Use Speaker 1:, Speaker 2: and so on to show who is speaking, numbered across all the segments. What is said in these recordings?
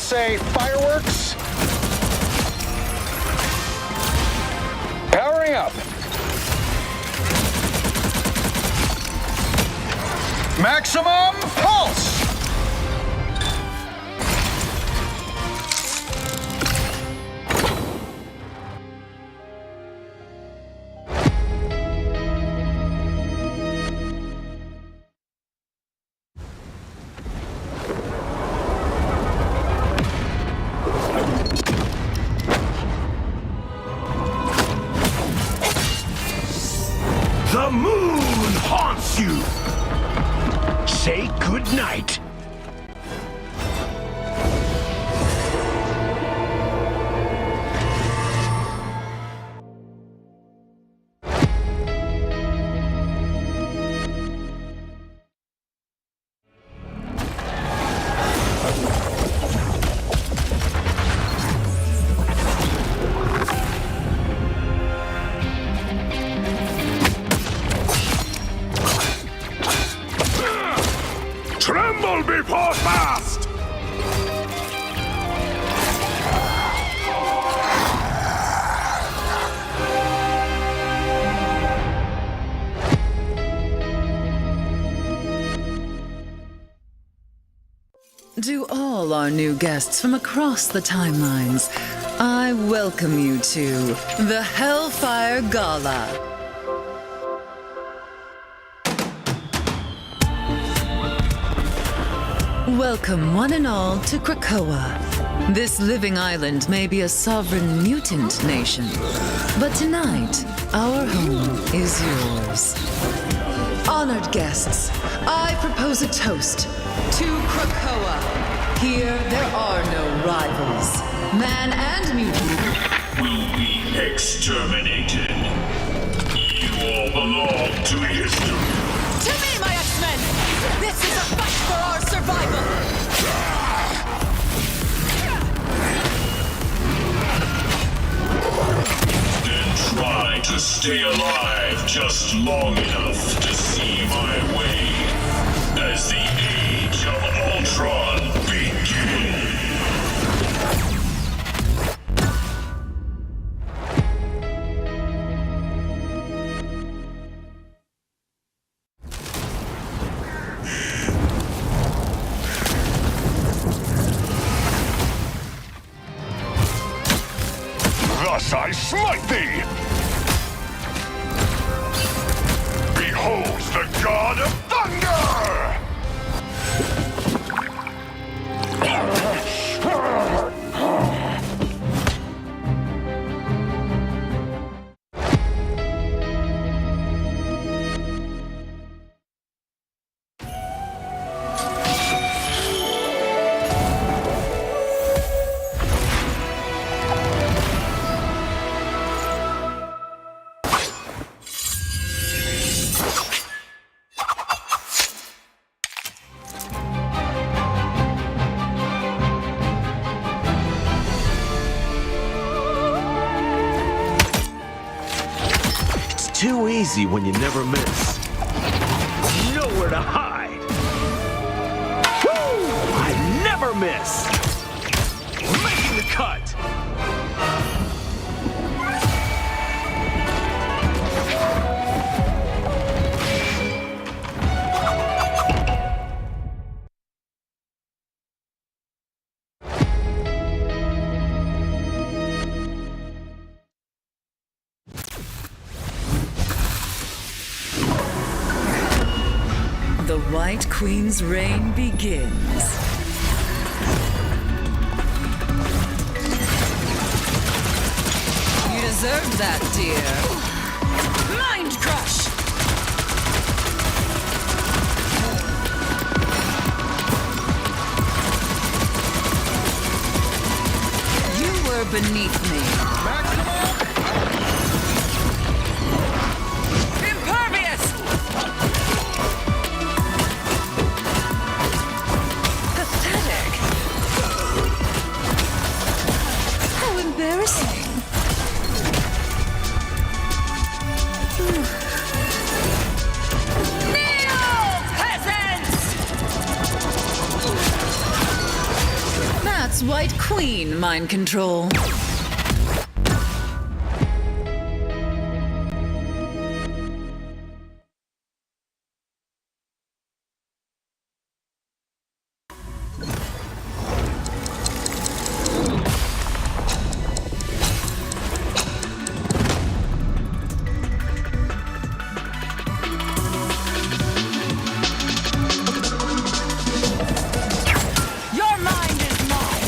Speaker 1: say fireworks. Powering up. Maximum pulse.
Speaker 2: The moon haunts you! Say goodnight. Tremble before fast!
Speaker 3: To all our new guests from across the timelines, I welcome you to the Hellfire Gala. Welcome one and all to Krakoa. This living island may be a sovereign mutant nation, but tonight, our home is yours. Honored guests, I propose a toast to Krakoa. Here, there are no rivals. Man and mutant
Speaker 2: Will be exterminated. You all belong to history.
Speaker 3: To me, my X-Men! This is a fight for our survival!
Speaker 2: Then try to stay alive just long enough to see my way as the Age of Ultron begins. Thus I smite thee! Behold the God of Thunder! Too easy when you never miss. Nowhere to hide. Woo! I never miss. Making the cut.
Speaker 3: The White Queen's reign begins. You deserved that, dear. Mind crush! You were beneath me. Impervious! Pathetic. How embarrassing. Kneel, peasants! That's White White Queen mind control.
Speaker 4: Your mind is mine!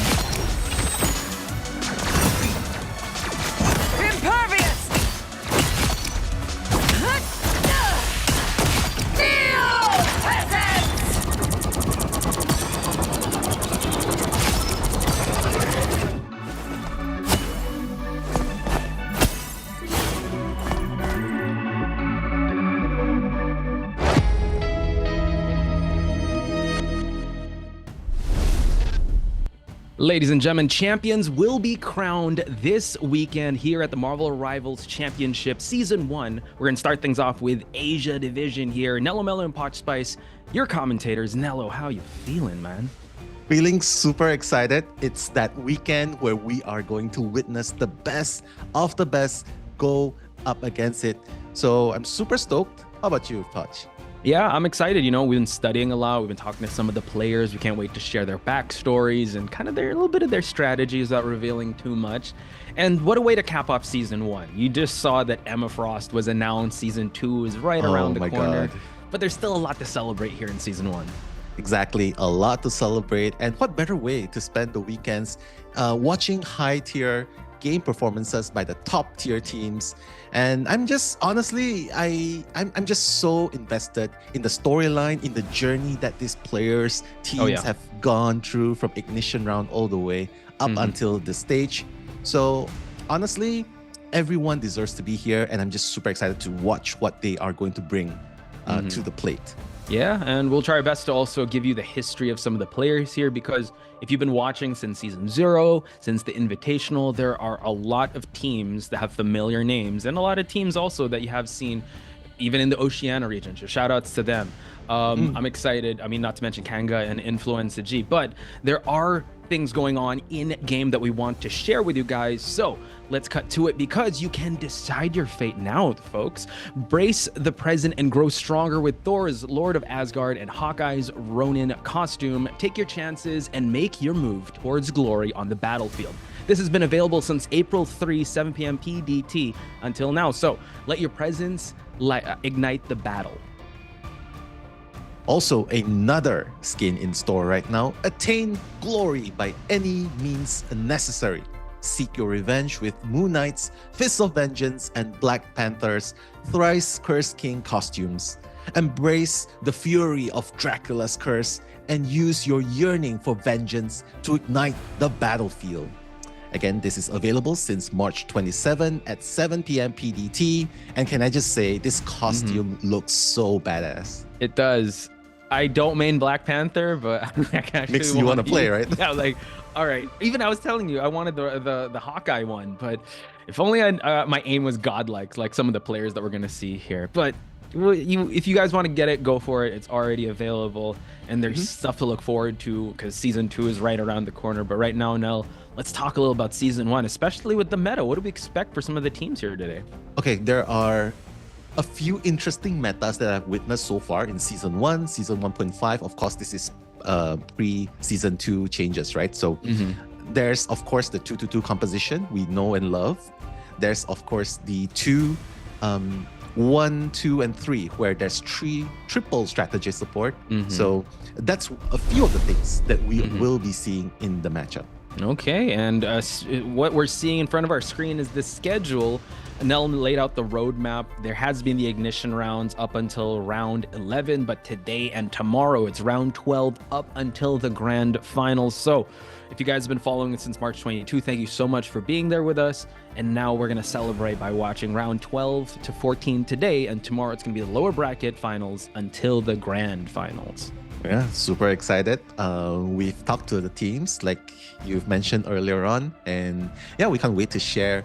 Speaker 4: Impervious! Neo peasants!
Speaker 5: Ladies and gentlemen, champions will be crowned this weekend here at the Marvel Rivals Championship Season 1. We're going to start things off with Asia Division here. Nello, Mello, and Potch Spice, your commentators. Nello, how you feeling, man?
Speaker 6: Feeling super excited. It's that weekend where we are going to witness the best of the best go up against it. So I'm super stoked. How about you, Potch?
Speaker 5: Yeah, I'm excited. You know, we've been studying a lot. We've been talking to some of the players. We can't wait to share their backstories and kind of a little bit of their strategies without revealing too much. And what a way to cap off Season 1. You just saw that Emma Frost was announced. Season 2 is right around the corner.
Speaker 6: God.
Speaker 5: But there's still a lot to celebrate here in Season 1.
Speaker 6: Exactly, a lot to celebrate. And what better way to spend the weekends watching high-tier game performances by the top-tier teams. And I'm just, honestly, I'm just so invested in the storyline, in the journey that these players, teams have gone through from Ignition Round all the way up until the stage. So honestly, everyone deserves to be here, and I'm just super excited to watch what they are going to bring to the plate.
Speaker 5: Yeah, and we'll try our best to also give you the history of some of the players here, because if you've been watching since Season 0, since the Invitational, there are a lot of teams that have familiar names, and a lot of teams also that you have seen even in the Oceania region. So shout outs to them. I'm excited. I mean, not to mention Kanga and Influenza G, but there are things going on in game that we want to share with you guys. So let's cut to it, because you can decide your fate now, folks. Brace the present and grow stronger with Thor's Lord of Asgard and Hawkeye's Ronin costume. Take your chances and make your move towards glory on the battlefield. This has been available since April 3, 7 p.m. PDT until now. So let your presence ignite the battle.
Speaker 6: Also, another skin in store right now. Attain glory by any means necessary. Seek your revenge with Moon Knight's Fist of Vengeance and Black Panther's Thrice Cursed King costumes. Embrace the fury of Dracula's curse and use your yearning for vengeance to ignite the battlefield. Again, this is available since March 27 at 7 p.m. PDT. And can I just say, this costume looks so badass.
Speaker 5: It does. I don't main Black Panther, but I actually
Speaker 6: Makes you want to play, right?
Speaker 5: Yeah, like, all right. Even I was telling you, I wanted the Hawkeye one, but if only my aim was godlike, like some of the players that we're gonna see here. But if you guys want to get it, go for it. It's already available, and there's stuff to look forward to, because Season 2 is right around the corner. But right now, Nell, let's talk a little about Season 1, especially with the meta. What do we expect for some of the teams here today?
Speaker 6: Okay, there are a few interesting metas that I've witnessed so far in Season 1, Season 1.5. Of course, this is pre-Season 2 changes, right? So there's, of course, the 2-2-2 composition we know and love. There's, of course, the 1, 2, and 3, where there's triple strategy support. So that's a few of the things that we will be seeing in the matchup.
Speaker 5: Okay, and what we're seeing in front of our screen is the schedule. Nell laid out the roadmap. There has been the ignition rounds up until round 11, but today and tomorrow it's round 12 up until the grand finals. So if you guys have been following it since March 22, thank you so much for being there with us. And now we're going to celebrate by watching round 12 to 14 today, and tomorrow it's going to be the lower bracket finals until the grand finals.
Speaker 6: Yeah, super excited. We've talked to the teams like you've mentioned earlier on, and yeah, we can't wait to share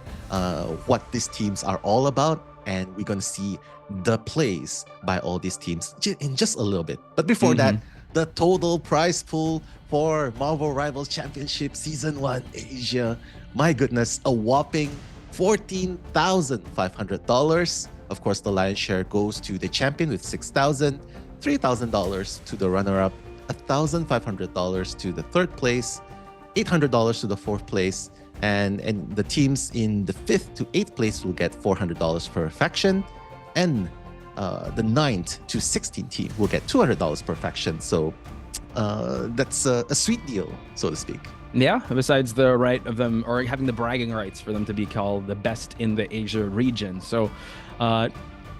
Speaker 6: what these teams are all about, and we're going to see the plays by all these teams in just a little bit. But before that, the total prize pool for Marvel Rivals Championship Season 1 Asia. My goodness, a whopping $14,500. Of course, the lion's share goes to the champion with $6,000, $3,000 to the runner-up, $1,500 to the third place, $800 to the fourth place, and the teams in the 5th to 8th place will get $400 per faction, and the 9th to 16th team will get $200 per faction. So that's a sweet deal, so to speak.
Speaker 5: Yeah, besides the right of them, or having the bragging rights for them to be called the best in the Asia region. So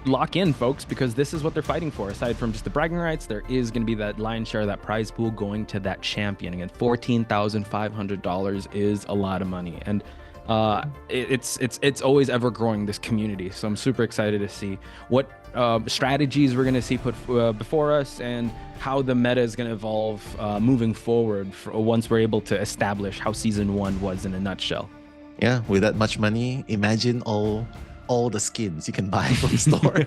Speaker 5: lock in, folks, because this is what they're fighting for. Aside from just the bragging rights, there is going to be that lion's share of that prize pool going to that champion. Again, $14,500 is a lot of money, and it's always ever growing, this community. So I'm super excited to see what strategies we're going to see put before us, and how the meta is going to evolve moving forward once we're able to establish how Season 1 was in a nutshell.
Speaker 6: Yeah, with that much money, imagine all the skins you can buy from the store.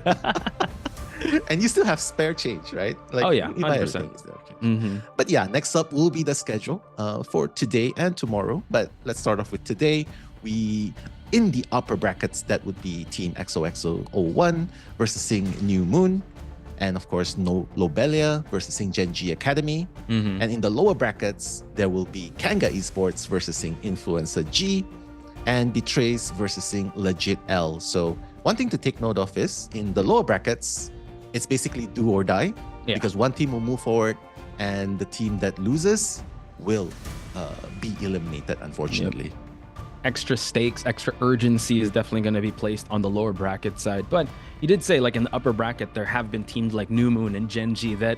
Speaker 6: And you still have spare change, right? Like,
Speaker 5: oh yeah,
Speaker 6: you buy
Speaker 5: 100%.
Speaker 6: everything. But yeah, next up will be the schedule for today and tomorrow. But let's start off with today. In the upper brackets, that would be Team XOXO01 versus New Moon. And of course, Lobelia versus Genji Academy. And in the lower brackets, there will be Kanga Esports versus Influencer G, and Betrays versus Legit L. So one thing to take note of is, in the lower brackets, it's basically do or die, because one team will move forward and the team that loses will be eliminated, unfortunately.
Speaker 5: Extra stakes, extra urgency is definitely going to be placed on the lower bracket side. But you did say, like, in the upper bracket, there have been teams like New Moon and Genji that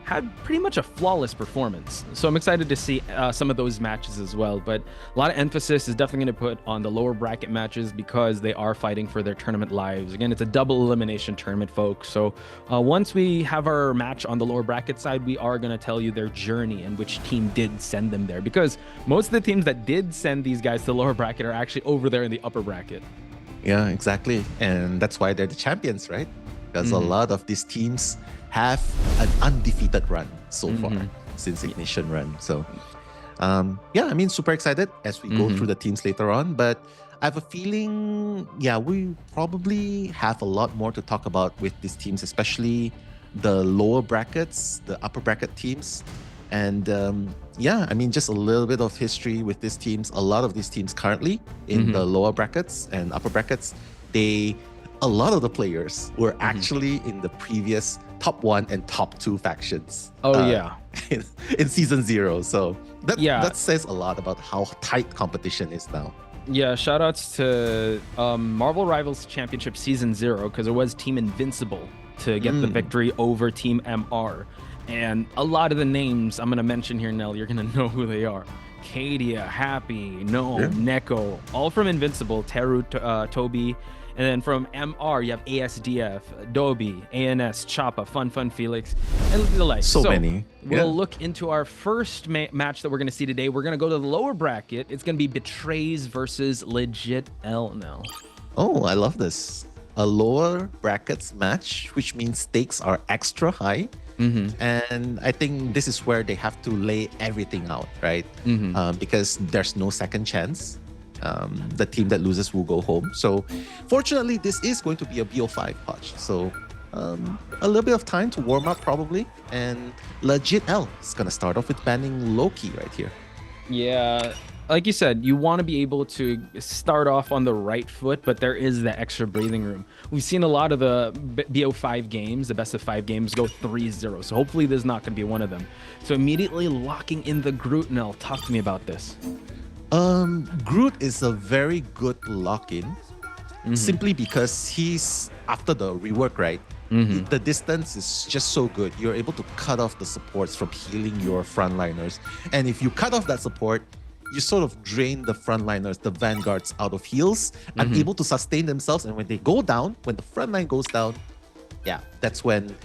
Speaker 5: had pretty much a flawless performance. So I'm excited to see some of those matches as well. But a lot of emphasis is definitely going to put on the lower bracket matches, because they are fighting for their tournament lives. Again, it's a double elimination tournament, folks. So once we have our match on the lower bracket side, we are going to tell you their journey and which team did send them there, because most of the teams that did send these guys to the lower bracket are actually over there in the upper bracket.
Speaker 6: Yeah, exactly. And that's why they're the champions, right? Because a lot of these teams have an undefeated run so far since Ignition run. So yeah, I mean, super excited as we go through the teams later on. But I have a feeling, yeah, we probably have a lot more to talk about with these teams, especially the lower brackets, the upper bracket teams. And yeah, I mean, just a little bit of history with these teams. A lot of these teams currently in the lower brackets and upper brackets, a lot of the players were actually in the previous top 1 and top 2 factions.
Speaker 5: Oh yeah,
Speaker 6: in Season 0. So that says a lot about how tight competition is now.
Speaker 5: Yeah, shoutouts to Marvel Rivals Championship Season 0, because it was Team Invincible to get the victory over Team MR. And a lot of the names I'm going to mention here, Nell, you're going to know who they are. Kadia, Happy, Gnome, Neko, all from Invincible, Teru, Toby. And then from MR, you have ASDF, Dobie, ANS, Choppa, Fun Felix, and the like.
Speaker 6: So many.
Speaker 5: We'll look into our first match that we're going to see today. We're going to go to the lower bracket. It's going to be Betrays versus Legit L now.
Speaker 6: Oh, I love this. A lower brackets match, which means stakes are extra high. And I think this is where they have to lay everything out, right? Because there's no second chance. The team that loses will go home. So fortunately, this is going to be a BO5 patch. So a little bit of time to warm up probably. And Legit L is going to start off with banning Loki right here.
Speaker 5: Yeah, like you said, you want to be able to start off on the right foot, but there is that extra breathing room. We've seen a lot of the BO5 games, the best of 5 games, go 3-0. So hopefully there's not going to be one of them. So immediately locking in the Groot. Nell, talk to me about this.
Speaker 6: Groot is a very good lock-in, simply because he's, after the rework, right? The distance is just so good. You're able to cut off the supports from healing your frontliners. And if you cut off that support, you sort of drain the frontliners, the vanguards, out of heals, unable to sustain themselves. And when they go down, when the frontline goes down, yeah, that's when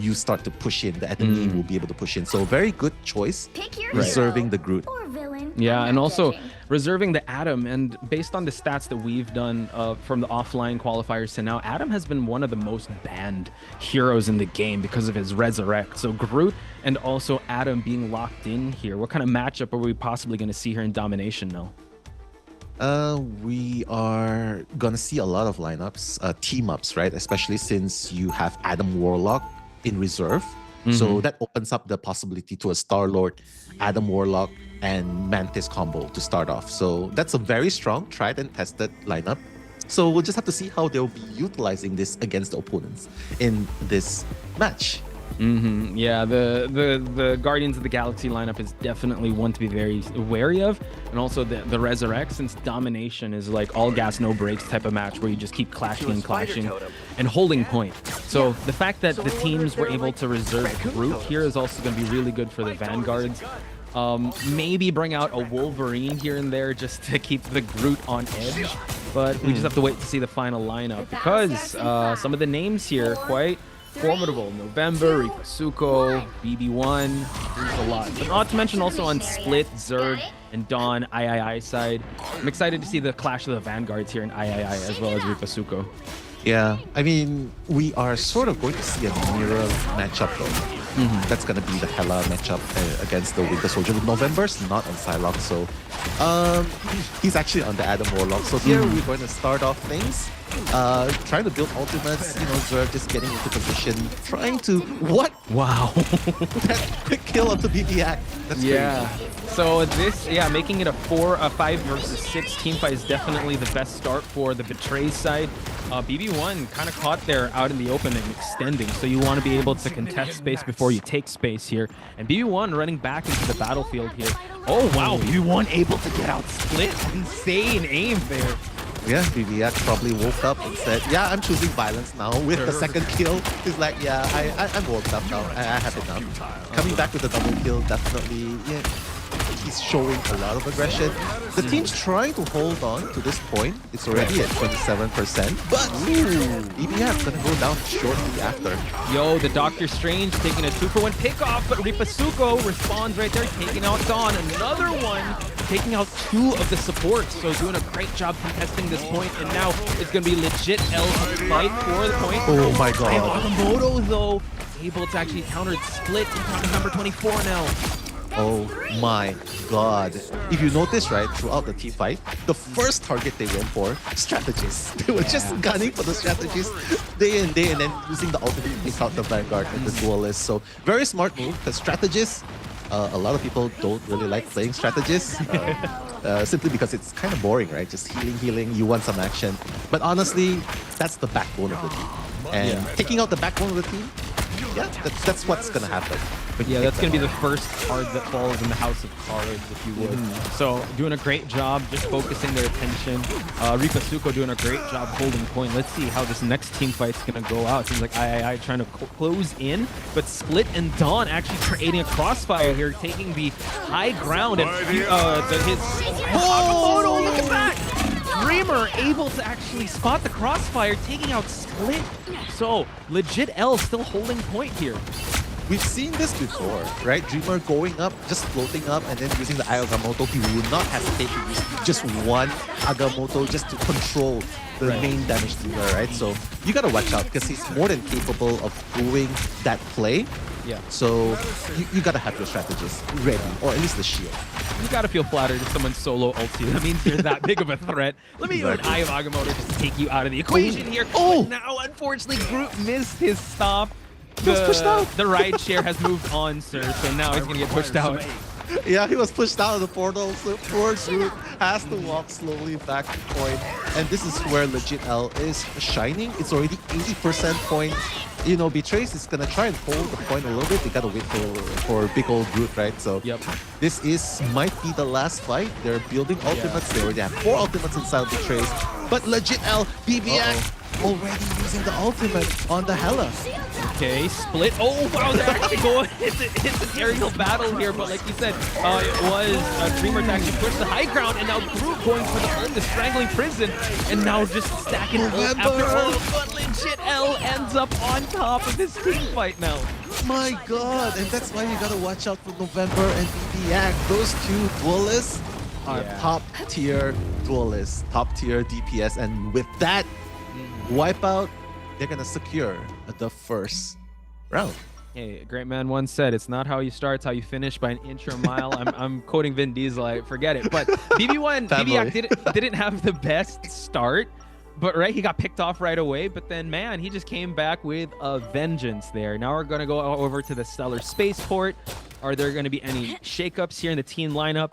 Speaker 6: you start to push in. The enemy will be able to push in. So very good choice,
Speaker 7: Pick your
Speaker 6: reserving
Speaker 7: hero
Speaker 6: the Groot.
Speaker 7: or villain.
Speaker 5: Yeah,
Speaker 7: I'm
Speaker 5: and
Speaker 7: not
Speaker 5: also
Speaker 7: judging.
Speaker 5: reserving the Adam, and based on the stats that we've done from the offline qualifiers to now, Adam has been one of the most banned heroes in the game because of his resurrect. So Groot and also Adam being locked in here. What kind of matchup are we possibly going to see here in Domination now?
Speaker 6: We are gonna see a lot of lineups, team ups, right? Especially since you have Adam Warlock in reserve. So that opens up the possibility to a Star-Lord, Adam Warlock, and Mantis combo to start off. So that's a very strong, tried and tested lineup. So we'll just have to see how they'll be utilizing this against the opponents in this match.
Speaker 5: Yeah, the Guardians of the Galaxy lineup is definitely one to be very wary of, and also the Resurrect, since Domination is like all gas no brakes type of match where you just keep clashing and clashing and holding point. So the fact that the teams were able to reserve Groot here is also going to be really good for the Vanguards. Maybe bring out a Wolverine here and there just to keep the Groot on edge, but we just have to wait to see the final lineup because some of the names here quite formidable. November, Ripasuko, BB1, there's a lot. But not to mention also on Split, Zerg, and Dawn, III side. I'm excited to see the clash of the Vanguards here in III as well as Ripasuko.
Speaker 6: Yeah, I mean, we are sort of going to see a mirror matchup though. That's going to be the Hela matchup against the Winter Soldier. November's not on Psylocke, so he's actually on the Adam Warlock. So here we're going to start off things, trying to build ultimates, Zerg just getting into position, trying to, what?
Speaker 5: Wow.
Speaker 6: That quick kill onto BBX. That's crazy.
Speaker 5: So this, making it a 5 versus 6 team fight is definitely the best start for the Betray side. BB1 kind of caught there out in the open and extending, so you want to be able to contest space before you take space here. And BB1 running back into the battlefield here. Oh wow, BB1 able to get out Split. Insane aim there.
Speaker 6: Yeah, BBX probably woke up and said, yeah, I'm choosing violence now with the second kill. He's like, yeah, I'm woke up now. I have enough. Coming back with a double kill, definitely, yeah. He's showing a lot of aggression. The team's trying to hold on to this point. It's already at 27%, but BBF gonna go down shortly after.
Speaker 5: Yo, the Doctor Strange taking a 2-for-1 pickoff, but Ripasuko responds right there, taking out Dawn. Another one taking out 2 of the supports, so doing a great job contesting this point, and now it's gonna be legit L's fight for the point.
Speaker 6: Oh my god.
Speaker 5: Agamotto, though, able to actually counter Split into number 24 now.
Speaker 6: Oh my god. If you notice, right, throughout the team fight, the first target they went for, strategists. They were just gunning for the strategists day in, and then using the ultimate to take out the Vanguard and the Duelist. So very smart move, because strategists, a lot of people don't really like playing strategists, simply because it's kind of boring, right? Just healing, you want some action. But honestly, that's the backbone of the team. And taking out the backbone of the team, yeah, that's what's gonna happen.
Speaker 5: Yeah, that's gonna be the first card that falls in the house of cards, if you would. So doing a great job, just focusing their attention. Ripasuko doing a great job holding point. Let's see how this next team fight's gonna go out. Seems like III trying to close in, but Split and Dawn actually creating a crossfire here, taking the high ground and Agamotto, look at that! Dreamer able to actually spot the crossfire, taking out Split. So legit L still holding point here.
Speaker 6: We've seen this before, right? Dreamer going up, just floating up, and then using the Agamotto. He would not hesitate to use just one Agamotto just to control the main damage dealer, right? So you gotta watch out because he's more than capable of doing that play.
Speaker 5: Yeah.
Speaker 6: So you gotta have your strategist ready, or at least the shield.
Speaker 5: You gotta feel flattered if someone solo ults you. That means you're that big of a threat. Let me use an Eye of Agamotto just to take you out of the equation here.
Speaker 6: Oh!
Speaker 5: But now, unfortunately, Groot missed his stop.
Speaker 6: He was pushed out.
Speaker 5: The ride share has moved on, sir, so now he's gonna get pushed out.
Speaker 6: Yeah, he was pushed out of the portal, so poor Groot has to walk slowly back to point. And this is where legit L is shining. It's already 80% point. Betrays is gonna try and hold the point a little bit. They gotta wait for big old Groot, right? So this might be the last fight. They're building ultimates. They already have 4 ultimates inside Betrays. But legit L, BBX already using the ultimate on the Hela.
Speaker 5: Okay, Split. Oh, wow, they're actually going. It's an aerial battle here, but like you said, it was Dreamer to actually push the high ground, and now Groot going for the ult, the strangling prison, and now just stacking ult after ult. But legit L ends up on top of this team fight now.
Speaker 6: My god, and that's why you gotta watch out for November and BBX. Those two duelists are
Speaker 5: Yeah.
Speaker 6: top tier duelists, top tier DPS, and with that wipeout, they're gonna secure the first round.
Speaker 5: Hey, a great man once said, "It's not how you start, it's how you finish by an inch or a mile." I'm quoting Vin Diesel. I forget it, but BB1 BBAC didn't have the best start, but right, he got picked off right away. But then, man, he just came back with a vengeance there. Now we're gonna go over to the Stellar Spaceport. Are there gonna be any shakeups here in the team lineup?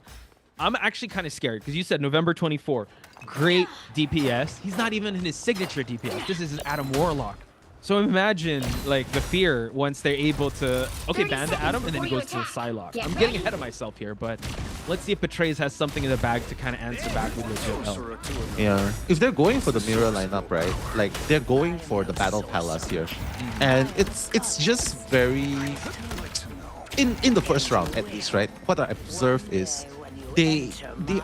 Speaker 5: I'm actually kind of scared because you said November 24, great DPS. He's not even in his signature DPS. This is his Adam Warlock. So imagine like the fear once they're able to ban the Adam and then he goes to the Psylocke. I'm getting ahead of myself here, but let's see if Betrays has something in the bag to kind of answer back with legit L.
Speaker 6: Yeah. If they're going for the mirror lineup, right? Like they're going for the Battle Palace here. And it's just very in the first round at least, right? What I observe is they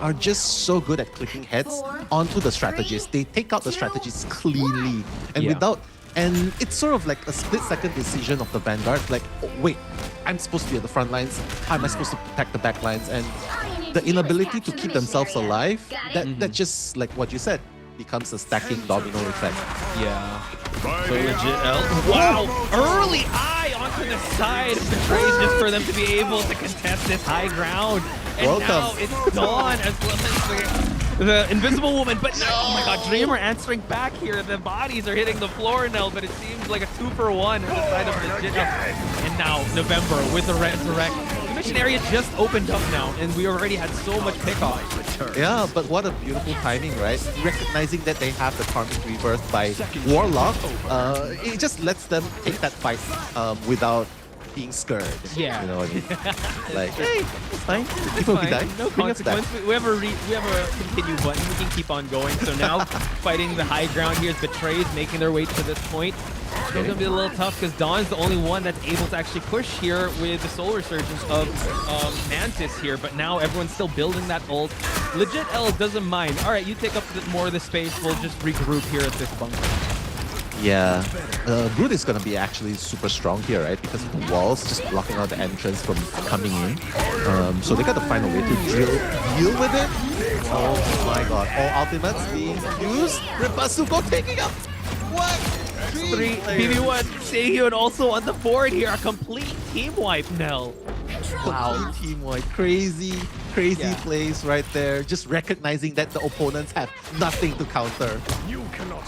Speaker 6: are just so good at clicking heads onto the strategies. They take out the strategies cleanly and without. And it's sort of like a split-second decision of the Vanguard. Like, oh, wait, I'm supposed to be at the front lines. How am I supposed to protect the back lines? And the inability to keep themselves alive, that just, like what you said, becomes a stacking domino effect.
Speaker 5: Yeah. So legit L. Wow! Early eye onto the side of Betrays just for them to be able to contest this high ground. And now it's Dawn as well as the Invisible Woman, but no! Oh my god, Dreamer answering back here. The bodies are hitting the floor now, but it seems like a 2-for-1 on the side of legit. And now November with the Resurrect. The mission area just opened up now, and we already had so much pickoff.
Speaker 6: Yeah, but what a beautiful timing, right? Recognizing that they have the Karmic Rebirth by Warlock, it just lets them take that fight without being scared.
Speaker 5: Yeah.
Speaker 6: You know what I mean? Like, hey, it's fine. People will be dying.
Speaker 5: No
Speaker 6: Bring us back.
Speaker 5: consequence. We have a continue button. We can keep on going. So now fighting the high ground here is Betrays making their way to this point. It's going to be a little tough because Dawn's the only one that's able to actually push here with the Soul Resurgence of Mantis here. But now everyone's still building that ult. Legit L doesn't mind. All right, you take up more of the space. We'll just regroup here at this bunker.
Speaker 6: Yeah, Brood is gonna be actually super strong here, right? Because of the walls just blocking out the entrance from coming in. So they gotta find a way to deal with it. Oh my god, all ultimates being used. Ripasuko taking up what?
Speaker 5: 3 BB1 staying here and also on the board here. A complete team wipe, Nell.
Speaker 6: Wow, team wide, crazy plays right there. Just recognizing that the opponents have nothing to counter.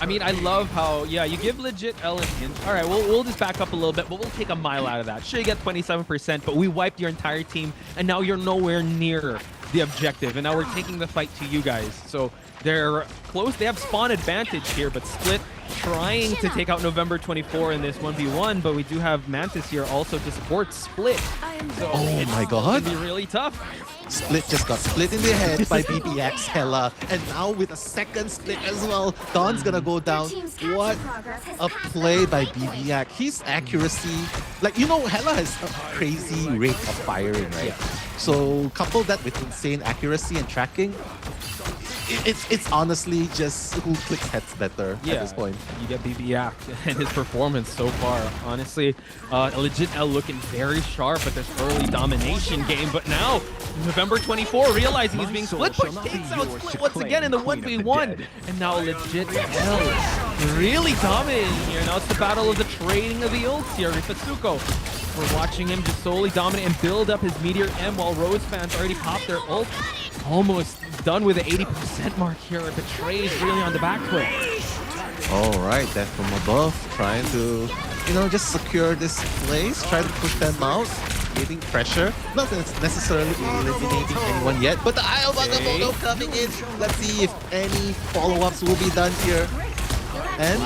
Speaker 5: I mean, I love how, you give legit L an hint. All right, we'll just back up a little bit, but we'll take a mile out of that. Sure, you get 27%, but we wiped your entire team, and now you're nowhere near the objective, and now we're taking the fight to you guys. So they're close. They have spawn advantage here, but Split trying to take out November 24 in this 1v1, but we do have Mantis here also to support Split. So
Speaker 6: Oh my god.
Speaker 5: it's gonna be really tough.
Speaker 6: Split just got split in the head by BBX Hella, and now with a second split as well, Dawn's gonna go down. What a play by BBX. His accuracy, like, you know, Hella has a crazy rate of firing, right? So couple that with insane accuracy and tracking, it's honestly just who clicks heads better at this point.
Speaker 5: You get BBAC and his performance so far. Honestly, legit L looking very sharp at this early domination game, but now November 24 realizing he's being split, push takes out Split once again in the 1v1, and now legit L really dominating here. Now it's the battle of the trading of the ults here. Ripasuko, we're watching him just solely dominate and build up his Meteor M while Rose fans already popped their ult. Almost done with the 80% mark here. Betrays really on the back foot.
Speaker 6: All right, Death from above, trying to, you know, just secure this place, try to push them out, giving pressure. Not necessarily eliminating anyone yet, but the Eye of Agamotto coming in. Let's see if any follow-ups will be done here. And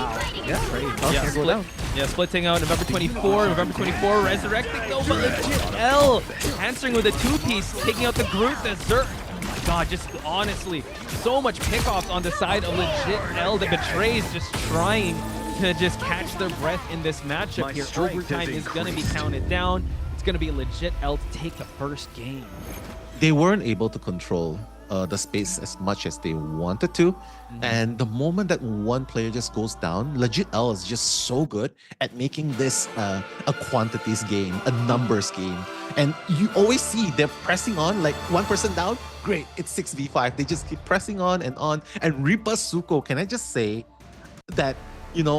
Speaker 5: splitting out November 24, resurrecting though, but legit L answering with a 2-piece, taking out the Groot, the Zerk. God, just honestly, so much pickoffs on the side of legit L that Betrays just trying to just catch their breath in this matchup here. Overtime is going to be counted down. It's going to be legit L to take the first game.
Speaker 6: they weren't able to control the space as much as they wanted to. And the moment that one player just goes down, Legit L is just so good at making this a quantities game, a numbers game. And you always see they're pressing on, like one person down, great, it's 6v5. They just keep pressing on. And Ripper Suko, can I just say that,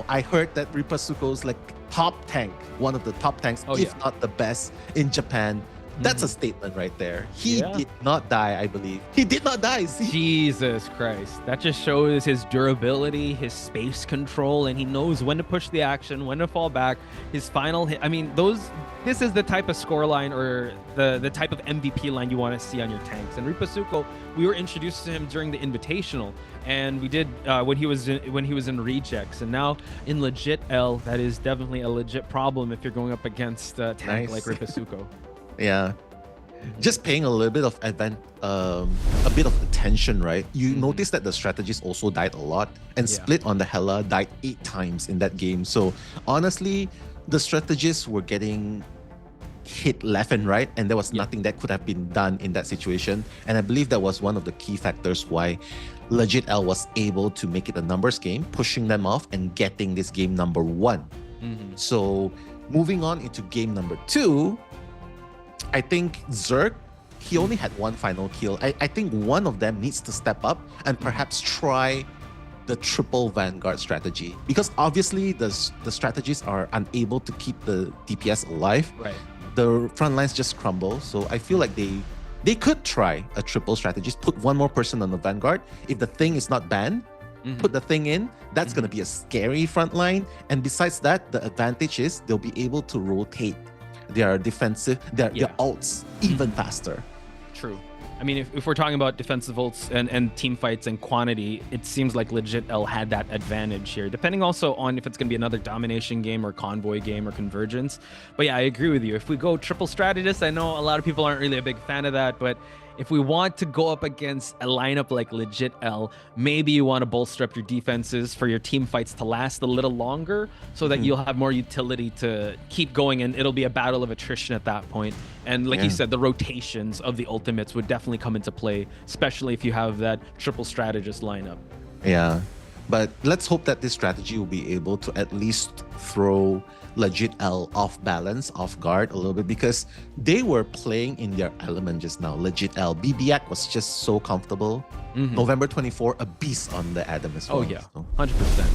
Speaker 6: I heard that Ripper Suko's like top tank, one of the top tanks, if not the best in Japan. That's a statement right there. He did not die, I believe. He did not die. See?
Speaker 5: Jesus Christ. That just shows his durability, his space control, and he knows when to push the action, when to fall back. His final hit. I mean, this is the type of scoreline or the type of MVP line you want to see on your tanks. And Ripasuko, we were introduced to him during the Invitational, and we did when he was in rejects, and now in Legit L, that is definitely a legit problem if you're going up against a tank like Ripasuko.
Speaker 6: Yeah, just paying a little bit of a bit of attention, right? You notice that the strategists also died a lot, and Split on the Hela died 8 times in that game. So honestly, the strategists were getting hit left and right, and there was nothing that could have been done in that situation. And I believe that was one of the key factors why Legit L was able to make it a numbers game, pushing them off and getting this game number 1. So moving on into game number 2. I think Zerg, he only had one final kill. I think one of them needs to step up and perhaps try the triple Vanguard strategy, because obviously the strategies are unable to keep the DPS alive.
Speaker 5: Right.
Speaker 6: The front lines just crumble. So I feel like they could try a triple strategy. Put one more person on the Vanguard. If the thing is not banned, put the thing in. That's going to be a scary front line. And besides that, the advantage is they'll be able to rotate their defensive, their ults even faster.
Speaker 5: True. I mean, if we're talking about defensive ults and team fights and quantity, it seems like Legit L had that advantage here, depending also on if it's going to be another domination game or convoy game or convergence. But yeah, I agree with you. If we go triple strategist, I know a lot of people aren't really a big fan of that, but if we want to go up against a lineup like Legit L, maybe you want to bolster up your defenses for your team fights to last a little longer so that you'll have more utility to keep going, and it'll be a battle of attrition at that point. And like you said, the rotations of the ultimates would definitely come into play, especially if you have that triple strategist lineup.
Speaker 6: Yeah, but let's hope that this strategy will be able to at least throw Legit L off balance, off guard a little bit, because they were playing in their element just now. Legit L, BBAC was just so comfortable. November 24, a beast on the Adam as well.
Speaker 5: Oh yeah, 100%.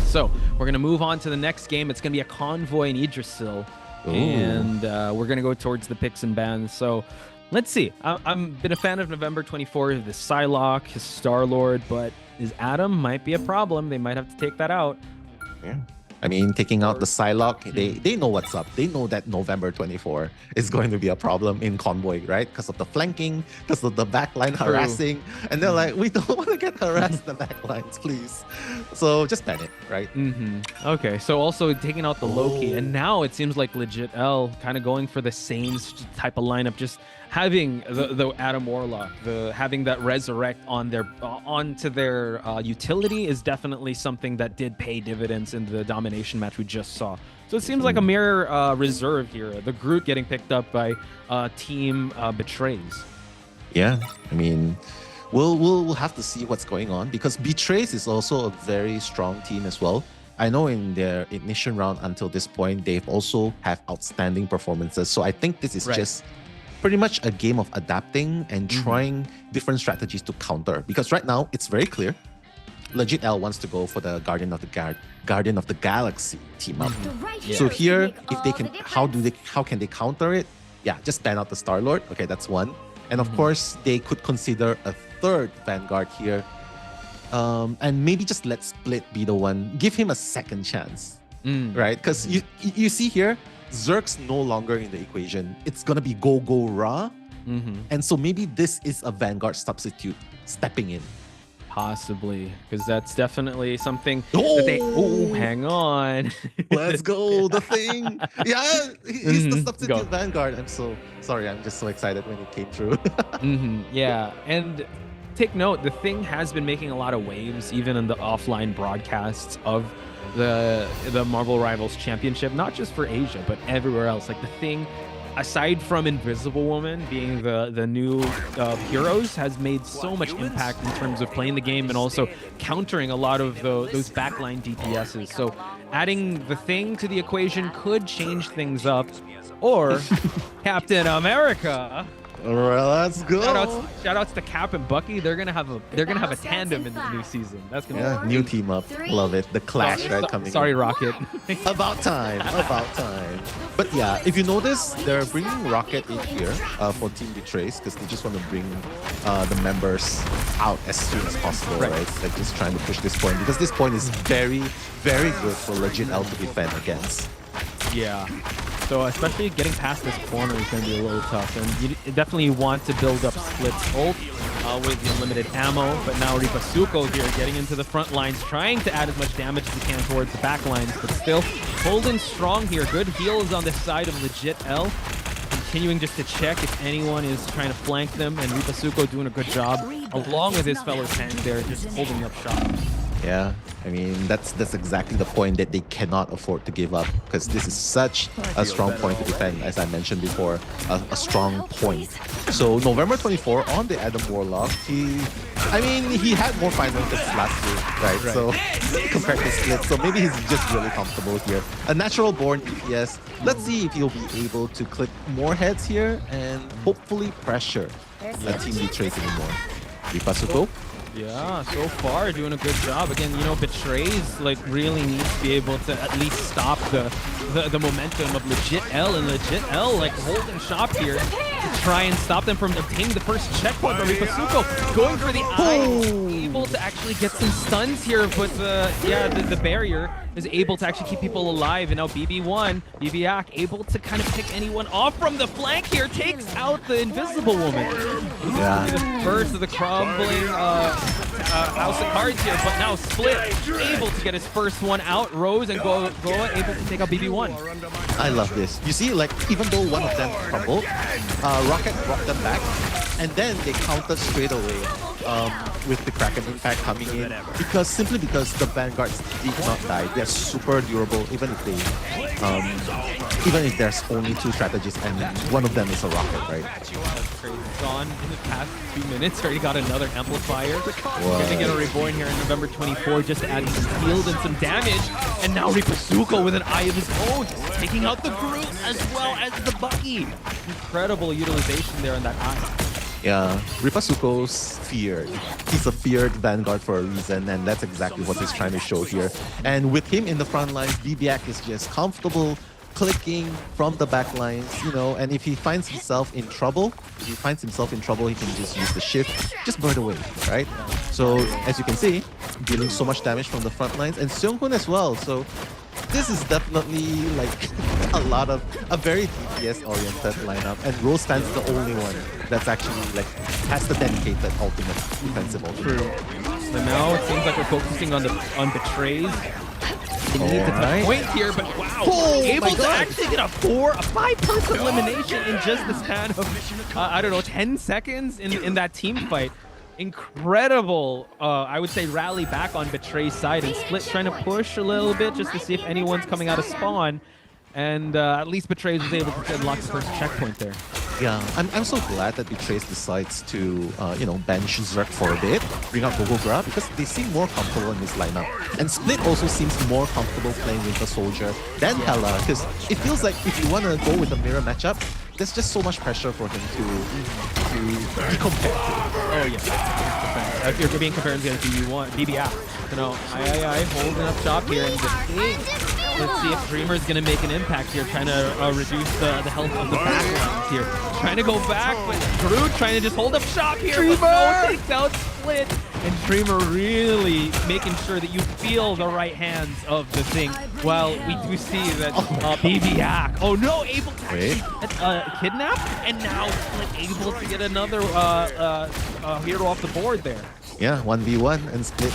Speaker 5: So we're gonna move on to the next game. It's gonna be a convoy in Yggdrasil, and we're gonna go towards the picks and bans. So let's see. I've been a fan of November 24, the Psylocke, his Star-Lord, but his Adam might be a problem. They might have to take that out.
Speaker 6: Yeah. I mean, taking out the Psylocke, they know what's up. They know that November 24 is going to be a problem in Convoy, right? Because of the flanking, because of the backline harassing. And they're like, we don't want to get harassed in the backlines, please. So just ban it, right?
Speaker 5: Okay, so also taking out the Loki. And now it seems like Legit L kind of going for the same type of lineup, just having the Adam Warlock, having that resurrect onto their utility is definitely something that did pay dividends in the domination match we just saw. So it seems like a mirror reserve here. The Groot getting picked up by Team Betrays.
Speaker 6: Yeah, I mean, we'll have to see what's going on, because Betrays is also a very strong team as well. I know in their ignition round until this point, they've also have outstanding performances. So I think this is just pretty much a game of adapting and trying different strategies to counter. Because right now, it's very clear. Legit L wants to go for the Guardian of the Galaxy team up. So here, if they can, how can they counter it? Yeah, just ban out the Star-Lord. Okay, that's one. And of course, they could consider a third Vanguard here. And maybe just let Split be the one. Give him a second chance, right? Because you see here, Zerg's no longer in the equation. It's gonna be Go Ra. And so maybe this is a Vanguard substitute stepping in.
Speaker 5: Possibly, because that's definitely something that they... Oh, hang on.
Speaker 6: Let's go, the thing. Yeah, he's the substitute Vanguard. I'm so sorry. I'm just so excited when it came through.
Speaker 5: Yeah, and take note, the thing has been making a lot of waves, even in the offline broadcasts of the Marvel Rivals Championship, not just for Asia, but everywhere else. Like the thing aside from Invisible Woman being the new heroes, has made so much impact in terms of playing the game and also countering a lot of those backline DPSs. So adding the Thing to the equation could change things up. Or Captain America.
Speaker 6: Well, let's go.
Speaker 5: Shout outs to Cap and Bucky. They're gonna have a tandem in the new season. That's gonna be
Speaker 6: New team up. Love it. The clash right coming.
Speaker 5: Sorry, Rocket.
Speaker 6: About time. About time. But yeah, if you notice, they're bringing Rocket in here for Team Betrays because they just want to bring the members out as soon as possible, right? Like just trying to push this point because this point is very, very good for Legit L to defend against.
Speaker 5: Yeah. So especially getting past this corner is going to be a little tough, and you definitely want to build up Split's ult with the limited ammo. But now Ripasuko here getting into the front lines, trying to add as much damage as he can towards the back lines, but still holding strong here. Good heals on the side of Legit L, continuing just to check if anyone is trying to flank them, and Ripasuko doing a good job along with his fellow tank there, just holding up shot.
Speaker 6: Yeah, I mean, that's exactly the point that they cannot afford to give up because this is such a strong point to defend, as I mentioned before, a strong point. So November 24 on the Adam Warlock, he had more final hits last year, right? So compared to Split, so maybe he's just really comfortable here. A natural born DPS. Let's see if he'll be able to click more heads here and hopefully pressure a Team Betrays anymore. Ripasuko.
Speaker 5: Yeah, so far doing a good job. Again, you know, Betrays like really needs to be able to at least stop the momentum of Legit L, and Legit L like holding shop here to try and stop them from obtaining the first checkpoint. But Ripasuko going for the eye, able to actually get some stuns here, but the barrier is able to actually keep people alive. And now BB1, able to kind of pick anyone off from the flank here, takes out the Invisible Woman.
Speaker 6: Yeah.
Speaker 5: The first of the crumbling house of cards here, but now Split able to get his first one out. Rose and Goa able to take out BB1.
Speaker 6: I love this. You see, like, even though one of them crumbled, Rocket brought them back, and then they countered straight away with the Kraken Impact coming in simply because the Vanguards did not die. They're super durable, even if there's only two strategies and one of them is a rocket, right?
Speaker 5: Gone in the past 2 minutes. Already got another amplifier. Gonna get a Reborn here in November 24 just to add some shield and some damage. And now Ripasuko with an eye of his own, taking out the Groot as well as the Bucky. Incredible utilization there on that eye.
Speaker 6: Yeah, Ripasuko's feared. He's a feared Vanguard for a reason, and that's exactly what he's trying to show here. And with him in the front lines, BBAC is just comfortable clicking from the back lines, you know, and if he finds himself in trouble, he can just use the shift, just burn away, right? So, as you can see, dealing so much damage from the front lines, and Seung-Hoon as well. So, this is definitely like a very DPS-oriented lineup, and Rose Fan's the only one that's actually like has the dedicated ultimate defensive ultimate.
Speaker 5: True. So now it seems like we're focusing on Betrays. They need to touch point here, but wow, able to actually get a 5-person elimination in just the span of 10 seconds in that team fight. Incredible, I would say, rally back on Betray's side, and Split trying to push a little bit just to see if anyone's coming out of spawn, and at least Betrays was able to unlock the first checkpoint there.
Speaker 6: Yeah, I'm so glad that Betrays decides to, bench Zerk for a bit, bring out Gogogra, because they seem more comfortable in this lineup. And Split also seems more comfortable playing with the Soldier than Hela, because it feels like if you want to go with a mirror matchup, there's just so much pressure for him to be compared to.
Speaker 5: Oh yeah, if you're being compared against BBA, holding up shop here, and the Thing. Let's see if Dreamer's gonna make an impact here, trying to reduce the health of the backlines here. Trying to go back, but Groot trying to just hold up shop here. Dreamer takes out Split, and Dreamer really making sure that you feel the right hands of the Thing. Well, we do see that BBAC, able to actually kidnap, and now Split able to get another hero off the board there.
Speaker 6: Yeah, 1v1 and Split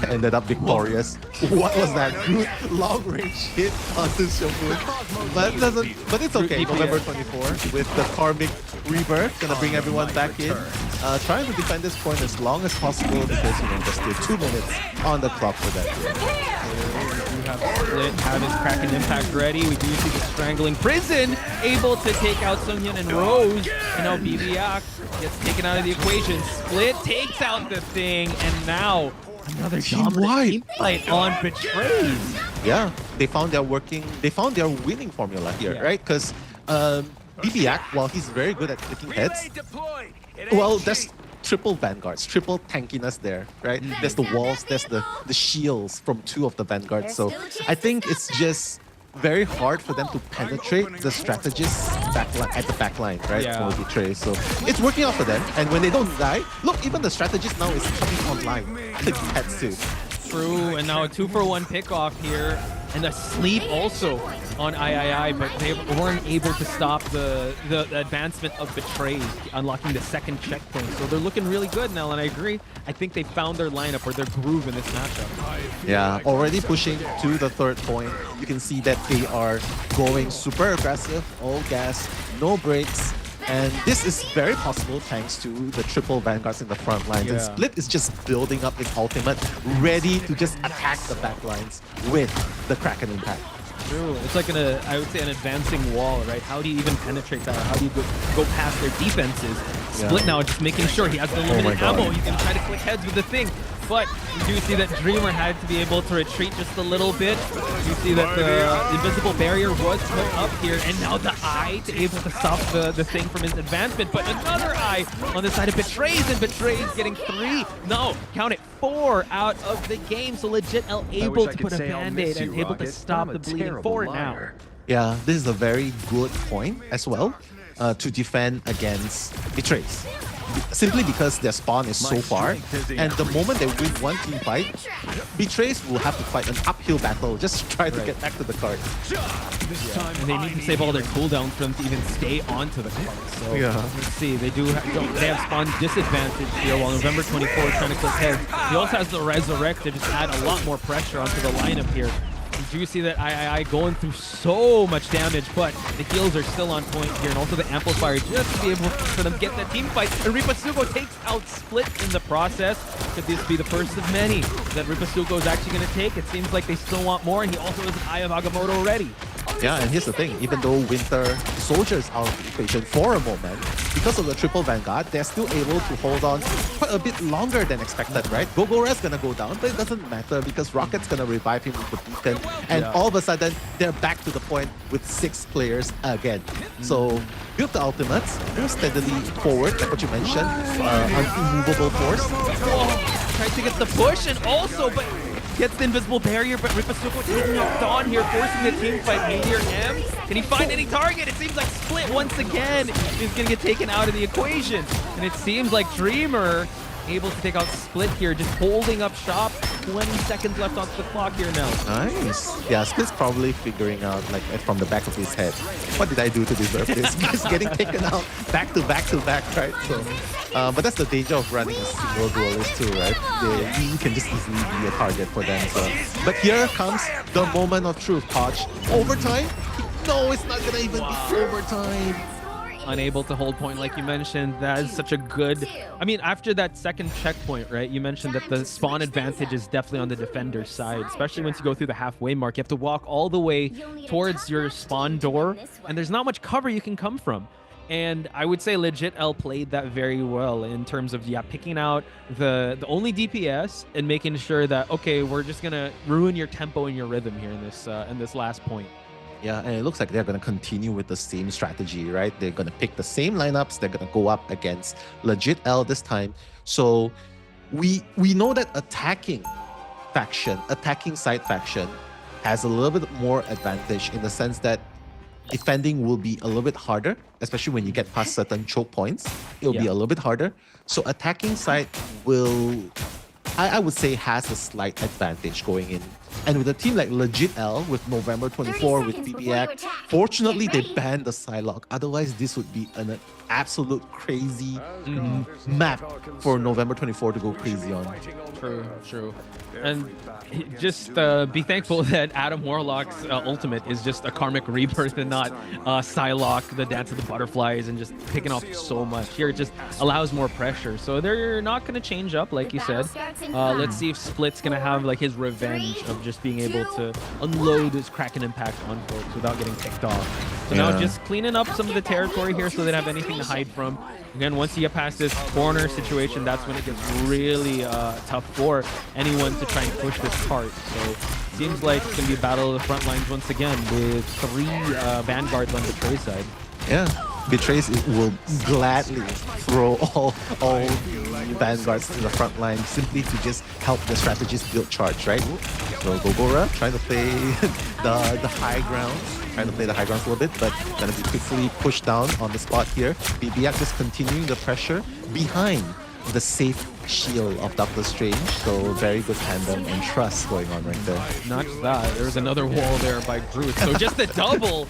Speaker 6: ended up victorious. What was that? Good long-range hit onto Seung-Hoon. But it's okay. November 24 with the Karmic Rebirth, gonna bring everyone back in. Trying to defend this point as long as possible because there's still 2 minutes on the clock for that.
Speaker 5: have Split, have his Kraken Impact ready. We do see the Strangling Prison able to take out Sunghyun and Rose. And now BByak gets taken out of the equation. Split takes out the thing, and now another dominant team fight on Betrays.
Speaker 6: Yeah, they found their winning formula here,
Speaker 5: Yeah.
Speaker 6: right? Because BByak, while he's very good at clicking heads, well, there's triple vanguards, triple tankiness there, right? There's the walls, there's the shields from two of the vanguards. So I think it's just very hard for them to penetrate the strategists at the back line, right?
Speaker 5: Yeah.
Speaker 6: For Betray. So it's working out for them. And when they don't die, look, even the strategist now is coming online. Clicking heads too.
Speaker 5: True, and now a 2-for-1 pickoff here, and a sleep also on III, but they weren't able to stop the advancement of Betray, unlocking the second checkpoint. So they're looking really good now, and I agree. I think they found their lineup or their groove in this matchup.
Speaker 6: Yeah, already pushing to the third point. You can see that they are going super aggressive, all gas, no brakes. And this is very possible thanks to the triple vanguards in the front lines. And
Speaker 5: Yeah.
Speaker 6: Split is just building up its ultimate, ready to just attack the back lines with the Kraken Impact.
Speaker 5: True. It's like I would say an advancing wall, right? How do you even penetrate that? How do you go past their defenses? Split now just making sure he has the limited
Speaker 6: God.
Speaker 5: ammo. He can try to click heads with the thing. But you do see that Dreamer had to be able to retreat just a little bit. You see that the invisible barrier was put up here, and now the eye to able to stop the thing from his advancement. But another eye on the side of Betrays, and Betrays getting 3. No, count it, 4 out of the game. So legit L able to put a band-aid and able to stop the bleeding 4 now.
Speaker 6: Yeah, this is a very good point as well to defend against Betrays. Simply because their spawn is so far, and the moment they win one team fight, Betrays will have to fight an uphill battle just to try to get back to the card.
Speaker 5: And they need to save all their cooldowns for them to even stay onto the card. So let's see, they have spawn disadvantage here while November 24 trying to click heads. He also has the Resurrect to just add a lot more pressure onto the lineup here. You do see that III going through so much damage, but the heals are still on point here, and also the Amplifier just to be able for them to get that team fight. And Ripasugo takes out Split in the process. Could this be the first of many that Ripasugo is actually going to take? It seems like they still want more, and he also has an Eye of Agamotto ready.
Speaker 6: Yeah, and here's the thing, even though Winter Soldier is out of the equation for a moment, because of the triple Vanguard, they're still able to hold on quite a bit longer than expected, right? Gogora's gonna go down, but it doesn't matter because Rocket's gonna revive him with the beacon, and all of a sudden, they're back to the point with 6 players again. So, build the ultimates, move steadily forward, like what you mentioned, an immovable force.
Speaker 5: Tries to get the push, and also, but gets the invisible barrier, but Ripasugo taking up Dawn here, forcing the team fight. Meteor M, can he find any target? It seems like Split once again is going to get taken out of the equation. And it seems like Dreamer able to take out Split here, just holding up shop. 20 seconds left on the clock here now.
Speaker 6: Nice. Yeah, Split's probably figuring out, like, from the back of his head, what did I do to deserve this? Just getting taken out back to back to back, right? So, but that's the danger of running a single duelist too, right? You can just easily be a target for them. So, but here comes the moment of truth, Podge. Overtime? No, it's not gonna even be overtime.
Speaker 5: Unable to hold point like you mentioned. That is such a good, I mean, after that second checkpoint, right, you mentioned that the spawn advantage is definitely on the defender's side, especially once you go through the halfway mark. You have to walk all the way towards your spawn door, and there's not much cover you can come from. And I would say legit L played that very well in terms of picking out the only DPS and making sure that, okay, we're just gonna ruin your tempo and your rhythm here in this last point.
Speaker 6: Yeah, and it looks like they're going to continue with the same strategy, right? They're going to pick the same lineups. They're going to go up against legit L this time. So we know that attacking side faction has a little bit more advantage in the sense that defending will be a little bit harder, especially when you get past certain choke points. It'll be a little bit harder. So attacking side will, I would say, has a slight advantage going in. And with a team like Legit L, with November 24, with BByak, fortunately they banned the Psylocke. Otherwise, this would be an absolute crazy map for November 24 to go crazy on.
Speaker 5: True. And just be thankful that Adam Warlock's ultimate is just a karmic rebirth and not Psylocke, the Dance of the Butterflies, and just picking off so much. Here it just allows more pressure. So they're not going to change up, like you said. Let's see if Split's going to have like his revenge of just being able to unload his Kraken Impact on folks without getting picked off. So now just cleaning up some of the territory here so they don't have anything to hide from. Again, once you get past this corner situation, that's when it gets really tough for anyone to try and push this cart. So seems like it's going to be a battle of the front lines once again with 3 Vanguards on the Betray side.
Speaker 6: Yeah, Betrays will gladly throw all Vanguards to the front line simply to just help the strategist build charge, right? So Gogora trying to play the high ground. Trying to play the high grounds a little bit, but gonna be quickly pushed down on the spot here. BBX just continuing the pressure behind the safe shield of Doctor Strange. So very good tandem and trust going on right there.
Speaker 5: Not just that, there's another wall there by Groot. So just the double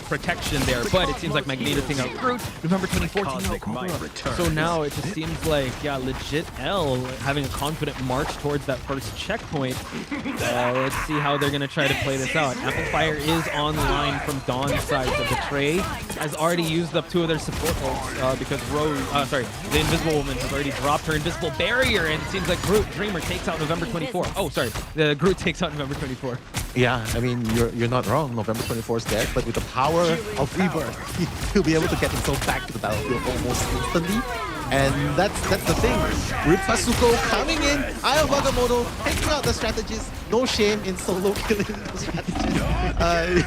Speaker 5: protection there. But it seems like Magneto taking out Groot. November 2014. So now it just seems like, legit L having a confident march towards that first checkpoint. Let's see how they're going to try to play this out. Amplifier is online from Dawn's side. The Betray has already used up 2 of their support ults because the Invisible Woman has already dropped her invisible barrier, and it seems like Dreamer takes out November 24. Oh, sorry, the Groot takes out November 24.
Speaker 6: Yeah, I mean, you're not wrong. November 24 is dead, but with the power of Rebirth, he'll be able to get himself back to the battlefield almost instantly. And that's the thing. Ripasuko coming in, Eye of Agamotto taking out the strategist. No shame in solo killing the strategist.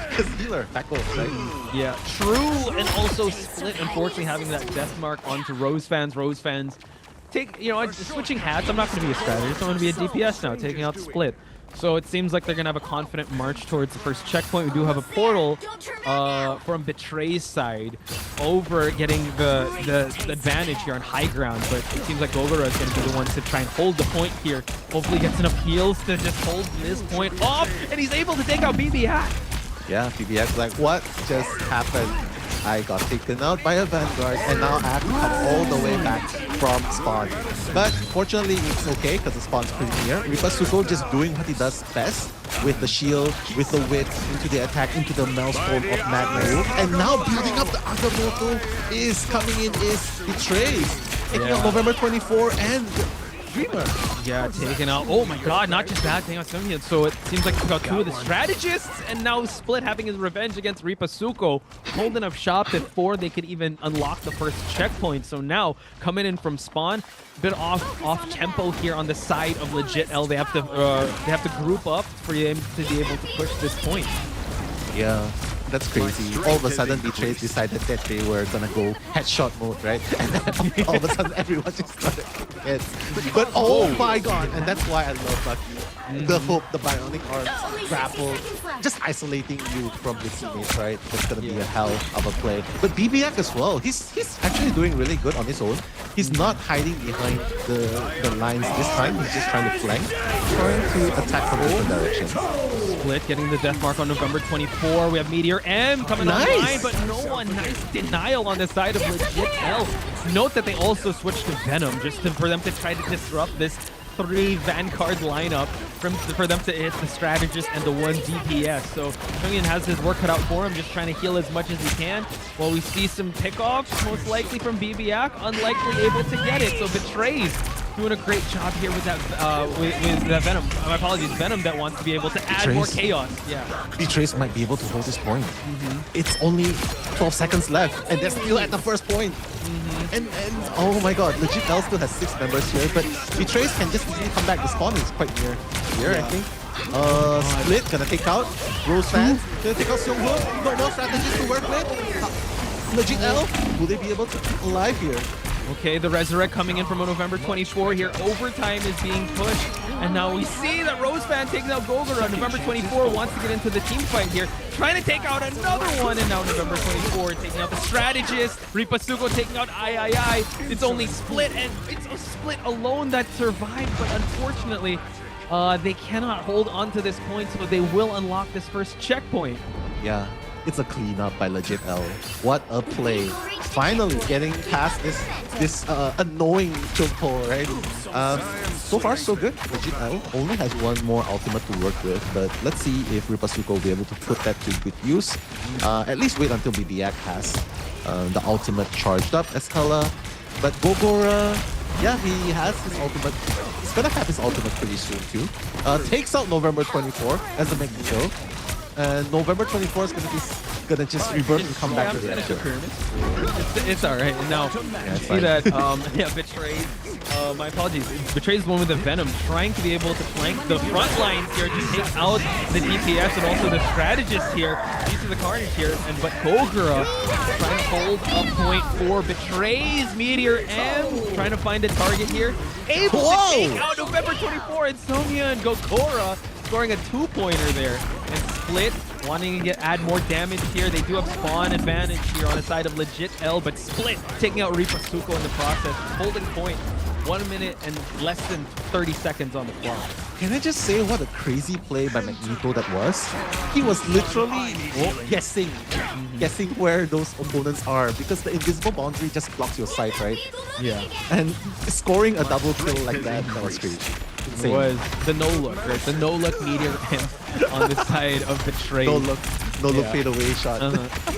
Speaker 6: Because healer, back goes, right?
Speaker 5: Yeah, true, and also Split, unfortunately, having that death mark onto Rose fans. Switching hats. I'm not going to be a strategist. I'm going to be a DPS now, taking out Split. So it seems like they're going to have a confident march towards the first checkpoint. We do have a portal from Betray's side over getting the advantage here on high ground, but it seems like Gogora is going to be the one to try and hold the point here. Hopefully gets enough heals to just hold this point off, and he's able to take out BBX.
Speaker 6: Yeah, BBX like, what just happened? I got taken out by a Vanguard, and now I have to come all the way back from spawn. But fortunately, it's okay because the spawn's pretty near. Ripasuko just doing what he does best with the shield, with the wit, into the attack, into the maelstrom of Magna. And now building up the Agamotto is coming in, is Betrays. Taking out November 24 and Dreamer.
Speaker 5: Yeah, taken out. Oh my god, not just that, taking out Symbian. So it seems like we got 2 of the strategists, and now Split having his revenge against Ripasuko, holding up shop before they could even unlock the first checkpoint. So now, coming in from spawn, a bit off tempo here on the side of legit L. They have to group up for them to be able to push this point.
Speaker 6: Yeah. That's crazy. All of a sudden, Betrays decided that they were gonna go headshot mode, right? And then all of a sudden, everyone just started hits. But oh my god! And that's why I love Bucky. The hook, the bionic arms, grapple, just isolating you from your teammates, right? That's gonna be a hell of a play. But BBX as well. He's actually doing really good on his own. He's not hiding behind the lines this time. He's just trying to flank, trying to attack from different directions.
Speaker 5: Split getting the death mark on November 24. We have Meteor M coming online, but no one. Nice denial on the side of legit L. Note that they also switched to Venom just for them to try to disrupt this 3 Vanguard lineup for them to hit the strategist and the 1 DPS. So Chungin has his work cut out for him, just trying to heal as much as he can. While we see some pickoffs, most likely from BBX, unlikely able to get it. So Betrays doing a great job here with that with that Venom. My apologies, Venom that wants to be able to add more chaos. Yeah.
Speaker 6: Betrays might be able to hold this point. It's only 12 seconds left, and they're still at the first point. And oh my god, legit L still has 6 members here, but Betrays can just easily come back. The spawn is quite near here, I think. Split gonna take out Rose fans, gonna take out Seonghoon. No more strategies to work with. Legit L, will they be able to keep alive here?
Speaker 5: Okay, the Resurrect coming in from November 24 here. Overtime is being pushed. And now we see that Rose fan takes out Gogora. November 24 wants to get into the team fight here. Trying to take out another one. And now November 24 taking out the strategist. Ripasuko taking out I. It's only Split, and it's a Split alone that survived. But unfortunately, they cannot hold on to this point, so they will unlock this first checkpoint.
Speaker 6: Yeah. it's a cleanup by Legit L. What a play. Finally getting past this annoying choke pull, right? So far, so good. Legit L only has one more ultimate to work with, but let's see if Ripasuko will be able to put that to good use. At least wait until Bibiak has the ultimate charged up as Hela. But Gogora, yeah, he has his ultimate. He's gonna have his ultimate pretty soon too. Takes out November 24 as the Magneto. And November 24 is gonna just revert and come back to the action.
Speaker 5: It's alright. And now, see that, Betrayed. My apologies. Betrayed is the one with the Venom, trying to be able to flank the front lines here to take out the DPS and also the strategist here. These are the Carnage here. But Gogura trying to hold a point for Betray's Meteor M, trying to find a target here. Able to take out November 24, Insomnia and Gogora scoring a 2-pointer there. And Split wanting to add more damage here. They do have spawn advantage here on the side of Legit L, but Split taking out Ripasuko in the process, holding point. 1 minute and less than 30 seconds on the clock.
Speaker 6: Can I just say what a crazy play by Magneto that was? He was literally guessing where those opponents are because the invisible boundary just blocks your sight, right?
Speaker 5: Yeah.
Speaker 6: And scoring a double kill like that was crazy. Insane.
Speaker 5: Was the no-look, right? The no-look Meteor M on the side of Betrayed.
Speaker 6: No look fade away shot.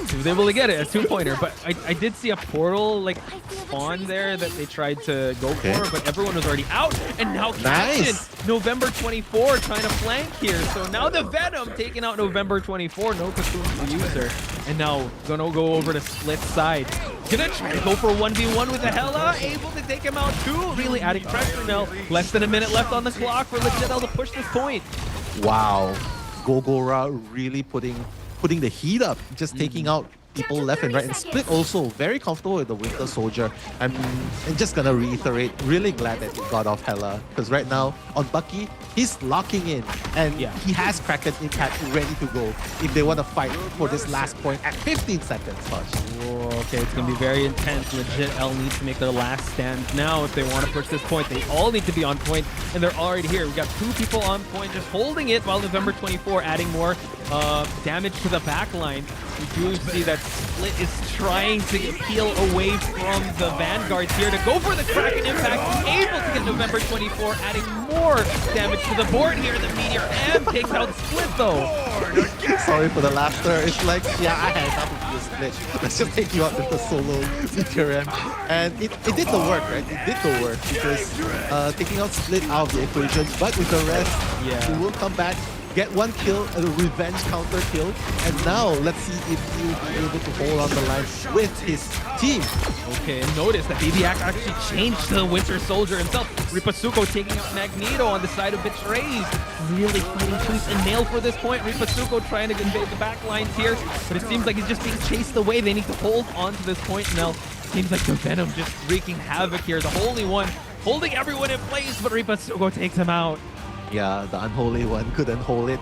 Speaker 5: He was able to get it, a 2-pointer, but I did see a portal like spawn there that they tried to go for, but everyone was already out, and now Captain November 24 trying to flank here. So now the Venom taking out November 24, no Cocoon user, and now gonna go over to Split side. Gonna try to go for a 1v1 with the Hela, able to take him out too, really adding pressure now. Less than a minute left on the clock for Legit L to push this point.
Speaker 6: Wow, Gogora really putting the heat up, just taking out people left and right. And Split also very comfortable with the Winter Soldier. I'm just gonna reiterate, really glad that he got off Hela, because right now on Bucky, he's locking in and he has Kraken Impact ready to go if they want to fight for this last point at 15 seconds.
Speaker 5: Whoa, okay, it's gonna be very intense. Legit L needs to make their last stand now if they want to push this point. They all need to be on point, and they're already here. We got 2 people on point, just holding it, while November 24 adding more damage to the back line. We do see that Split is trying to peel away from the Vanguards here to go for the Kraken Impact. Able to get November 24, adding more damage to the board here. The Meteor M takes out Split though.
Speaker 6: Sorry for the laughter. It's like, yeah, I had nothing to do with Split. Let's just take you out with the solo Meteor M. And it did the work, right? It did the work because taking out Split out of the equation, but with the rest, he will come back, get 1 kill, a revenge counter kill, and now let's see if he'll be able to hold on the line with his team.
Speaker 5: Okay, and notice that Bibiak actually changed to the Winter Soldier himself. Ripasuko taking out Magneto on the side of Betrayed. Really fighting tooth and nail for this point. Ripasuko trying to invade the back lines here, but it seems like he's just being chased away. They need to hold on to this point now. Seems like the Venom just wreaking havoc here. The Holy One holding everyone in place, but Ripasuko takes him out.
Speaker 6: Yeah, the Unholy One couldn't hold it.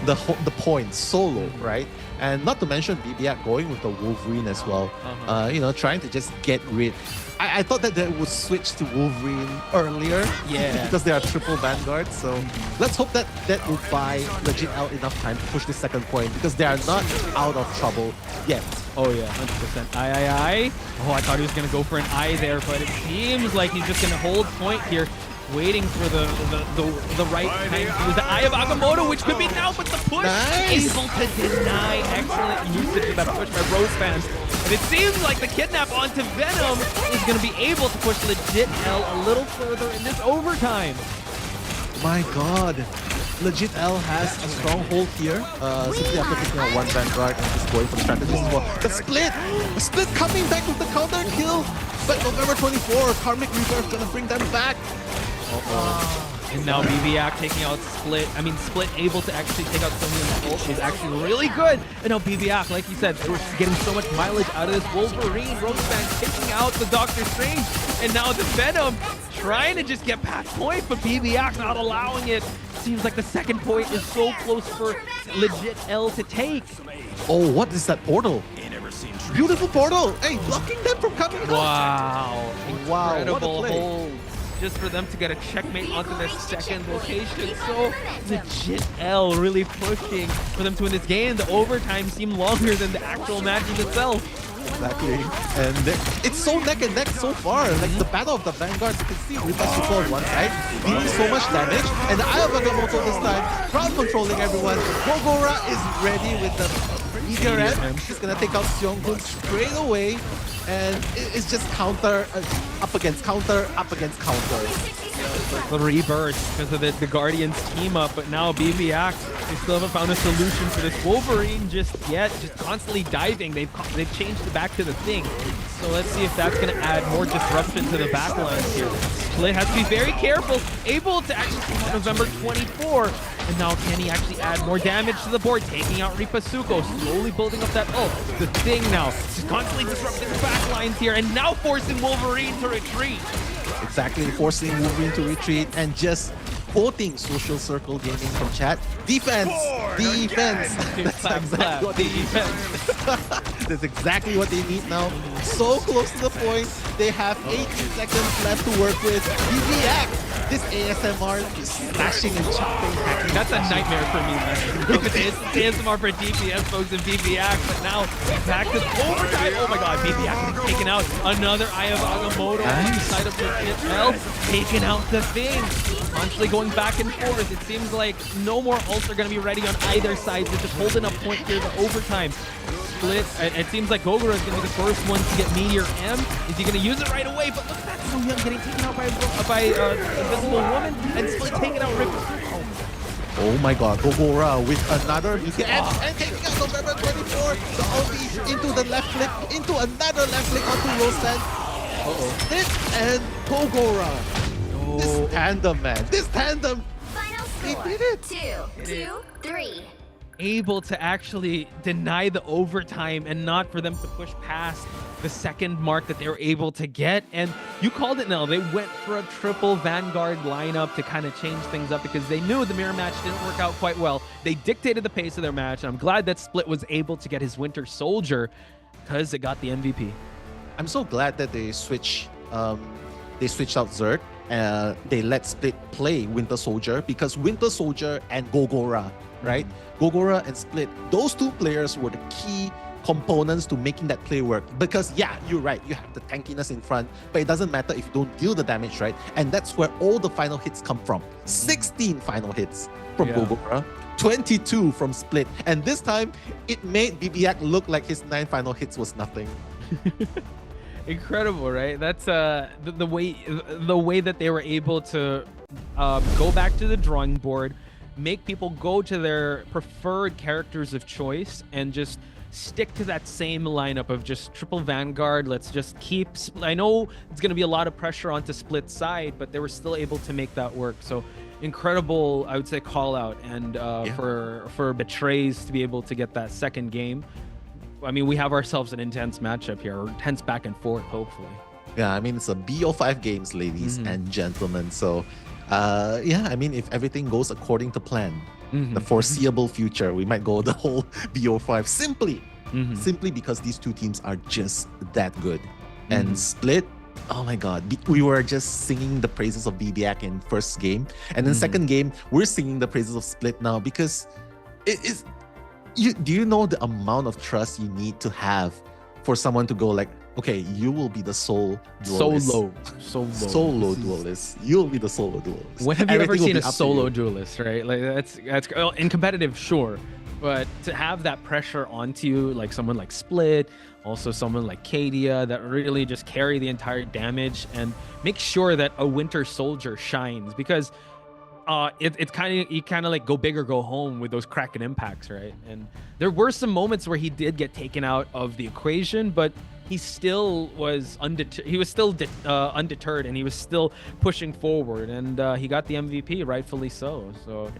Speaker 6: The point solo, right? And not to mention Bibiak going with the Wolverine as well. You know, trying to just get rid. I thought that they would switch to Wolverine earlier. Yeah. Because they are triple Vanguard. So let's hope that that will buy Legit L enough time to push the second point, because they are not out of trouble yet.
Speaker 5: Oh yeah, 100%. I. Oh, I thought he was gonna go for an I there, but it seems like he's just gonna hold point here, waiting for the right time to use the Eye of Agamotto, which could be now, but the push able to deny. Excellent usage of that push by Rose fans. And it seems like the kidnap onto Venom is going to be able to push Legit L a little further in this overtime.
Speaker 6: My God. Legit L has a strong hold here, simply after picking out 1 Vanguard and just going for the strategy as well. The split coming back with the counter kill, but November 24, Karmic Reaper is gonna bring them back.
Speaker 5: And now Bibiak taking out Split. I mean, Split able to actually take out Somia's ult is actually really good. And now Bibiak, like you said, we're getting so much mileage out of this. Wolverine, Rosebank taking out the Doctor Strange. And now the Venom trying to just get past point, but Bibiak not allowing it. Seems like the second point is so close for Legit L to take.
Speaker 6: Oh, what is that portal? Beautiful portal. Hey, blocking them from coming out.
Speaker 5: Wow.
Speaker 6: Wow, what a
Speaker 5: Incredible
Speaker 6: play.
Speaker 5: hold. just for them to get a checkmate onto their second location. So legit L really pushing for them to win this game. The overtime seemed longer than the actual match in itself.
Speaker 6: Exactly. And it's so neck and neck so far. Like the battle of the vanguards, you can see Rivars Super on one side, dealing so much damage. And the Eye of Agamotto this time, crowd controlling everyone. Gogora is ready with the meteor M. He's gonna take out Seongun straight away. And it's just counter, up against counter, up against counter.
Speaker 5: The reverse because of the Guardians team up, but now BBX, they still haven't found a solution for this Wolverine just yet, just constantly diving. They've changed it back to the thing. So let's see if that's going to add more disruption to the backlines here. Split has to be very careful, able to actually come out November 24. And now can he actually add more damage to the board, taking out Ripasuko, slowly building up that ult. The thing now, just constantly disrupting the backlines here, and now forcing Wolverine to retreat.
Speaker 6: Exactly, forcing Wolverine to retreat and just quoting Social Circle Gaming from chat. Defense! Defense! That's exactly what they need. That's exactly what they need now. So close to the point. They have 18 seconds left to work with. BBX! This ASMR is slashing and chopping, hacking.
Speaker 5: That's a nightmare for me, man. It's ASMR for DPS folks and BBX, but now back to overtime. Oh my god, BBX is taking out another Eye of Agamotto inside of the L, taking out the thing. Constantly going back and forth. It seems like no more ults are going to be ready on either side. They're just holding a point here to overtime. Split. It seems like Gogora is going to be the first one to get Meteor M. Is he going to use it right away? But look at that, So Young getting taken out by Invisible Woman and Split taking out Rip.
Speaker 6: Oh my god, Gogora with another Meteor M and taking out November 24. The ulti into the left flick, into another left flick onto Rostand. Split and Gogora. This tandem, man. This tandem.
Speaker 7: Final
Speaker 6: They
Speaker 7: score.
Speaker 6: did it.
Speaker 7: 2-3.
Speaker 5: Able to actually deny the overtime and not for them to push past the second mark that they were able to get. And you called it, Nell. They went for a triple Vanguard lineup to kind of change things up because they knew the mirror match didn't work out quite well. They dictated the pace of their match. And I'm glad that Split was able to get his Winter Soldier because it got the MVP.
Speaker 6: I'm so glad that they switched out Zerg. They let Split play Winter Soldier because Winter Soldier and Gogora, right? Gogora and Split, those two players were the key components to making that play work. Because yeah, you're right, you have the tankiness in front, but it doesn't matter if you don't deal the damage, right? And that's where all the final hits come from. 16 final hits from Gogora, 22 from Split. And this time, it made BBX look like his 9 final hits was nothing.
Speaker 5: Incredible, right? That's the way that they were able to go back to the drawing board, make people go to their preferred characters of choice, and just stick to that same lineup of just triple Vanguard. Let's just keep. I know it's going to be a lot of pressure onto Split side, but they were still able to make that work. So incredible, I would say, call out, and for Betrays to be able to get that second game. I mean, we have ourselves an intense matchup here, or intense back and forth, hopefully.
Speaker 6: Yeah, I mean, it's a BO5 games, ladies and gentlemen. So, yeah, I mean, if everything goes according to plan, the foreseeable future, we might go the whole BO5 simply because these two teams are just that good. And Split, oh my God, we were just singing the praises of BBX in first game. And then second game, we're singing the praises of Split now because it is... do you know the amount of trust you need to have for someone to go like, okay, you will be the sole duelist. Solo duelist. You'll be the solo duelist.
Speaker 5: When have you ever
Speaker 6: Everything
Speaker 5: seen
Speaker 6: will
Speaker 5: a
Speaker 6: be up to
Speaker 5: solo
Speaker 6: you.
Speaker 5: duelist, right? Like that's well, in competitive, sure, but to have that pressure onto you, like someone like Split, also someone like Kadia, that really just carry the entire damage and make sure that a Winter Soldier shines, because it's kind of, you kind of like go big or go home with those Kraken impacts, right? And there were some moments where he did get taken out of the equation, but he still was undeterred, and he was still pushing forward, and he got the MVP, rightfully so. So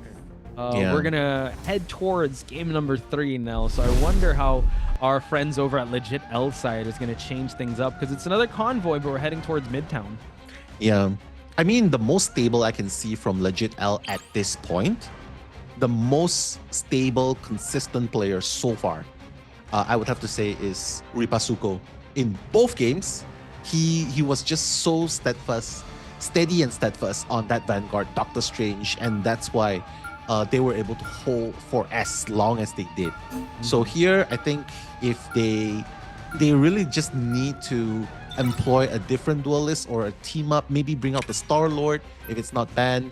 Speaker 5: we're gonna head towards game number 3 now. So I wonder how our friends over at Legit L side is gonna change things up, because it's another convoy, but we're heading towards Midtown.
Speaker 6: Yeah. I mean, the most stable I can see from Legit L at this point, the most stable, consistent player so far, I would have to say is Ripasuko. In both games, he was just so steadfast steady and steadfast on that Vanguard, Doctor Strange, and that's why they were able to hold for as long as they did. So here, I think if they really just need to employ a different duelist or a team up, maybe bring out the Star-Lord if it's not banned.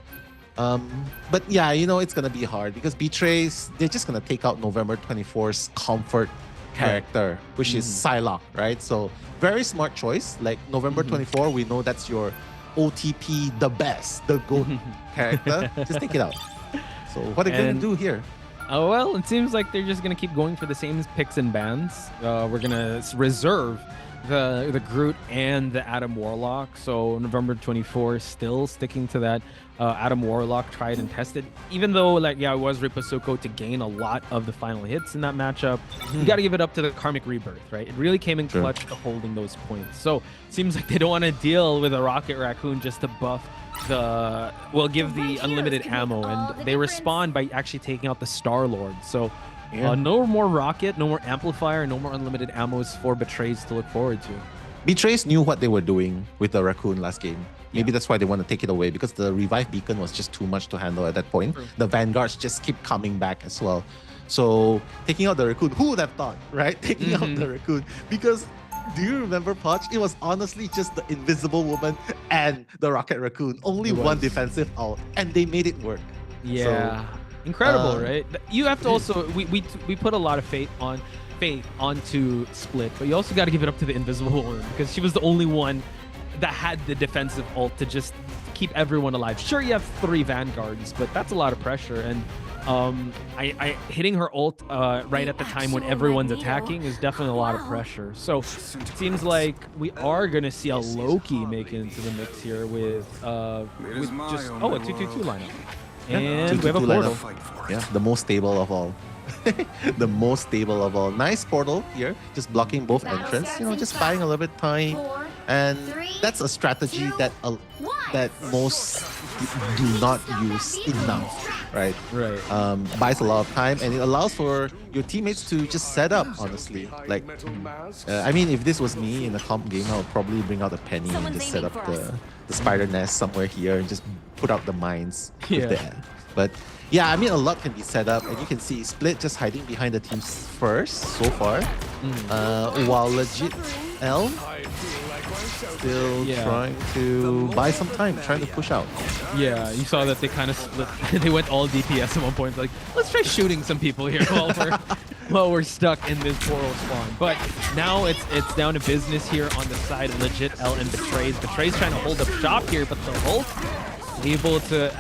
Speaker 6: But yeah, it's gonna be hard because Betrays, they're just gonna take out November 24's comfort character, which is Psylocke, right? So very smart choice. Like November 24, we know that's your OTP, the best, the GOAT character. Just take it out. So what are they gonna do here?
Speaker 5: Oh, well, it seems like they're just going to keep going for the same picks and bans. We're going to reserve the Groot and the Adam Warlock. So November 24, still sticking to that Adam Warlock tried and tested. Even though, it was Ripasuko to gain a lot of the final hits in that matchup. You got to give it up to the Karmic Rebirth, right? It really came in clutch to holding those points. So it seems like they don't want to deal with a Rocket Raccoon just to buff give the unlimited ammo, and they respond by actually taking out the Star-Lord. So no more rocket, no more amplifier, no more unlimited ammos for Betrays to look forward to.
Speaker 6: Betrays knew what they were doing with the Raccoon last game. Maybe that's why they want to take it away, because the Revive Beacon was just too much to handle at that point. The Vanguards just keep coming back as well. So taking out the Raccoon, who would have thought, right? Taking out the Raccoon, because do you remember, Poch? It was honestly just the Invisible Woman and the Rocket Raccoon. Only one defensive ult, and they made it work.
Speaker 5: Yeah. So, incredible, right? You have to also... We put a lot of faith onto Split, but you also got to give it up to the Invisible Woman, because she was the only one that had the defensive ult to just keep everyone alive. Sure, you have 3 Vanguards, but that's a lot of pressure, and hitting her ult right at the time when everyone's attacking is definitely a lot of pressure. So it seems like we are going to see a Loki make it into the mix here with just a 2-2-2 lineup. And we have a portal.
Speaker 6: Yeah, the most stable of all. The most stable of all. Nice portal here, just blocking both entrance. Just buying a little bit of time, and that's a strategy that most do not use enough. Right. Buys a lot of time, and it allows for your teammates to just set up, honestly. If this was me in a comp game, I would probably bring out a penny and just set up the spider nest somewhere here and just put out the mines with the... But yeah, a lot can be set up, and you can see Split just hiding behind the teams first so far, while Legit L still trying to buy some time, trying to push out.
Speaker 5: Yeah, you saw that they kind of split. They went all DPS at one point. Like, let's try shooting some people here while we're stuck in this portal spawn. But now it's down to business here on the side of Legit L and Betrays. Betrays trying to hold up shop here, but the Hulk able to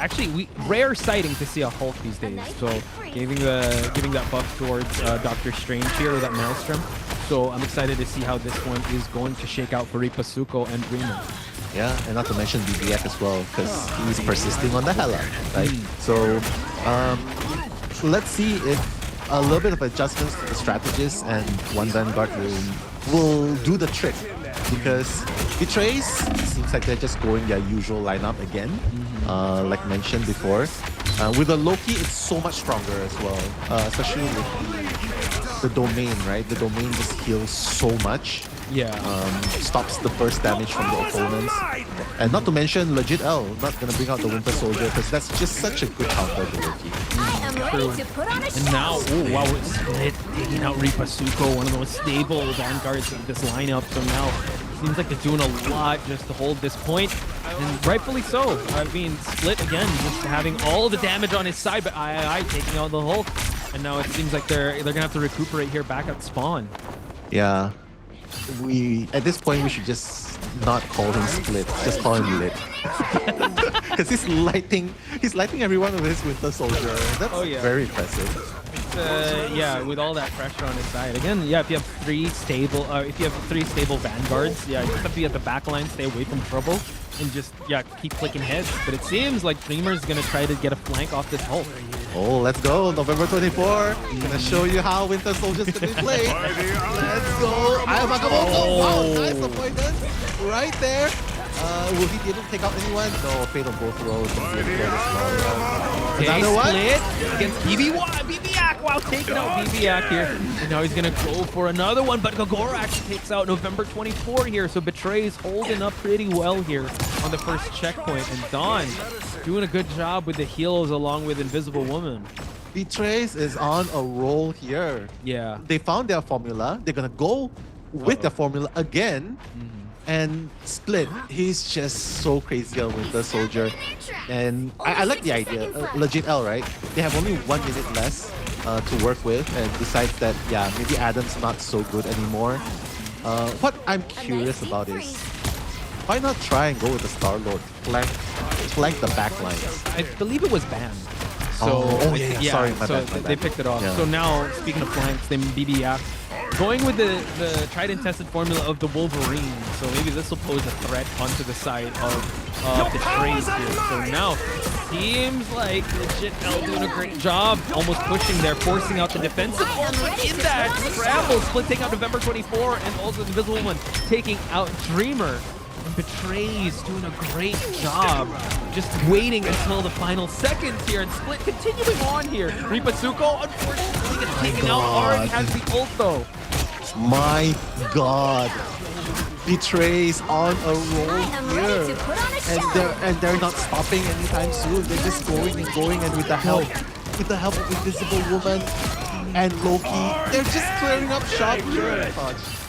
Speaker 5: rare sighting to see a Hulk these days. So giving that buff towards Doctor Strange here with that Maelstrom. So I'm excited to see how this one is going to shake out for Ripasuko and Dreamer.
Speaker 6: Yeah, and not to mention BBF as well, because he's persisting on the Hela, right? So let's see if a little bit of adjustments to the strategists and one Vanguard will do the trick, because Betrays seems like they're just going their usual lineup again, like mentioned before. With the Loki, it's so much stronger as well, especially with the domain, right? The domain just heals so much.
Speaker 5: Yeah.
Speaker 6: Stops the burst damage from the opponents. And not to mention Legit L, not going to bring out the Winter Soldier, because that's just such a good counter to Loki.
Speaker 7: I am ready to put on a show.
Speaker 5: And now, it's Split taking out Ripasuko, one of the most stable Vanguards of this lineup. So now seems like they're doing a lot just to hold this point, and rightfully so. Split again, just having all the damage on his side, but I taking out the Hulk. And now it seems like they're gonna have to recuperate here back at spawn.
Speaker 6: Yeah. At this point we should just not call him Split, just call him Lit. Because he's lighting everyone with his Winter Soldier. That's very impressive.
Speaker 5: With all that pressure on his side. Again, if you have 3 stable Vanguards, you just have to be at the back line, stay away from trouble, and just keep clicking heads. But it seems like Dreamer's gonna try to get a flank off this Hulk.
Speaker 6: Oh, let's go. November 24. I'm gonna show you how Winter Soldier's gonna be played. Let's go. Wow, nice avoidance. Right there. Will he be able to take out anyone? No, fate on both rows. Another one.
Speaker 5: Split against BB1. BB Wow, taking out BBAC here. And now he's going to go for another one, but Gogorak takes out November 24 here. So Betray's holding up pretty well here on the first checkpoint. And Dawn doing a good job with the heals along with Invisible Woman.
Speaker 6: Betrays is on a roll here.
Speaker 5: Yeah.
Speaker 6: They found their formula. They're gonna go with their formula again. And Split, he's just so crazy on Winter Soldier. And I like the idea. Legit L, right? They have only 1 minute less to work with. And besides that, yeah, maybe Adam's not so good anymore. What I'm curious about is, why not try and go with the Star-Lord? Flank the backlines.
Speaker 5: I believe it was banned. So,
Speaker 6: oh yeah, sorry, my
Speaker 5: so
Speaker 6: bad.
Speaker 5: they picked it off.
Speaker 6: Yeah.
Speaker 5: So now, speaking of flanks, then BBF going with the tried and tested formula of the Wolverine. So maybe this will pose a threat onto the side of the trades here. So now, seems like Legit L doing a great job, almost pushing there, forcing out the defensive. Also in that scramble, Split taking out November 24, and also the Invisible Woman taking out Dreamer. And Betray's doing a great job, just waiting until the final seconds here, and Split continuing on here. Ripatsuko, unfortunately, gets taken out. Already has the ult though.
Speaker 6: My God. Betrays on a roll here. And they're not stopping anytime soon. They're just going and going, and with the help of Invisible Woman and Loki, they're just clearing up shop here.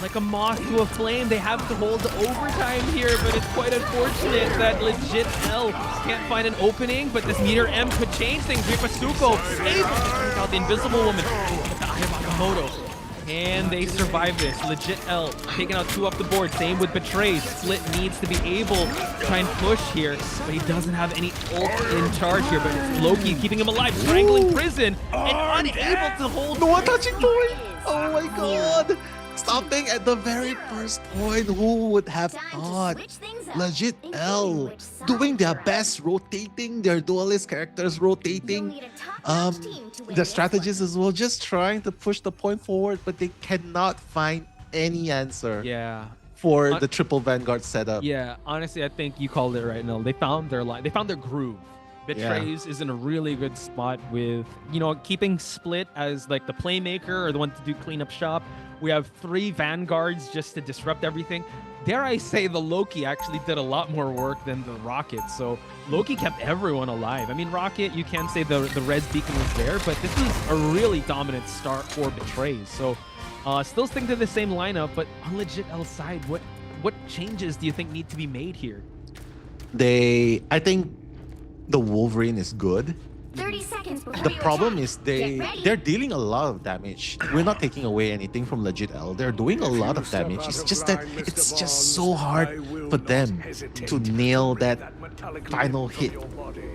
Speaker 5: Like a moth to a flame, they have to hold the overtime here, but it's quite unfortunate that Legit L can't find an opening, but this Meteor M could change things. Ripatsuko able to take out the Invisible Woman with the Eye of Agamotto. Can they survive this? Legit L taking out 2 off the board. Same with Betray. Split needs to be able to try and push here, but he doesn't have any ult in charge here. But it's Loki keeping him alive, strangling Prison, and unable to hold.
Speaker 6: No one touching point! Oh my God! Stopping at the very first point. Who would have thought? Legit L doing their best, rotating their duelist characters, rotating the strategists as well, just trying to push the point forward, but they cannot find any answer for the triple Vanguard setup.
Speaker 5: Yeah, honestly, I think you called it right now. They found their line. They found their groove. Betrays is in a really good spot with, you know, keeping Split as like the playmaker or the one to do cleanup shop. We have 3 Vanguards just to disrupt everything. Dare I say the Loki actually did a lot more work than the Rocket. So Loki kept everyone alive. I mean, Rocket, you can say the res beacon was there, but this was a really dominant start for Betrays. So still sticking to the same lineup, but on Legit L side, what changes do you think need to be made here?
Speaker 6: I think the Wolverine is good.
Speaker 7: 30 seconds before
Speaker 6: The
Speaker 7: your
Speaker 6: problem
Speaker 7: attack.
Speaker 6: is
Speaker 7: Get ready.
Speaker 6: they're dealing a lot of damage. We're not taking away anything from Legit L. They're doing a lot of damage. It's just that it's just so hard for them to nail that final hit,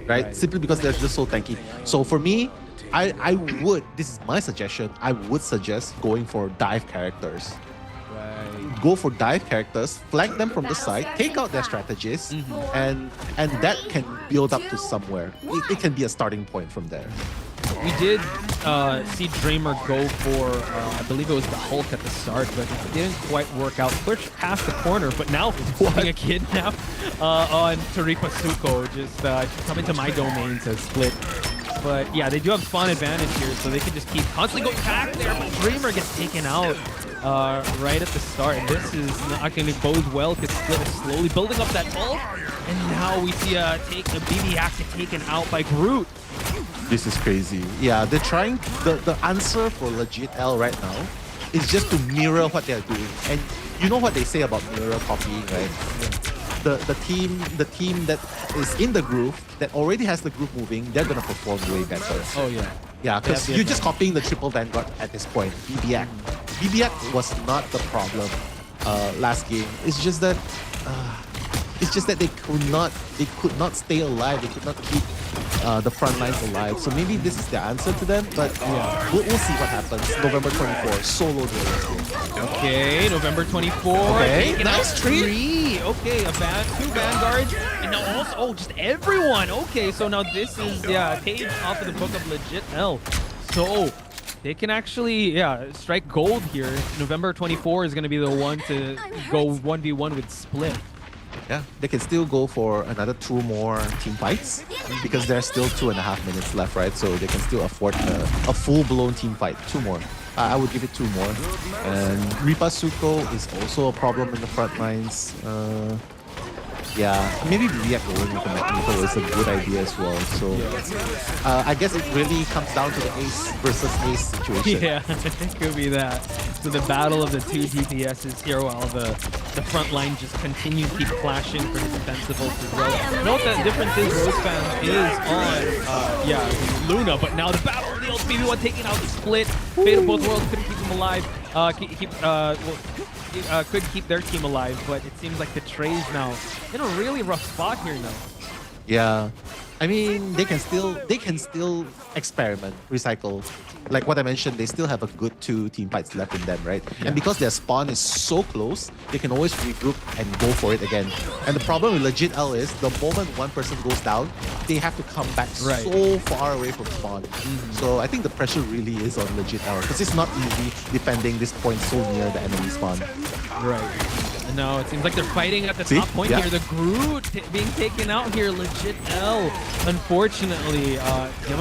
Speaker 6: right? Simply because they're just so tanky. So for me, I would, this is my suggestion, I would suggest going for dive characters. Go for dive characters, flank them from the side, take out their strategists, and that can build up to somewhere. It can be a starting point from there.
Speaker 5: We did see Dreamer go for, I believe it was the Hulk at the start, but it didn't quite work out. Pushed past the corner, but now having a kidnap on Ripatsuko, just coming to my domain to Split. But yeah, they do have spawn advantage here, so they can just keep constantly going back there, but Dreamer gets taken out right at the start. And this is not going to bode well because Split is slowly building up that ult. And now we see a BB get taken out by Groot.
Speaker 6: This is crazy. Yeah, they're trying, the answer for Legit L right now is just to mirror what they're doing. And you know what they say about mirror copying, right? The team that is in the groove, that already has the groove moving, they're gonna perform way better.
Speaker 5: Oh yeah.
Speaker 6: Yeah, because you're just copying the triple Vanguard at this point. BBAC. BBAC was not the problem last game. It's just that they could not stay alive. They could not keep the front lines alive. So maybe this is the answer to them. But yeah, we'll see what happens. November 24, solo duel.
Speaker 5: Okay, November 24.
Speaker 6: Okay, nice
Speaker 5: tree. Okay, 2 Vanguards, and now also just everyone. Okay, so now this is a page off of the book of Legit L. So they can actually strike gold here. November 24 is going to be the one to go 1v1 with Split.
Speaker 6: Yeah, they can still go for another 2 more team fights because there's still 2.5 minutes left, right? So they can still afford a full-blown team fight. 2 more. I would give it 2 more. And Ripasuko is also a problem in the front lines. Yeah, maybe React going with the mechanical is a good idea as well. So I guess it really comes down to the ace versus ace situation.
Speaker 5: Yeah, it could be that. So the battle of the 2 DPSs here while the front line just continue to keep clashing for the defensive ults as well. Note that difference is Rosefan is on Luna, but now the battle of the ults, BB1 taking out the split. Fate of both worlds couldn't keep them alive. Could keep their team alive, but it seems like the Trays now in a really rough spot here now.
Speaker 6: Yeah, I mean they can still experiment, recycle. Like what I mentioned, they still have a good 2 team fights left in them, right?
Speaker 5: Yeah.
Speaker 6: And because their spawn is so close, they can always regroup and go for it again. And the problem with Legit L is the moment one person goes down, they have to come back so far away from spawn. So I think the pressure really is on Legit L because it's not easy defending this point so near the enemy spawn.
Speaker 5: Right. No, it seems like they're fighting at the top point here. The Groot being taken out here. Legit L, unfortunately,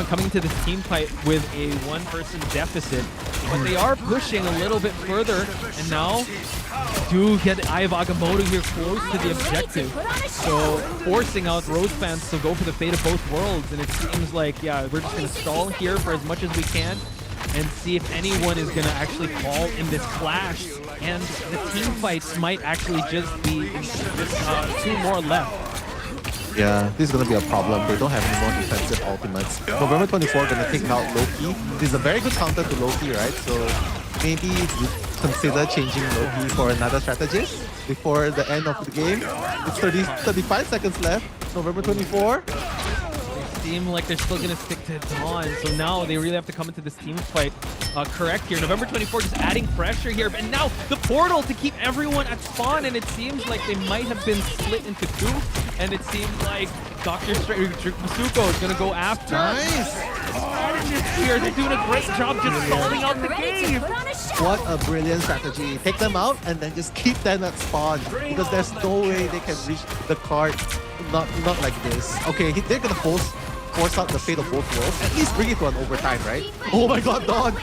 Speaker 5: coming to this team fight with a 1-person deficit. But they are pushing a little bit further. And now do get the Eye of Agamotto here close to the objective. So forcing out Rose fans to go for the fate of both worlds. And it seems like, yeah, we're just going to stall here for as much as we can and see if anyone is going to actually fall in this clash. And the team fights might actually just be just 2 more left.
Speaker 6: Yeah, this is going to be a problem. They don't have any more defensive ultimates. November 24 going to take out Loki. This is a very good counter to Loki, right? So maybe you consider changing Loki for another strategist before the end of the game. It's 35 seconds left. November 24.
Speaker 5: Seem like they're still going to stick to Dawn, so now they really have to come into this team fight correct here. November 24 just adding pressure here, and now the portal to keep everyone at spawn, and it seems like they might have been split into 2, and it seems like Dr. Masuko is going to go after.
Speaker 6: Nice!
Speaker 5: Here, they're doing a great job just stalling out the game.
Speaker 6: What a brilliant strategy. Take them out and then just keep them at spawn because there's no way they can reach the card. Not like this. Okay, they're going to force out the fate of both worlds. At least bring it to an overtime, right? Oh my god, Dawn!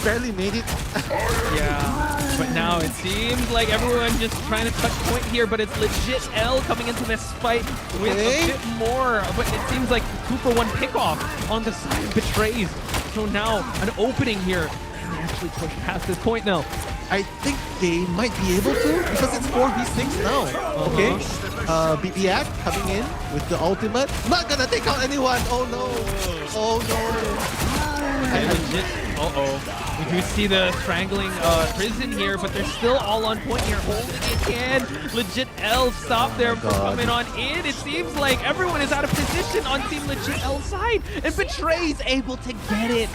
Speaker 6: Barely made it.
Speaker 5: Yeah, but now it seems like everyone just trying to touch point here, but it's Legit L coming into this fight with a bit more. But it seems like 2-for-1 pickoff on the side of Betrays. So now an opening here. Can they actually push past this point now?
Speaker 6: I think they might be able to because it's 4v6 now. Okay, BBAC coming in with the ultimate. Not gonna take out anyone. Oh no! Oh no!
Speaker 5: And Legit. We do see the strangling prison here, but they're still all on point here, holding it in. Legit L stop there from coming on in. It seems like everyone is out of position on Team Legit L side, and Betray's able to get it.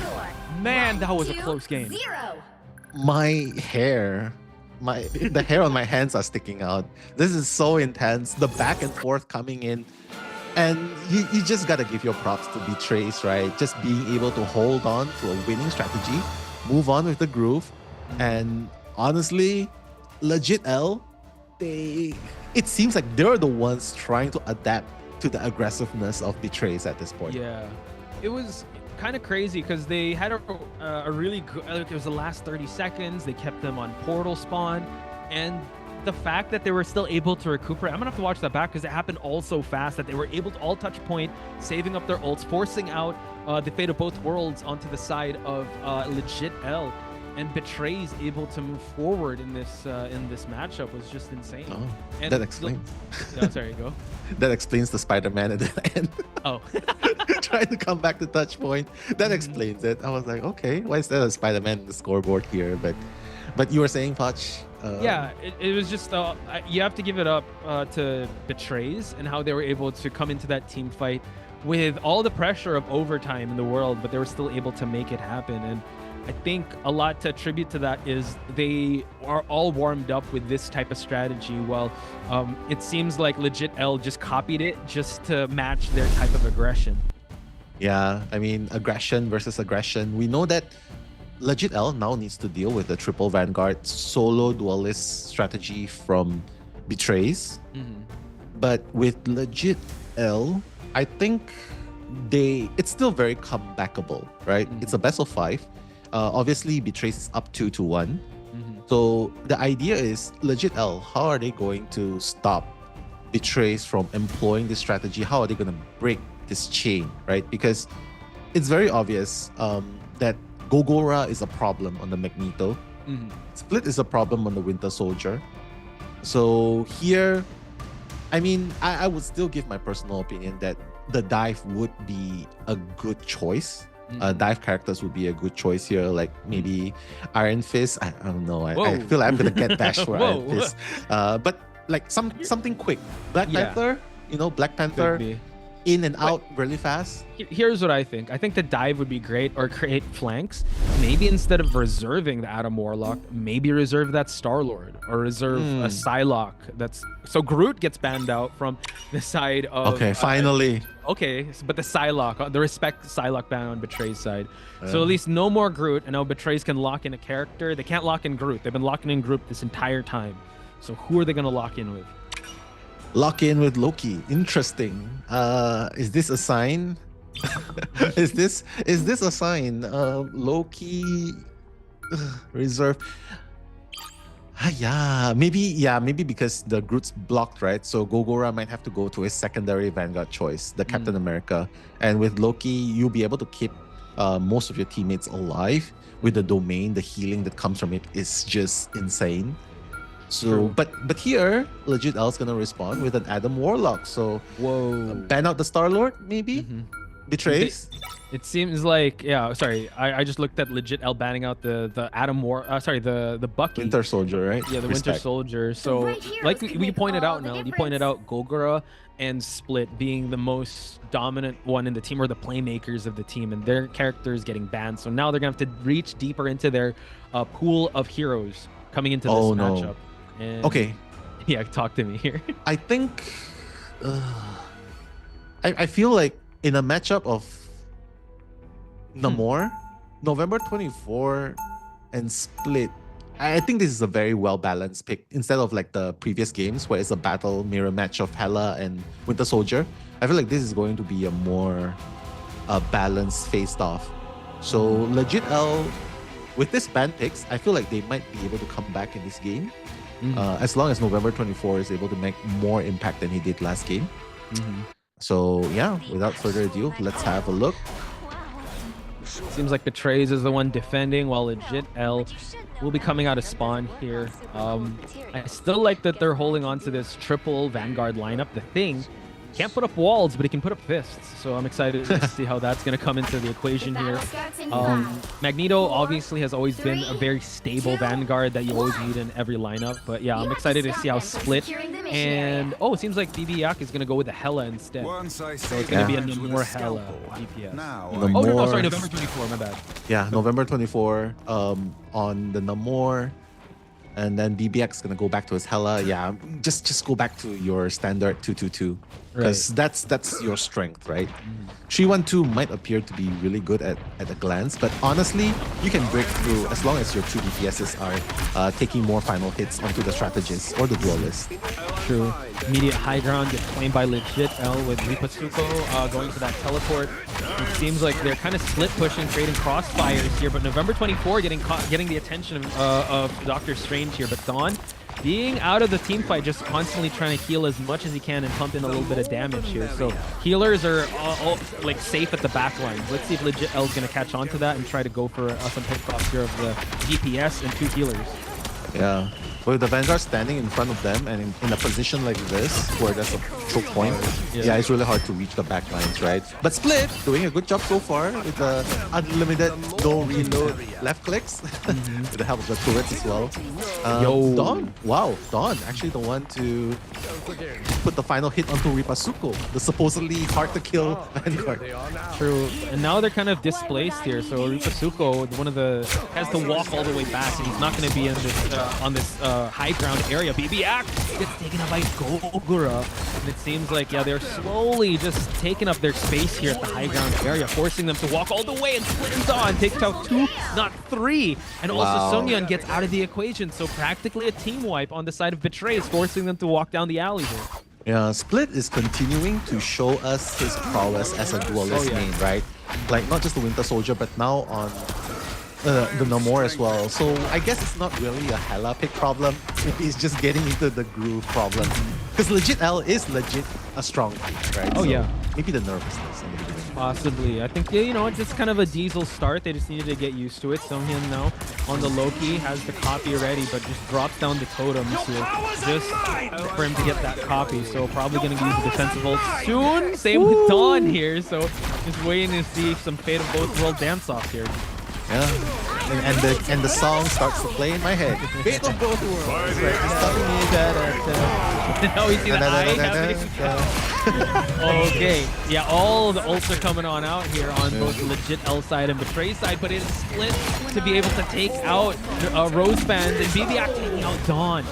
Speaker 5: Man, that was a close game.
Speaker 7: 0.
Speaker 6: My hair, the hair on my hands are sticking out. This is so intense. The back and forth coming in. And you just gotta give your props to Betrays, right? Just being able to hold on to a winning strategy, move on with the groove. And honestly, Legit L, it seems like they're the ones trying to adapt to the aggressiveness of Betrays at this point.
Speaker 5: Yeah, it was kind of crazy because they had a really good, it was the last 30 seconds. They kept them on portal spawn, and the fact that they were still able to recuperate, I'm gonna have to watch that back because it happened all so fast that they were able to all touch point, saving up their ults, forcing out the fate of both worlds onto the side of Legit L, and Betray's able to move forward in this matchup was just insane.
Speaker 6: Oh,
Speaker 5: and
Speaker 6: that explains.
Speaker 5: There you go.
Speaker 6: That explains the Spider-Man at the end.
Speaker 5: Oh.
Speaker 6: Trying to come back to touch point. That explains it. I was like, okay, why is there a Spider-Man in the scoreboard here? But you were saying, Poch?
Speaker 5: Yeah, it was just you have to give it up to Betrays and how they were able to come into that team fight with all the pressure of overtime in the world, but they were still able to make it happen. And I think a lot to attribute to that is they are all warmed up with this type of strategy, while it seems like Legit L just copied it just to match their type of aggression.
Speaker 6: Yeah, I mean, aggression versus aggression. We know that Legit L now needs to deal with the triple Vanguard solo duelist strategy from Betrays. But with legit L, I think it's still very comebackable, right? It's a best of 5. Obviously, Betrays is up 2-1. So the idea is legit L. How are they going to stop Betrays from employing this strategy? How are they going to break this chain, right? Because it's very obvious that Gogora is a problem on the Magneto. Split is a problem on the Winter Soldier. So here, I mean, I would still give my personal opinion that the dive would be a good choice. Dive characters would be a good choice here, like maybe Iron Fist. I don't know. I feel like I'm gonna get bashed for Iron Fist. But like something quick. Black Panther, Black Panther in and out really fast.
Speaker 5: Here's what I think. I think the dive would be great, or create flanks. Maybe instead of reserving the Adam Warlock, maybe reserve that Star-Lord, or reserve a Psylocke. So Groot gets banned out from the side of...
Speaker 6: Okay, finally.
Speaker 5: But the Psylocke, the respect Psylocke ban on Betray's side. So at least no more Groot, and now Betrays can lock in a character. They can't lock in Groot. They've been locking in Groot this entire time. So who are they going to lock in with?
Speaker 6: Lock in with Loki. Interesting. Is this a sign? is this a sign? Loki reserve. Maybe because the Groot's blocked, right? So Gogora might have to go to his secondary Vanguard choice, the Captain America. And with Loki, you'll be able to keep most of your teammates alive with the domain. The healing that comes from it is just insane. So, but here, legit L's gonna respond with an Adam Warlock. So, ban out the Star-Lord, maybe? Betrays?
Speaker 5: It seems like, I just looked at legit L banning out the Adam the Bucky.
Speaker 6: Winter Soldier, right?
Speaker 5: Yeah, the Winter Soldier. So, like we pointed out, you pointed out Gogora and Split being the most dominant one in the team, or the playmakers of the team, and their characters getting banned. So now they're gonna have to reach deeper into their pool of heroes coming into this matchup. And
Speaker 6: okay.
Speaker 5: Yeah, talk to me here.
Speaker 6: I think I feel like in a matchup of Namor, November 24 and Split, I think this is a very well-balanced pick. Instead of like the previous games where it's a battle mirror match of Hela and Winter Soldier, I feel like this is going to be a more balanced face-off. So legit L, with this ban picks, I feel like they might be able to come back in this game. As long as November 24 is able to make more impact than he did last game. So yeah, without further ado, let's have a look.
Speaker 5: Seems like Betrays is the one defending, while legit L will be coming out of spawn here. I still like that they're holding on to this triple Vanguard lineup. The Thing can't put up walls, but he can put up fists. So I'm excited to see how that's going to come into the equation here. Magneto obviously has always been a very stable Vanguard that you always need in every lineup. But yeah, I'm excited to see how Split and it seems like BB Yak is going to go with the Hela instead. So it's going to be a Namor Hela DPS. November 24, my bad.
Speaker 6: Yeah, November 24 on the Namor. And then BBX is gonna go back to his Hela. Yeah, just go back to your standard 222, because that's your strength, right? 312 might appear to be really good at a glance, but honestly, you can break through as long as your 2 DPSs are taking more final hits onto the strategist or the duelist.
Speaker 5: True. Immediate high ground gets claimed by legit L with Ripasuko going for that teleport. It seems like they're kind of split pushing, creating crossfires here, but November 24 getting the attention of Doctor Strange here, but Dawn being out of the team fight, just constantly trying to heal as much as he can and pump in a little bit of damage here. So healers are all like safe at the back lines. Let's see if legit L is going to catch on to that and try to go for some pickoffs here of the DPS and 2 healers.
Speaker 6: Yeah. With the Vanguard standing in front of them and in a position like this, where there's a choke point, yeah, it's really hard to reach the back lines, right? But Split doing a good job so far with the unlimited no reload left clicks, with the help of the turrets as well. Dawn, wow, Dawn actually the one to put the final hit onto Ripasuko, the supposedly hard to kill Vanguard.
Speaker 5: True, and now they're kind of displaced here. So Ripasuko, has to walk all the way back, and he's not going to be in this on this high ground area. BB Axe gets taken up by Gogora, and it seems like they're slowly just taking up their space here at the high ground area, forcing them to walk all the way, and Split and Dawn takes out 2, not 3, and also Sungyun gets out of the equation. So practically a team wipe on the side of Betrays, forcing them to walk down the alley here.
Speaker 6: Yeah, Split is continuing to show us his prowess as a duelist main, right? Like not just the Winter Soldier, but now on the Namor as well. So I guess it's not really a hella pick problem. It's just getting into the groove problem. Because legit L is legit a strong pick, right?
Speaker 5: Oh,
Speaker 6: so
Speaker 5: yeah.
Speaker 6: Maybe the nervousness in the beginning.
Speaker 5: Possibly. I think, you know, just kind of a diesel start. They just needed to get used to it. Sunghyun now on the Loki has the copy already, but just drops down the totems here just for him to get that copy. So probably going to use the defensive ult soon. Same with Dawn here. So just waiting to see some Fate of Both World dance off here.
Speaker 6: Yeah, and the song starts to play in my head. Fate of Both Worlds. Right? It's telling me
Speaker 5: Now we see the eye happening. Okay, yeah, all the ults are coming on out here on both the legit L side and Betray side, but it's Split to be able to take out Rose Band and BBX taking out Dawn.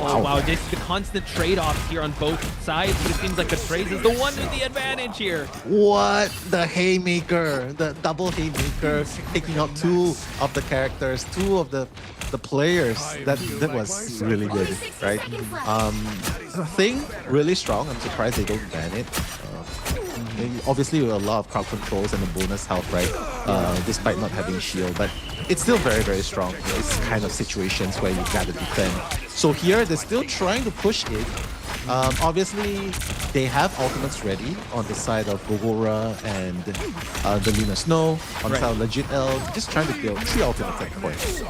Speaker 5: Oh, wow, just the constant trade-offs here on both sides, but it seems like Betray's is the one with the advantage here.
Speaker 6: What? The Haymaker, the double Haymaker, taking out two of the characters, two of the players. That was really good, right? Thing really strong. I'm surprised they don't ban it. Obviously, with a lot of crowd controls and the bonus health, right? Despite not having shield, but it's still very, very strong. It's kind of situations where you gotta defend. So here, they're still trying to push it. Obviously, they have ultimates ready on the side of Gogora and the Luna Snow. On the side of Legit L, just trying to build 3 ultimates at points.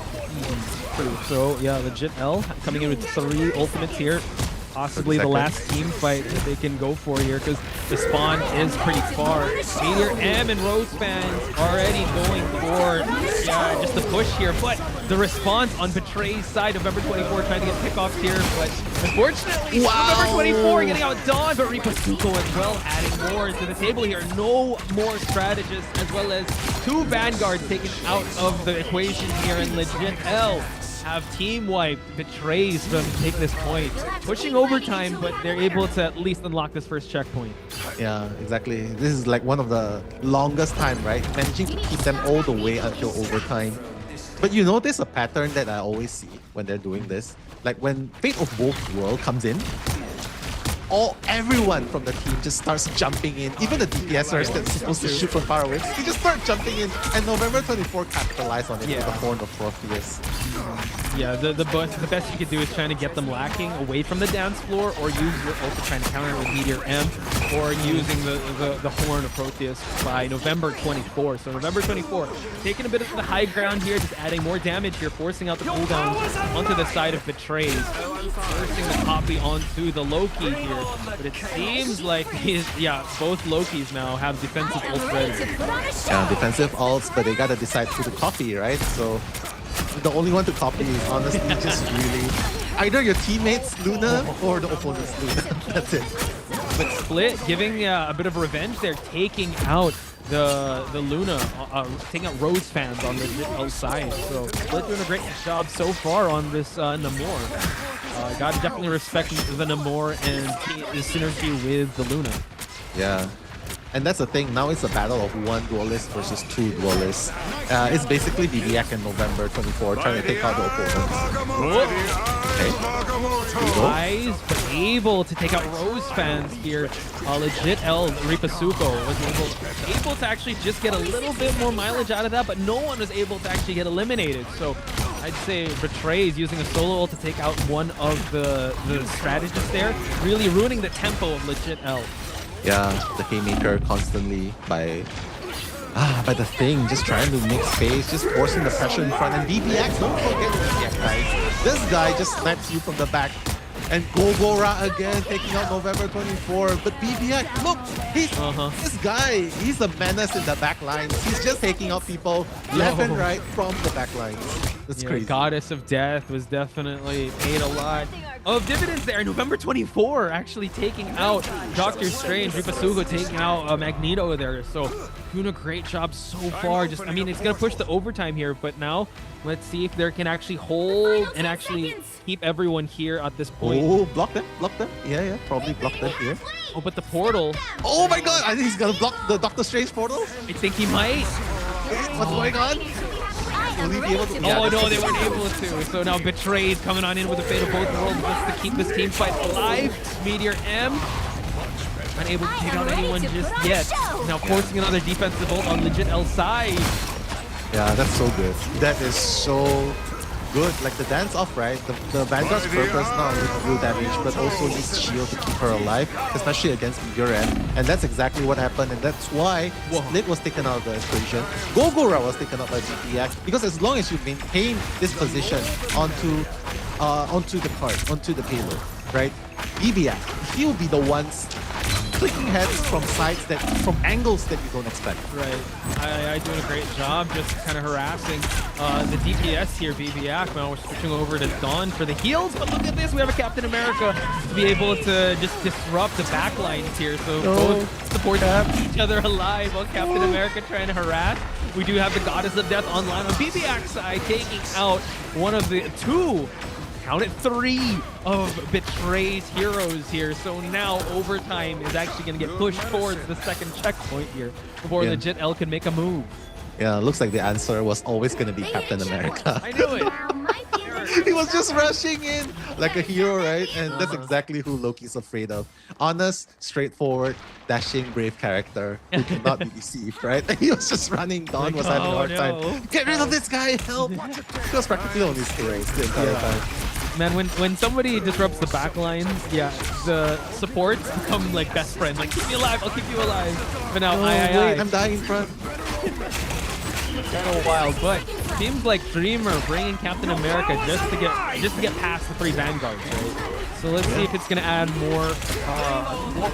Speaker 5: So yeah, Legit L coming in with 3 ultimates here. Possibly the last team fight that they can go for here because the spawn is pretty far. Meteor M and Rose fans already going for just the push here, but the response on Betray's side, November 24 trying to get pickoffs here, but unfortunately November 24 getting out Dawn, but Ripasuko as well adding more to the table here. No more strategists as well as 2 Vanguards taken out of the equation here, in Legit L have team wiped Betrays from take this point, pushing overtime, but they're able to at least unlock this first checkpoint.
Speaker 6: Yeah, exactly. This is like one of the longest time, right? Managing to keep them all the way until overtime. But you notice a pattern that I always see when they're doing this. Like when Fate of Both World comes in, everyone from the team just starts jumping in. Even the DPSers that's supposed to shoot from far away, they just start jumping in. And November 24 capitalized on it with the Horn of Protheus.
Speaker 5: Yeah, the best you could do is trying to get them lacking away from the dance floor, or use your ult to try and counter with Meteor M, or using the Horn of Protheus by November 24. So November 24 taking a bit of the high ground here, just adding more damage here, forcing out the cooldowns onto the side of Betrays, forcing the copy onto the Loki here. But it seems like both Lokis now have defensive ults ready.
Speaker 6: Yeah, defensive ults, but they gotta decide who to copy, right? So the only one to copy is honestly just really either your teammates Luna or the opponent's Luna. That's it.
Speaker 5: But Split giving a bit of revenge there, taking out the Luna, taking out Rose fans on the outside. So Split doing a great job so far on this Namor. Gotta definitely respect the Namor and the synergy with the Luna.
Speaker 6: Yeah. And that's the thing, now it's a battle of 1 duelist versus 2 duelists. It's basically BBX and November 24 trying to take out the opponents. Okay.
Speaker 5: Eyes, but able to take out Rose fans here. Legit L, Ripasuko was able to actually just get a little bit more mileage out of that, but no one was able to actually get eliminated. So I'd say Betrays using a solo ult to take out one of the strategists there, really ruining the tempo of Legit L.
Speaker 6: Yeah, the Haymaker constantly by the Thing, just trying to make space, just forcing the pressure in front. And BBX, don't forget BBX, guys. This guy just snipes you from the back. And Gogora again, taking out November 24. But BBX, look, this guy, he's a menace in the back lines. He's just taking out people left and right from the back lines. That's crazy.
Speaker 5: Goddess of Death was definitely paid a lot of dividends there. November 24 actually taking out Doctor Strange, Ripasuko taking out Magneto there. So doing a great job so far. Just, I mean, it's gonna push the overtime here, but now let's see if they can actually hold and actually keep everyone here at this point.
Speaker 6: Oh, block them. Yeah, probably block them here.
Speaker 5: Oh, but the portal.
Speaker 6: Oh my god, I think he's gonna block the Doctor Strange portal.
Speaker 5: I think he might.
Speaker 6: What's going on? Will he be able to?
Speaker 5: Oh no, they weren't able to. So now Betrayed coming on in with a fate of both worlds just to keep this team fight alive. Meteor M unable to take out anyone just yet. Now forcing another defensive ult on Legit L side.
Speaker 6: Yeah, that's so good. That is so good. Like the dance off, right? The Vanguard's purpose not only to do damage, but also needs shield to keep her alive, especially against Meteor M. And that's exactly what happened, and that's why Split was taken out of the equation. Gogora was taken out by BPX, because as long as you maintain this position onto the card, onto the payload, right? BBX, he'll be the ones clicking heads from from angles that you don't expect.
Speaker 5: Right. I doing a great job just kind of harassing the DPS here, BBX. Now we're switching over to Dawn for the heals, but look at this. We have a Captain America to be able to just disrupt the backlines here. So both support keep each other alive while Captain America trying to harass. We do have the Goddess of Death online on BBX side, taking out one of the two. Count it 3 of Betray's heroes here. So now overtime is actually going to get pushed towards the second checkpoint here before Legit L can make a move.
Speaker 6: Yeah, looks like the answer was always going to be Captain America.
Speaker 5: I knew it.
Speaker 6: He was just rushing in like a hero, right? And that's exactly who Loki's afraid of. Honest, straightforward, dashing, brave character who cannot be deceived, right? And he was just running. Dawn was having a hard time. Get rid of this guy, help! He was practically on his tails the entire time.
Speaker 5: Man, when somebody disrupts the backlines, yeah, the supports become like best friends. Like, keep me alive, I'll keep you alive. But now,
Speaker 6: wait, I'm dying in front.
Speaker 5: Kind of wild, but seems like Dreamer bringing Captain America just to get past the 3 Vanguards, right? So let's see if it's gonna add more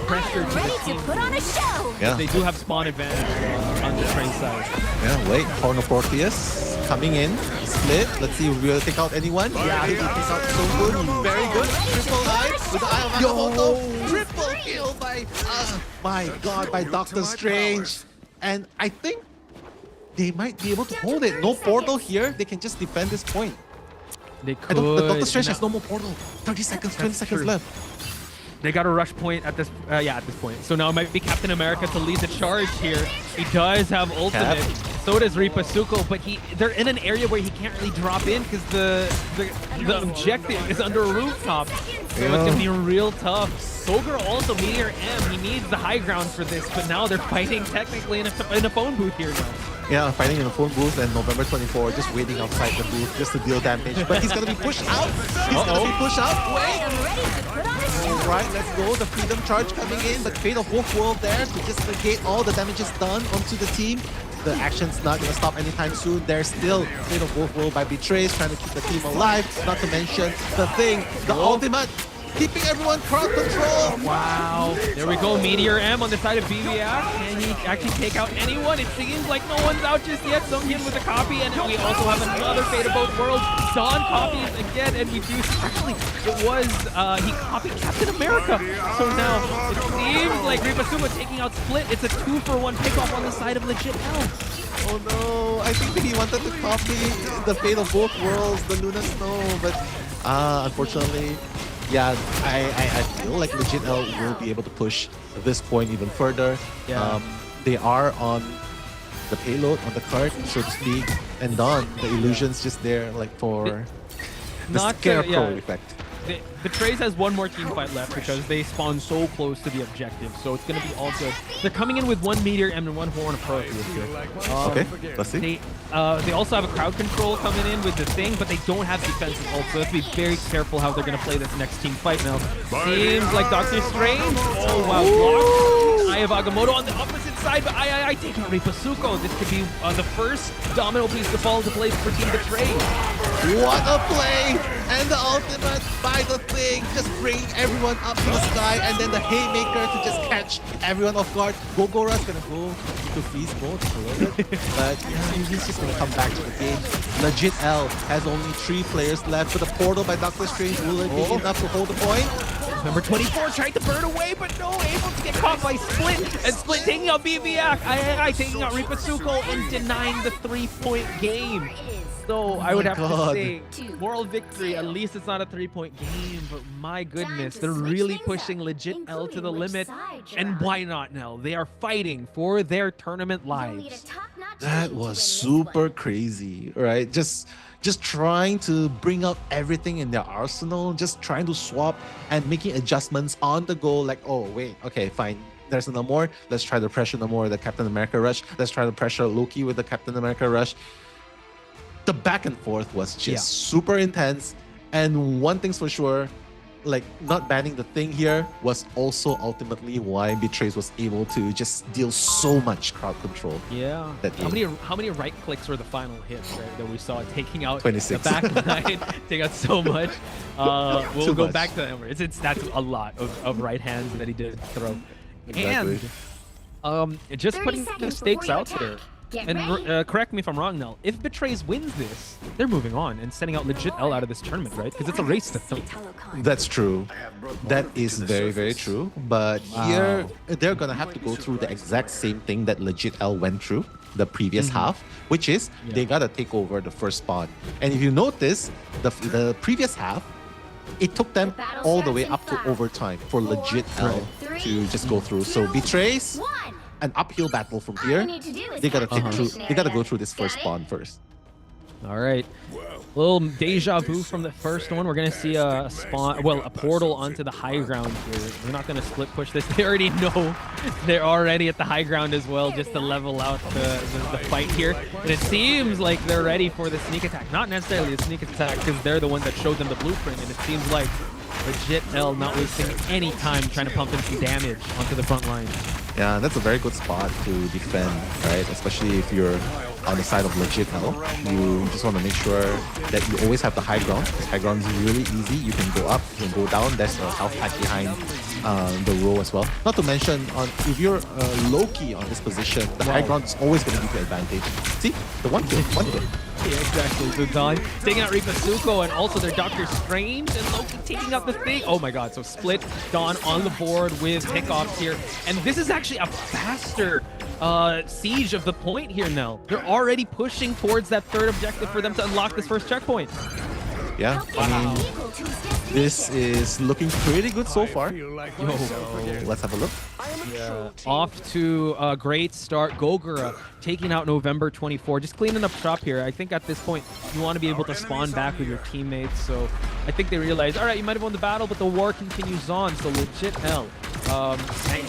Speaker 5: pressure to the team.
Speaker 7: Put on a show.
Speaker 6: Yeah,
Speaker 5: They do have spawn advantage on the train side.
Speaker 6: yeah. Wait, Pornoportheus coming in. Split. Let's see if we'll take out anyone. Yeah, he will take out so good. Very good. Triple eye with the eye of Agamotto. Triple kill by my God, by Doctor Strange. And I think they might be able to hold it. No portal here. They can just defend this point.
Speaker 5: They could.
Speaker 6: The Doctor Strange has no more portal. 30 seconds, 20 seconds left.
Speaker 5: They got a rush point at this at this point. So now it might be Captain America to lead the charge here. He does have ultimate. So does Ripasuko, but they're in an area where he can't really drop in because the objective is under a rooftop. So it's gonna be real tough. Soger also Meteor M. He needs the high ground for this, but now they're fighting technically in a phone booth here now.
Speaker 6: Yeah, fighting in a phone booth, and November 24 just waiting outside the booth just to deal damage. But he's gonna be pushed out. He's gonna be pushed out. Wait. Alright, let's go. The Freedom Charge coming in, but Fate of Wolf World there to just negate all the damages done onto the team. The action's not gonna stop anytime soon. There's still Fate of Wolf World by Betrays trying to keep the team alive. Not to mention the thing, the ultimate, keeping everyone crowd control.
Speaker 5: Wow. There we go. Meteor M on the side of BBX. Can he actually take out anyone? It seems like no one's out just yet. Sunghyun with a copy, and we also have another Fate of Both Worlds. Dawn copies again, and we do. Actually, it was he copied Captain America. So now it seems like Ripasuko taking out Split. It's a 2-for-1 pickoff on the side of Legit L.
Speaker 6: Oh no, I think he wanted to copy the Fate of Both Worlds, the Luna Snow, but unfortunately, yeah, I feel like Legit L will be able to push this point even further.
Speaker 5: Yeah.
Speaker 6: They are on the payload, on the cart, so to speak, and Dawn, the illusion's just there, like for the scarecrow effect.
Speaker 5: Betrays has one more team fight left because they spawn so close to the objective, so it's going to be all good. They're coming in with 1 Meteor M and 1 Horn of Proteus here.
Speaker 6: Okay, let's see.
Speaker 5: They also have a crowd control coming in with the thing, but they don't have defensive ult, so they have to be very careful how they're going to play this next team fight now. Seems like Doctor Strange. Oh, wow. Blocked. Eye of Agamotto on the opposite side, but I take out Ripasuko. This could be the first domino piece to fall into place for Team Betray.
Speaker 6: What a play! And the ultimate by the thing, just bring everyone up to the sky, and then the haymaker to just catch everyone off guard. Gogora's gonna go to freeze mode a little bit, but yeah, he's just gonna come back to the game. Legit L has only 3 players left, but the portal by Doctor Strange will it be enough to hold the point?
Speaker 5: Number 24 tried to burn away, but no, able to get caught by Split, and Split taking out BBX, I taking out Ripasuko and denying the 3-point game. So I would have to say, moral victory, at least it's not a 3-point game, but my goodness, they're really pushing Legit L to the limit, and why not now? They are fighting for their tournament lives.
Speaker 6: That was super crazy, right? Just trying to bring out everything in their arsenal, just trying to swap and making adjustments on the go. Like, oh wait, okay, fine. There's no more. Let's try to pressure no more with the Captain America rush. Let's try to pressure Loki with the Captain America rush. The back and forth was just super intense. And one thing's for sure, like not banning the thing here was also ultimately why Betrays was able to just deal so much crowd control.
Speaker 8: Yeah.
Speaker 6: That
Speaker 8: How many right clicks were the final hits, right, that we saw taking out
Speaker 6: 26.
Speaker 8: the back line, taking out so much. We'll
Speaker 6: Too
Speaker 8: go
Speaker 6: much.
Speaker 8: back to that number. That's a lot of right hands that he did throw.
Speaker 6: Exactly.
Speaker 8: And just
Speaker 7: 30
Speaker 8: putting the
Speaker 7: seconds
Speaker 8: stakes
Speaker 7: before
Speaker 8: out
Speaker 7: you
Speaker 8: there.
Speaker 7: attack. Get
Speaker 8: And
Speaker 7: ready.
Speaker 8: correct me if I'm wrong, Nell. If Betrays wins this, they're moving on and sending out legit L out of this tournament, right? Because it's a race to 3.
Speaker 6: That's true. That is very, very true. But here, they're going to have to go through the exact same thing that Legit L went through the previous half, which is they got to take over the first spawn. And if you notice, the previous half, it took them all the way up to overtime for Legit L to just go through. So Betrays, an uphill battle from here. They got to take through. They got to go through this first spawn first.
Speaker 8: All right. Little deja vu from the first one. We're going to see a spawn, well, a portal onto the high ground here. We're not going to split push this. They already know they're already at the high ground as well, just to level out the fight here. And it seems like they're ready for the sneak attack. Not necessarily a sneak attack, because they're the ones that showed them the blueprint. And it seems like Legit L not wasting any time trying to pump in some damage onto the front line.
Speaker 6: Yeah, that's a very good spot to defend, right? Especially if you're on the side of Legit L. You just want to make sure that you always have the high ground. Because high ground is really easy. You can go up, you can go down. There's a health pack behind the row as well. Not to mention, if you're Loki on this position, the high ground is always going to give you advantage. See? The one kill.
Speaker 8: Yeah, exactly. So Don taking out Ripasuko and also their Doctor Strange and Loki taking out the thing. Oh my god, so Split, Dawn on the board with pickoffs here. And this is actually a faster siege of the point here now. They're already pushing towards that third objective for them to unlock this first checkpoint.
Speaker 6: Yeah, I mean, this is looking pretty good so far. Let's have a look.
Speaker 8: Yeah. Off to a great start. Gogura taking out November 24. Just cleaning up shop here. I think at this point, you want to be able to spawn back with your teammates. So I think they realize, all right, you might have won the battle, but the war continues on. So Legit L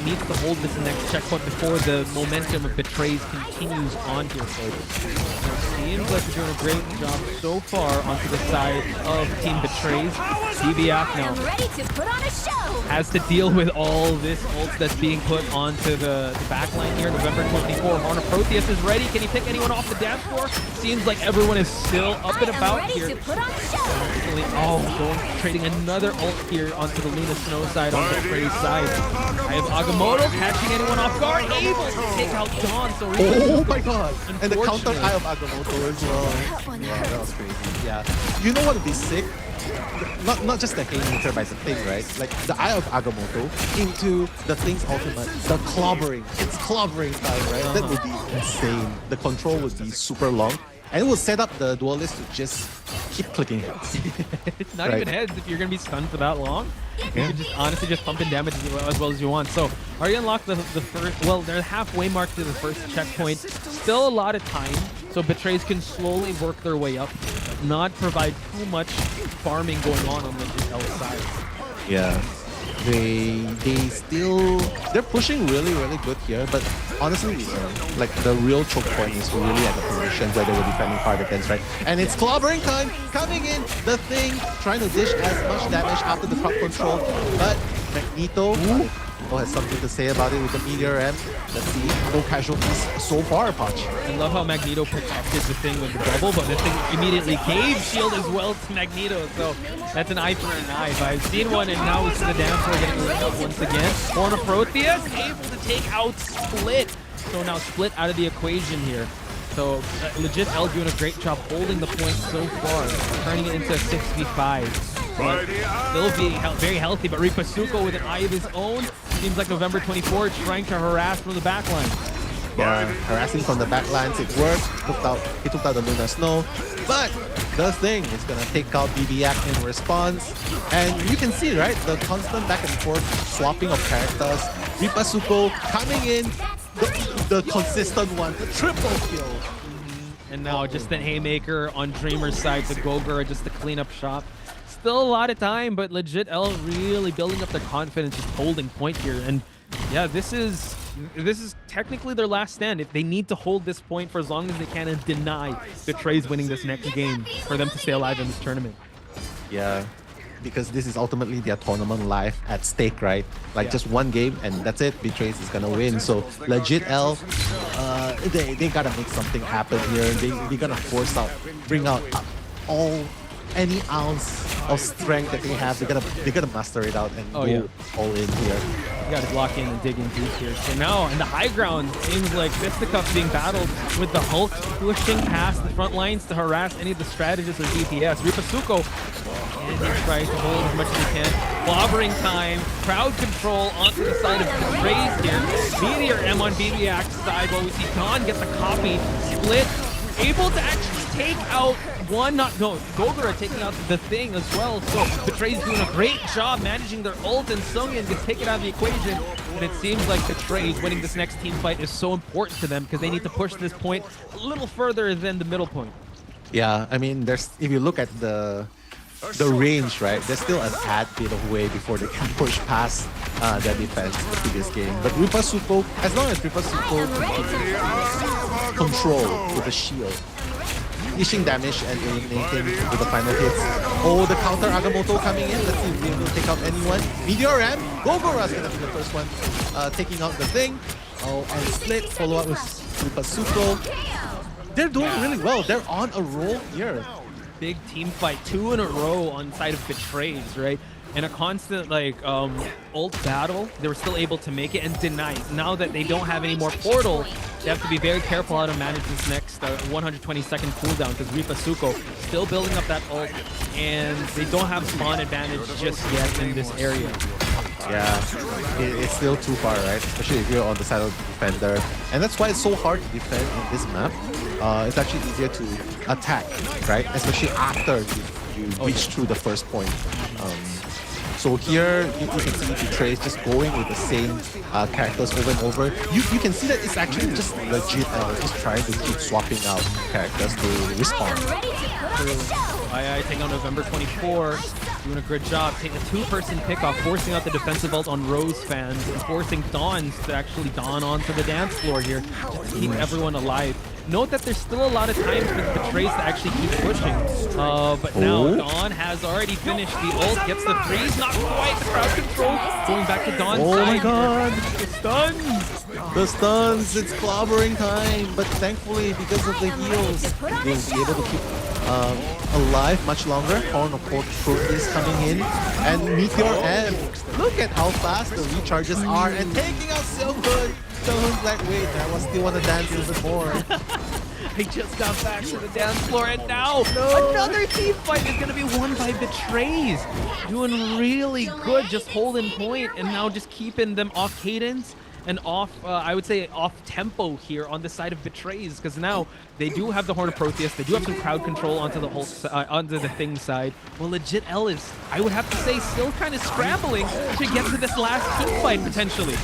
Speaker 8: needs to hold this next checkpoint before the momentum of Betrays continues on here. So it seems like they're doing a great job so far onto the side of Team Betrays. DBF now
Speaker 7: Ready to put on a show.
Speaker 8: has to deal with all this ult that's being put onto the backline here. November 24, Horn of Proteus is ready. Can he pick anyone off the dance floor? Seems like everyone is still up and about
Speaker 7: ready
Speaker 8: here.
Speaker 7: to put on a show.
Speaker 8: Oh, trading another ult here onto the Luna Snow side, on the Betray's side. I have Agamotto catching anyone off guard, able to take out Dawn. So
Speaker 6: Oh my god! And the counter
Speaker 8: Unfortunately.
Speaker 6: eye of Agamotto as well. Yeah, that was crazy. Yeah. You know what would be sick? Not just the haymaker by the thing, right? Like the eye of Agamotto into the thing's ultimate, the clobbering. It's clobbering time, right? That would be insane. The control would be super long. And it will set up the duelist to just keep clicking hits.
Speaker 8: It's not
Speaker 6: Right.
Speaker 8: even heads if you're going to be stunned for that long. You can just honestly just pump in damage as well as you want. So already unlocked the first, well, they're halfway mark to the first checkpoint. Still a lot of time, so Betrays can slowly work their way up, not provide too much farming going on the L side.
Speaker 6: Yeah. They're pushing really good here, but honestly, like the real choke point is really at the position where they were defending hard against, right? And it's clobbering time coming in. The thing trying to dish as much damage after the crowd control, but Magneto has something to say about it with the Meteor M. Let's see. No casualties so far, Patch.
Speaker 8: I love how Magneto protected the thing with the bubble, but the thing immediately gave shield as well to Magneto. So that's an eye for an eye. But I've seen one, and now we see the dance floor getting lit up once again. Horn of Proteus able to take out Split. So now Split out of the equation here. So Legit L doing a great job holding the point so far, turning it into a 6v5. But still being very healthy, but Ripasuko with an eye of his own. Seems like November 24 trying to harass from the backline.
Speaker 6: Yeah, harassing from the back lines, it worked. He took out the Luna Snow. But the thing is gonna take out BBF in response. And you can see, right, the constant back and forth swapping of characters. Ripasuko coming in, the consistent one, the triple kill.
Speaker 8: And now just the haymaker on Dreamer's side to Gogura just to clean up shop. Still a lot of time, but legit L really building up their confidence, just holding point here. And yeah, this is technically their last stand. If they need to hold this point for as long as they can and deny Betray's winning this next game for them to stay alive in this tournament.
Speaker 6: Yeah, because this is ultimately their tournament life at stake, right? Like just one game and that's it. Betrays is gonna win. So legit L, they gotta make something happen here. They gotta bring out any ounce of strength that they have. They gotta muster it out and go all in here.
Speaker 8: You gotta block in and dig in deep here. So now in the high ground, seems like Fisticuffs being battled with the Hulk pushing past the front lines to harass any of the strategists or DPS. Ripasuko, and he tries to hold as much as he can. Clobbering time, crowd control onto the side of Betrays here. Meteor M on BBX side, while we see Dawn get the copy, split, able to actually take out Gogura taking out the thing as well. So Betray's doing a great job managing their ult, and Sungin can take it out of the equation. But it seems like Betray's winning this next team fight is so important to them because they need to push this point a little further than the middle point.
Speaker 6: Yeah, I mean, if you look at the range, right, there's still a tad bit of way before they can push past their defense in the previous game. But Ripasuko, as long as Ripasuko can control with the shield, dishing damage and eliminating with the final hits. Oh, the counter Agamotto coming in. Let's see if they will take out anyone. Meteor Ram, Gogura's gonna be the first one taking out the thing. Oh, and Slit, follow up with Ripasuko. They're doing really well. They're on a roll here.
Speaker 8: Big team fight, 2 in a row on side of Betrays, right? In a constant ult battle, they were still able to make it and deny. Now that they don't have any more portal, they have to be very careful how to manage this next 120-second cooldown because Ripasuko still building up that ult, and they don't have spawn advantage just yet in this area.
Speaker 6: Yeah, it's still too far, right? Especially if you're on the side of the defender. And that's why it's so hard to defend on this map. It's actually easier to attack, right? Especially after you reach through the first point. So here, you can see Betray's just going with the same characters over and over. You can see that it's actually just legit just trying to keep swapping out characters to respawn.
Speaker 8: I take on November 24, doing a good job, taking a 2-person pick-off, forcing out the defensive ult on Rose fans, and forcing Dawns to actually dawn onto the dance floor here to keep everyone alive. Note that there's still a lot of times for the Betrays to actually keep pushing. But now Dawn has already finished the ult, gets the freeze, not quite the crowd control. Going back to Dawn's side.
Speaker 6: Oh my god!
Speaker 8: The stuns!
Speaker 6: The stuns, it's clobbering time. But thankfully, because of the heals, they'll be able to keep alive much longer. Horn of Proteus coming in. And Meteor M. Look at how fast the recharges are. And taking out Silverhood. Silverhood's like, wait, I still want to dance a bit more.
Speaker 8: They just got back to the dance floor, and now another team fight is going to be won by Betrays. Doing really good, just holding point, and now just keeping them off cadence and off, I would say, off tempo here on the side of Betrays, because now they do have the Horn of Proteus, they do have some crowd control onto the whole onto the thing side. Well, legit L is, I would have to say, still kind of scrambling to get to this last team fight potentially.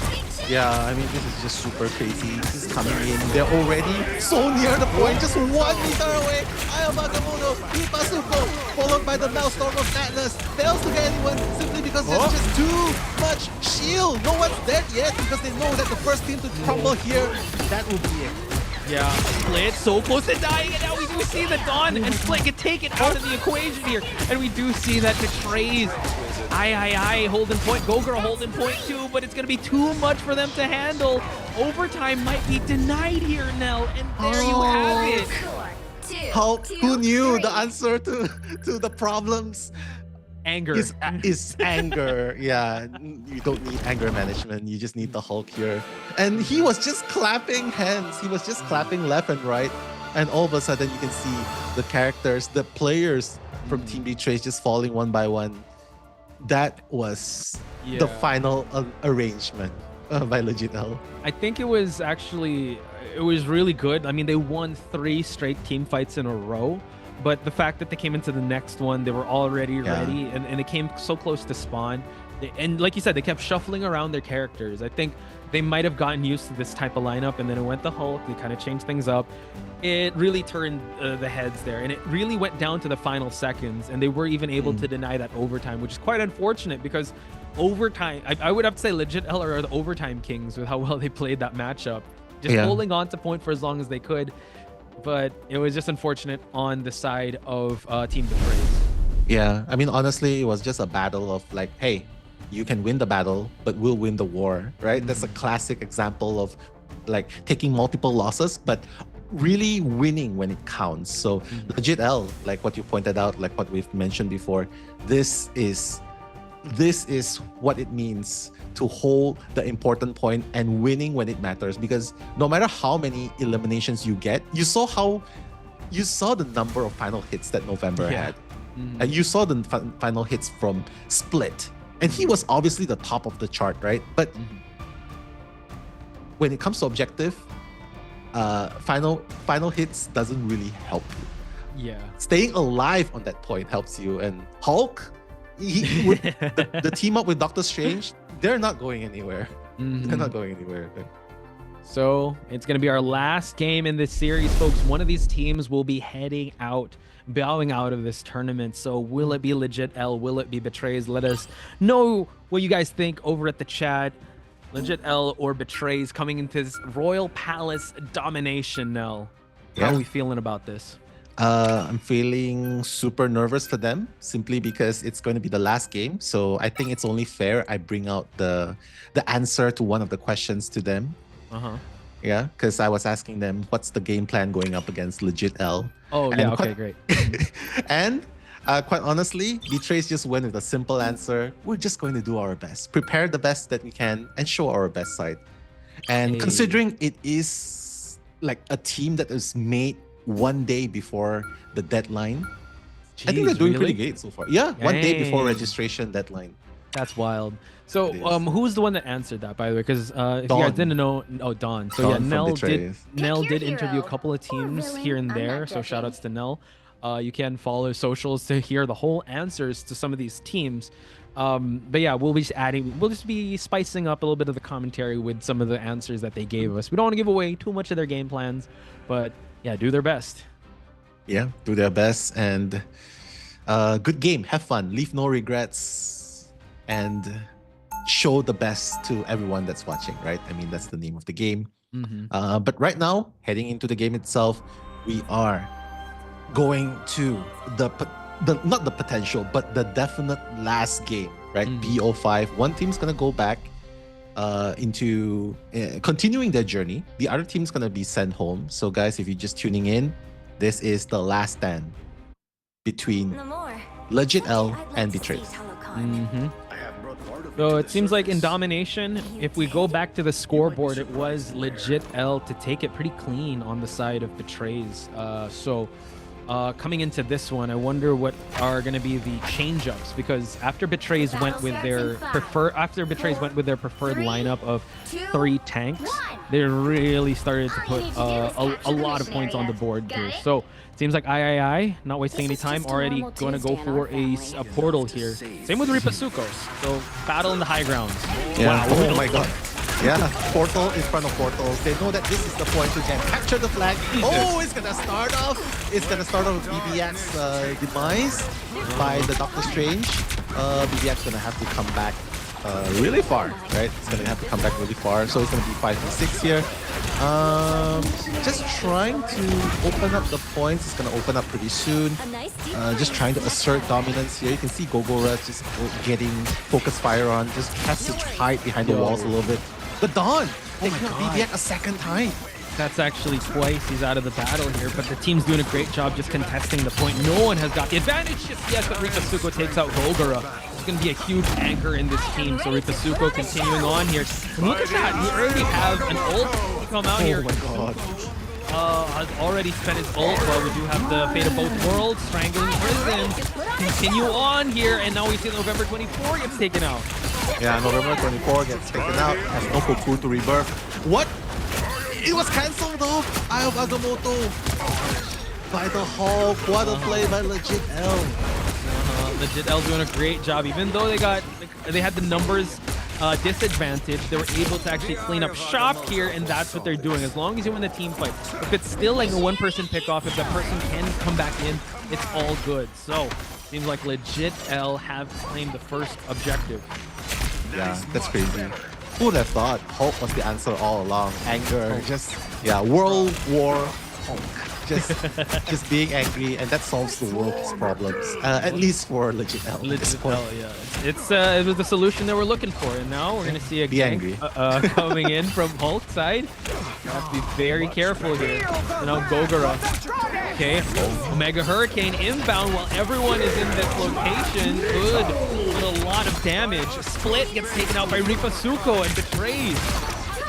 Speaker 6: Yeah, I mean, this is just super crazy. This is coming in. They're already so near the point, just 1 meter away. Ayabagamono, Ripasuko, followed by the Maelstrom of Atlas. Fails to get anyone simply because there's just too much shield. No one's dead yet because they know that the first team to crumble here, that will be it.
Speaker 8: Yeah, Split so close to dying, and now we do see that Dawn and Split get taken out of the equation here. And we do see that Betrays, holding point, Gogura holding point too, but it's going to be too much for them to handle. Overtime might be denied here, Nell, and there you have it.
Speaker 6: Who knew the answer to the problems?
Speaker 8: Anger.
Speaker 6: Is anger. Yeah, you don't need anger management. You just need the Hulk here. And he was just clapping hands. He was just clapping left and right. And all of a sudden, you can see the characters, the players from Team Betrays just falling one by one. That was the final arrangement by Legit L.
Speaker 8: I think it was really good. I mean, they won 3 straight team fights in a row. But the fact that they came into the next one, they were already ready, and it came so close to spawn. And like you said, they kept shuffling around their characters. I think they might have gotten used to this type of lineup, and then it went the Hulk. They kind of changed things up. It really turned the heads there, and it really went down to the final seconds, and they were even able to deny that overtime, which is quite unfortunate because overtime, I would have to say legit L are the overtime kings with how well they played that matchup, just holding on to point for as long as they could. But it was just unfortunate on the side of Team Betrays.
Speaker 6: Yeah, I mean, honestly, it was just a battle of like, hey, you can win the battle, but we'll win the war, right? That's a classic example of like taking multiple losses, but really winning when it counts. So legit L, like what you pointed out, like what we've mentioned before, this is what it means to hold the important point and winning when it matters, because no matter how many eliminations you get, you saw the number of final hits that November had. And you saw the final hits from Split, and he was obviously the top of the chart, right? But when it comes to objective, final hits doesn't really help you.
Speaker 8: Yeah.
Speaker 6: Staying alive on that point helps you. And Hulk, the team up with Doctor Strange, they're not going anywhere. They're not going anywhere.
Speaker 8: So it's going to be our last game in this series, folks. One of these teams will be bowing out of this tournament. So will it be legit L? Will it be Betrays? Let us know what you guys think over at the chat. Legit L or Betrays coming into this Royal Palace domination, Nell. How are we feeling about this?
Speaker 6: I'm feeling super nervous for them simply because it's going to be the last game. So I think it's only fair I bring out the answer to one of the questions to them. Yeah, because I was asking them, what's the game plan going up against legit L?
Speaker 8: Oh, yeah, okay, great.
Speaker 6: And quite honestly, Betrays just went with a simple answer. We're just going to do our best, prepare the best that we can, and show our best side. And considering it is like a team that is made one day before the deadline, I think they're doing pretty great so far. Yeah, one day before registration deadline.
Speaker 8: That's wild. So, who was the one that answered that, by the way? Because if you guys didn't know, Dawn. So
Speaker 6: Dawn
Speaker 8: Nell did interview a couple of teams here and there. So shout outs to Nell. You can follow socials to hear the whole answers to some of these teams. But yeah, we'll just be spicing up a little bit of the commentary with some of the answers that they gave us. We don't want to give away too much of their game plans, but yeah, do their best.
Speaker 6: Yeah, do their best, and good game. Have fun. Leave no regrets, and show the best to everyone that's watching, right? I mean, that's the name of the game. But right now, heading into the game itself, we are going to not the potential, but the definite last game, right? BO5. One team's gonna go back into continuing their journey. The other team's gonna be sent home. So guys, if you're just tuning in, this is the last stand between legit L and Betrays.
Speaker 8: So it seems like in domination, if we go back to the scoreboard, it was legit L to take it pretty clean on the side of Betrays. Coming into this one, I wonder what are going to be the change-ups, because after Betrays went with their preferred lineup of 3 tanks, they really started to put a lot of points on the board here. So it seems like III, not wasting any time, already going to go for a portal here. Same with Ripasuko. So battle in the high grounds.
Speaker 6: Yeah. Wow. Oh my god. Yeah, portal in front of portals. They know that this is the point to capture the flag. Oh, it's gonna start off. It's gonna start off with BBX's demise by the Doctor Strange. BBX gonna have to come back really far, right? It's gonna have to come back really far. So it's gonna be 5 and 6 here. Just trying to open up the points. It's gonna open up pretty soon. Just trying to assert dominance here. You can see Gogora just getting focus fire on. Just has to hide behind the walls a little bit. The Dawn! Oh my god. BBX a second time.
Speaker 8: That's actually twice he's out of the battle here, but the team's doing a great job just contesting the point. No one has got the advantage just yet, but Ripasuko takes out Gogora. It's going to be a huge anchor in this team, so Ripasuko continuing on here. And look at that, we already have an ult come out here.
Speaker 6: Oh my god.
Speaker 8: Has already spent his ult, but we do have the Fate of Both Worlds, Strangling Prison. Continue on here, and now we see November 24 gets taken out.
Speaker 6: Yeah, November 24 gets taken out. Has no Cocoon to rebirth. What? It was cancelled though! Eye of Agamotto by the Hulk. What a play by Legit L.
Speaker 8: Legit L doing a great job, even though they got they had the numbers disadvantage. They were able to actually clean up shop here, and that's what they're doing. As long as you win the team fight, if it's still like a one-person pick-off, if that person can come back in, it's all good. So seems like legit L have claimed the first objective.
Speaker 6: Yeah, that's crazy. Who would have thought Hulk was the answer all along? Anger, just World War Hulk. Just being angry, and that solves the world's problems. At least for legit L.
Speaker 8: Legit L, yeah. It was the solution that we're looking for, and now we're gonna see a
Speaker 6: Be
Speaker 8: gank,
Speaker 6: angry.
Speaker 8: coming in from Hulk side. You have to be very careful here. You know, Gogura. Okay, Omega Hurricane inbound while everyone is in this location. Good, with a lot of damage. Split gets taken out by Ripasuko and betrays.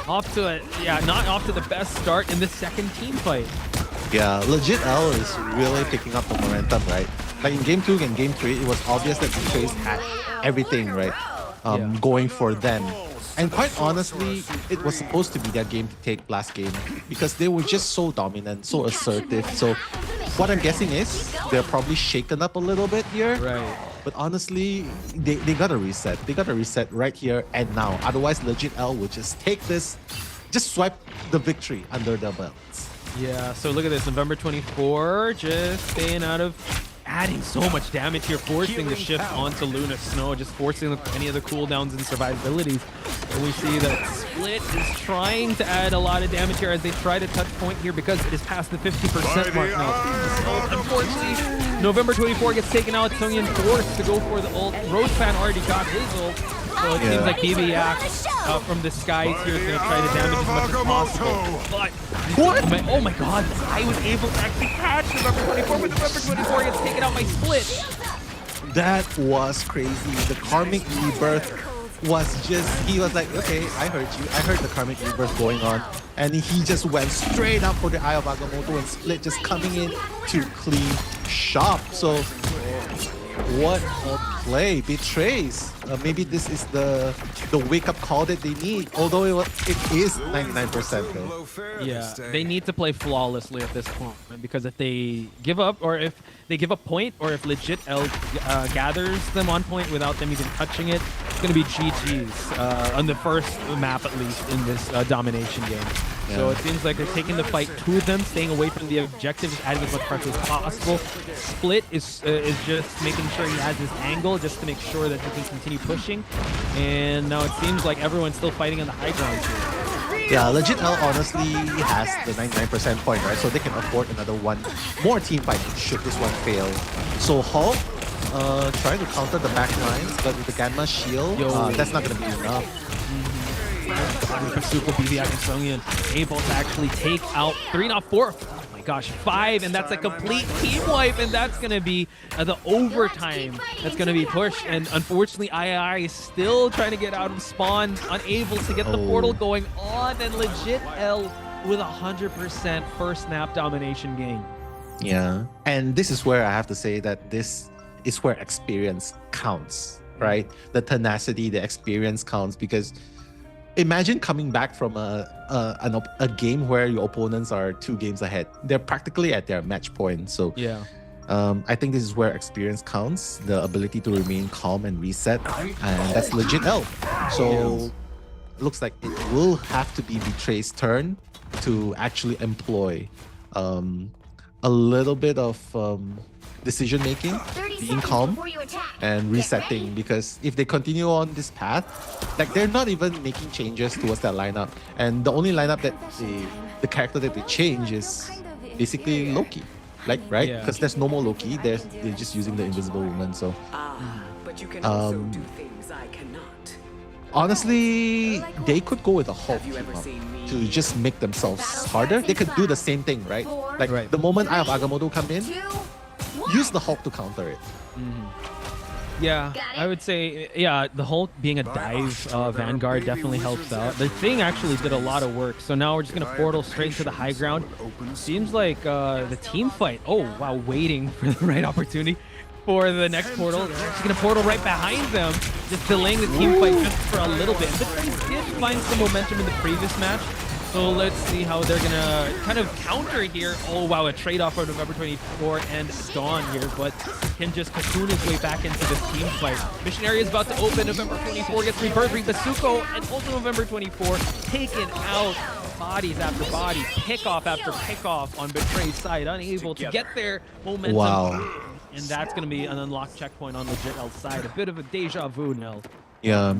Speaker 8: Off to not off to the best start in the second team fight.
Speaker 6: Yeah, legit L is really picking up the momentum, right? Like in game 2 and game 3, it was obvious that Betrays had everything, right? Going for them. And quite honestly, it was supposed to be their game to take last game because they were just so dominant, so assertive. So what I'm guessing is they're probably shaken up a little bit here.
Speaker 8: Right.
Speaker 6: But honestly, they gotta reset. They gotta reset right here and now. Otherwise, legit L will just take this, just swipe the victory under their belts.
Speaker 8: Yeah, so look at this, November 24, just staying out of, adding so much damage here, forcing the shift onto Luna Snow, just forcing any of the cooldowns and survivabilities. And we see that Split is trying to add a lot of damage here as they try to touch point here because it is past the 50% mark now. So unfortunately, November 24 gets taken out, Sungyeon forced to go for the ult. Rosefan already got his ult. So it seems like BByak from the skies here is going to try to damage as much as possible. But
Speaker 6: What?
Speaker 8: Oh my god, I was able to actually catch November 24, but November 24 gets taken out by Split.
Speaker 6: That was crazy. The Karmic Rebirth was just, he was like, okay, I heard you. I heard the Karmic Rebirth going on. And he just went straight up for the Eye of Agamotto and Split just coming in to clean shop. So what a play. Betrays. Maybe this is the wake-up call that they need. Although it is 99% though.
Speaker 8: Yeah, they need to play flawlessly at this point because if they give up, or if they give up point, or if legit L gathers them on point without them even touching it, it's going to be GG's on the first map at least in this domination game.
Speaker 6: Yeah.
Speaker 8: So it seems like they're taking the fight to them, staying away from the objectives, adding as much pressure as possible. Split is just making sure he has his angle just to make sure that he can continue pushing. And now it seems like everyone's still fighting on the high ground here.
Speaker 6: Yeah, legit L honestly has the 99% point, right? So they can afford another one more team fight should this one fail. So Hulk trying to counter the back lines, but with the Gamma shield, that's not going to be enough.
Speaker 8: Pasuko, BByak, and Sungyeon able to actually take out 3, not 4. Oh my gosh, 5, and that's a complete team wipe, and that's going to be the overtime that's going to be pushed. And unfortunately, II is still trying to get out of spawn, unable to get the portal going on, and legit L with 100% first snap domination game.
Speaker 6: Yeah, and this is where I have to say that this is where experience counts, right? The tenacity, the experience counts, because imagine coming back from a game where your opponents are 2 games ahead. They're practically at their match point. So
Speaker 8: yeah,
Speaker 6: I think this is where experience counts, the ability to remain calm and reset, and that's legit L. So looks like it will have to be Betray's turn to actually employ a little bit of decision making, being calm and resetting, because if they continue on this path, like they're not even making changes towards that lineup, and the only lineup that the character that they change is basically Loki, like, right? Because there's no more Loki, they're just using the Invisible Woman. So
Speaker 4: but you can also do things I cannot.
Speaker 6: honestly, they could go with a Hulk team up to just make themselves harder. They could do the same thing, right? Like the moment Eye of Agamotto come in, use the Hulk to counter it.
Speaker 8: Yeah, I would say, yeah, the Hulk being a dive Vanguard definitely helps out. The thing actually did a lot of work, so now we're just going to portal straight into the high ground. Seems like the team fight, oh wow, waiting for the right opportunity for the next portal. They're actually going to portal right behind them, just delaying the team fight just for a little bit. But they did find some momentum in the previous match, So let's see how they're gonna kind of counter here. Oh wow, a trade-off for November 24 and Dawn here, but can just cocoon his way back into this team fight. Missionary is about to open. November 24 gets rebirth. Ribasuko and also November 24 taken out. Bodies after bodies, pickoff after pickoff on Betray's side, unable to get their momentum.
Speaker 6: Wow.
Speaker 8: And that's going to be an unlocked checkpoint on Legit L's side. A bit of a deja vu now.
Speaker 6: Yeah.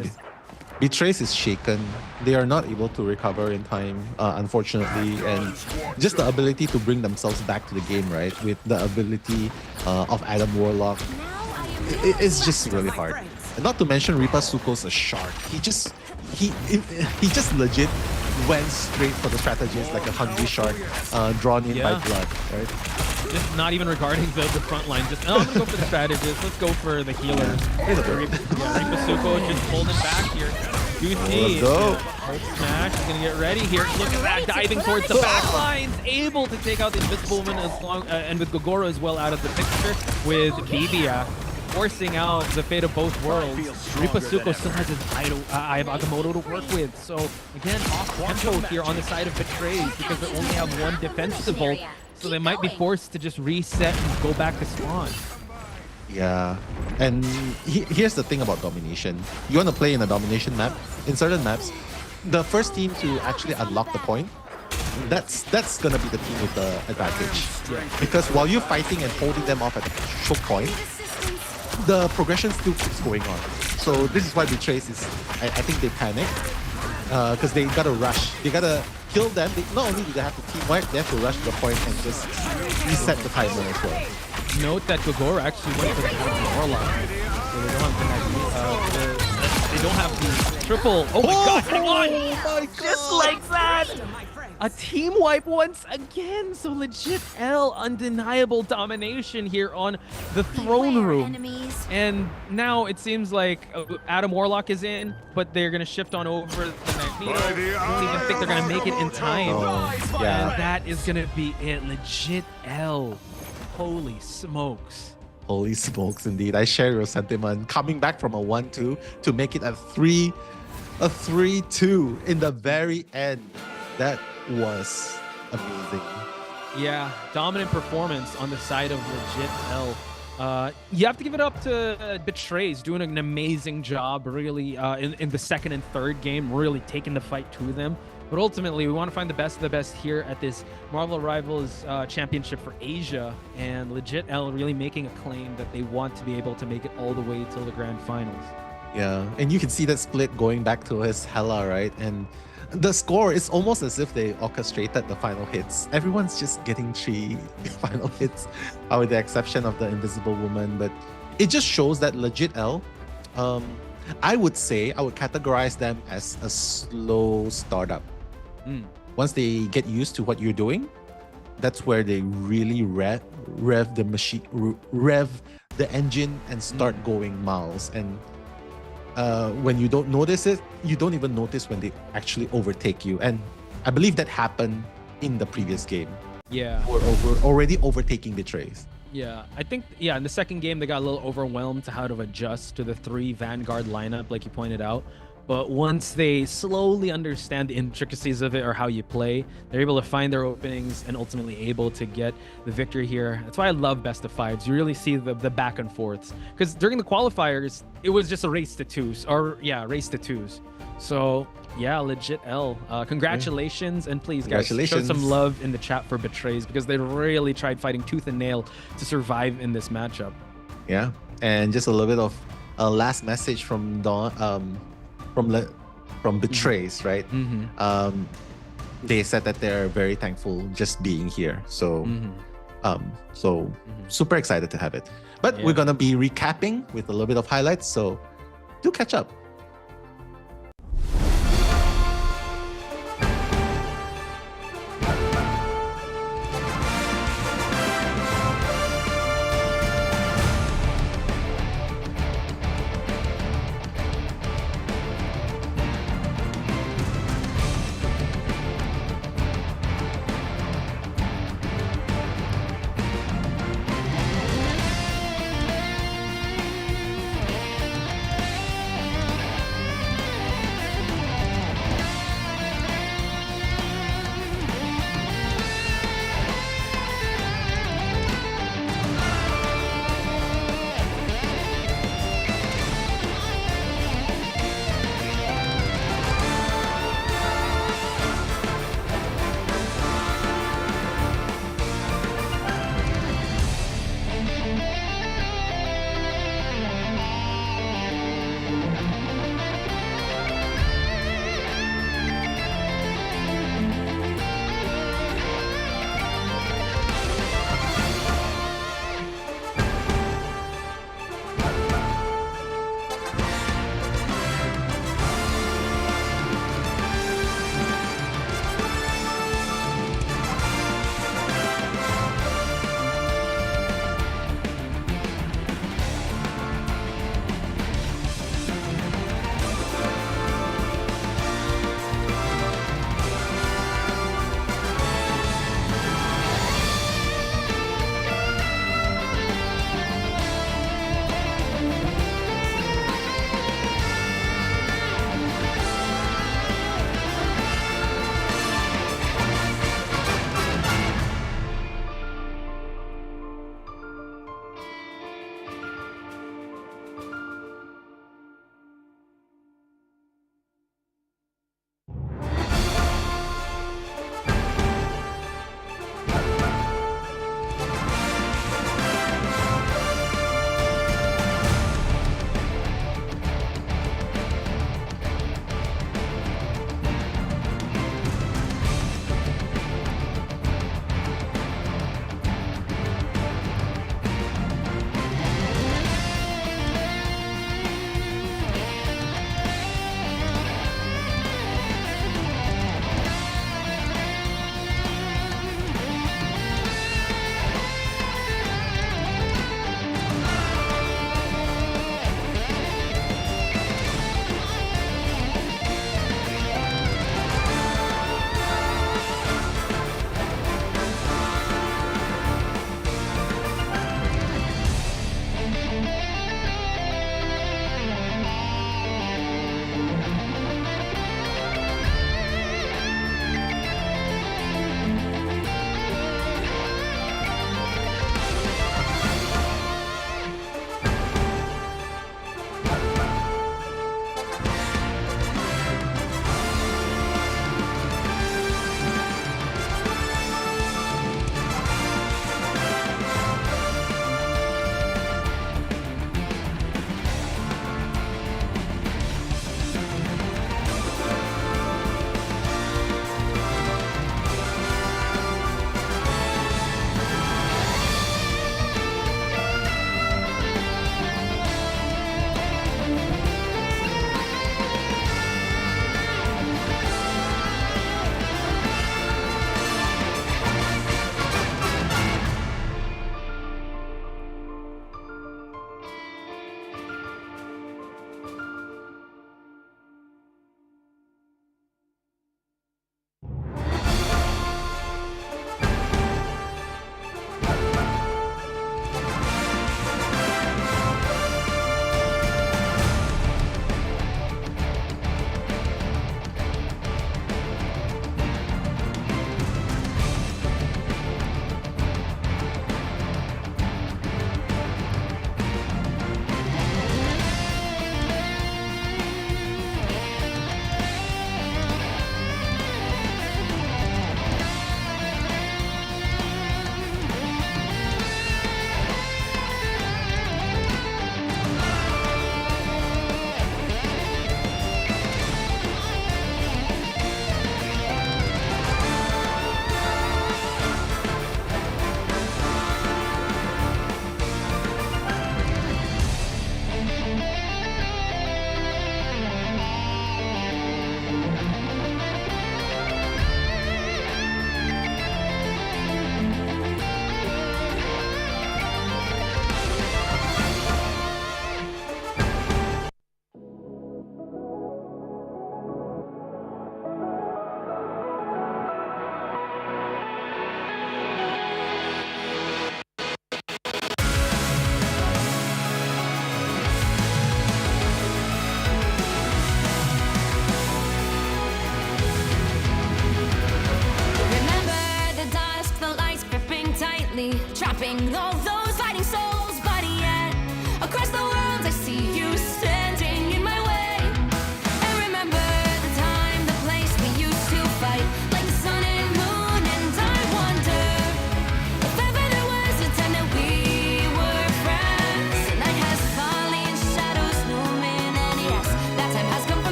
Speaker 6: Betrays is shaken. They are not able to recover in time, unfortunately, and just the ability to bring themselves back to the game, right? With the ability of Adam Warlock, it's just really hard. And not to mention Ribasuko's a shark. He just legit went straight for the strategist like a hungry shark, drawn in by blood, right?
Speaker 8: Just not even regarding the front line. Just, I'm gonna go for the strategist. Let's go for the healers. Ribasuko just holding back here.
Speaker 6: Let's go.
Speaker 8: Smash is gonna get ready here. Look at that, diving towards the back lines, able to take out the Invisible Woman and with Gogoro as well out of the picture with Bibia. Forcing out the fate of both worlds. Ribasuko still has his Eye of Agamotto to work with. So again, off tempo here on the side of Betrays because they only have one defensible. So they might be forced to just reset and go back to spawn.
Speaker 6: Yeah, and here's the thing about domination. You want to play in a domination map. In certain maps, the first team to actually unlock the point, that's gonna be the team with the advantage. Because while you're fighting and holding them off at the choke point, the progression still keeps going on. So this is why Betrays is, I think they panic because they gotta rush. They gotta kill them. Not only do they have to team wipe, they have to rush to the point and just reset the timer as well.
Speaker 8: Note that Gogoro actually went for the Warlock. So they don't have the triple. Oh my god, hang on!
Speaker 6: My
Speaker 8: Just like that! A team wipe once again. So Legit L, undeniable domination here on the throne room. And now it seems like Adam Warlock is in, but they're gonna shift on over the Magneto. I don't even think they're gonna make it in time.
Speaker 6: Yeah.
Speaker 8: And that is gonna be it. Legit L. Holy smokes.
Speaker 6: Holy smokes, indeed. I share your sentiment. Coming back from a 1-2 to make it a 3-2 in the very end. That was amazing.
Speaker 8: Yeah, dominant performance on the side of Legit L. You have to give it up to Betrays, doing an amazing job, really, in the second and third game, really taking the fight to them. But ultimately, we want to find the best of the best here at this Marvel Rivals Championship for Asia, and Legit L really making a claim that they want to be able to make it all the way till the grand finals.
Speaker 6: Yeah, and you can see that split going back to his Hela, right? And the score is almost as if they orchestrated the final hits. Everyone's just getting 3 final hits, with the exception of the Invisible Woman. But it just shows that Legit L, I would categorize them as a slow startup. Once they get used to what you're doing, that's where they really rev the machine, rev the engine, and start going miles. And when you don't notice it, you don't even notice when they actually overtake you. And I believe that happened in the previous game.
Speaker 8: Yeah.
Speaker 6: We're already overtaking Betrays.
Speaker 8: Yeah, I think, in the second game, they got a little overwhelmed to how to adjust to the 3 Vanguard lineup, like you pointed out. But once they slowly understand the intricacies of it or how you play, they're able to find their openings and ultimately able to get the victory here. That's why I love best of 5s. You really see the back and forths. Because during the qualifiers, it was just a race to 2s. So, yeah, Legit L. Congratulations. And please, guys, show some love in the chat for Betrays because they really tried fighting tooth and nail to survive in this matchup.
Speaker 6: Yeah, and just a little bit of a last message from Dawn. From Betrays, right? They said that they're very thankful just being here. So, super excited to have it. But we're gonna be recapping with a little bit of highlights. So, do catch up.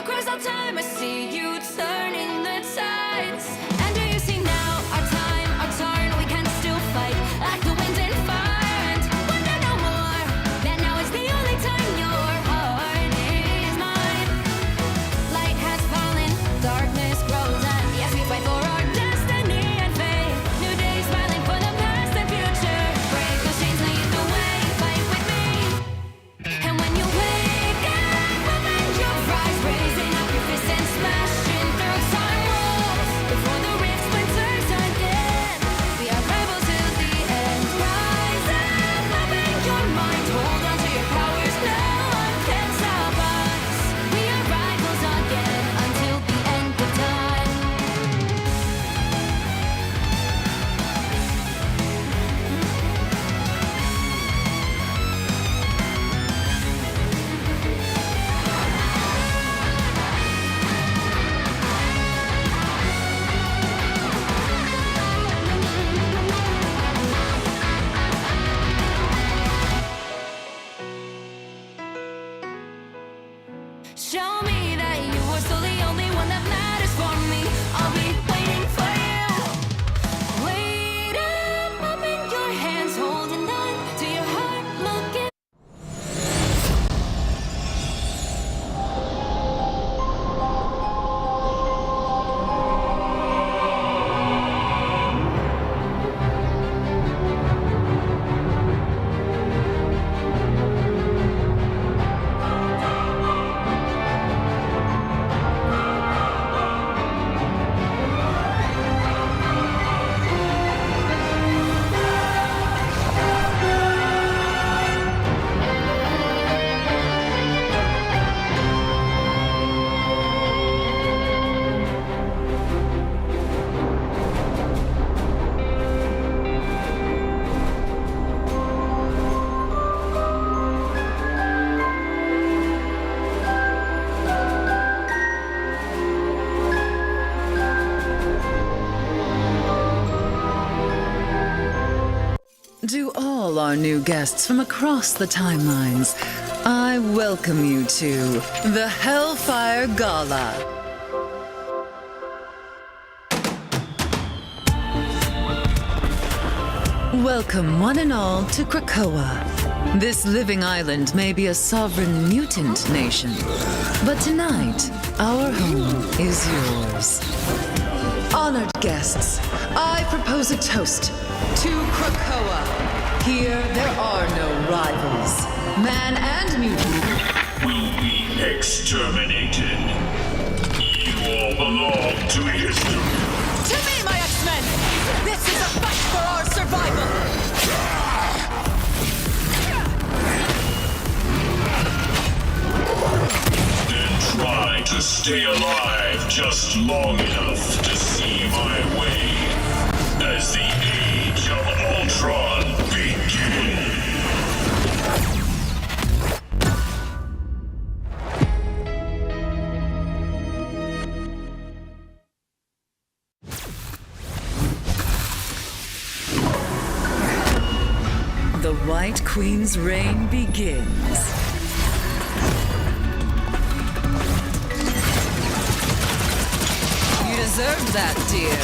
Speaker 7: Across all time, I see you turning the tides. And do you see now our time, our turn? We can still fight like the wind and fire. And wonder no more that now is the only time your heart is mine. Light has fallen, darkness grows, and yes, we fight for our destiny and fate. New days smiling for the past and future. Break those chains, lead the way, fight with me. And when you wake up, open your eyes, raising up your fists and smashing through time walls. Before the rift splinters again, we are rebels till the end. Rise up, open your mind, hold on to your powers, no one can stop us. We are rivals again until the end of time. Show me that you are still the only one that matters for me. I'll be waiting for you. Wait up, open your hands, holding on to your heart, looking.
Speaker 3: To all our new guests from across the timelines, I welcome you to the Hellfire Gala. Welcome one and all to Krakoa. This living island may be a sovereign mutant nation, but tonight, our home is yours. Honored guests, I propose a toast to Krakoa. Here, there are no rivals. Man and mutant
Speaker 2: Will be exterminated. You all belong to history.
Speaker 3: To me, my X-Men! This is a fight for our survival!
Speaker 2: Then try to stay alive just long enough to see my way as the Age of Ultron begins.
Speaker 3: The White Queen's reign begins. You deserved that, dear.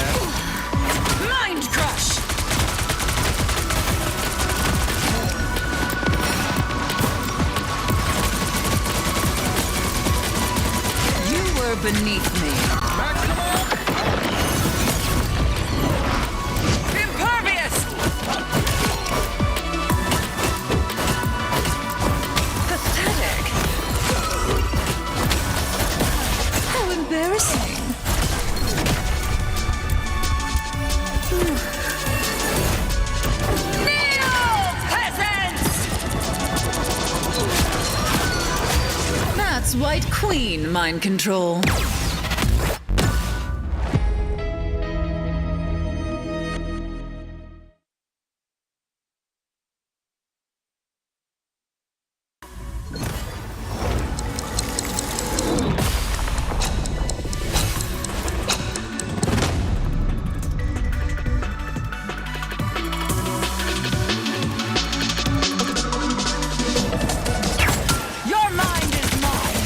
Speaker 3: Mind Crush! You were beneath me. Impervious! Pathetic. How embarrassing. Kneel, peasants! That's White Queen mind control. Your mind is mine.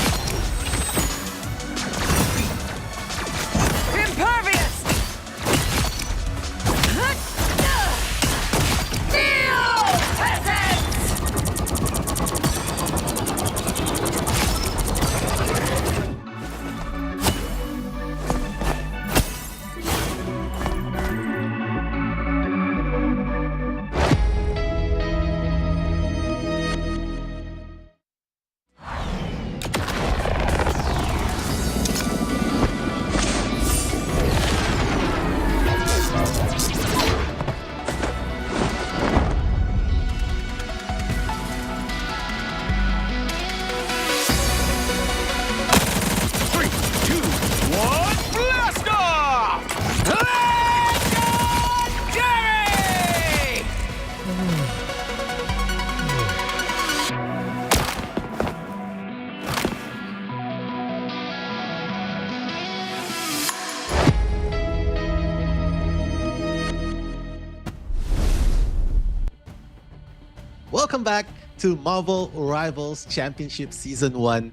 Speaker 6: Welcome back to Marvel Rivals Championship Season 1.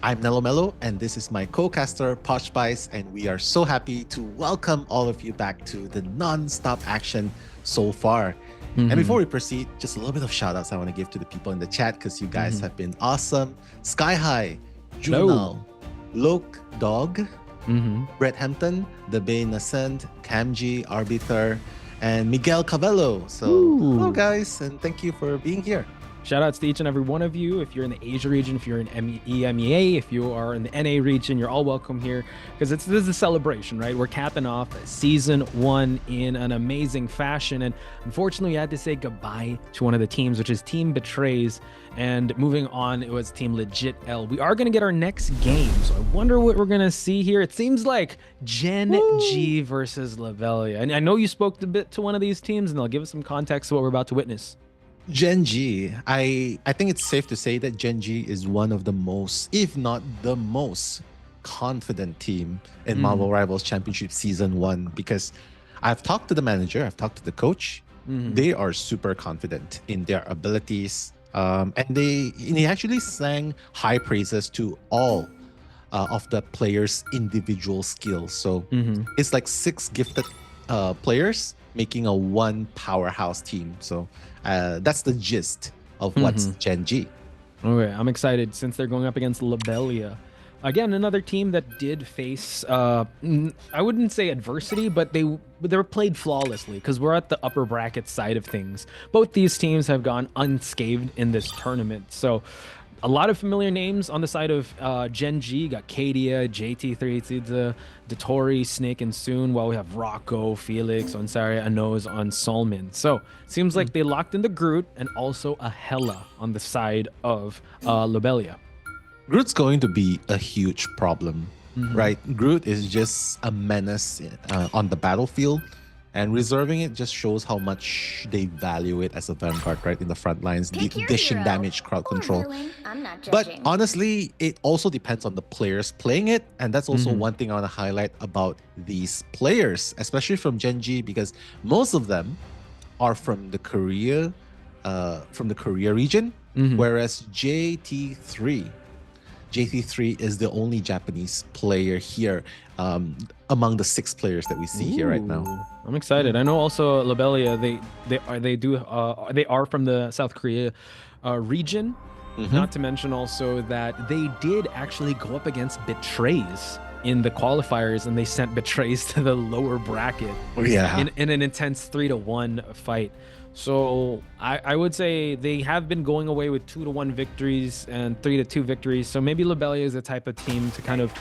Speaker 6: I'm Nello Mello, and this is my co-caster, Posh Spice, and we are so happy to welcome all of you back to the non-stop action so far. And before we proceed, just a little bit of shout-outs I want to give to the people in the chat because you guys have been awesome. Sky High, Junal, Loke Dog, Brett Hampton, The Bay Nascent, Camji, Arbiter, and Miguel Cabello. So, hello guys, and thank you for being here.
Speaker 5: Shout outs to each and every one of you. If you're in the Asia region, if you're in EMEA, if you are in the NA region, you're all welcome here because this is a celebration, right? We're capping off season 1 in an amazing fashion. And unfortunately, we had to say goodbye to one of the teams, which is Team Betrays. And moving on, it was Team Legit L. We are going to get our next game. So I wonder what we're going to see here. It seems like Gen G versus Lavelia. And I know you spoke a bit to one of these teams, and they'll give us some context to what we're about to witness.
Speaker 6: Gen G, I think it's safe to say that Gen G is one of the most, if not the most, confident team in Marvel Rivals Championship Season 1 because I've talked to the manager, I've talked to the coach. They are super confident in their abilities, and they actually sang high praises to all of the players' individual skills. So it's like 6 gifted players making a one powerhouse team. So that's the gist of what's Gen G.
Speaker 5: Okay, I'm excited since they're going up against Labelia. Again, another team that did face, I wouldn't say adversity, but they were played flawlessly because we're at the upper bracket side of things. Both these teams have gone unscathed in this tournament. So a lot of familiar names on the side of Gen G. You got Kadia, JT3, Tzidza, Dotori, Snake, and Soon, while we have Rocco, Felix, Onsari, Anoz on Solmin. So seems like they locked in the Groot and also a Hela on the side of Lobelia.
Speaker 6: Groot's going to be a huge problem, right? Groot is just a menace on the battlefield, and reserving it just shows how much they value it as a vanguard, right? In the front lines, dishing damage, crowd control.
Speaker 7: I'm not judging.
Speaker 6: But honestly, it also depends on the players playing it, and that's also one thing I want to highlight about these players, especially from Gen G, because most of them are from the Korea region, whereas JT3 is the only Japanese player here among the 6 players that we see here right now.
Speaker 5: I'm excited. I know also Labelia, they are from the South Korea region. Not to mention also that they did actually go up against Betrays in the qualifiers, and they sent Betrays to the lower bracket in an intense 3-1 fight. So I would say they have been going away with 2-1 victories and 3-2 victories. So maybe Labelia is the type of team to kind of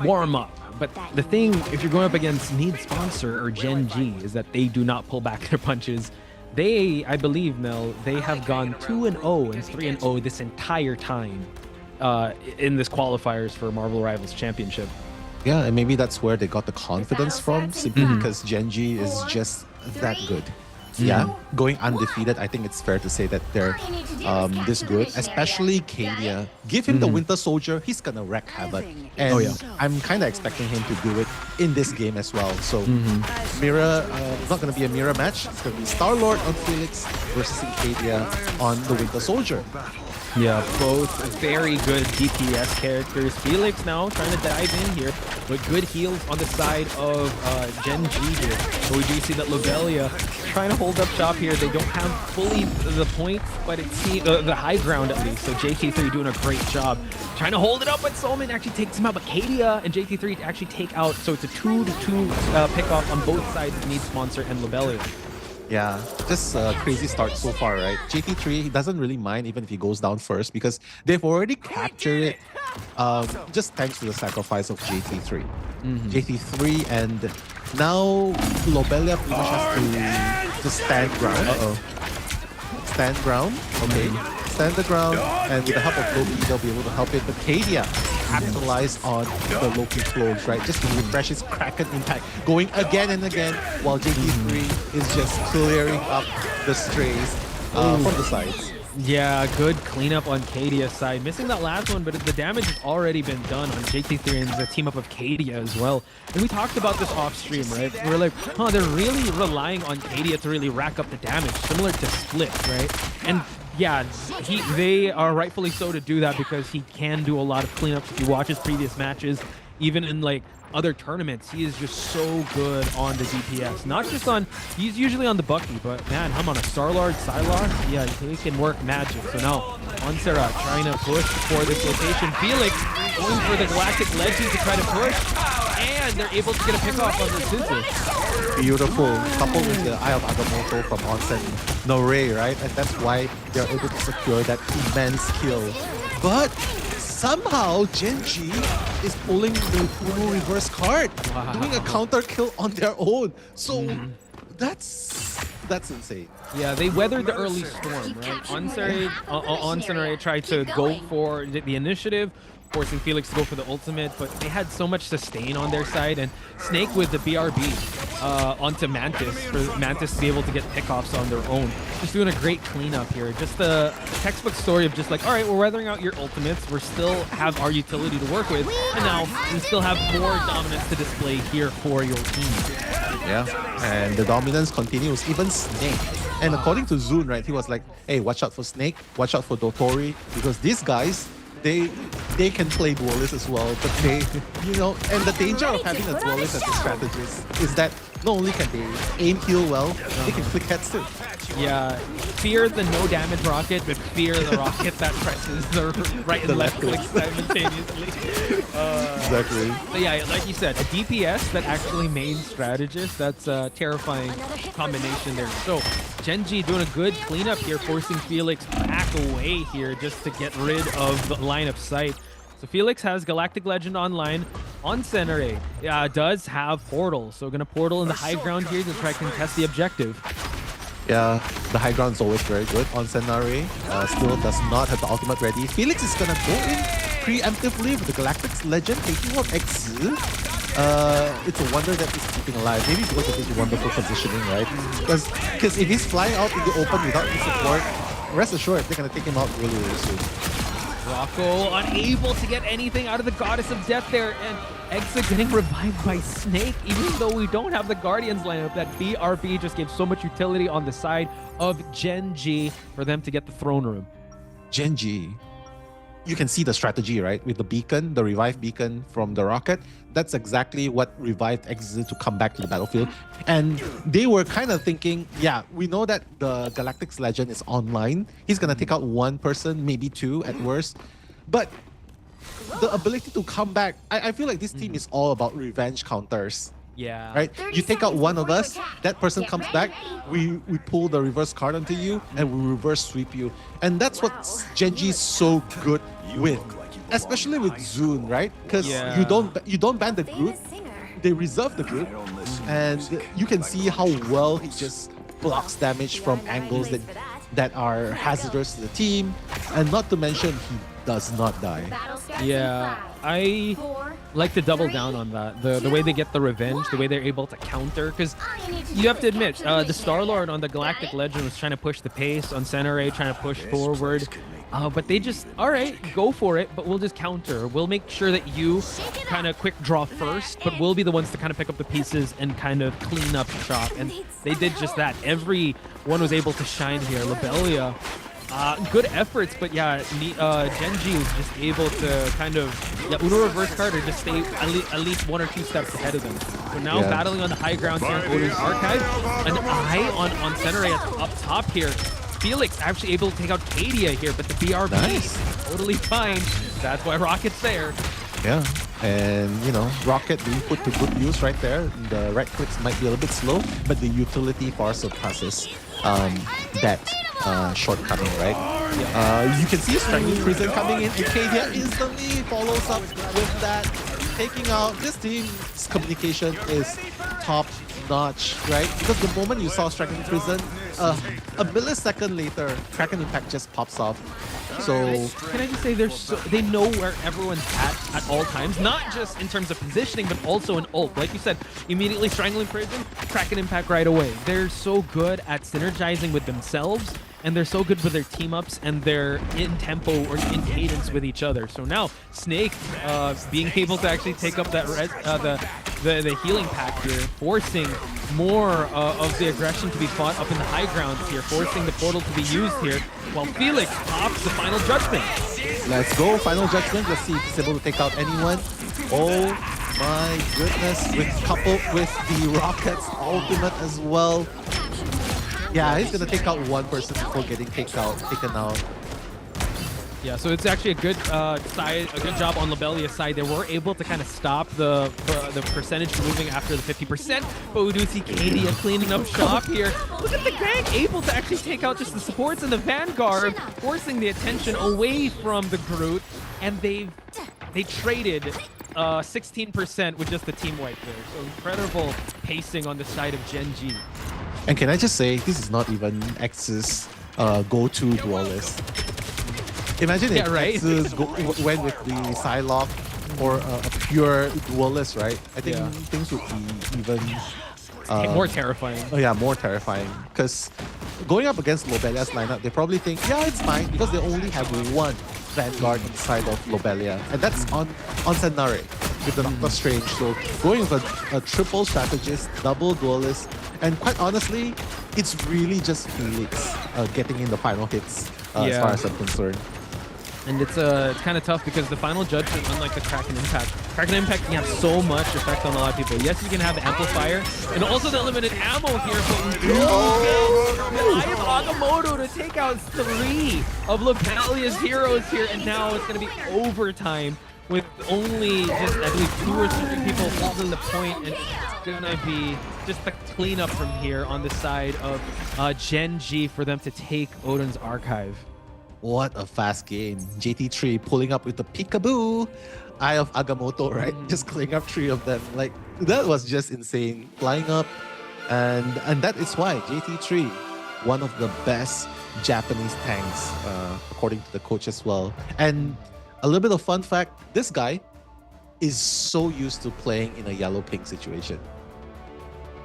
Speaker 5: warm up. But the thing, if you're going up against Need Sponsor or Gen G, is that they do not pull back their punches. They, I believe, Mel, they have gone 2-0 and 3-0 this entire time in this qualifiers for Marvel Rivals Championship.
Speaker 6: Yeah, and maybe that's where they got the confidence from, simply because Gen G is just that good. Yeah, going undefeated, I think it's fair to say that they're this good, especially Kadia. Give him the Winter Soldier, he's gonna wreak havoc. And I'm kind of expecting him to do it in this game as well. So mirror, not gonna be a mirror match. It's gonna be Star-Lord on Felix versus Kadia on the Winter Soldier.
Speaker 5: Yeah, both very good DPS characters. Felix now trying to dive in here with good heals on the side of Gen G here. So we do see that Lobelia trying to hold up shop here. They don't have fully the point, but it's the high ground at least. So JT3 doing a great job. Trying to hold it up, but Solman actually takes him out. But Kadia and JT3 actually take out. So it's a 2-2 pick off on both sides of Need Sponsor and Lobelia.
Speaker 6: Yeah, just a crazy start so far, right? JT3, he doesn't really mind even if he goes down first because they've already captured it just thanks to the sacrifice of JT3. JT3, and now Lobelia pretty much has to stand ground. Stand ground, okay. Stand the ground, and with the help of Loki, they'll be able to help it. But Kadia capitalized on the Loki close, right? Just to refresh his Kraken impact, going again and again, while JT3 is just clearing up the strays from the sides.
Speaker 5: Yeah, good cleanup on Kadia's side. Missing that last one, but the damage has already been done on JT3 and the team up of Kadia as well. And we talked about this off stream, right? We're like, they're really relying on Kadia to really rack up the damage, similar to Split, right? And
Speaker 8: Yeah, they are rightfully so to do that because he can do a lot of cleanups. If you watch his previous matches, even in like other tournaments, he is just so good on the DPS. Not just on, he's usually on the Bucky, but man, I'm on a Star-Lord, Psylocke, yeah, he can work magic. So now, Montserrat trying to push for this location. Felix going for the Galactic Legend to try to push, and they're able to get a pick off on the Scissors.
Speaker 6: Beautiful, coupled with the Eye of Agamotto from Onsen Norei, right? And that's why they're able to secure that immense kill. But somehow Genji is pulling the Uno reverse card, doing a counter kill on their own. So that's insane.
Speaker 8: Yeah, they weathered the early storm, right? Onsenare tried to go for the initiative, forcing Felix to go for the ultimate, but they had so much sustain on their side, and Snake with the BRB onto Mantis, for Mantis to be able to get pickoffs on their own. Just doing a great cleanup here. Just the textbook story of just like, all right, we're weathering out your ultimates, we still have our utility to work with, and now we still have more dominance to display here for your team.
Speaker 6: Yeah, and the dominance continues. Even Snake. And according to Zune, right, he was like, hey, watch out for Snake, watch out for Dotori, because these guys, they can play duelists as well, but they, you know, and the danger of having a duelist as a strategist is that not only can they aim heal well, they can click heads too.
Speaker 8: Yeah, fear the no damage rocket, but fear the rocket that presses the right and left click simultaneously.
Speaker 6: Exactly.
Speaker 8: But yeah, like you said, a DPS that actually main strategist, that's a terrifying combination there. So Genji doing a good cleanup here, forcing Felix back away here just to get rid of the line of sight. So Felix has Galactic Legend online. Onsenare does have Portal, so gonna Portal in the high ground here to try to contest the objective.
Speaker 6: Yeah, the high ground is always very good. Onsenare still does not have the ultimate ready. Felix is gonna go in preemptively with the Galactic Legend, taking out XZ. It's a wonder that he's keeping alive. Maybe because of his wonderful positioning, right? Because if he's flying out in the open without any support, rest assured they're gonna take him out really, really soon.
Speaker 8: Rocco unable to get anything out of the Goddess of Death there, and Exa getting revived by Snake, even though we don't have the Guardians lineup. That BRB just gave so much utility on the side of Genji for them to get the throne room.
Speaker 6: Genji, you can see the strategy, right? With the beacon, the revive beacon from the rocket. That's exactly what revived Exa to come back to the battlefield. And they were kind of thinking, yeah, we know that the Galactic's Legend is online. He's going to take out one person, maybe two at worst. But the ability to come back, I feel like this team is all about revenge counters.
Speaker 8: Yeah.
Speaker 6: Right? You take out one of us, that person comes back, we pull the reverse card onto you, and we reverse sweep you. And that's what Genji is so good with. Especially with Zune, right? Because you don't ban the group, they reserve the group, and you can see how well he just blocks damage from angles that are hazardous to the team, and not to mention he does not die.
Speaker 8: Yeah, I like to double down on that. The way they get the revenge, the way they're able to counter, because you have to admit, the Star-Lord on the Galactic Legend was trying to push the pace, on Senare trying to push forward. But they just, all right, go for it, but we'll just counter. We'll make sure that you kind of quick draw first, but we'll be the ones to kind of pick up the pieces and kind of clean up shop. And they did just that. Everyone was able to shine here. Lobelia, good efforts, but yeah, Genji was just able to kind of, Uno reverse card or just stay at least one or two steps ahead of them. So now battling on the high ground here in Odo's Archive. An eye on Senare up top here. Felix actually able to take out Kadia here, but the BRB totally fine. That's why Rocket's there.
Speaker 6: Yeah, and you know, Rocket being put to good use right there. The right clicks might be a little bit slow, but the utility far surpasses that shortcoming, right? You can see a Strangling Prison coming in, and Kadia instantly follows up with that, taking out this team's communication is top notch, right? Because the moment you saw Strangling Prison, a millisecond later, Kraken Impact just pops off. So
Speaker 8: can I just say they know where everyone's at all times, not just in terms of positioning, but also in ult. Like you said, immediately Strangling Prison, Kraken Impact right away. They're so good at synergizing with themselves and they're so good with their team ups, and they're in tempo or in cadence with each other. So now Snake being able to actually take up that the healing pack here, forcing more of the aggression to be fought up in the high grounds here, forcing the portal to be used here, while Felix pops the final judgment.
Speaker 6: Let's go, final judgment. Let's see if he's able to take out anyone. Oh my goodness, coupled with the Rocket's ultimate as well. Yeah, he's gonna take out one person before getting taken out.
Speaker 8: Yeah, so it's actually a good job on Lobelia's side. They were able to kind of stop the percentage moving after the 50%, but we do see Kadia cleaning up shop here. Look at the gang able to actually take out just the supports and the Vanguard, forcing the attention away from the Groot, and they traded 16% with just the team wipe there. So incredible pacing on the side of Gen G.
Speaker 6: And can I just say, this is not even X's go-to duelist. Imagine if X's went with the Psylocke or a pure duelist, right? I think things would be even
Speaker 8: more terrifying.
Speaker 6: Oh yeah, more terrifying. Because going up against Lobelia's lineup, they probably think, yeah, it's fine because they only have one Vanguard inside of Lobelia, and that's on Sanare with the Doctor Strange. So going with a triple strategist, double duelist, and quite honestly, it's really just Felix getting in the final hits as far as I'm concerned.
Speaker 8: And it's kind of tough because the final judgment, unlike the Kraken Impact, can have so much effect on a lot of people. Yes, you can have the amplifier, and also the limited ammo here. I have Agamotto to take out 3 of Lobelia's heroes here, and now it's going to be overtime with only just, I believe, 2 or 3 people holding the point, and it's going to be just the cleanup from here on the side of Gen G for them to take Odin's Archive.
Speaker 6: What a fast game. JT3 pulling up with the peekaboo. Eye of Agamotto, right? Just clearing up 3 of them. Like, that was just insane. Flying up. And that is why JT3, one of the best Japanese tanks, according to the coach as well. And a little bit of fun fact, this guy is so used to playing in a yellow-pink situation.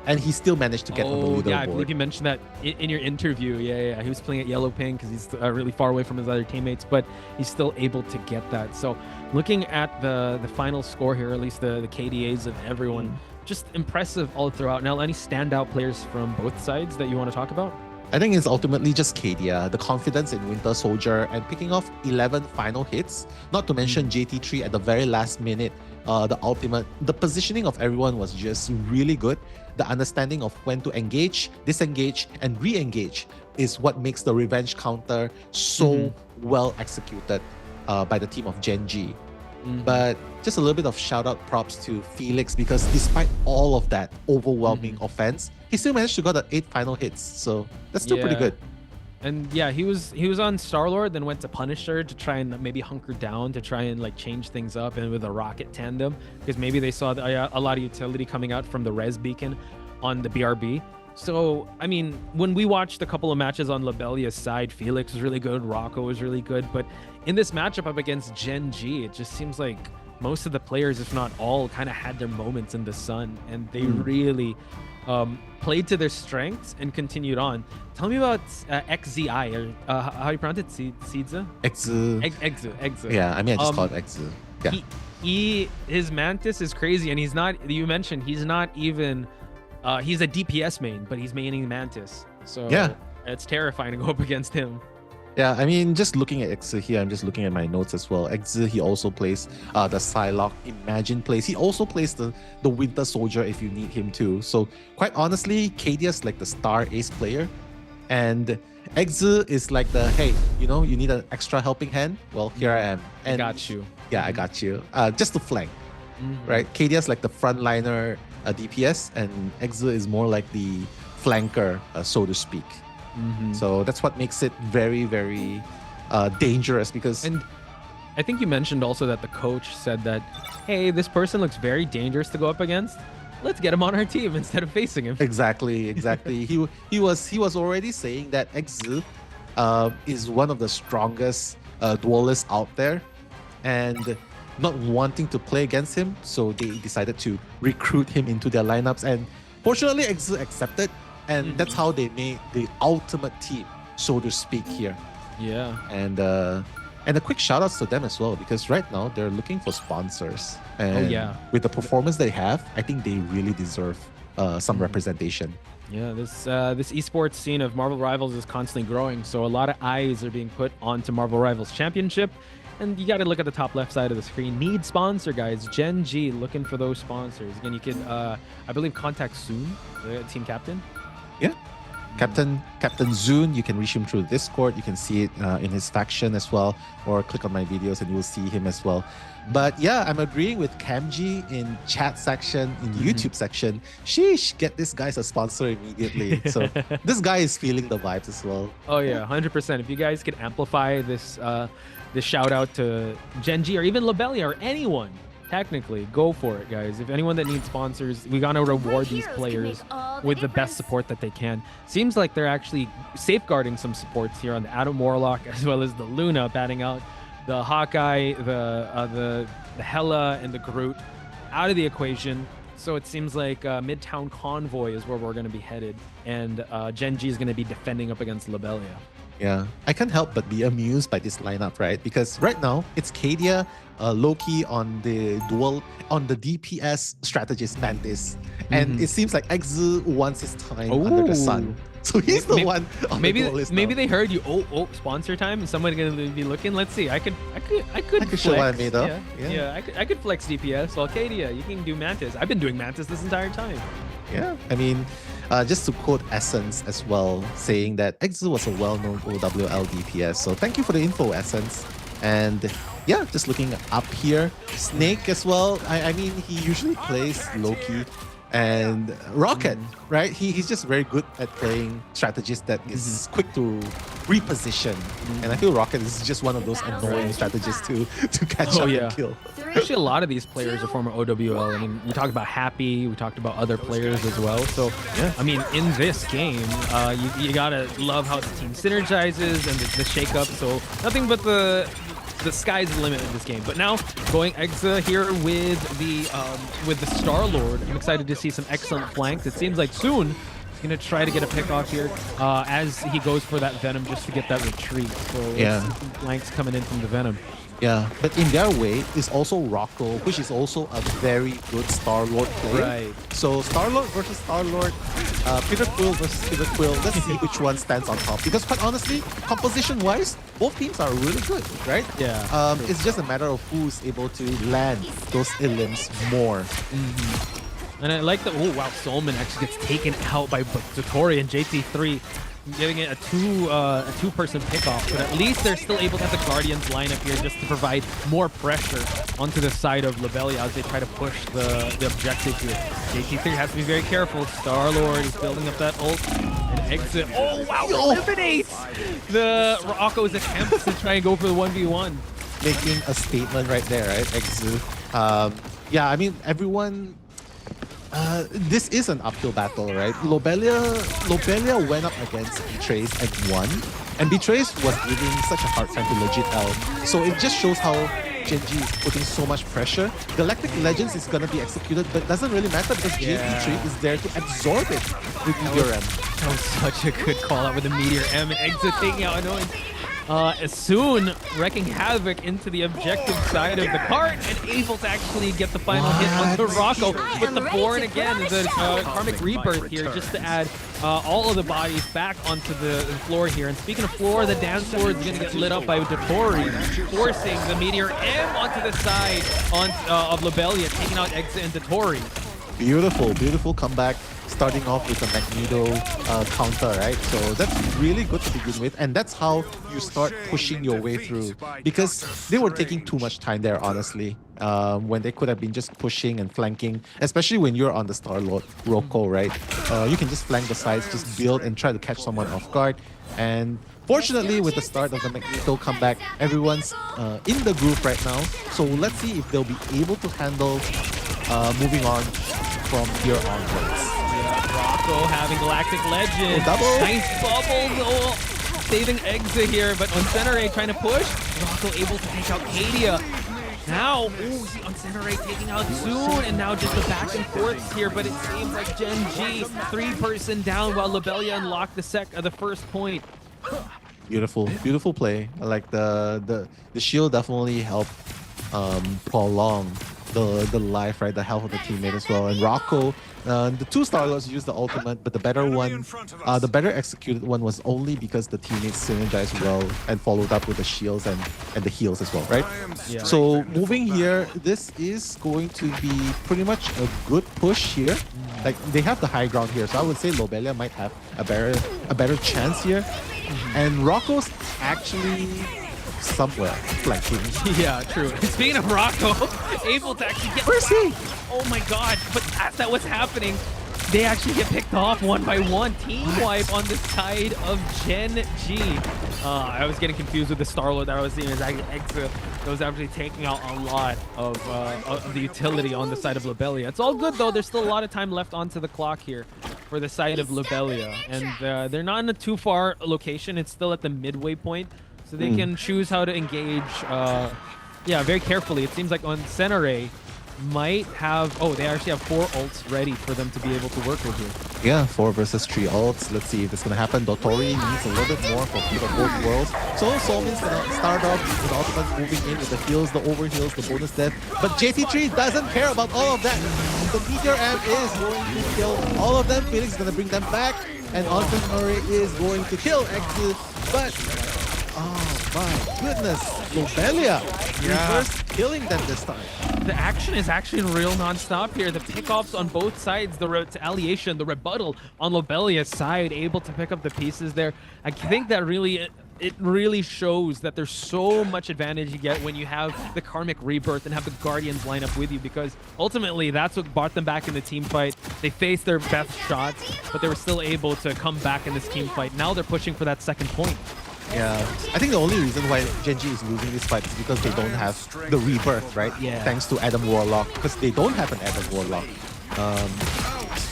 Speaker 6: And he still managed to get on the leaderboard.
Speaker 8: Yeah, I believe you mentioned that in your interview. Yeah. He was playing at yellow pink because he's really far away from his other teammates, but he's still able to get that. So looking at the final score here, at least the KDAs of everyone, just impressive all throughout. Now, any standout players from both sides that you want to talk about?
Speaker 6: I think it's ultimately just Kadia, the confidence in Winter Soldier and picking off 11 final hits. Not to mention JT3 at the very last minute. The ultimate, the positioning of everyone was just really good. The understanding of when to engage, disengage, and re-engage is what makes the revenge counter so well executed by the team of Gen G. But just a little bit of shout out props to Felix, because despite all of that overwhelming offense, he still managed to get 8 final hits. So that's still pretty good.
Speaker 8: And yeah, he was on Star-Lord, then went to Punisher to try and maybe hunker down to try and like change things up, and with a Rocket tandem, because maybe they saw a lot of utility coming out from the Res Beacon on the BRB. So, I mean, when we watched a couple of matches on Lobelia's side, Felix was really good, Rocco was really good, but in this matchup up against Gen G, it just seems like most of the players, if not all, kind of had their moments in the sun, and they really played to their strengths and continued on. Tell me about XZI, or how you pronounce it? Seedza? Exu.
Speaker 6: Yeah, I mean, I just call it Exu. Yeah.
Speaker 8: His Mantis is crazy, and he's not, you mentioned, he's not even, he's a DPS main, but he's maining Mantis. So yeah, it's terrifying to go up against him.
Speaker 6: Yeah, I mean, just looking at Exa here, I'm just looking at my notes as well. Exa, he also plays the Psylocke, Imagine plays. He also plays the Winter Soldier if you need him too. So quite honestly, Kadia's like the star ace player. And Exa is like the, hey, you know, you need an extra helping hand? Well, here I am. And
Speaker 8: I got you.
Speaker 6: Yeah, I got you. Just to flank, right? Kadia's like the frontliner DPS, and Exa is more like the flanker, so to speak. So that's what makes it very, very dangerous, because...
Speaker 8: And I think you mentioned also that the coach said that, hey, this person looks very dangerous to go up against. Let's get him on our team instead of facing him.
Speaker 6: Exactly. he was already saying that Exil is one of the strongest duelists out there, and not wanting to play against him, so they decided to recruit him into their lineups, and fortunately Exil accepted. And that's how they made the ultimate team so to speak, here.
Speaker 8: Yeah.
Speaker 6: And a quick shout outs to them as well, because right now they're looking for sponsors. And with the performance they have, I think they really deserve some representation.
Speaker 8: Yeah, this esports scene of Marvel Rivals is constantly growing, so a lot of eyes are being put onto Marvel Rivals Championship. And you got to look at the top left side of the screen. Need sponsor, guys. Gen G looking for those sponsors. Again, you can, I believe, contact Soon, the team captain.
Speaker 6: Yeah. Captain Zune, you can reach him through Discord. You can see it in his faction as well, or click on my videos and you will see him as well. But yeah, I'm agreeing with Camji in chat section, in YouTube section. Sheesh, get this guy a sponsor immediately. So this guy is feeling the vibes as well.
Speaker 8: Oh yeah, 100%. If you guys could amplify this this shout out to Gen G or even Lobelia or anyone, technically, go for it, guys. If anyone that needs sponsors, we gotta reward these players with the best support that they can. Seems like they're actually safeguarding some supports here on the Adam Warlock as well as the Luna, batting out the Hawkeye, the Hela, and the Groot out of the equation. So it seems like Midtown Convoy is where we're going to be headed, and Gen G is going to be defending up against Lobelia.
Speaker 6: Yeah, I can't help but be amused by this lineup, right? Because right now it's Cadia, Loki on the DPS strategist Mantis, and it seems like Exu wants his time under the sun. So he's the one on the goal list
Speaker 8: maybe
Speaker 6: now.
Speaker 8: they heard you. Oh, sponsor time. Is someone gonna be looking? Let's see. I could flex.
Speaker 6: show what I made up.
Speaker 8: Yeah. I could flex DPS. Well, Cadia, you can do Mantis. I've been doing Mantis this entire time.
Speaker 6: Yeah, I mean, just to quote Essence as well, saying that Exu was a well-known OWL DPS. So thank you for the info, Essence. And yeah, just looking up here, Snake as well. I mean, he usually plays Loki and Rocket, right? He's just very good at playing strategies that is quick to reposition. And I feel Rocket is just one of those annoying strategists to catch up and kill.
Speaker 8: Actually, a lot of these players are former OWL. I mean, we talked about Happy, we talked about other players as well. So, yeah, I mean, in this game, you gotta love how the team synergizes and the shake-up. So, nothing but the sky's the limit in this game. But now, going Exa here with the Star-Lord. I'm excited to see some excellent flanks. It seems like soon he's gonna try to get a pick off here as he goes for that Venom just to get that retreat. So, some flanks coming in from the Venom.
Speaker 6: Yeah, but in their way is also Rocco, which is also a very good Star-Lord play.
Speaker 8: Right.
Speaker 6: So Star-Lord versus Star-Lord, Peter Quill versus Peter Quill. Let's see which one stands on top. Because quite honestly, composition-wise, both teams are really good, right?
Speaker 8: Yeah.
Speaker 6: It's just a matter of who's able to land those elims more.
Speaker 8: And I like that. Oh wow, Solman actually gets taken out by Satori and JT3. Giving it a two-person pickoff, but at least they're still able to have the Guardians line up here just to provide more pressure onto the side of Lobelia as they try to push the objective here. JT3 has to be very careful. Star-Lord is building up that ult and exit. Oh wow, eliminates the Rocco's attempts to try and go for the 1v1.
Speaker 6: Making a statement right there, right, Exu? Yeah, I mean, everyone... this is an uphill battle, right? Lobelia went up against Betrays and won. And Betrays was giving such a hard time to Legit L. So it just shows how Gen G is putting so much pressure. Galactic Legends is going to be executed, but it doesn't really matter because JT3 is there to absorb it with Meteor M.
Speaker 8: That was such a good call out with the Meteor M and Exit taking out Annoyance. Soon wrecking havoc into the objective side of the cart and able to actually get the final hit onto Rocco with the Born again, the Karmic Rebirth here, just to add all of the bodies back onto the floor here. And speaking of floor, the dance floor is going to get lit up by Dotori, forcing the Meteor M onto the side of Lobelia, taking out Exit and Dotori.
Speaker 6: Beautiful comeback, starting off with a Magneto counter, right? So that's really good to begin with, and that's how you start pushing your way through, because they were taking too much time there, honestly, when they could have been just pushing and flanking, especially when you're on the Star-Lord Rocco, right? You can just flank the sides, just build and try to catch someone off guard. And fortunately, with the start of the Magneto comeback, everyone's in the groove right now. So let's see if they'll be able to handle moving on from here onwards.
Speaker 8: Rocco having Galactic Legend.
Speaker 6: Double.
Speaker 8: Nice bubble. Saving Exit here, but Uncenare trying to push. Rocco able to take out Cadia. Now, see Uncenare taking out soon, and now just the back and forths here, but it seems like Gen G, 3-person down while Lobelia unlocked the first point.
Speaker 6: Beautiful, beautiful play. I like the shield definitely helped prolong the life, right? The health of the teammate as well. And Rocco, the two Starlords used the ultimate, but the better one, the better executed one was only because the teammates synergized well and followed up with the shields and the heals as well, right?
Speaker 8: Yeah.
Speaker 6: So moving here, this is going to be pretty much a good push here. Like they have the high ground here, so I would say Lobelia might have a better chance here. And Rocco's actually somewhere flanking.
Speaker 8: Yeah, true. Speaking of Rocco, able to actually get...
Speaker 6: Where's he?
Speaker 8: Oh my god. But as that was happening, they actually get picked off one by one. Team wipe on the side of Gen G. I was getting confused with the Starlord that I was seeing as Exa that was actually taking out a lot of the utility on the side of Lobelia. It's all good though. There's still a lot of time left onto the clock here for the side of Lobelia. And they're not in a too far location. It's still at the midway point. So they can choose how to engage, yeah, very carefully. It seems like on Senare might have, oh, they actually have 4 ults ready for them to be able to work with here.
Speaker 6: Yeah, 4 versus 3 ults. Let's see if it's gonna happen. Dotori needs a little bit more for the both worlds. So Solmin's gonna start off with the ultimates moving in with the heals, the overheals, the bonus death. But JT3 doesn't care about all of that. The Meteor Amp is going to kill all of them. Phoenix is gonna bring them back. And Entrepreneur is going to kill Exit. But oh my goodness, Lobelia Rivars killing them this time.
Speaker 8: The action is actually real non-stop here. The pickoffs on both sides, the retaliation, the rebuttal on Lobelia's side, able to pick up the pieces there. I think that it really shows that there's so much advantage you get when you have the Karmic Rebirth and have the Guardians line up with you, because ultimately that's what brought them back in the team fight. They faced their best shots, but they were still able to come back in this team fight. Now they're pushing for that second point.
Speaker 6: Yeah, I think the only reason why Gen G is losing this fight is because they don't have the rebirth, right?
Speaker 8: Yeah.
Speaker 6: Thanks to Adam Warlock, because they don't have an Adam Warlock.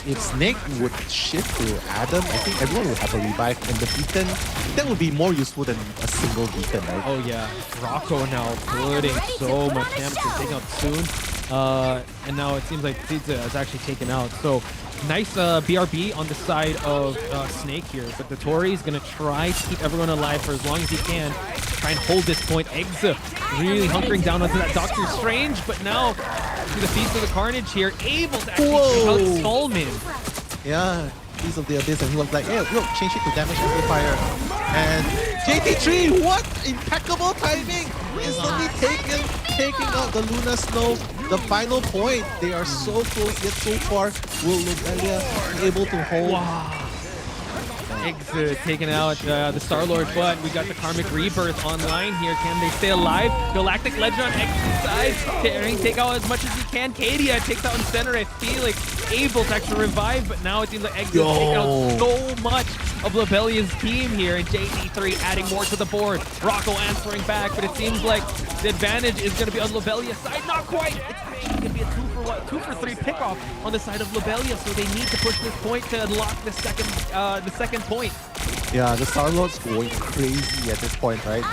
Speaker 6: If Snake would shift to Adam, I think everyone would have a revive, and the beacon, that would be more useful than a single beacon, right?
Speaker 8: Oh yeah, Rocco now putting so much damage to take out soon. And now it seems like Pizza is actually taken out. So nice BRB on the side of Snake here, but the Tori is going to try to keep everyone alive for as long as he can. Try and hold this point. Exa really hunkering down onto that Doctor Strange, but now to the Feast of the Carnage here, able to actually take out Stallman.
Speaker 6: Yeah, Piece of the Abyss, and he was like, hey, look, change it to damage amplifier. And JT3, what impeccable timing! Instantly taking out the Luna Snow. The final point, they are so close yet so far. Will Lobelia be able to hold?
Speaker 8: Wow. Exa taking out the Star-Lord, but we got the Karmic Rebirth online here. Can they stay alive? Galactic Legend on Exa's side. Take out as much as he can. Kadia takes out Incendiary. Felix able to actually revive, but now it seems like Exa is taking out so much of Lobelia's team here. And JD3 adding more to the board. Rocco answering back, but it seems like the advantage is going to be on Lobelia's side. Not quite. It's actually going to be a 2 for 3 pickoff on the side of Lobelia, so they need to push this point to unlock the second point.
Speaker 6: Yeah, the Star-Lord's going crazy at this point, right?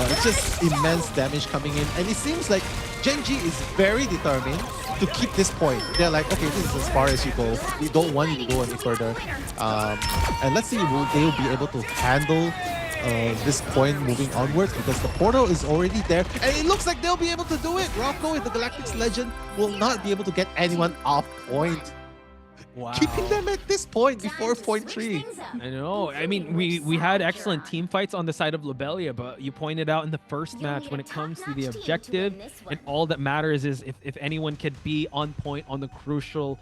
Speaker 6: It's just immense damage coming in, and it seems like Gen G is very determined to keep this point. They're like, okay, this is as far as you go. We don't want you to go any further. And let's see, will they be able to handle this point moving onwards, because the portal is already there, and it looks like they'll be able to do it. Rocco with the Galactic's Legend will not be able to get anyone off point.
Speaker 8: Wow.
Speaker 6: Keeping them at this point before point 3.
Speaker 8: I know. I mean, we had excellent team fights on the side of Lobelia, but you pointed out in the first match, when it comes to the objective, and all that matters is if anyone could be on point on the crucial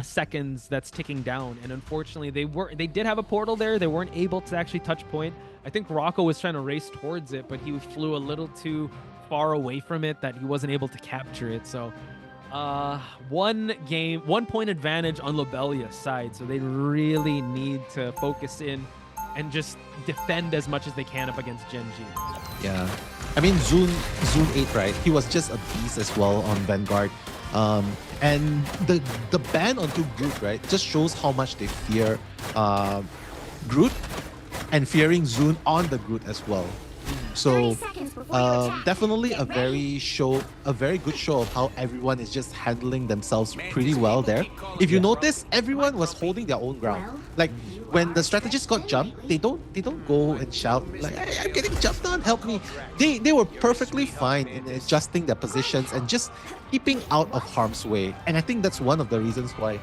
Speaker 8: seconds that's ticking down. And unfortunately, they did have a portal there. They weren't able to actually touch point. I think Rocco was trying to race towards it, but he flew a little too far away from it that he wasn't able to capture it. So 1 point advantage on Lobelia's side, so they really need to focus in and just defend as much as they can up against Gen G.
Speaker 6: Yeah, I mean, Zoom 8, right? He was just a beast as well on Vanguard. And the ban onto Groot, right, just shows how much they fear Groot, and fearing Zune on the Groot as well. So Definitely a very good show of how everyone is just handling themselves pretty well there. If you notice, everyone was holding their own ground. Like when the strategist got jumped, they don't go and shout like, "Hey, I'm getting jumped on, help me." They were perfectly fine in adjusting their positions and just keeping out of harm's way. And I think that's one of the reasons why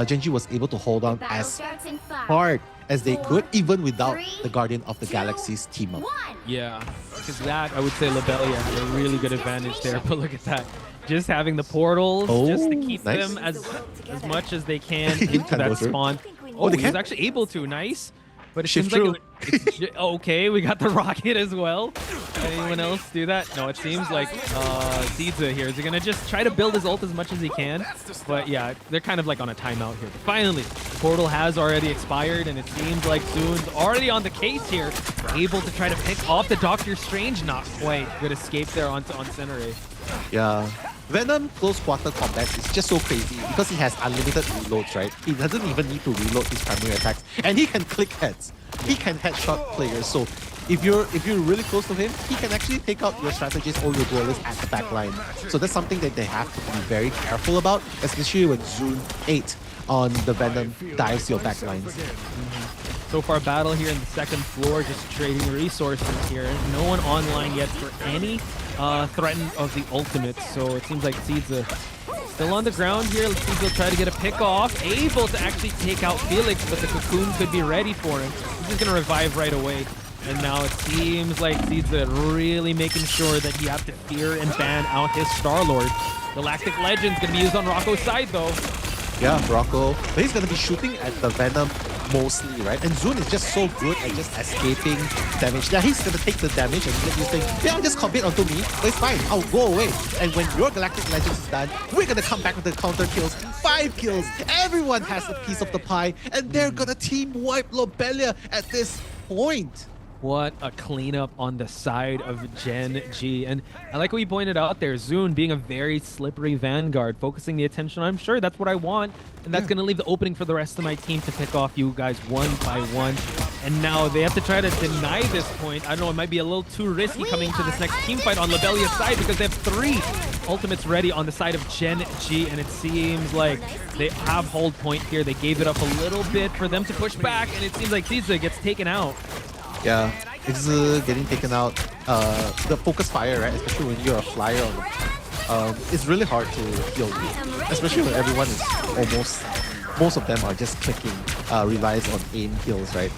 Speaker 6: Genji was able to hold on as hard as they could, even without the Guardian of the Galaxy's team up.
Speaker 8: Yeah, because that, I would say Lobelia had a really good advantage there. But look at that. Just having the portals just to keep
Speaker 6: nice.
Speaker 8: them as much as they can into that spawn. Oh,
Speaker 6: they
Speaker 8: he's
Speaker 6: can?
Speaker 8: actually able to. Nice. But it
Speaker 6: Shift
Speaker 8: seems like okay, we got the rocket as well. Anyone else do that? No, it seems like Seedza here is gonna just try to build his ult as much as he can. But yeah, they're kind of like on a timeout here. But finally, the portal has already expired, and it seems like Zoon's already on the case here, able to try to pick off the Doctor Strange. Not quite. Good escape there on Senere.
Speaker 6: Yeah. Venom close quarter combat is just so crazy because he has unlimited reloads, right? He doesn't even need to reload his primary attacks, and he can click heads. He can headshot players. So if you're really close to him, he can actually take out your strategist or your duelist at the back line. So that's something that they have to be very careful about, especially when Zoon 8 on the Venom dives your back lines.
Speaker 8: So far, battle here in the second floor, just trading resources here. No one online yet for any threat of the ultimate, so it seems like Seedza still on the ground here. Let's see if he'll try to get a pick off. Able to actually take out Felix, but the cocoon could be ready for him. He's just gonna revive right away. And now it seems like Seedza really making sure that he have to fear and ban out his Star-Lord. Galactic Legend's gonna be used on Rocco's side though.
Speaker 6: Yeah, Rocco. But he's going to be shooting at the Venom mostly, right? And Zoon is just so good at just escaping damage. Yeah, he's going to take the damage and let you think, yeah, just commit onto me, but it's fine, I'll go away. And when your Galactic Legends is done, we're going to come back with the counter kills. 5 kills. Everyone has a piece of the pie, and they're going to team wipe Lobelia at this point.
Speaker 8: What a cleanup on the side of Gen G. And I like what you pointed out there, Zoon being a very slippery vanguard, focusing the attention. I'm sure that's what I want. And that's going to leave the opening for the rest of my team to pick off you guys one by one. And now they have to try to deny this point. I don't know, it might be a little too risky coming to this next team fight on Lobelia's side because they have 3 ultimates ready on the side of Gen G. And it seems like they have hold point here. They gave it up a little bit for them to push back. And it seems like Seedza gets taken out.
Speaker 6: Yeah, it's getting taken out. The focus fire, right? Especially when you're a flyer on it's really hard to deal with. Especially when everyone is most of them are just clicking, relies on aim kills, right?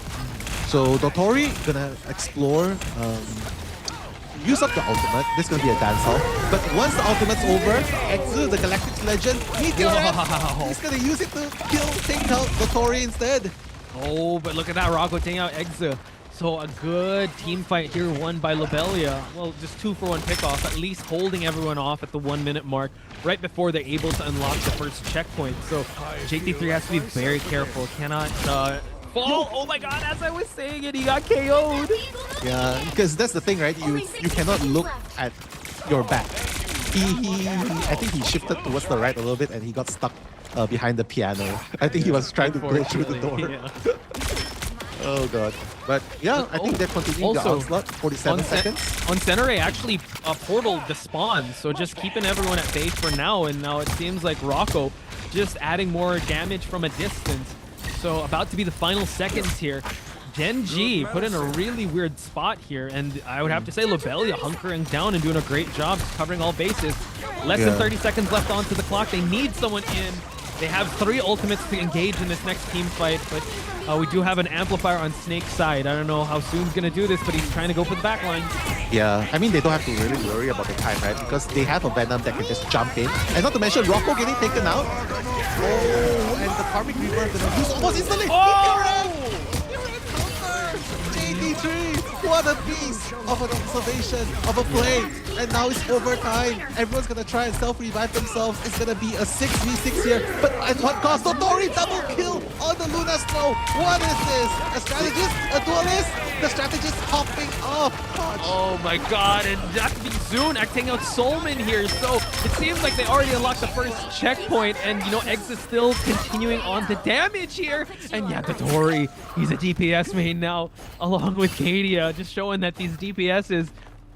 Speaker 6: So Dottori gonna explore, use up the ultimate. This is gonna be a dance hall. But once the ultimate's over, Exu, the Galactic Legend, he's gonna use it to take out Dottori instead.
Speaker 8: Oh, but look at that, Rocco taking out Exu. So a good team fight here won by Lobelia. Well, just 2-for-1 pickoff, at least holding everyone off at the 1-minute mark right before they're able to unlock the first checkpoint. So JT3 has to be very careful, cannot fall. Oh my god, as I was saying it, he got KO'd.
Speaker 6: Yeah, because that's the thing, right? You cannot look at your back. I think he shifted towards the right a little bit and he got stuck behind the piano. I think he was trying to go through the door.
Speaker 8: Yeah.
Speaker 6: Oh god. But yeah, I think they're continuing the onslaught. 47 seconds.
Speaker 8: On Senere actually portaled the spawn, so just keeping everyone at bay for now. And now it seems like Rocco just adding more damage from a distance. So about to be the final seconds here. Gen G put in a really weird spot here, and I would have to say Lobelia hunkering down and doing a great job covering all bases. Less than 30 seconds left onto the clock. They need someone in. They have 3 ultimates to engage in this next team fight, but we do have an amplifier on Snake's side. I don't know how Soon's going to do this, but he's trying to go for the backline.
Speaker 6: Yeah, I mean, they don't have to really worry about the time, right? Because they have a Venom that can just jump in. And not to mention Rocco getting taken out. Oh, and the Karmic Reaver gonna use almost instantly.
Speaker 8: Oh!
Speaker 6: JT3, what a piece of an observation, of a play. And now it's overtime. Everyone's gonna try and self-revive themselves. It's gonna be a 6v6 here. But at what cost? Dottori double kill on the Luna Snow. What is this? A strategist? A duelist? The strategist hopping off.
Speaker 8: Oh my god, and that's Zoon acting out Solman here. So it seems like they already unlocked the first checkpoint, and you know, Eggs is still continuing on the damage here. And yeah, Dottori, he's a DPS main now, along with Kadia, just showing that these DPSs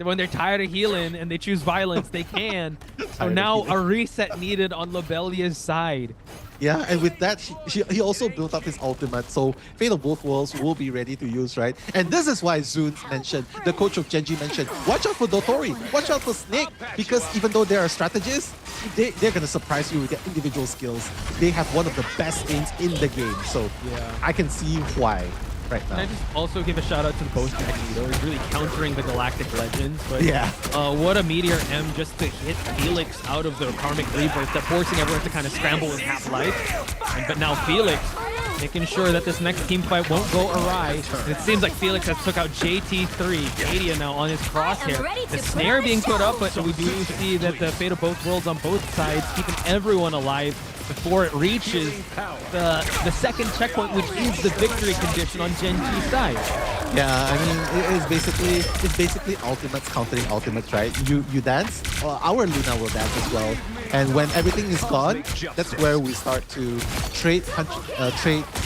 Speaker 8: when they're tired of healing and they choose violence, they can. So
Speaker 6: Tired of
Speaker 8: now
Speaker 6: healing.
Speaker 8: a reset needed on Lobelia's side.
Speaker 6: Yeah, and with that, he also built up his ultimate, so Fate of Both Worlds will be ready to use, right? And this is why Zunes mentioned, the coach of Genji mentioned, watch out for Dotori, watch out for Snake, because even though they are strategists, they're going to surprise you with their individual skills. They have one of the best aims in the game, so
Speaker 8: Yeah.
Speaker 6: I can see why right
Speaker 8: And I
Speaker 6: now.
Speaker 8: just also give a shout out to the Ghost Magneto. He's really countering the Galactic Legends. But
Speaker 6: Yeah.
Speaker 8: what a Meteor M just to hit Felix out of the Karmic Rebirth. They're forcing everyone to kind of scramble with half-life. But now Felix making sure that this next team fight won't go awry. And it seems like Felix has took out JT3. Kadia now on his crosshair. The snare being put up, but we do see that the Fate of Both Worlds on both sides, keeping everyone alive before it reaches the second checkpoint, which is the victory condition on Genji's side.
Speaker 6: Yeah, I mean, it's basically ultimates countering ultimates, right? You dance, our Luna will dance as well. And when everything is gone, that's where we start to trade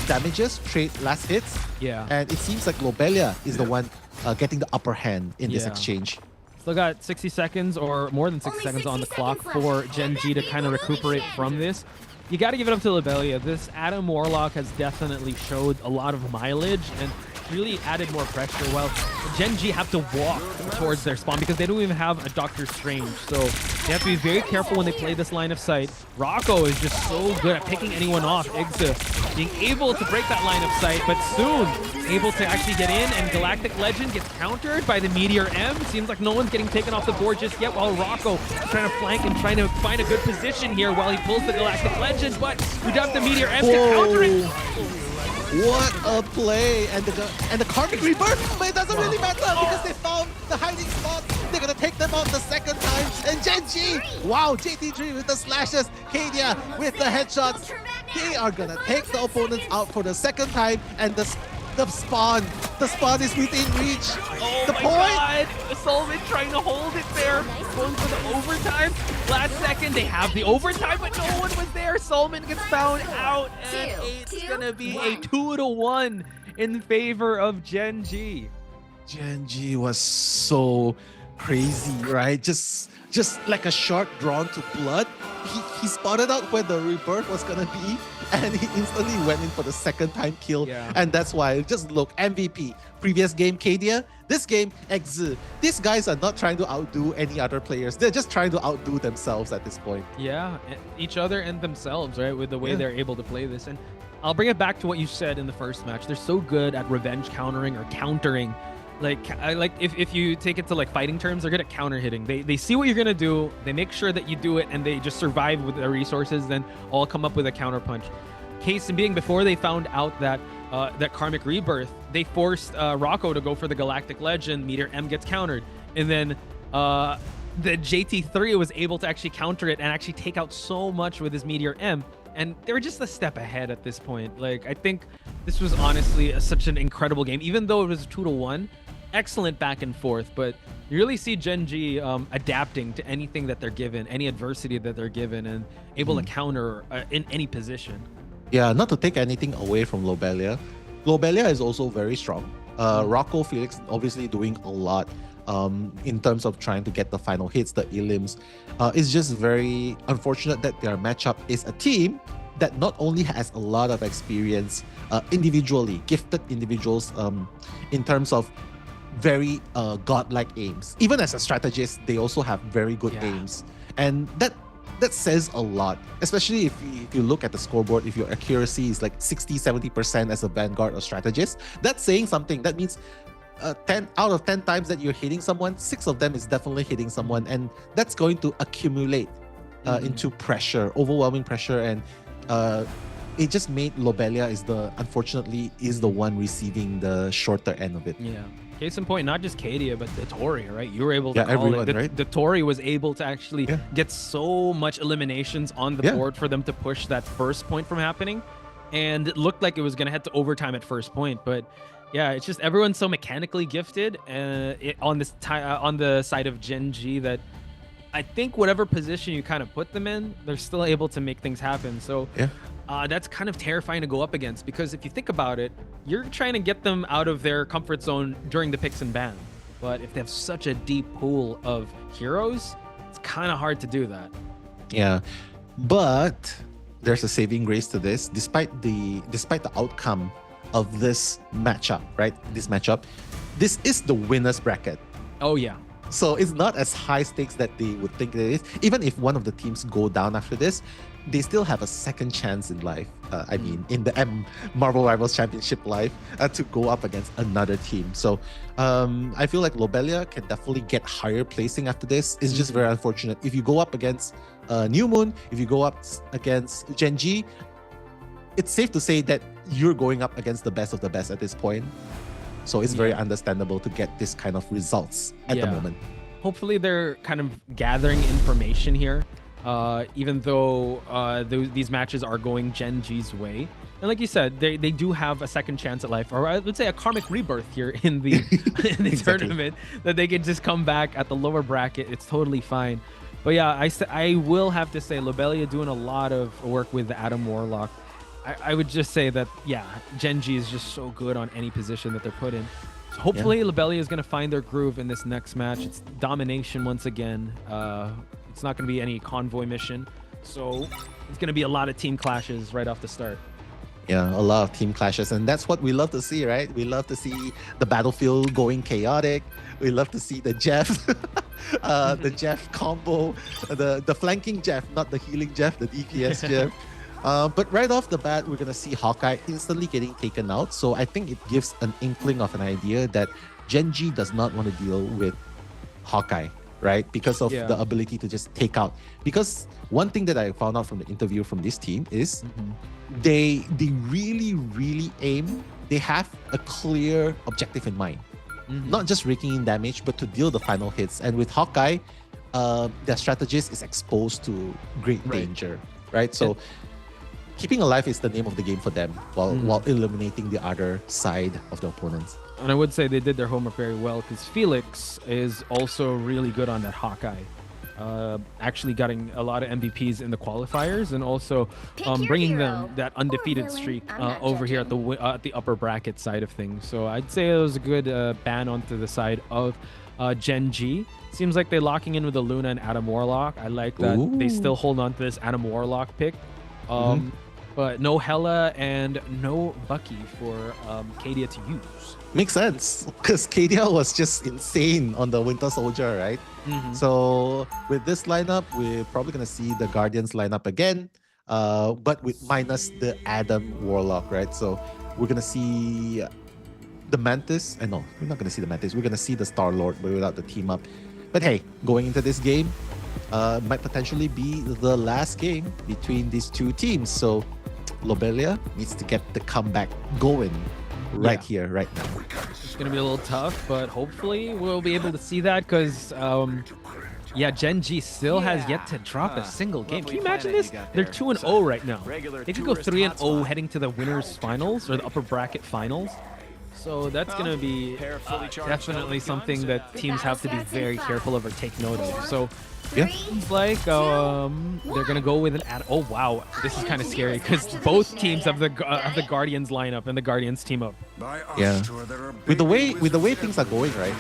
Speaker 6: damages, trade last hits.
Speaker 8: Yeah.
Speaker 6: And it seems like Lobelia is the one getting the upper hand in this
Speaker 8: Yeah.
Speaker 6: exchange.
Speaker 8: Still got 60 seconds or more than 60 seconds on the clock for Genji to kind of recuperate from this. You got to give it up to Lobelia. This Adam Warlock has definitely showed a lot of mileage and really added more pressure. While Genji have to walk towards their spawn because they don't even have a Doctor Strange. So they have to be very careful when they play this line of sight. Rocco is just so good at picking anyone off. Igza being able to break that line of sight, but soon able to actually get in, and Galactic Legend gets countered by the Meteor M. Seems like no one's getting taken off the board just yet, while Rocco is trying to flank and trying to find a good position here while he pulls the Galactic Legend, but we have the Meteor M to counter it.
Speaker 6: What a play! And the Karmic Rebirth, but it doesn't really matter because they found the hiding spot. They're gonna take them out the second time. And Genji, wow, JT3 with the slashes, Kadia with the headshots. They are gonna take the opponents out for the second time, and the spawn is within reach.
Speaker 8: Oh
Speaker 6: The
Speaker 8: my
Speaker 6: point.
Speaker 8: god! Sullivan trying to hold it there. Going for the overtime. Last second, they have the overtime, but no one was there. Sullivan gets found out, and it's gonna be a 2-1 in favor of Genji.
Speaker 6: Genji was so crazy, right? Just like a shark drawn to blood. He spotted out where the rebirth was gonna be, and he instantly went in for the second time kill.
Speaker 8: Yeah.
Speaker 6: And that's why, just look, MVP. Previous game, Kadia. This game, Exu. These guys are not trying to outdo any other players. They're just trying to outdo themselves at this point.
Speaker 8: Yeah, each other and themselves, right? With the way
Speaker 6: Yeah.
Speaker 8: they're able to play this. And I'll bring it back to what you said in the first match. They're so good at revenge countering or countering. If you take it to like fighting terms, they're good at counter hitting. They see what you're gonna do, they make sure that you do it, and they just survive with their resources, then all come up with a counter punch. Case in being, before they found out that that Karmic Rebirth, they forced Rocco to go for the Galactic Legend. Meteor M gets countered, and then the JT3 was able to actually counter it and actually take out so much with his Meteor M. And they were just a step ahead at this point. Like, I think this was honestly such an incredible game, even though it was 2-1. Excellent back and forth, but you really see Genji adapting to anything that they're given, any adversity that they're given, and able to counter in any position.
Speaker 6: Yeah, not to take anything away from Lobelia. Lobelia is also very strong. Rocco, Felix obviously doing a lot in terms of trying to get the final hits, the elims. It's just very unfortunate that their matchup is a team that not only has a lot of experience individually, gifted individuals in terms of very godlike aims. Even as a strategist, they also have very good aims. And that says a lot, especially if you look at the scoreboard. If your accuracy is like 60-70% as a vanguard or strategist, that's saying something. That means 10 out of 10 times that you're hitting someone, 6 of them is definitely hitting someone, and that's going to accumulate into pressure, overwhelming pressure, and it just made Lobelia unfortunately is the one receiving the shorter end of it.
Speaker 8: Yeah. Case in point, not just Kadia, but the Tori, right? You were able to call
Speaker 6: everyone,
Speaker 8: it.
Speaker 6: right?
Speaker 8: The Tori was able to actually get so much eliminations on the board for them to push that first point from happening. And it looked like it was going to head to overtime at first point. But yeah, it's just everyone's so mechanically gifted on the side of Genji that I think whatever position you kind of put them in, they're still able to make things happen. So that's kind of terrifying to go up against, because if you think about it, you're trying to get them out of their comfort zone during the picks and ban.
Speaker 5: but if they have such a deep pool of heroes, it's kind of hard to do that.
Speaker 6: Yeah, but there's a saving grace to this. Despite the outcome of this matchup, right? This is the winner's bracket.
Speaker 5: Oh yeah.
Speaker 6: So it's not as high stakes that they would think it is. Even if one of the teams go down after this, they still have a second chance in life. In the Marvel Rivals Championship life, to go up against another team. So I feel like Lobelia can definitely get higher placing after this. It's just very unfortunate. If you go up against New Moon, if you go up against Genji, it's safe to say that you're going up against the best of the best at this point. So it's very understandable to get this kind of results at the moment.
Speaker 5: Hopefully they're kind of gathering information here, even though these matches are going Genji's way. And like you said, they do have a second chance at life, or I would say a karmic rebirth here in the tournament, that they can just come back at the lower bracket. It's totally fine. But yeah, I will have to say Lobelia doing a lot of work with the Adam Warlock. I would just say that, yeah, Genji is just so good on any position that they're put in. So hopefully Lobelia is going to find their groove in this next match. It's domination once again. It's not going to be any convoy mission. So it's going to be a lot of team clashes right off the start.
Speaker 6: Yeah, a lot of team clashes. And that's what we love to see, right? We love to see the battlefield going chaotic. We love to see the Jeff, the Jeff combo, the flanking Jeff, not the healing Jeff, the DPS Jeff. But right off the bat, we're going to see Hawkeye instantly getting taken out. So I think it gives an inkling of an idea that Genji does not want to deal with Hawkeye, right? Because of the ability to just take out. Because one thing that I found out from the interview from this team is they really, really aim. They have a clear objective in mind. Not just raking in damage, but to deal the final hits. And with Hawkeye, their strategist is exposed to great danger, right? So keeping alive is the name of the game for them, while eliminating the other side of the opponents.
Speaker 5: And I would say they did their homework very well, because Felix is also really good on that Hawkeye. Actually getting a lot of MVPs in the qualifiers, and also bringing them that undefeated streak over here at the upper bracket side of things. So I'd say it was a good ban onto the side of Genji. Seems like they're locking in with the Luna and Adam Warlock. I like that. They still hold on to this Adam Warlock pick. But no Hela and no Bucky for Kadia to use.
Speaker 6: Makes sense, because Kadia was just insane on the Winter Soldier, right? So with this lineup, we're probably going to see the Guardians lineup again, but with minus the Adam Warlock, right? So we're going to see the Mantis. No, we're not going to see the Mantis. We're going to see the Star-Lord, but without the team up. But hey, going into this game, might potentially be the last game between these two teams. So Lobelia needs to get the comeback going here, right now.
Speaker 5: It's going to be a little tough, but hopefully we'll be able to see that, because Genji still has yet to drop a single game. Can you imagine this? They're 2-0 right now. They could go 3-0 heading to the winners finals, or the upper bracket finals. So that's going to be definitely something that teams have to be very careful of or take note of. So seems like they're going to go with an oh wow, this is kind of scary, because both teams have the Guardians lineup and the Guardians team up.
Speaker 6: Yeah, with the way things are going, right?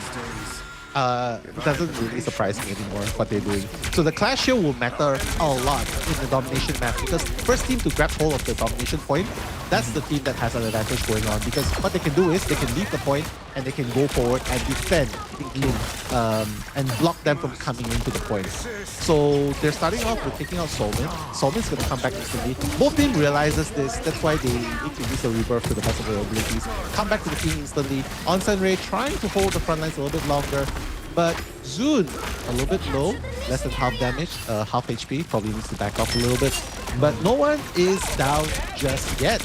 Speaker 6: It doesn't really surprise me anymore what they're doing. So the clash here will matter a lot in the domination map, because first team to grab hold of the domination point, that's the team that has an advantage going on, because what they can do is they can leave the point and they can go forward and defend and block them from coming into the point. So they're starting off with taking out Solman. Solman's going to come back instantly. Both team realizes this. That's why they need to use the rebirth to the best of their abilities. Come back to the team instantly. Onsen Ray trying to hold the front lines a little bit longer. But Zun, a little bit low, less than half damage, half HP, probably needs to back off a little bit. But no one is down just yet.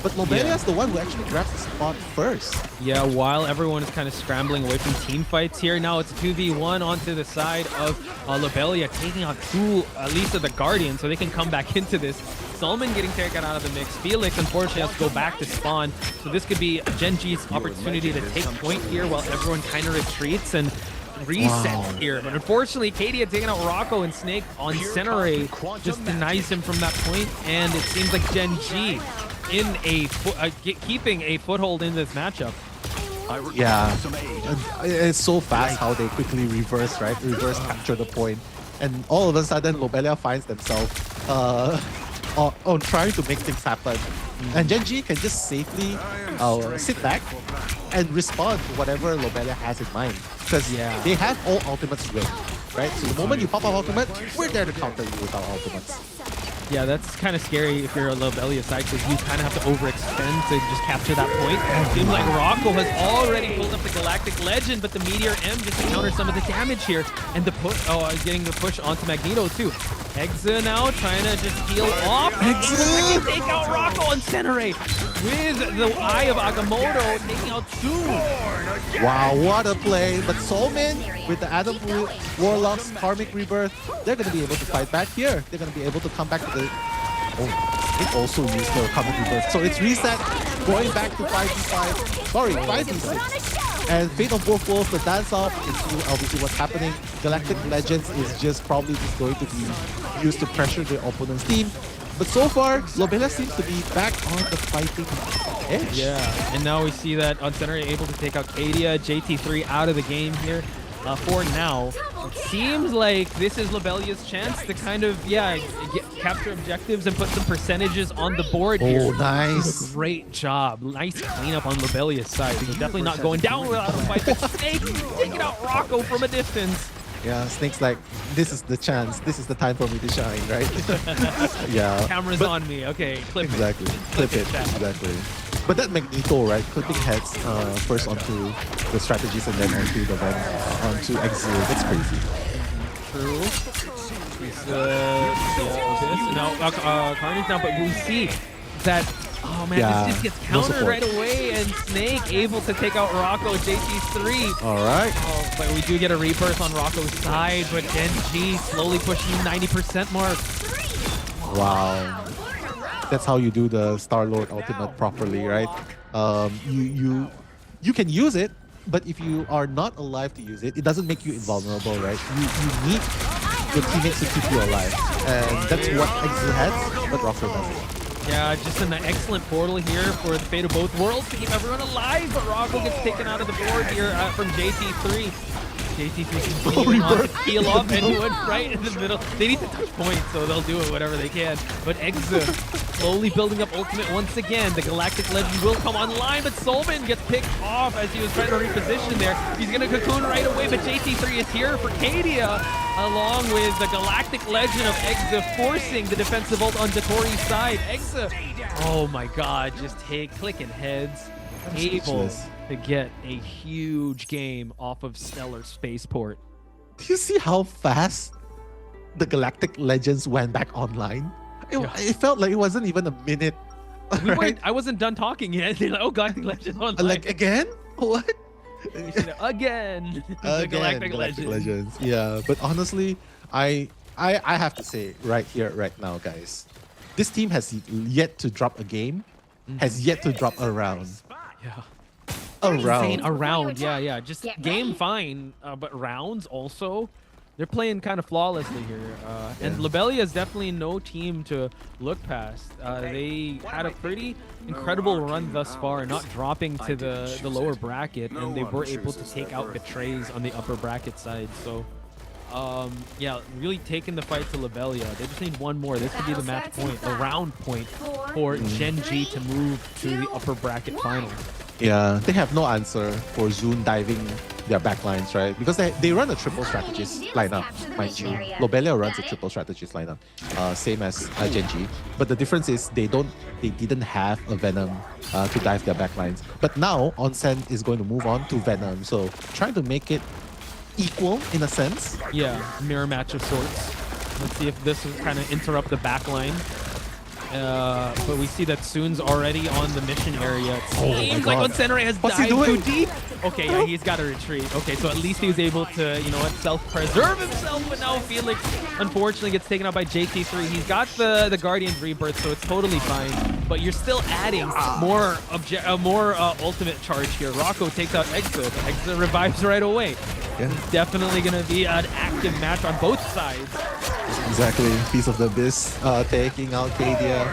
Speaker 6: But Lobelia is the one who actually grabs the spot first.
Speaker 5: Yeah, while everyone is kind of scrambling away from team fights here, now it's 2v1 onto the side of Lobelia, taking out at least of the Guardians, so they can come back into this. Solman getting taken out of the mix. Felix, unfortunately, has to go back to spawn. So this could be Genji's opportunity to take point here while everyone kind of retreats and reset here. But unfortunately, Katie had taken out Rocco, and Snake on Center just denies him from that point. And it seems like Genji in keeping a foothold in this matchup.
Speaker 6: Yeah, and it's so fast how they quickly reverse, right? Reverse capture the point, and all of a sudden Lobelia finds themselves on trying to make things happen, and Genji can just safely sit back and respond to whatever Lobelia has in mind, because they have all ultimates ready, right? So the moment you pop out ultimate, we're there to counter you with our ultimates.
Speaker 8: Yeah, that's kind of scary if you're a Lobelia side, because you kind of have to overextend to just capture that point. It seems like Rocco has already pulled up the Galactic Legend, but the Meteor M just to counter some of the damage here. And the push, getting the push onto Magneto too. Exa now trying to just heal off. Exa take out Rocco and Senere with the Eye of Agamotto taking out two.
Speaker 6: Wow, what a play. But Soulman with the Adam Warlock's Karmic Rebirth, they're going to be able to fight back here. They're going to be able to come back to the... Oh, they also used the Karmic Rebirth. So it's reset, going back to 5v5. Sorry, 5v6. And Fate of Both Worlds, the dance-off, you can see obviously what's happening. Galactic Legends is just probably just going to be used to pressure the opponent's team. But so far, Lobelia seems to be back on the fighting edge.
Speaker 8: Yeah, and now we see that Untitled able to take out Kadia, JT3 out of the game here for now. It seems like this is Lobelia's chance to kind of, capture objectives and put some percentages on the board here.
Speaker 6: Oh, nice.
Speaker 8: Great job. Nice cleanup on Lobelia's side. So definitely not going down without a fight, but Snake taking out Rocco from a distance.
Speaker 6: Yeah, Snake's like, this is the chance. This is the time for me to shine, right? Yeah.
Speaker 8: Camera's on me. Okay, clip it.
Speaker 6: Exactly. Clip it. Exactly. But that Magneto, right? Clipping heads first onto the strategies and then onto the onto Exile. That's crazy.
Speaker 8: True. Now Carnage now, but we see that. Oh man, this just gets countered right away, and Snake able to take out Rocco, JT3.
Speaker 6: All right.
Speaker 8: Oh, but we do get a rebirth on Rocco's side, but Genji slowly pushing 90% mark.
Speaker 6: Wow. That's how you do the Star-Lord ultimate properly, right? You can use it, but if you are not alive to use it, it doesn't make you invulnerable, right? You need your teammates to keep you alive, and that's what Exile has, but Rocco doesn't.
Speaker 8: Yeah, just an excellent portal here for the Fate of Both Worlds to keep everyone alive, but Rocco gets taken out of the board here from JT3. JT3 continuing on to heal off anyone right in the middle. They need to touch points, so they'll do it whatever they can. But Exa slowly building up ultimate once again. The Galactic Legend will come online, but Soulman gets picked off as he was trying to reposition there. He's going to cocoon right away, but JT3 is here for Kadia, along with the Galactic Legend of Exa forcing the defensive ult on Datori's side. Exa, oh my god, just clicking heads. Able to get a huge game off of Stellar Spaceport.
Speaker 6: Do you see how fast the Galactic Legends went back online? It felt like it wasn't even a minute. Right?
Speaker 8: I wasn't done talking yet. They're like, oh, Galactic Legends online.
Speaker 6: Like, again? What?
Speaker 8: Again. The Galactic Legends.
Speaker 6: Yeah, but honestly, I have to say right here, right now, guys, this team has yet to drop a game, has yet to drop a round.
Speaker 8: Yeah.
Speaker 6: A
Speaker 8: round, yeah. Just game fine, but rounds also. They're playing kind of flawlessly here. And Lobelia is definitely no team to look past. They had a pretty incredible run thus far, not dropping to the lower bracket, and they were able to take out Betrays on the upper bracket side. So, yeah, really taking the fight to Lobelia. They just need one more. This could be the match point, a round point for Genji to move to the upper bracket final.
Speaker 6: Yeah, they have no answer for Zune diving their backlines, right? Because they run a triple strategist lineup, mind you. Lobelia runs a triple strategist lineup, same as Genji. But the difference is they didn't have a Venom to dive their backlines. But now Onsen is going to move on to Venom, so trying to make it equal in a sense.
Speaker 8: Yeah, mirror match of sorts. Let's see if this will kind of interrupt the backline. But we see that Soon's already on the mission area. It seems like Onsenre has dived too deep. Okay, yeah, he's got to retreat. Okay, so at least he was able to, you know what, self-preserve himself. But now Felix, unfortunately, gets taken out by JT3. He's got the Guardian's Rebirth, so it's totally fine. But you're still adding more ultimate charge here. Rocco takes out Exa. Exa revives right away. Yeah. It's definitely going to be an active match on both sides.
Speaker 6: Exactly. Piece of the Abyss taking out Kadia.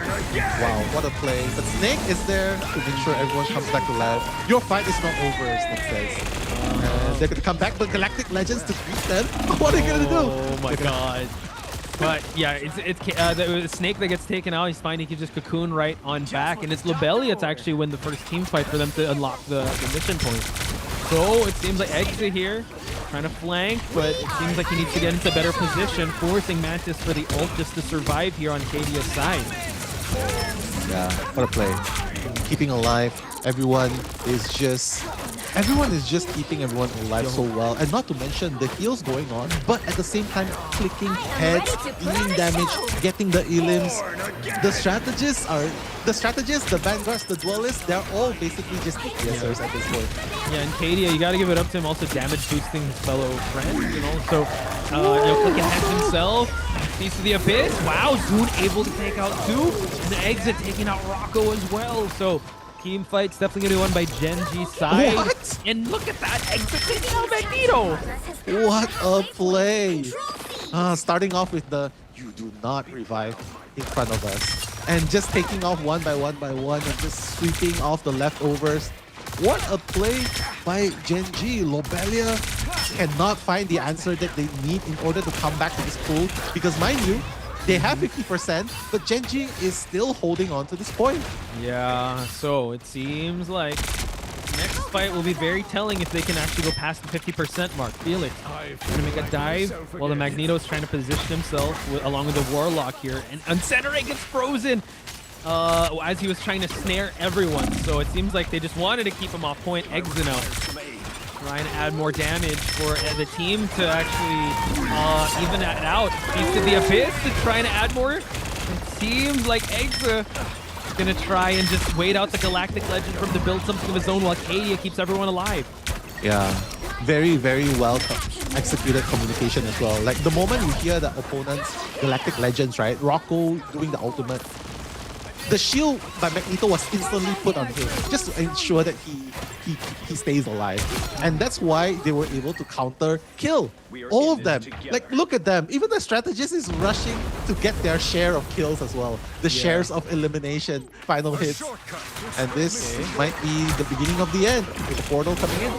Speaker 6: Wow, what a play. But Snake is there to make sure everyone comes back to life. Your fight is not over, Snake says. And they're going to come back, but Galactic Legends to greet them. What are you going to do?
Speaker 8: Oh my god. But yeah, the Snake that gets taken out, he's fine. He can just cocoon right on back. And it's Lobelia to actually win the first team fight for them to unlock the mission point. So it seems like Exit here trying to flank, but it seems like he needs to get into a better position, forcing Mantis for the ult just to survive here on Kadia's side.
Speaker 6: Yeah, what a play. Keeping alive. Everyone is just keeping everyone alive so well, and not to mention the heals going on, but at the same time clicking heads, dealing damage, getting the elims. The strategists, the vanguards, the duelists, they're all basically just DPSers at this point.
Speaker 8: Yeah, and Kadia, you got to give it up to him, also damage boosting his fellow friends, and also clicking heads himself. Piece of the Abyss. Wow, Zoon able to take out 2, and the Exit taking out Rocco as well. So team fight's definitely going to be won by Gen G's side.
Speaker 6: What?
Speaker 8: And look at that, Exit taking out Magneto.
Speaker 6: What a play! Starting off with the "you do not revive" in front of us, and just taking off one by one and just sweeping off the leftovers. What a play by Gen G. Lobelia cannot find the answer that they need in order to come back to this pool, because mind you, they have 50%, but Gen G is still holding on to this point.
Speaker 8: Yeah, so it seems like next fight will be very telling if they can actually go past the 50% mark. Felix gonna make a dive while the Magneto's trying to position himself along with the Warlock here, and Uncenterate gets frozen as he was trying to snare everyone. So it seems like they just wanted to keep him off point. Exit out, trying to add more damage for the team to actually even it out. Piece of the Abyss to trying to add more. It seems like Exa is gonna try and just wait out the Galactic Legend from to build something of his own while Kadia keeps everyone alive.
Speaker 6: Yeah, very, very well executed communication as well. Like the moment you hear the opponent's Galactic Legends, right? Rocco doing the ultimate. The shield by Magneto was instantly put on him just to ensure that he stays alive. And that's why they were able to counter kill all of them. Like, look at them. Even the strategist is rushing to get their share of kills as well. The shares of elimination, final hits. And this might be the beginning of the end with the portal coming in.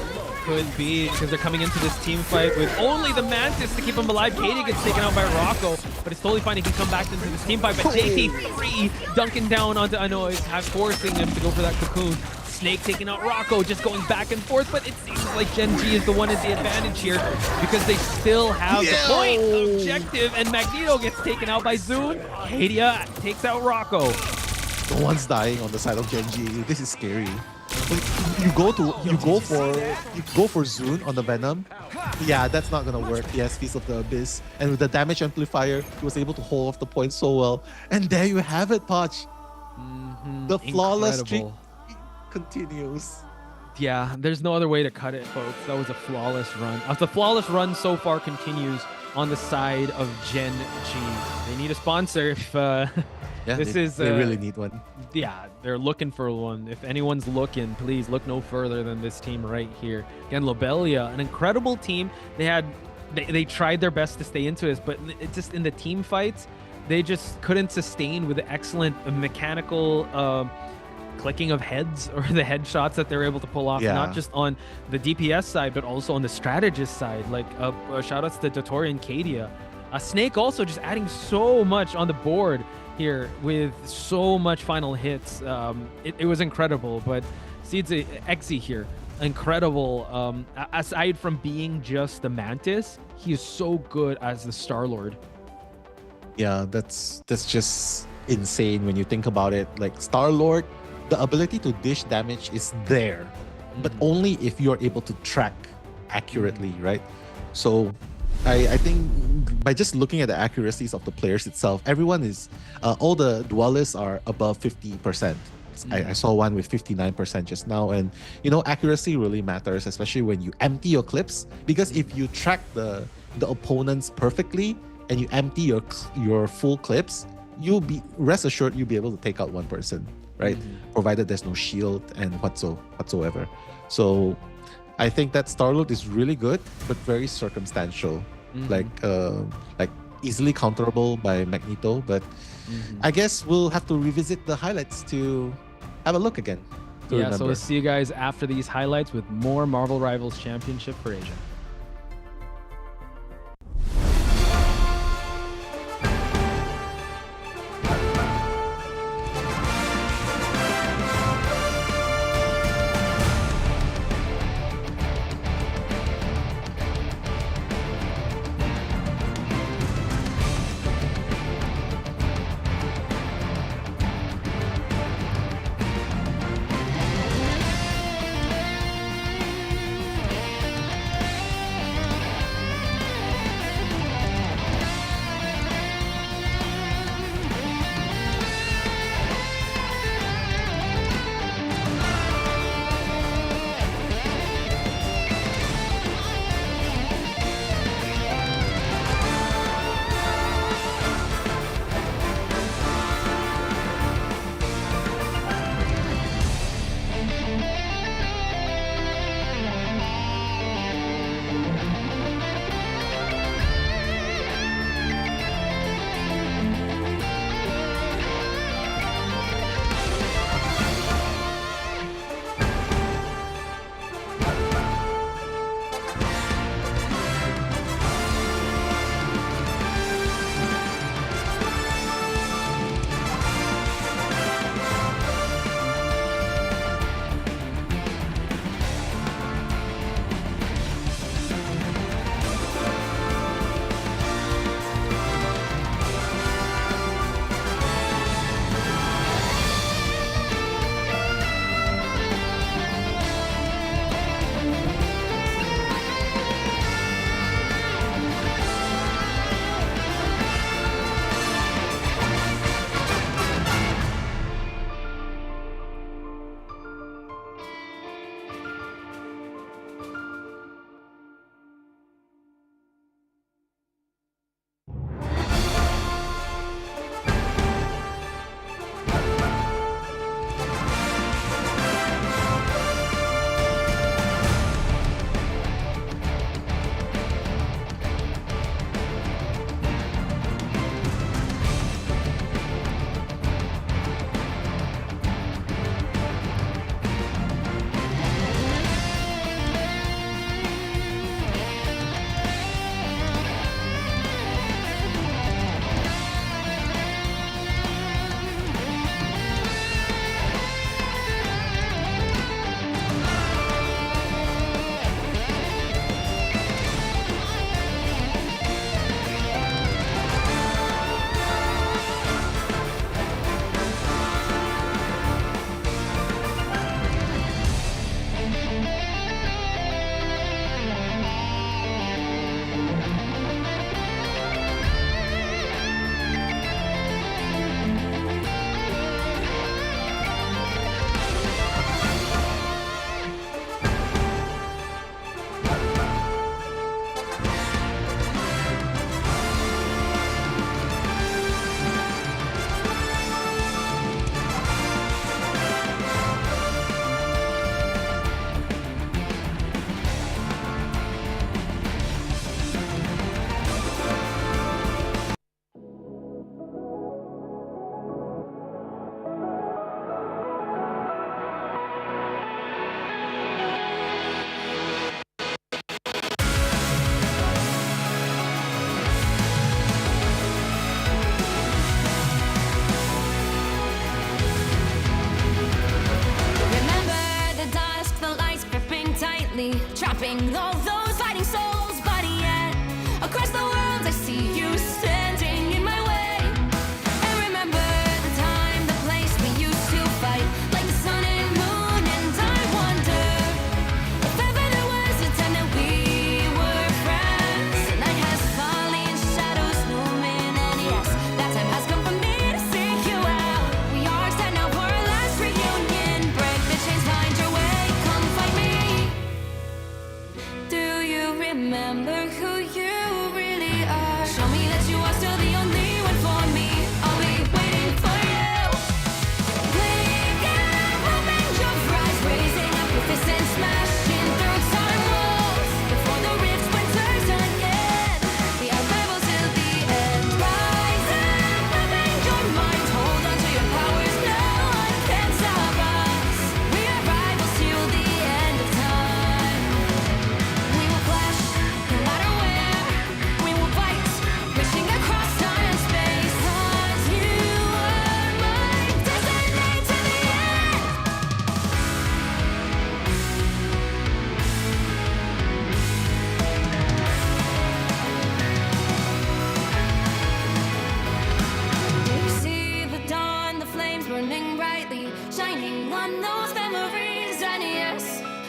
Speaker 8: Could be, because they're coming into this team fight with only the Mantis to keep him alive. Katie gets taken out by Rocco, but it's totally fine. He can come back into this team fight. But JT3 dunking down onto Anoy, forcing him to go for that cocoon. Snake taking out Rocco, just going back and forth. But it seems like Gen G is the one at the advantage here because they still have the point objective. And Magneto gets taken out by Zoon. Kadia takes out Rocco.
Speaker 6: No one's dying on the side of Gen G. This is scary. You go for Zoon on the Venom. Yeah, that's not gonna work. Yes, Feast of the Abyss, and with the damage amplifier, he was able to hold off the points so well. And there you have it, Poch. The flawless streak continues.
Speaker 8: Yeah, there's no other way to cut it, folks. That was a flawless run. The flawless run so far continues on the side of Gen G. They need a sponsor. If
Speaker 6: They really need one.
Speaker 8: Yeah, they're looking for one. If anyone's looking, please look no further than this team right here. Again, Lobelia, an incredible team. They tried their best to stay into this, but it just in the team fights, they just couldn't sustain with the excellent mechanical clicking of heads or the headshots that they're able to pull off, not just on the DPS side, but also on the strategist side. Like shout outs to Dotori and Kadia. Snake also just adding so much on the board here with so much final hits. It was incredible, but Seed's Exy here, incredible. Aside from being just the Mantis, he is so good as the Star-Lord.
Speaker 6: Yeah, that's just insane when you think about it. Like Star-Lord, the ability to dish damage is there, but only if you're able to track accurately, right? So I think by just looking at the accuracies of the players itself, everyone is, all the duelists are above 50%. I saw one with 59% just now. And, accuracy really matters, especially when you empty your clips. Because if you track the opponents perfectly and you empty your full clips, rest assured you'll be able to take out one person, right? Provided there's no shield and whatsoever. So I think that Star-Lord is really good, but very circumstantial. Like easily counterable by Magneto, but I guess we'll have to revisit the highlights to have a look again. To
Speaker 8: Yeah,
Speaker 6: remember.
Speaker 8: so we'll see you guys after these highlights with more Marvel Rivals Championship for Asia.
Speaker 7: trapping all those fighting souls, but yet across the world I see you standing in my way. And remember the time, the place we used to fight, like the sun and moon. And I wonder if ever there was a time that we were friends. The night has fallen, shadows looming, and yes, that time has come for me to seek you out. We are set now for our last reunion. Break the chains, find your way, come fight me. Do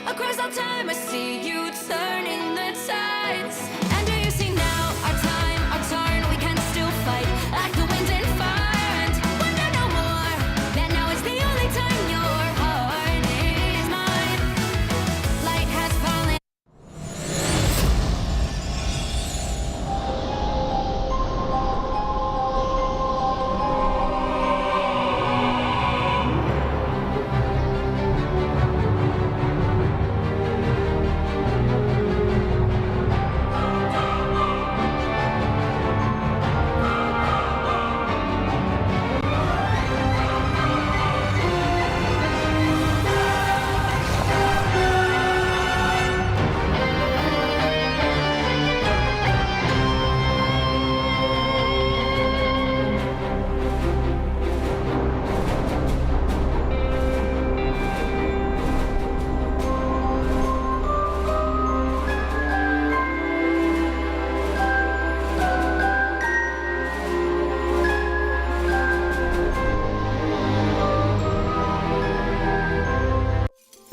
Speaker 7: Across all time, I see you turning the tides. And do you see now our time, our turn? We can still fight like the wind and fire. And wonder no more that now is the only time your heart is mine. Light has fallen.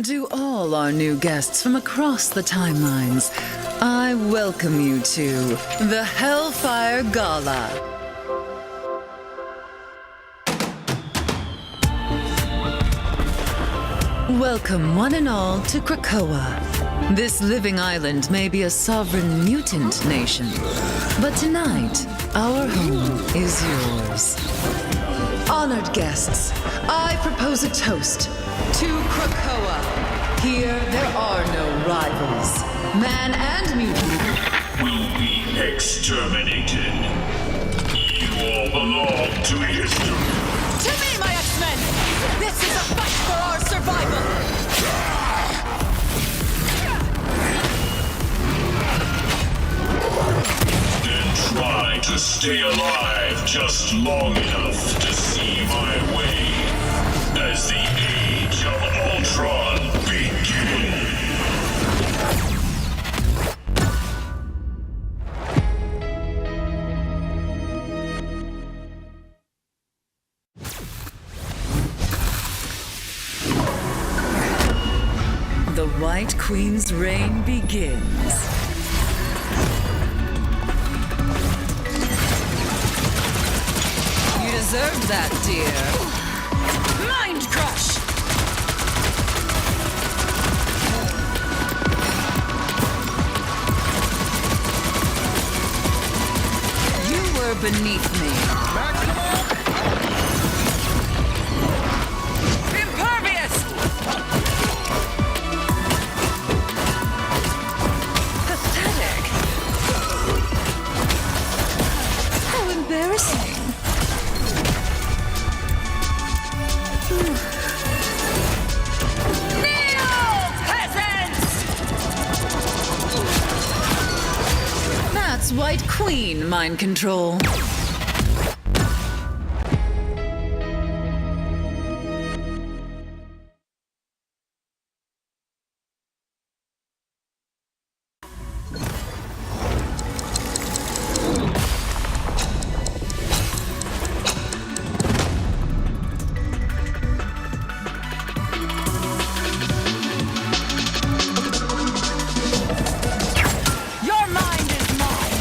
Speaker 3: To all our new guests from across the timelines, I welcome you to the Hellfire Gala. Welcome one and all to Krakoa. This living island may be a sovereign mutant nation, but tonight, our home is yours. Honored guests, I propose a toast to Krakoa. Here, there are no rivals. Man and mutant
Speaker 2: Will be exterminated. You all belong to history.
Speaker 3: To me, my X-Men! This is a fight for our survival!
Speaker 2: Then try to stay alive just long enough to see my way as the Age of Ultron begins.
Speaker 3: The White Queen's reign begins. You deserved that, dear. Mind Crush! You were beneath me. Impervious! Pathetic. How embarrassing. Kneel, peasants! That's White Queen mind control. Your mind is mine.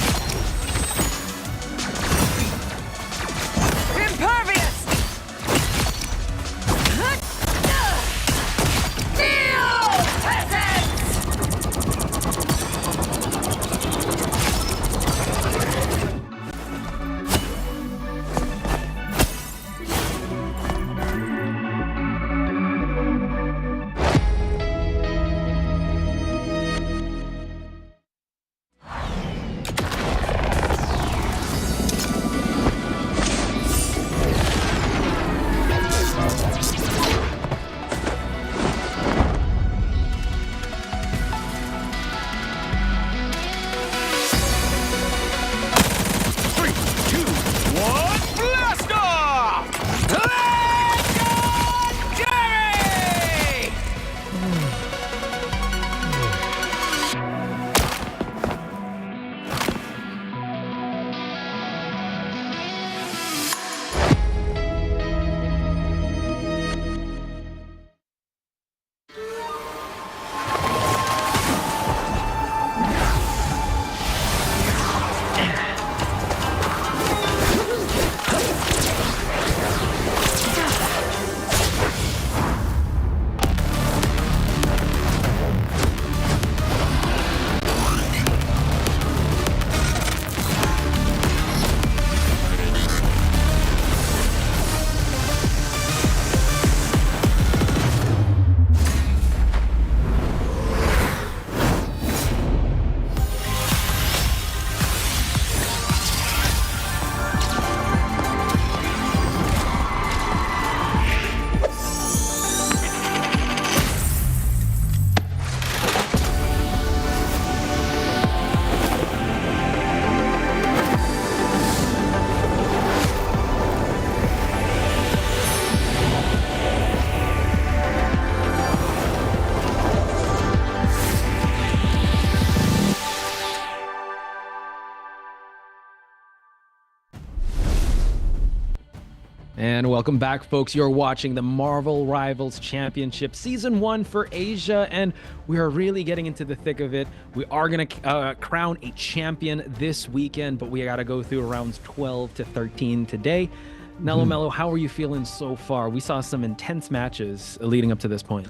Speaker 5: And welcome back, folks. You're watching the Marvel Rivals Championship Season 1 for Asia, and we are really getting into the thick of it. We are going to crown a champion this weekend, but we got to go through rounds 12 to 13 today. Nello Mello, how are you feeling so far? We saw some intense matches leading up to this point.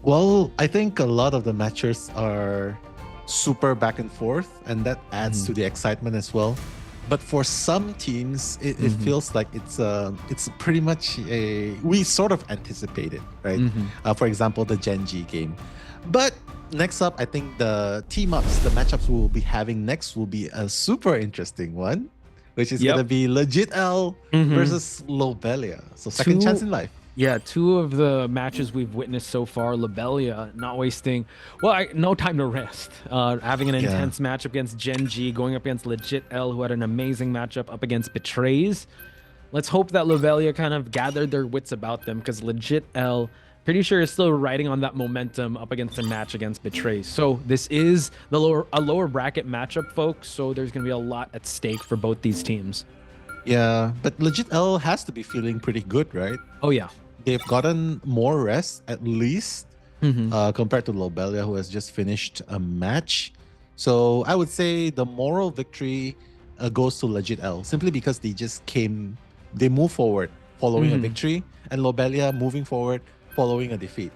Speaker 6: Well, I think a lot of the matches are super back and forth, and that adds to the excitement as well. But for some teams, it feels like it's pretty much we sort of anticipate it, right? For example, the Gen G game. But next up, I think the team-ups, the matchups we'll be having next will be a super interesting one, which is going to be Legit L versus Lobelia. So second chance in life.
Speaker 5: Yeah, two of the matches we've witnessed so far, Lobelia not wasting, no time to rest. Having an intense matchup against Gen G, going up against Legit L, who had an amazing matchup up against Betrays. Let's hope that Lobelia kind of gathered their wits about them, because Legit L, pretty sure, is still riding on that momentum up against a match against Betrays. So this is a lower bracket matchup, folks. So there's going to be a lot at stake for both these teams.
Speaker 6: Yeah, but Legit L has to be feeling pretty good, right?
Speaker 5: Oh, yeah.
Speaker 6: They've gotten more rest, at least, compared to Lobelia, who has just finished a match. So I would say the moral victory goes to Legit L, simply because they move forward following a victory, and Lobelia moving forward following a defeat.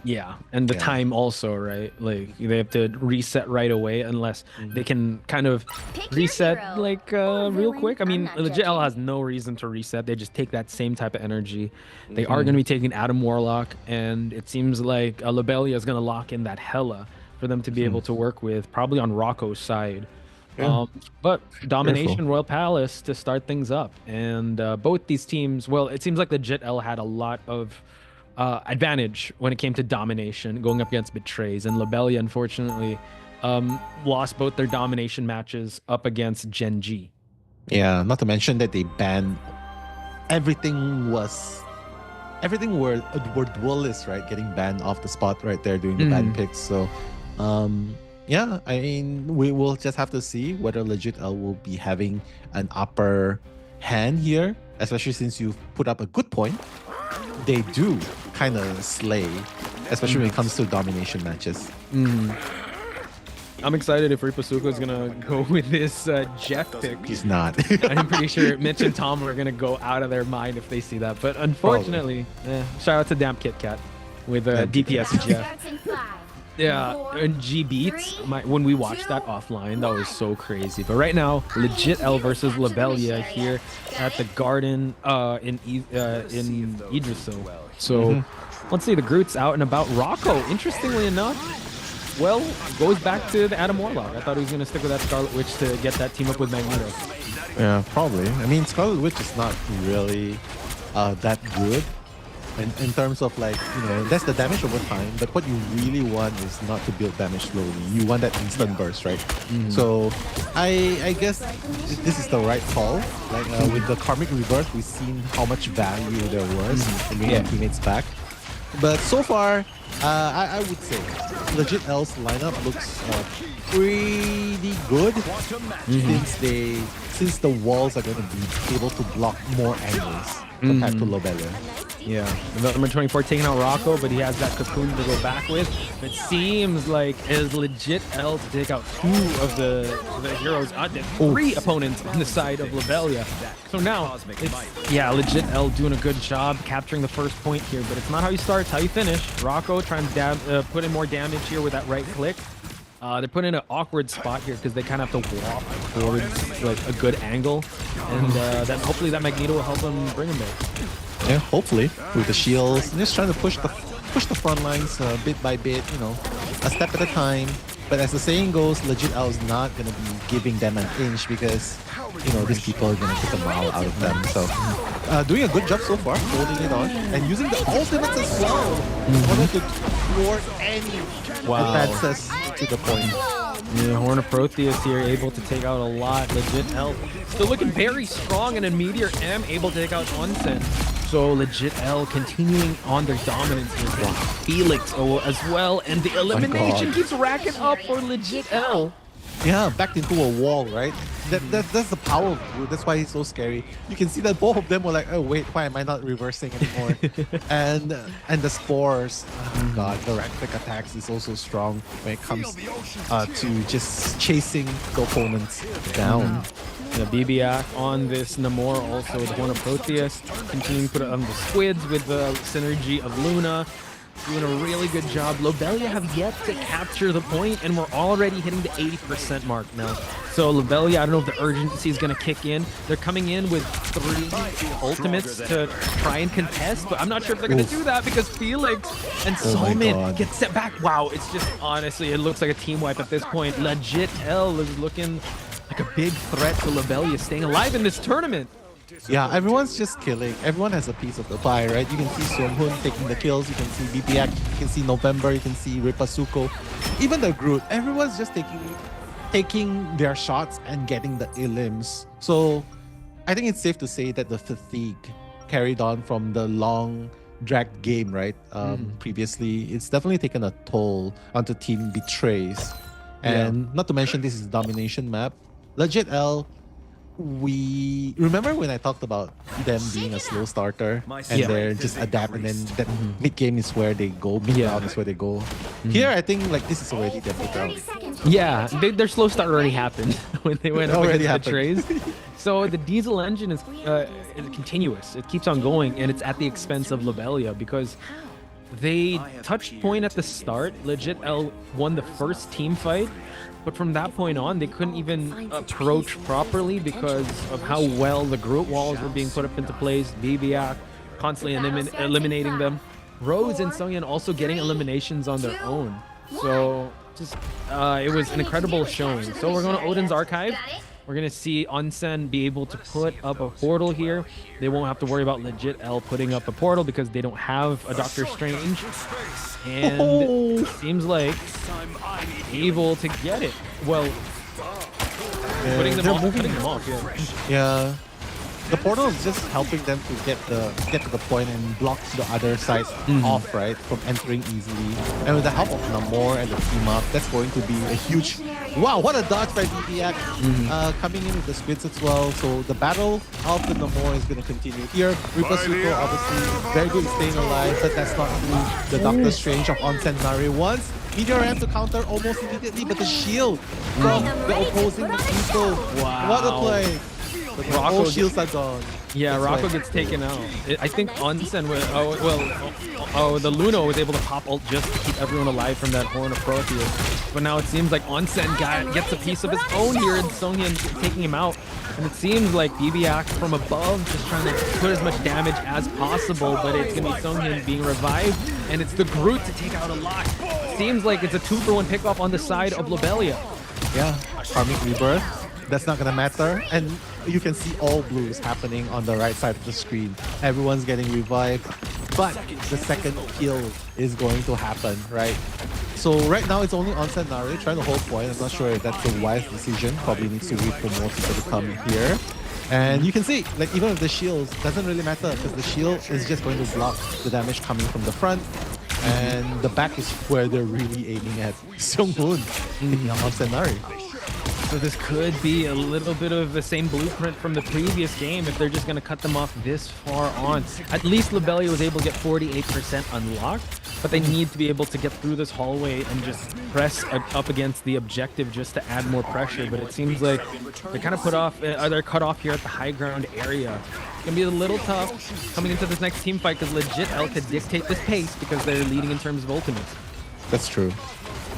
Speaker 5: Yeah, and the time also, right? Like, they have to reset right away, unless they can kind of reset real quick. I mean, Legit L has no reason to reset. They just take that same type of energy. They are going to be taking Adam Warlock, and it seems like Lobelia is going to lock in that Hela for them to be able to work with, probably on Rocco's side. But Domination, Royal Palace to start things up. And both these teams, well, it seems like Legit L had a lot of advantage when it came to domination going up against Betrays, and Lobelia unfortunately lost both their domination matches up against Gen G.
Speaker 6: Yeah, not to mention that they banned everything were duelists, right? Getting banned off the spot right there during the ban picks. So yeah, I mean, we will just have to see whether Legit L will be having an upper hand here, especially since you've put up a good point. They do kind of slay, especially when it comes to domination matches.
Speaker 5: I'm excited if Ripasuko is going to go with this Jeff pick.
Speaker 6: He's not.
Speaker 5: I'm pretty sure Mitch and Tom are going to go out of their mind if they see that. But unfortunately, shout out to Damn Kit Kat with DPS Jeff. Yeah, and G Beats, when we watched that offline, that was so crazy. But right now, Legit L versus Lobelia here at the Garden in Idrisil. So let's see, the Groot's out and about. Rocco, interestingly enough, well, goes back to the Adam Warlock. I thought he was going to stick with that Scarlet Witch to get that team up with Magneto.
Speaker 6: Yeah, probably. I mean, Scarlet Witch is not really that good. In terms of, like, you know, that's the damage over time, but what you really want is not to build damage slowly. You want that instant burst, right? So I guess this is the right call. Like with the Karmic Reverse, we've seen how much value there was in bringing teammates back. But so far, I would say Legit L's lineup looks pretty good since the walls are going to be able to block more angles compared to Lobelia.
Speaker 5: Yeah, number 24 taking out Rocco, but he has that cocoon to go back with. It seems like it's Legit L to take out two of the heroes, three opponents on the side of Lobelia. So now, it's, Legit L doing a good job capturing the first point here, but it's not how you start, it's how you finish. Rocco trying to put in more damage here with that right click. They're putting in an awkward spot here because they kind of have to walk towards like a good angle, and then hopefully that Magneto will help them bring him there.
Speaker 6: Yeah, hopefully with the shields, and just trying to push the front lines bit by bit, you know, a step at a time. But as the saying goes, Legit L is not gonna be giving them an inch because, you know, these people are gonna take a mile out of them. So doing a good job so far, holding it on and using the ultimates as well in order to thwart any advances to the point.
Speaker 5: Yeah, Horn of Protheus here, able to take out a lot. Legit L still looking very strong, and then Meteor M able to take out Onsen. So Legit L continuing on their dominance here. Felix as well, and the elimination keeps racking up for Legit L.
Speaker 6: Yeah, backed into a wall, right? That's the power of Groot. That's why he's so scary. You can see that both of them were like, oh wait, why am I not reversing anymore? and the spores. Oh god, the Raktek attacks is also strong when it comes to just chasing the opponents down.
Speaker 5: The BBAC on this Namor, also the Horn of Proteus, continuing to put it on the Squids with the synergy of Luna. Doing a really good job. Lobelia have yet to capture the point, and we're already hitting the 80% mark now. So Lobelia, I don't know if the urgency is going to kick in. They're coming in with 3 ultimates to try and contest, but I'm not sure if they're going to do that because Felix and Solmin get set back. Wow, it's just honestly, it looks like a team wipe at this point. Legit L is looking like a big threat to Lobelia staying alive in this tournament.
Speaker 6: Yeah, everyone's just killing. Everyone has a piece of the pie, right? You can see Seonghun taking the kills. You can see BBAC. You can see November. You can see Ripasuko. Even the Groot. Everyone's just taking their shots and getting the elims. So I think it's safe to say that the fatigue carried on from the long dragged game, right? Previously, it's definitely taken a toll onto Team Betrays. And not to mention, this is a domination map. Legit L. We remember when I talked about them being a slow starter and they're just adapt, and then that mid game is where they go, mid round is where they go. Here, I think like this is already their mid round.
Speaker 5: Yeah, their slow start already happened when they went up against the Trays. So the diesel engine is continuous. It keeps on going, and it's at the expense of Lobelia because they touched point at the start. Legit L won the first team fight. But from that point on, they couldn't even approach properly because of how well the Groot walls were being put up into place. BBAC constantly eliminating them. Rose and Sungyeon also getting eliminations on their own. So just it was an incredible showing. So we're going to Odin's Archive. We're going to see Onsen be able to put up a portal here. They won't have to worry about Legit L putting up a portal because they don't have a Doctor Strange. And it seems like able to get it. Well, putting them off.
Speaker 6: Yeah. The portal is just helping them to get to the point and block the other side off, right, from entering easily. And with the help of Namor and the team up, that's going to be a huge. Wow, what a dodge by BBAC. Coming in with the Squids as well. So the battle of the Namor is going to continue here. Ripasuko obviously very good at staying alive, but that's not through the Doctor Strange of Onsen Nari once. Meteor Ram to counter almost immediately, but the shield from the opposing Nico.
Speaker 5: Wow.
Speaker 6: What a play. But all shields are gone.
Speaker 5: Yeah, Rocco gets taken out. I think Onsen the Luna was able to pop ult just to keep everyone alive from that Horn of Proteus. But now it seems like Onsen gets a piece of his own here, and Sungyeon taking him out. And it seems like BBAC from above just trying to put as much damage as possible, but it's going to be Sungyeon being revived, and it's the Groot to take out a lot. Seems like it's a 2-for-1 pickoff on the side of Lobelia.
Speaker 6: Yeah, Karmic Rebirth. That's not gonna matter, and you can see all blues happening on the right side of the screen. Everyone's getting revived, but the second kill is going to happen, right? So right now it's only Onsen Nari trying to hold point. I'm not sure if that's a wise decision. Probably needs to wait for more people to come here. And you can see, like, even with the shields, doesn't really matter because the shield is just going to block the damage coming from the front. And the back is where they're really aiming at. Seonghun taking out Onsen Nari.
Speaker 5: So this could be a little bit of the same blueprint from the previous game if they're just going to cut them off this far on. At least Lobelia was able to get 48% unlocked, but they need to be able to get through this hallway and just press up against the objective just to add more pressure. But it seems like they're kind of they're cut off here at the high ground area. It's going to be a little tough coming into this next team fight because Legit L could dictate this pace because they're leading in terms of ultimates.
Speaker 6: That's true.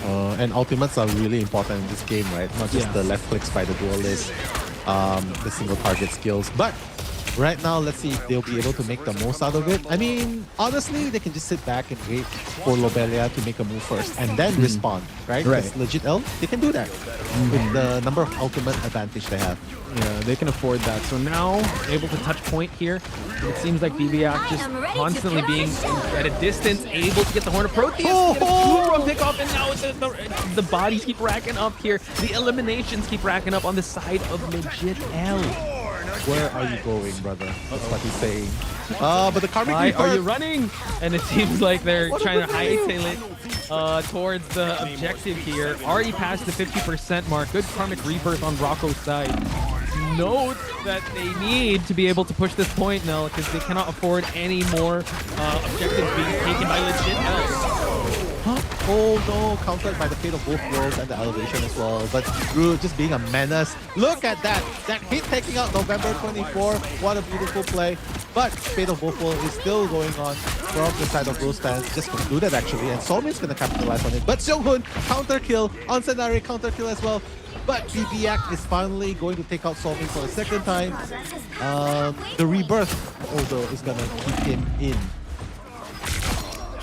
Speaker 6: And ultimates are really important in this game, right? Not just the left clicks by the duelist, the single target skills. But right now, let's see if they'll be able to make the most out of it. I mean, honestly, they can just sit back and wait for Lobelia to make a move first and then respond, right? Because Legit L, they can do that with the number of ultimate advantage they have.
Speaker 5: Yeah, they can afford that. So now, able to touch point here. It seems like BBAC just constantly being at a distance, able to get the Horn of Proteus, get a 2-run pickoff, and now the bodies keep racking up here. The eliminations keep racking up on the side of Legit L.
Speaker 6: Where are you going, brother? That's what he's saying. But the Karmic
Speaker 8: Why
Speaker 6: Reaper...
Speaker 8: are you running? And it seems like they're
Speaker 6: What
Speaker 8: trying to
Speaker 6: did they do?
Speaker 8: hightail it towards the objective here. Already past the 50% mark. Good Karmic Rebirth on Rocco's side. Note that they need to be able to push this point now because they cannot afford any more objectives being taken by legit L.
Speaker 6: Oh no, countered by the Fate of Both Worlds and the Elevation as well. But Drew just being a menace. Look at that! That hit taking out November 24. What a beautiful play. But Fate of Both Worlds is still going on from the side of Rose fans. Just concluded actually, and Solmin's gonna capitalize on it. But Seonghun, counter kill. Onsenari, counter kill as well. But BBX is finally going to take out Solmin for a second time. The Rebirth also is gonna keep him in.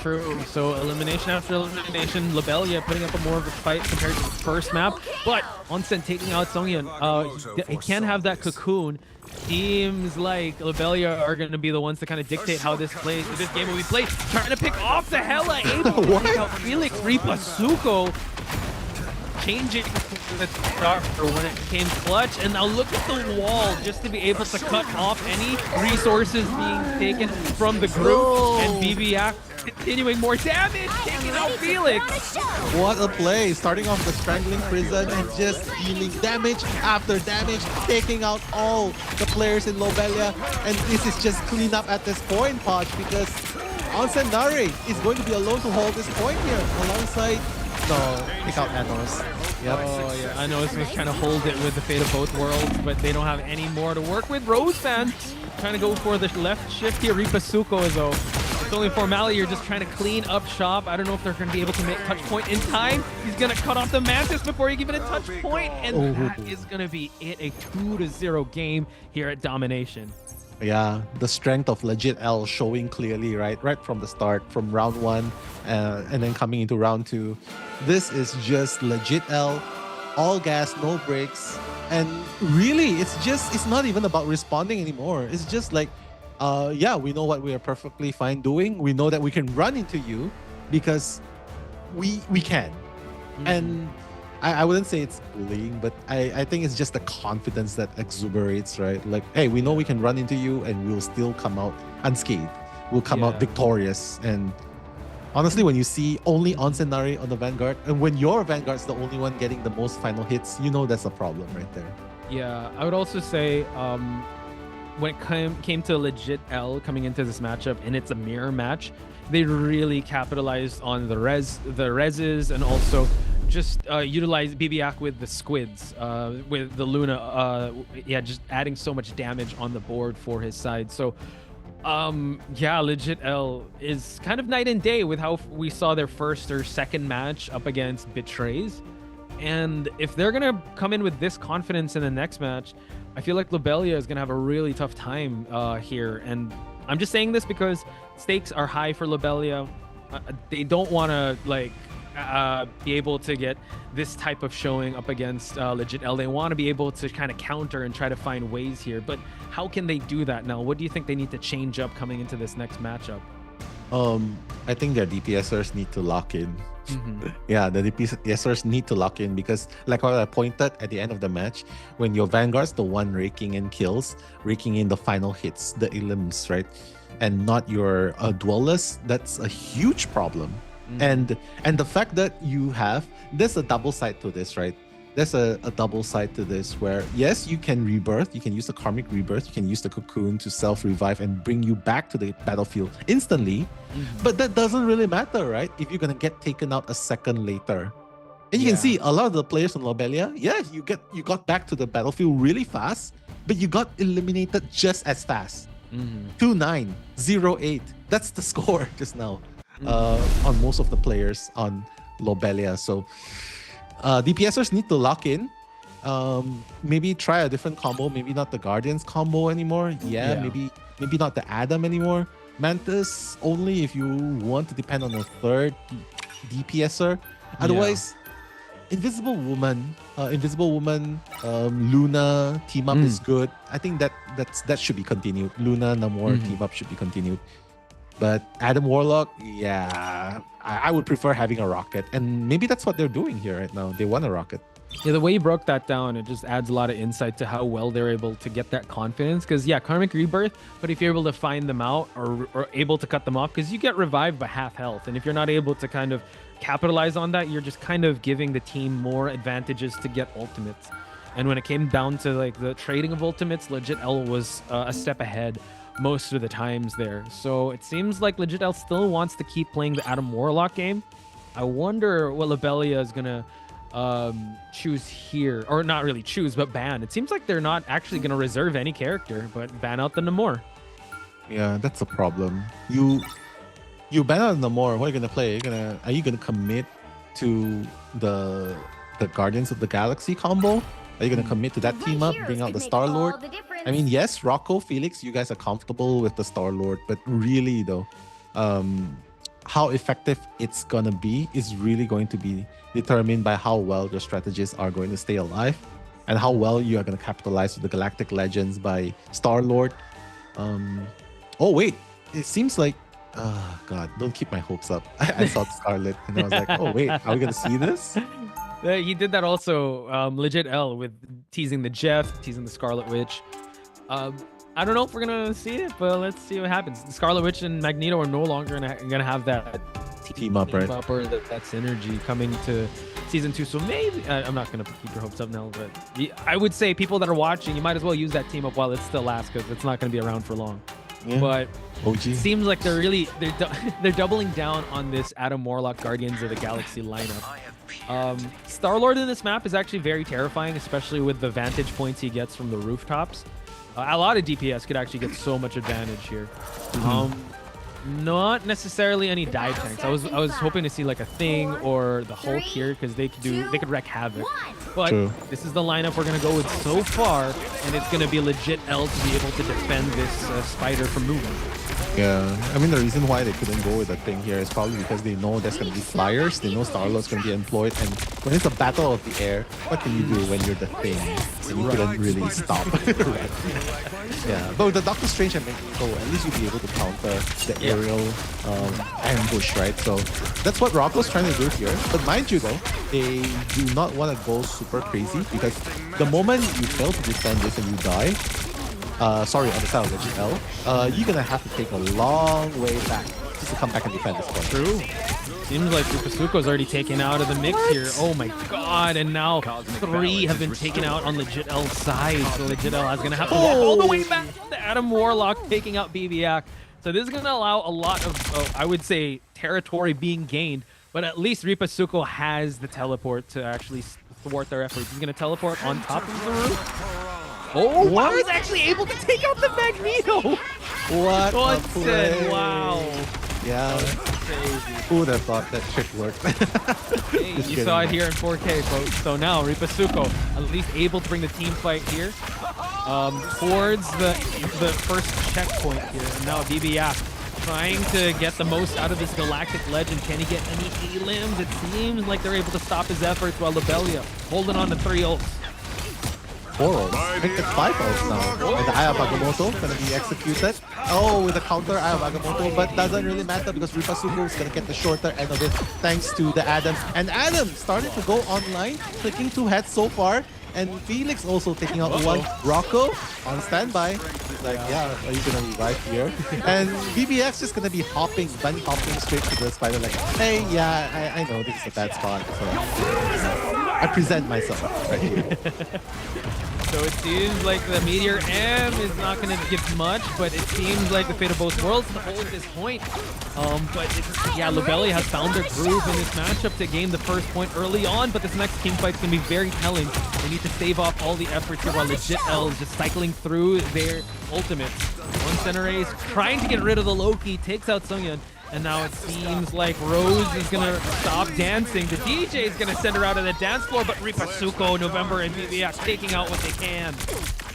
Speaker 8: True. So elimination after elimination, Lobelia putting up a more of a fight compared to the first map. But Onsen taking out Songhyun. He can't have that cocoon. Seems like Lobelia are going to be the ones to kind of dictate how this plays. So this game will be played. Trying to pick off the Hela. Able to pick out Felix Ripasuko. Changing the start when it came clutch, and now look at the wall just to be able to cut off any resources being taken from the group. And BBX continuing more damage, taking out Felix.
Speaker 6: What a play! Starting off the Strangling Prison and just dealing damage after damage, taking out all the players in Lobelia. And this is just clean up at this point, Podge, because Onsen Nari is going to be alone to hold this point here alongside. No, pick out Nanos. Yep.
Speaker 8: Oh yeah, I know this was trying to hold it with the Fate of Both Worlds, but they don't have any more to work with. Rose fan trying to go for the left shift here. Ripasuko is though. It's only formality. You're just trying to clean up shop. I don't know if they're going to be able to make touch point in time. He's going to cut off the Mantis before he can even a touch point, and that is going to be it. A 2-0 game here at Domination.
Speaker 6: Yeah, the strength of legit L showing clearly, right from the start, from round 1 and then coming into round 2. This is just legit L, all gas, no brakes, and really it's not even about responding anymore. It's just like, yeah, we know what we are perfectly fine doing. We know that we can run into you because we can. And I wouldn't say it's bullying, but I think it's just the confidence that exuberates, right? Like, hey, we know we can run into you and we'll still come out unscathed. We'll come out victorious. And honestly, when you see only Onsenari on the Vanguard, and when your Vanguard's the only one getting the most final hits, you know that's a problem right there.
Speaker 8: Yeah, I would also say when it came to legit L coming into this matchup, and it's a mirror match, they really capitalized on the reses and also just utilize BBX with the squids, with the Luna, just adding so much damage on the board for his side. So, yeah, legit L is kind of night and day with how we saw their first or second match up against Betrays. And if they're going to come in with this confidence in the next match, I feel like Lobelia is going to have a really tough time here. And I'm just saying this because stakes are high for Lobelia. They don't want to, like, be able to get this type of showing up against legit L. They want to be able to kind of counter and try to find ways here, but how can they do that now? What do you think they need to change up coming into this next matchup?
Speaker 6: I think their DPSers need to lock in. Yeah, the DPSers need to lock in because, like what I pointed at the end of the match, when your Vanguard's the one raking in kills, raking in the final hits, the elims, right, and not your duelists, that's a huge problem. And the fact that there's a double side to this, right? There's a double side to this where, yes, you can rebirth, you can use the Karmic Rebirth, you can use the Cocoon to self-revive and bring you back to the battlefield instantly, but that doesn't really matter, right? If you're gonna get taken out a second later. And you can see a lot of the players on Lobelia, you got back to the battlefield really fast, but you got eliminated just as fast. 2-9, 0-8. That's the score just now. On most of the players on Lobelia. So DPSers need to lock in. Maybe try a different combo. Maybe not the Guardians combo anymore. Maybe not the Adam anymore. Mantis only if you want to depend on a third DPSer. Otherwise, Invisible Woman, Luna team up is good. I think that should be continued. Luna Namor team up should be continued. But Adam Warlock, I would prefer having a rocket. And maybe that's what they're doing here right now. They want a rocket.
Speaker 8: Yeah, the way you broke that down, it just adds a lot of insight to how well they're able to get that confidence. Because, yeah, Karmic Rebirth, but if you're able to find them out or able to cut them off, because you get revived by half health. And if you're not able to kind of capitalize on that, you're just kind of giving the team more advantages to get ultimates. And when it came down to like the trading of ultimates, Legit L was a step ahead most of the times there. So it seems like Legit L still wants to keep playing the Adam Warlock game. I wonder what Lobelia is going to choose here, or not really choose, but ban. It seems like they're not actually going to reserve any character, but ban out the Namor.
Speaker 6: Yeah, that's a problem. You ban out Namor. What are you gonna play? Are you gonna commit to the Guardians of the Galaxy combo? Are you gonna commit to that team up? Bring out the Star-Lord? I mean, yes, Rocco, Felix, you guys are comfortable with the Star-Lord, but really though, how effective it's gonna be is really going to be determined by how well your strategists are going to stay alive and how well you are going to capitalize with the Galactic Legends by Star-Lord. Oh wait, it seems like God, don't keep my hopes up. I saw Scarlet and I was like, oh wait, are we gonna see this?
Speaker 8: He did that also, Legit L, with teasing the Jeff, teasing the Scarlet Witch. I don't know if we're gonna see it, but let's see what happens. The Scarlet Witch and Magneto are no longer gonna have that
Speaker 6: team up, right?
Speaker 8: Or that synergy coming to season 2. So maybe I'm not gonna keep your hopes up now, but I would say people that are watching, you might as well use that team up while it still lasts, because it's not gonna be around for long. Yeah. But it seems like they're doubling down on this Adam Warlock Guardians of the Galaxy lineup. Star-Lord in this map is actually very terrifying, especially with the vantage points he gets from the rooftops. A lot of DPS could actually get so much advantage here. Not necessarily any dive tanks. I was hoping to see like a Thing or the Hulk here, because they could wreak havoc. But this is the lineup we're gonna go with so far, and it's gonna be Legit L to be able to defend this spider from moving.
Speaker 6: Yeah, I mean the reason why they couldn't go with a Thing here is probably because they know there's gonna be flyers. They know Star-Lord's gonna be employed, and when it's a battle of the air, what can you do when you're the Thing? And you couldn't really stop. Yeah, but with the Doctor Strange and Magneto, at least you'll be able to counter the aerial ambush, right? So that's what Rocco's trying to do here. But mind you though, they do not want to go super crazy, because the moment you fail to defend this and you die, sorry, on the side of Legit L, you're gonna have to take a long way back just to come back and defend this point.
Speaker 8: True. Seems like Ripasuko's already taken out of the mix here. Oh my god, and now 3 have been taken out on Legit L's side. So Legit L is gonna have to walk all the way back to Adam Warlock, taking out BBX. So this is gonna allow a lot of, I would say, territory being gained, but at least Ripasuko has the teleport to actually thwart their efforts. He's gonna teleport on top of the roof. Oh, wow, he's actually able to take out the Magneto!
Speaker 6: What a play.
Speaker 8: Wow.
Speaker 6: Yeah. Who would have thought that trick worked?
Speaker 8: Hey, you saw it here in 4K, folks. So now Ripasuko at least able to bring the team fight here towards the first checkpoint here. And now BBF trying to get the most out of this Galactic Legend. Can he get any limbs? It seems like they're able to stop his efforts, while Lobelia holding on to 3 ults.
Speaker 6: 4 ults. I think it's 5 ults now. And the Eye of Agamotto gonna be executed. Oh, with a counter Eye of Agamotto, but doesn't really matter because Ripasuko is gonna get the shorter end of it thanks to the Adam. And Adam starting to go online, clicking 2 heads so far. And Felix also taking out 1. Rocco on standby. He's like, yeah, are you gonna revive here? And BBX just gonna be bunny hopping straight to the spider like, hey, yeah, I know this is a bad spot. So I present myself right here.
Speaker 8: So it seems like the Meteor M is not going to give much, but it seems like the Fate of Both Worlds to hold this point. Yeah, Lobelia has found their groove in this matchup to gain the first point early on, but this next team fight is going to be very telling. They need to save off all the efforts here while Legit L is just cycling through their ultimates. One center ace trying to get rid of the Loki, takes out Sungyun. And now it seems like Rose is going to stop dancing. The DJ is going to send her out of the dance floor, but Ripasuko, November, and BBX taking out what they can.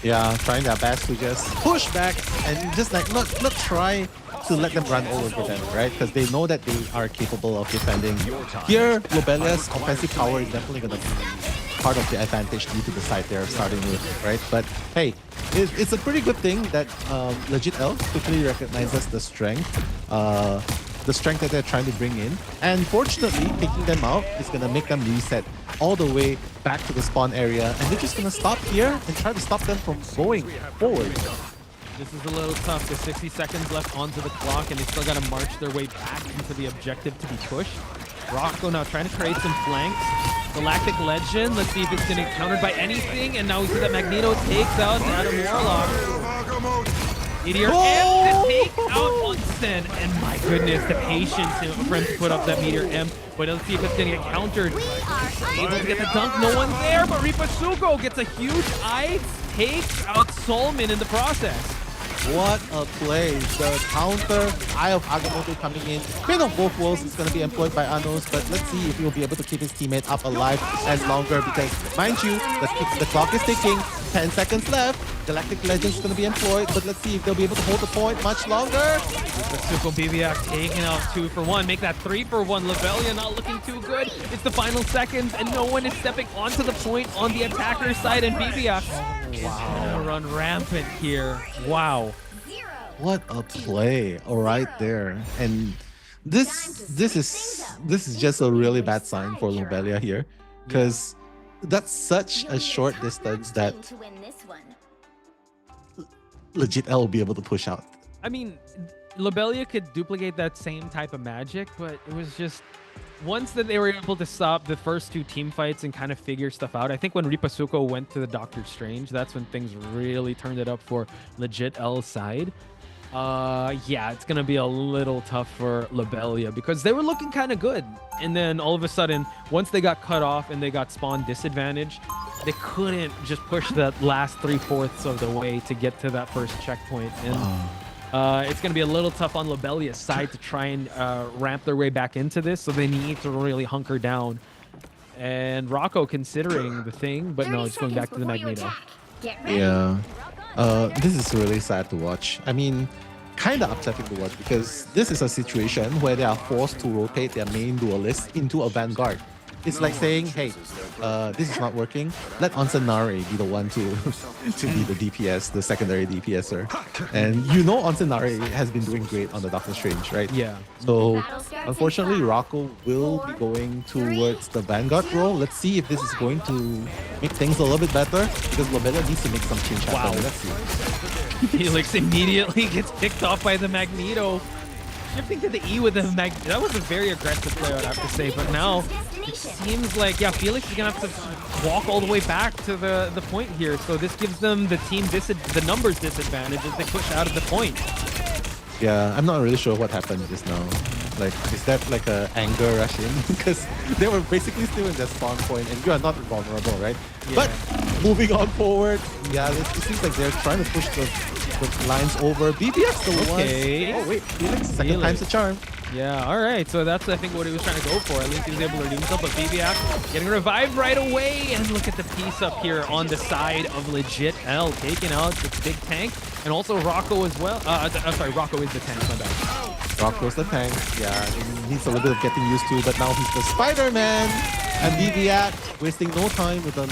Speaker 6: Yeah, trying their best to just push back and just like not try to let them run all over them, right? Because they know that they are capable of defending. Here, Lobelia's offensive power is definitely going to be part of the advantage due to the side they're starting with, right? But hey, it's a pretty good thing that Legit L quickly recognizes the strength that they're trying to bring in. And fortunately, taking them out is going to make them reset all the way back to the spawn area, and they're just gonna stop here and try to stop them from going forward.
Speaker 8: This is a little tough. There's 60 seconds left onto the clock, and they still got to march their way back into the objective to be pushed. Rocco now trying to create some flanks. Galactic Legend, let's see if it's going to get countered by anything, and now we see that Magneto takes out Adam Warlock. Meteor M to take out Munson, and my goodness, the patience for him to put up that Meteor M. But let's see if it's going to get countered. Able to get the dunk, no one's there, but Ripasuko gets a huge eye, takes out Solman in the process.
Speaker 6: What a play. The counter, Eye of Agamotto coming in. Bit of both worlds is going to be employed by Anos, but let's see if he'll be able to keep his teammate up alive and longer because, mind you, the clock is ticking. 10 seconds left. Galactic Legend's going to be employed, but let's see if they'll be able to hold the point much longer.
Speaker 8: Suko BBX taking out 2 for 1. Make that 3 for 1. Lavelia not looking too good. It's the final seconds, and no one is stepping onto the point on the attacker's side, and BBX is going to run rampant here. Wow.
Speaker 6: What a play right there. And this is just a really bad sign for Lobelia here, because that's such a short distance that legit L will be able to push out.
Speaker 8: I mean, Lobelia could duplicate that same type of magic, but it was just once that they were able to stop the first 2 team fights and kind of figure stuff out. I think when Ripasuko went to the Doctor Strange, that's when things really turned it up for legit L's side. Yeah, it's gonna be a little tough for Lobelia because they were looking kind of good, and then all of a sudden, once they got cut off and they got spawn disadvantage, they couldn't just push that last 3/4 of the way to get to that first checkpoint, and it's gonna be a little tough on Lobelia's side to try and ramp their way back into this. So they need to really hunker down. And Rocco considering the thing, but no, it's going back to the Magneto.
Speaker 6: Yeah. This is really sad to watch. I mean, kind of upsetting to watch because this is a situation where they are forced to rotate their main duelist into a vanguard. It's like saying, hey, this is not working. Let Onsenare be the one to be the DPS, the secondary DPSer. And you know Onsenare has been doing great on the Doctor Strange, right?
Speaker 8: Yeah.
Speaker 6: So unfortunately, Rocco will be going towards the Vanguard role. Let's see if this is going to make things a little bit better because Lobelia needs to make some change happen.
Speaker 8: Wow.
Speaker 6: Let's see.
Speaker 8: Felix immediately gets picked off by the Magneto. Shifting to the E with the that was a very aggressive play, I'd have to say. But now it seems like, yeah, Felix is gonna have to walk all the way back to the point here. So this gives them the team the numbers disadvantage as they push out of the point.
Speaker 6: Yeah, I'm not really sure what happened just now. Like, is that like a anger rush in? Because they were basically still in their spawn point, and you are not invulnerable, right?
Speaker 8: Yeah.
Speaker 6: But moving on forward, yeah, it seems like they're trying to push the lines over. BBX the
Speaker 8: Okay.
Speaker 6: one. Oh wait, Felix, second time's a charm.
Speaker 8: Yeah, all right. So that's, I think, what he was trying to go for. At least he was able to redeem himself. But BBX getting revived right away. And look at the piece up here on the side of legit L. Taking out the big tank. And also Rocco as well. Sorry, Rocco is the tank, my bad.
Speaker 6: Rocco's the tank. Yeah, he needs a little bit of getting used to. But now he's the Spider-Man. And BBX wasting no time with the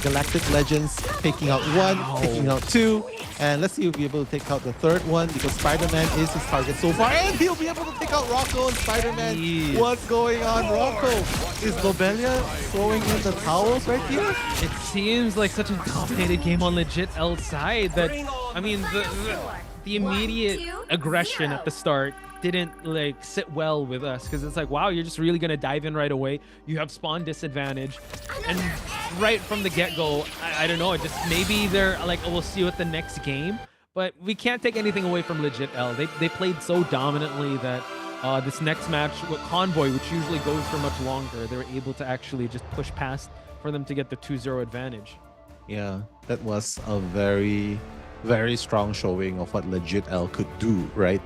Speaker 6: Galactic Legends. Taking out one, taking out two. And let's see if we'll be able to take out the third one because Spider-Man is his target so far. And he'll be able to take out Rocco and Spider-Man.
Speaker 8: Jeez.
Speaker 6: What's going on, Rocco? Is Lobelia throwing in the towels right here?
Speaker 8: It seems like such a dominated game on legit L's side that, I mean, the immediate aggression at the start didn't like sit well with us because it's like, wow, you're just really gonna dive in right away. You have spawn disadvantage, and right from the get-go, I don't know, it just maybe they're like, oh, we'll see you at the next game. But we can't take anything away from legit L. They played so dominantly that this next match with Convoy, which usually goes for much longer, they were able to actually just push past for them to get the 2-0 advantage.
Speaker 6: Yeah, that was a very, very strong showing of what legit L could do, right?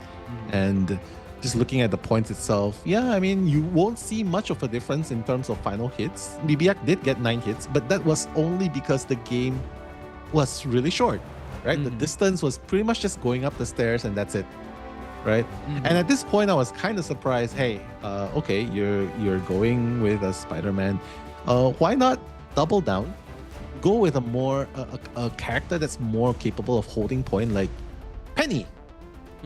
Speaker 6: And just looking at the points itself, yeah, I mean, you won't see much of a difference in terms of final hits. BBX did get 9 hits, but that was only because the game was really short, right? The distance was pretty much just going up the stairs and that's it, right? And at this point, I was kind of surprised. Hey, okay, you're going with a Spider-Man. Why not double down? Go with a more a character that's more capable of holding point, like Penny.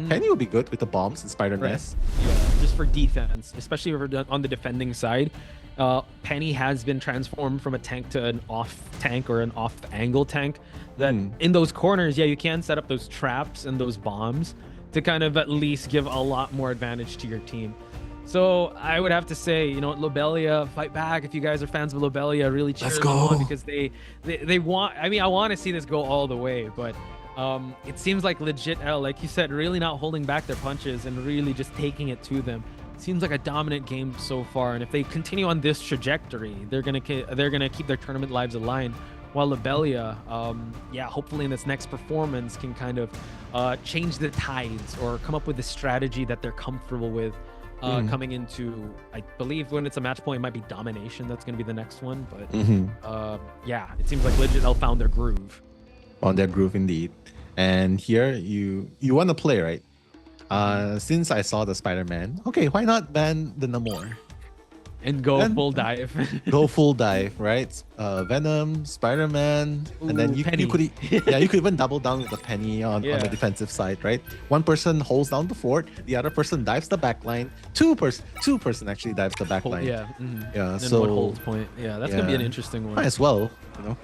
Speaker 6: Penny would be good with the bombs and Spider-Man.
Speaker 8: Yeah, just for defense, especially if we're on the defending side. Penny has been transformed from a tank to an off tank or an off angle tank. That in those corners, yeah, you can set up those traps and those bombs to kind of at least give a lot more advantage to your team. So I would have to say, you know, Lobelia, fight back. If you guys are fans of Lobelia, really cheer them on because they want. I mean, I want to see this go all the way, but it seems like legit L, like you said, really not holding back their punches and really just taking it to them. Seems like a dominant game so far, and if they continue on this trajectory, they're gonna keep their tournament lives aligned. While Lobelia, yeah, hopefully in this next performance can kind of change the tides or come up with a strategy that they're comfortable with coming into, I believe when it's a match point, it might be domination. That's going to be the next one. But yeah, it seems like Legit L found their groove.
Speaker 6: On their groove indeed. And here you want to play, right? Since I saw the Spider-Man, okay, why not ban the Namor?
Speaker 8: And go full dive.
Speaker 6: Go full dive, right? Venom, Spider-Man, and then you could you could even double down with the Penny on the defensive side, right? One person holds down the fort, the other person dives the back line. Two person actually dives the back line.
Speaker 8: Yeah.
Speaker 6: Yeah.
Speaker 8: And
Speaker 6: So
Speaker 8: one holds point. Yeah, that's gonna be an interesting one.
Speaker 6: Might as well, you know.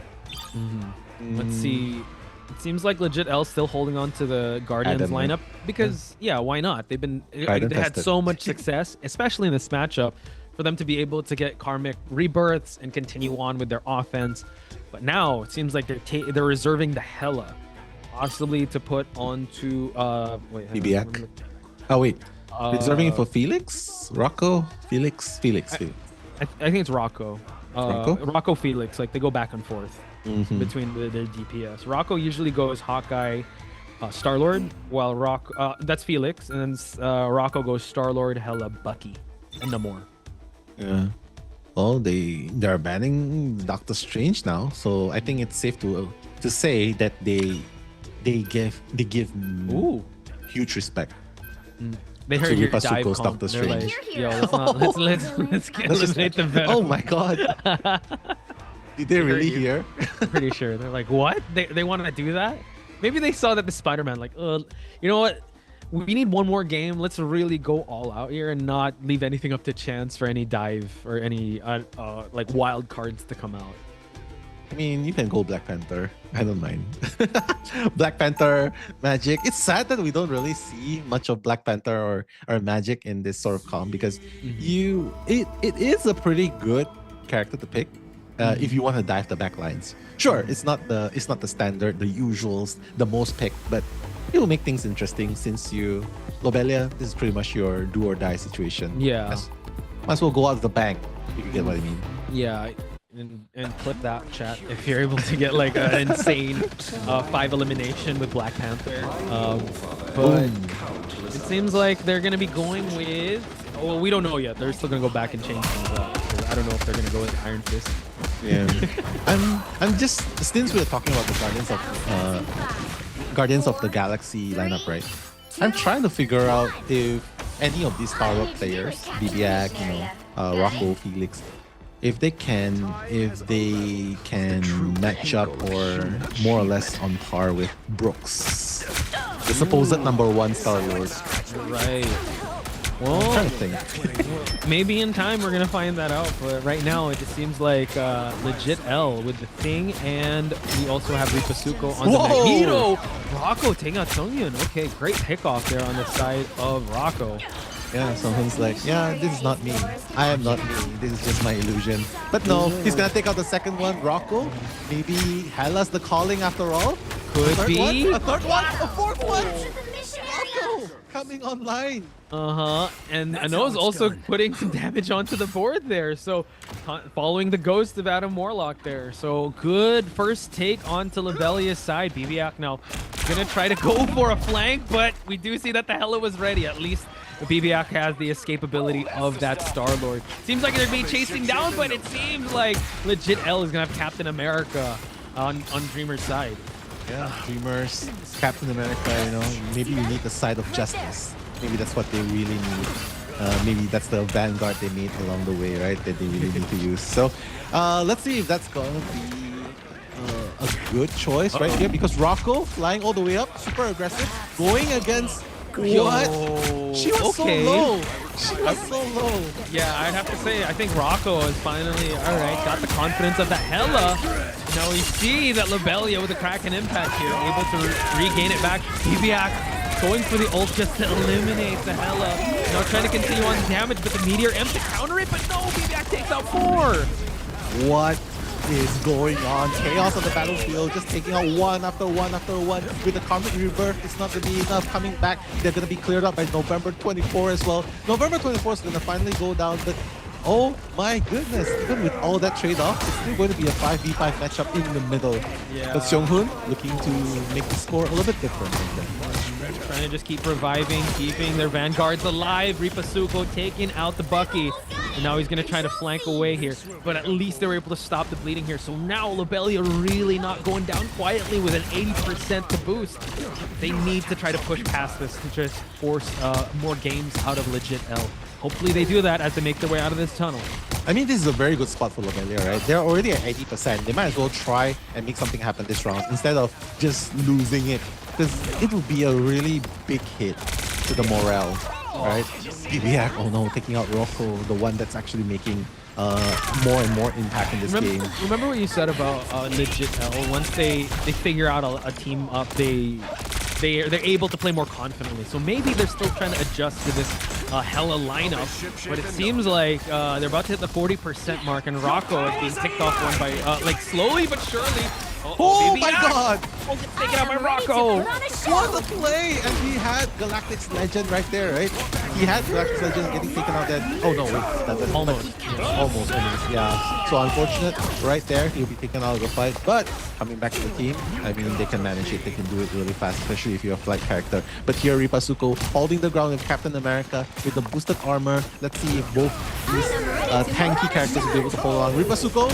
Speaker 8: Let's see. It seems like Legit L still holding on to the Guardians
Speaker 6: Adam, right?
Speaker 8: lineup because why not? They had
Speaker 6: tested.
Speaker 8: so much success, especially in this matchup, for them to be able to get karmic rebirths and continue on with their offense. But now it seems like they're reserving the Hela, possibly to put onto
Speaker 6: BBAC. Oh wait, reserving it for Felix, Rocco, Felix.
Speaker 8: I think it's Rocco. Rocco Felix, like they go back and forth between their DPS. Rocco usually goes Hawkeye, Star-Lord, while that's Felix, and then Rocco goes Star-Lord, Hela, Bucky, and Namor.
Speaker 6: Yeah. Well, they're banning Doctor Strange now, so I think it's safe to say that they give huge respect.
Speaker 8: They heard your dive
Speaker 6: Pasuko's
Speaker 8: comp.
Speaker 6: Doctor
Speaker 8: They're
Speaker 6: Strange.
Speaker 8: like, yo, let's eliminate the Venom.
Speaker 6: Oh my god. Did they really hear?
Speaker 8: Pretty sure. They're like, what? They want to do that? Maybe they saw that the Spider-Man, like, you know what? We need one more game. Let's really go all out here and not leave anything up to chance for any dive or any like wild cards to come out.
Speaker 6: I mean, you can go Black Panther. I don't mind. Black Panther, Magic. It's sad that we don't really see much of Black Panther or Magic in this sort of comp because it is a pretty good character to pick if you want to dive the back lines. Sure, it's not the standard, the usuals, the most picked, but it will make things interesting since Lobelia, this is pretty much your do or die situation.
Speaker 8: Yeah.
Speaker 6: Might as well go out of the bank, if you get what I mean.
Speaker 8: Yeah. And clip that, chat, if you're able to get like an insane 5 elimination with Black Panther. But it seems like they're going to be going with... Well, we don't know yet. They're still going to go back and change things up. I don't know if they're going to go with Iron Fist.
Speaker 6: Yeah. I'm just... Since we're talking about the Guardians of the Galaxy lineup, right? I'm trying to figure out if any of these Star-Lord players, BBAC, Rocco, Felix, if they can match up or more or less on par with Brooks, the supposed #1 Star-Lord.
Speaker 8: Right.
Speaker 6: I'm trying to think.
Speaker 8: Maybe in time we're gonna find that out, but right now it just seems like Legit L with the Thing, and we also have Ripasuko on the Magneto. Rocco taking out Songyun. Okay, great pickoff there on the side of Rocco.
Speaker 6: Yeah, someone's like, yeah, this is not me. I am not me. This is just my illusion. But no, he's gonna take out the second one, Rocco. Maybe Hela's the calling after all.
Speaker 8: Could be.
Speaker 6: A third one, a fourth one. Rocco coming online.
Speaker 8: And Ano's also putting some damage onto the board there. So following the ghost of Adam Warlock there. So good first take onto Lobelia's side. BBAC now gonna try to go for a flank, but we do see that the Hela was ready. At least the BBAC has the escapability of that Star-Lord. Seems like they're being chasing down, but it seems like Legit L is gonna have Captain America on Dreamer's side.
Speaker 6: Yeah, Dreamers, Captain America, maybe you need the side of justice. Maybe that's what they really need. Maybe that's the vanguard they made along the way, right? That they really need to use. So let's see if that's going to be a good choice right here, because Rocco flying all the way up, super aggressive, going against What? She was so low. She was so low.
Speaker 8: Yeah, I'd have to say, I think Rocco is finally, all right, got the confidence of the Hella. Now we see that Lobelia with a Kraken impact here, able to regain it back. Bibiak going for the ult just to eliminate the Hella. Now trying to continue on the damage, but the Meteor M to counter it, but no, Bibiak takes out 4.
Speaker 6: What is going on? Chaos on the battlefield, just taking out one after one after one. With the Karmic Rebirth, it's not going to be enough. Coming back, they're going to be cleared up by November 24 as well. November 24 is going to finally go down, but oh my goodness, even with all that trade-off, it's still going to be a 5v5 matchup in the middle.
Speaker 8: Yeah.
Speaker 6: But Seonghun looking to make the score a little bit different.
Speaker 8: Trying to just keep reviving, keeping their vanguards alive. Ripasuko taking out the Bucky. And now he's going to try to flank away here. But at least they were able to stop the bleeding here. So now Lobelia really not going down quietly with an 80% to boost. They need to try to push past this to just force more games out of Legit L. Hopefully they do that as they make their way out of this tunnel.
Speaker 6: I mean, this is a very good spot for Lobelia, right? They're already at 80%. They might as well try and make something happen this round instead of just losing it. Because it would be a really big hit to the morale, right? Bibiak, oh no, taking out Rocco, the one that's actually making more and more impact in this game.
Speaker 8: Remember what you said about Legit L? Once they figure out a team up, they're able to play more confidently. So maybe they're still trying to adjust to this Hella lineup, but it seems like they're about to hit the 40% mark, and Rocco is being ticked off one by like slowly but surely.
Speaker 6: Oh my god!
Speaker 8: Oh, gets taken out by Rocco!
Speaker 6: What a play! And he had Galactic's Legend right there, right? He had Galactic's Legend getting taken out there. Oh no, wait. That's
Speaker 8: Almost.
Speaker 6: Almost, yeah. So unfortunate, right there, he'll be taken out of the fight. But coming back to the team, I mean, they can manage it. They can do it really fast, especially if you're a flight character. But here, Ripasuko holding the ground with Captain America with the boosted armor. Let's see if both these tanky characters will be able to hold on. Ripasuko.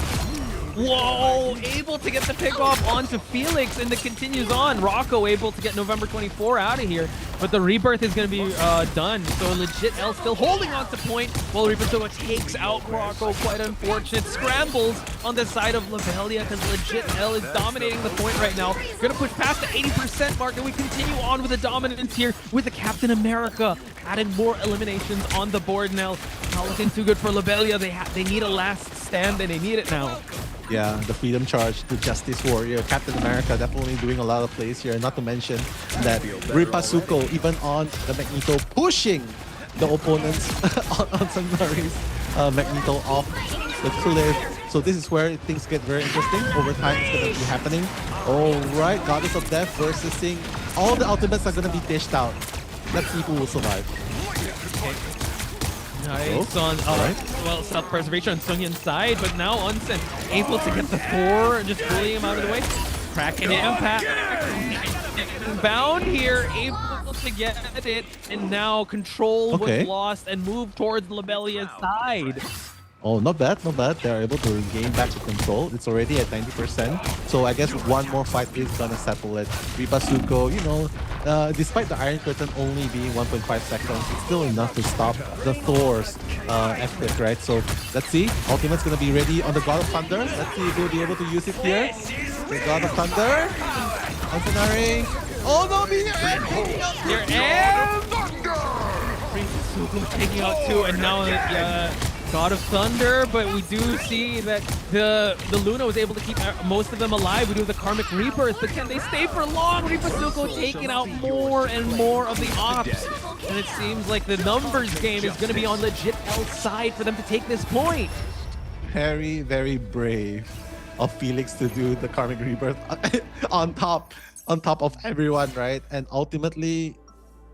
Speaker 8: Whoa! Able to get the pick off onto Felix, and it continues on. Rocco able to get November 24 out of here, but the rebirth is going to be done. So Legit L still holding on to point while Ripasuko takes out Rocco. Quite unfortunate. Scrambles on the side of Lobelia because Legit L is dominating the point right now. Going to push past the 80% mark, and we continue on with the dominance here with the Captain America adding more eliminations on the board now. Not looking too good for Lobelia. They need a last stand, and they need it now.
Speaker 6: Yeah, the Freedom Charge, the Justice Warrior, Captain America definitely doing a lot of plays here. Not to mention that Ripasuko, even on the Magneto, pushing the opponents on Sangnari's Magneto off the cliff. So this is where things get very interesting. Over time, it's going to be happening. All right, Goddess of Death versus Sing. All the ultimates are going to be dished out. Let's see who will survive.
Speaker 8: Nice on, well, self-preservation on Sunghyun's side, but now Unsen able to get the 4 and just bullying him out of the way. Cracking impact. Bound here, able to get it, and now control was lost and move towards Lobelia's side.
Speaker 6: Oh, not bad, not bad. They're able to regain back the control. It's already at 90%. So I guess one more fight is gonna settle it. Ripasuko, you know, despite the Iron Curtain only being 1.5 seconds, it's still enough to stop the Thor's epic, right? So let's see. Ultimate's gonna be ready on the God of Thunder. Let's see if we'll be able to use it here. The God of Thunder. Antanari. Oh no, Meteor M taking out
Speaker 8: Meteor M! Ripasuko taking out 2, and now God of Thunder, but we do see that the Luna was able to keep most of them alive. We do the Karmic Rebirth, but can they stay for long? Ripasuko taking out more and more of the ops. And it seems like the numbers game is going to be on Legit L's side for them to take this point.
Speaker 6: Very, very brave of Felix to do the Karmic Rebirth on top of everyone, right? And ultimately,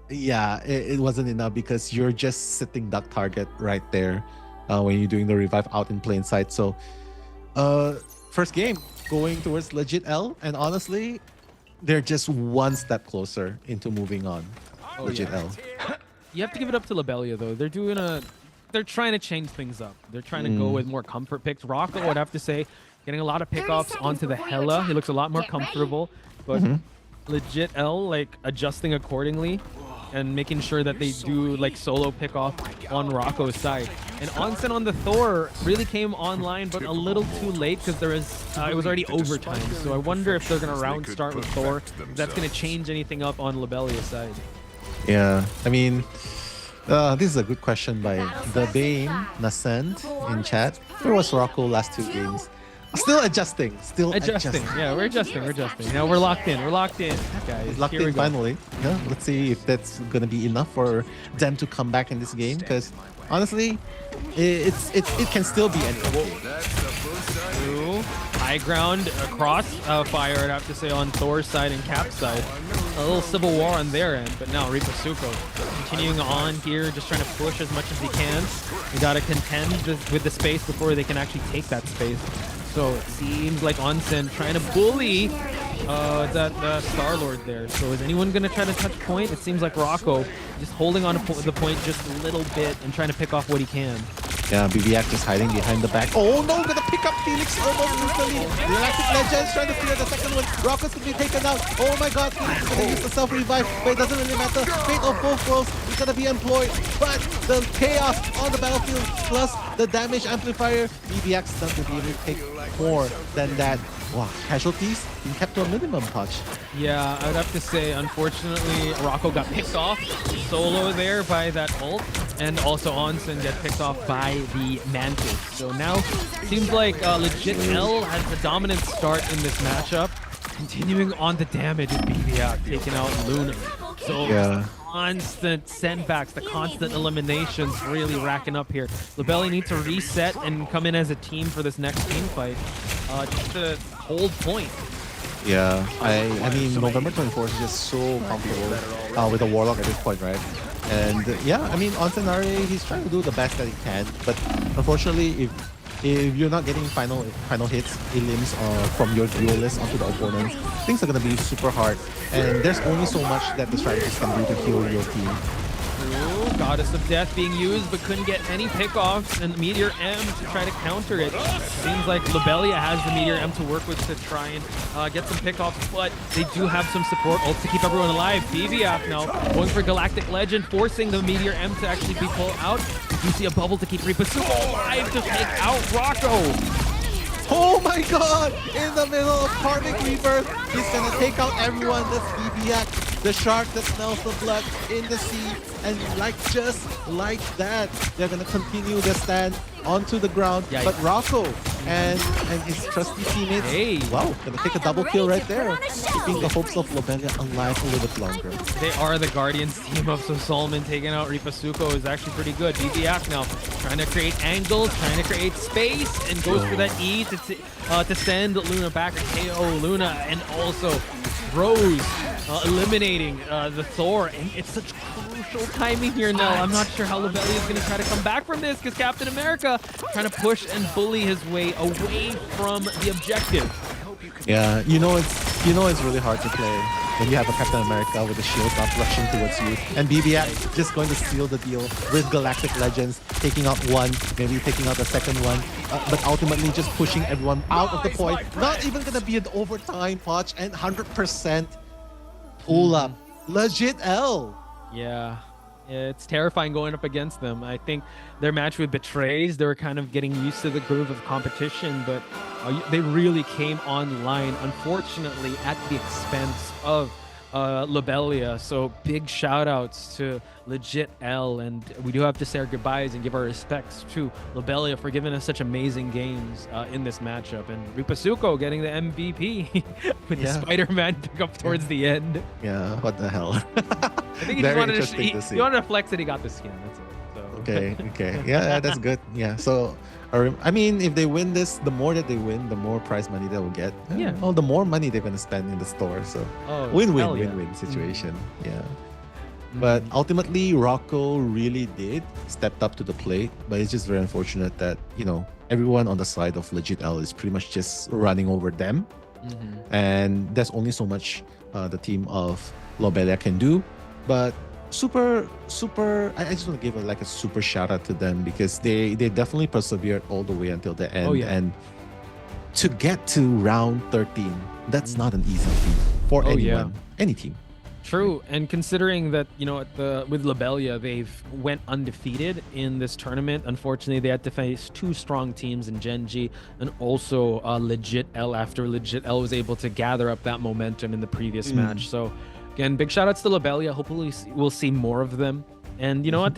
Speaker 6: yeah, it wasn't enough because you're just sitting that target right there. When you're doing the revive out in plain sight. So first game going towards Legit L, and honestly they're just one step closer into moving on. Legit L.
Speaker 8: You have to give it up to Lobelia though. They're trying to change things up. They're trying to go with more comfort picks. Rocco, I'd have to say, getting a lot of pickoffs onto the Hella. He looks a lot more comfortable, but Legit L like adjusting accordingly and making sure that they do like solo pick off on Rocco's side. And Onsen on the Thor really came online, but a little too late because there is it was already overtime. So I wonder if they're gonna round start with Thor. If that's gonna change anything up on Lobelia's side.
Speaker 6: Yeah, I mean, this is a good question by the Bane Nascent in chat. Where was Rocco last 2 games? Still adjusting.
Speaker 8: Yeah, we're adjusting. Now we're locked in. Guys.
Speaker 6: Locked
Speaker 8: Here we
Speaker 6: in
Speaker 8: go.
Speaker 6: finally. Yeah, let's see if that's gonna be enough for them to come back in this game. Because honestly, it can still be anything.
Speaker 8: Through high ground across fire, I'd have to say, on Thor's side and Cap's side. A little civil war on their end, but now Ripasuko continuing on here, just trying to push as much as he can. We gotta contend with the space before they can actually take that space. So it seems like Onsen trying to bully that Star-Lord there. So is anyone going to try to touch point? It seems like Rocco just holding on to the point just a little bit and trying to pick off what he can.
Speaker 6: Yeah, BBX just hiding behind the back. Oh no, gonna pick up Felix almost instantly. The Galactic Legends trying to clear the second one. Rocco's gonna be taken out. Oh my god, Felix is gonna use the self-revive, but it doesn't really matter. Fate of both worlds is gonna be employed, but the chaos on the battlefield plus the damage amplifier, BBX is not gonna be able to take more than that. Wow, casualties being kept to a minimum, Touch.
Speaker 8: Yeah, I would have to say, unfortunately, Rocco got picked off solo there by that ult, and also Onsen get picked off by the Mantis. So now, seems like Legit L has the dominant start in this matchup, continuing on the damage with BBX, taking out Luna. So
Speaker 6: Yeah.
Speaker 8: constant sendbacks, the constant eliminations really racking up here. Lobelli needs to reset and come in as a team for this next team fight, just to hold point.
Speaker 6: Yeah, I mean, November 24th is just so comfortable with the Warlock at this point, right? And yeah, I mean, on Scenari, he's trying to do the best that he can, but unfortunately, if you're not getting final hits, elims from your duelist onto the opponent, things are going to be super hard. And there's only so much that the strategist can do to heal your team.
Speaker 8: Ooh, Goddess of Death being used, but couldn't get any pickoffs, and Meteor M to try to counter it. Seems like Lobelia has the Meteor M to work with to try and get some pickoffs, but they do have some support ults to keep everyone alive. BVF now going for Galactic Legend, forcing the Meteor M to actually be pulled out. You see a bubble to keep Ripasuko alive to take out Rocco.
Speaker 6: Oh my god! In the middle of Karmic Rebirth, he's gonna take out everyone. That's BBX, the shark that smells the blood in the sea. And just like that, they're gonna continue their stand onto the ground.
Speaker 8: Yikes.
Speaker 6: But Rocco and his trusty teammates,
Speaker 8: Hey.
Speaker 6: wow, gonna take a double kill right there, keeping the hopes of Lobelia alive a little bit longer.
Speaker 8: They are the Guardians team up, so Solomon taking out Ripasuko is actually pretty good. BBF now trying to create angles, trying to create space, and goes for that E to send Luna back or KO Luna, and also Rose eliminating the Thor. And it's such crucial timing here, Nell. I'm not sure how Lobelia is going to try to come back from this, because Captain America trying to push and bully his way away from the objective.
Speaker 6: Yeah, you know it's really hard to play when you have a Captain America with a shield up rushing towards you, and BBX just going to seal the deal with Galactic Legends, taking out one, maybe taking out the second one, but ultimately just pushing everyone out of the point. Not even gonna be an overtime patch, and 100% pull up. Legit L.
Speaker 8: Yeah, it's terrifying going up against them. I think their match with Betrays, they were kind of getting used to the groove of competition, but they really came online, unfortunately, at the expense of Lobelia. So big shout outs to Legit L, and we do have to say our goodbyes and give our respects to Lobelia for giving us such amazing games in this matchup, and Ripasuko getting the MVP with the Spider-Man pickup towards the end.
Speaker 6: Yeah, what the hell?
Speaker 8: I think he just wanted he wanted to flex that he got the skin. That's it. So.
Speaker 6: Okay. Yeah, that's good. Yeah, so I mean, if they win this, the more that they win, the more prize money they will get.
Speaker 8: Yeah.
Speaker 6: Well, the more money they're gonna spend in the store. So win-win situation. Yeah. But ultimately, Rocco really did stepped up to the plate. But it's just very unfortunate that, everyone on the side of Legit L is pretty much just running over them. And there's only so much the team of Lobelia can do. But super, I just want to give a super shout out to them, because they definitely persevered all the way until the end. And to get to round 13, that's not an easy feat for anyone, any team.
Speaker 8: True, and considering that with Lobelia, they've went undefeated in this tournament. Unfortunately, they had to face two strong teams in Genji and also Legit L, after Legit L was able to gather up that momentum in the previous match. So
Speaker 5: again, big shout outs to Lobelia. Hopefully we'll see more of them. And you know what,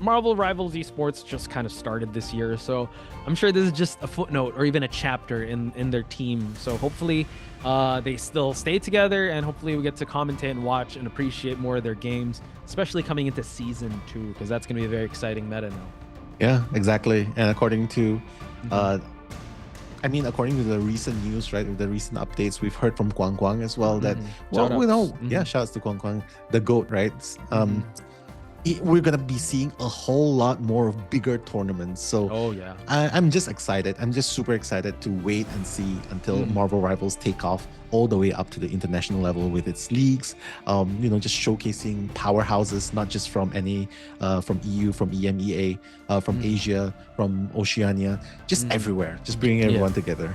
Speaker 5: Marvel Rivals Esports just kind of started this year, so I'm sure this is just a footnote or even a chapter in their team. So hopefully they still stay together, and hopefully we get to commentate and watch and appreciate more of their games, especially coming into season 2, because that's going to be a very exciting meta now.
Speaker 6: Yeah, exactly. And according to according to the recent news, right, with the recent updates, we've heard from Guang Guang as well that, shout outs to Guang Guang, the GOAT, right? We're gonna be seeing a whole lot more of bigger tournaments. So I'm just excited. I'm just super excited to wait and see until Marvel Rivals take off all the way up to the international level with its leagues. Just showcasing powerhouses, not just from from EU, from EMEA, from Asia, from Oceania, just everywhere. Just bringing everyone together.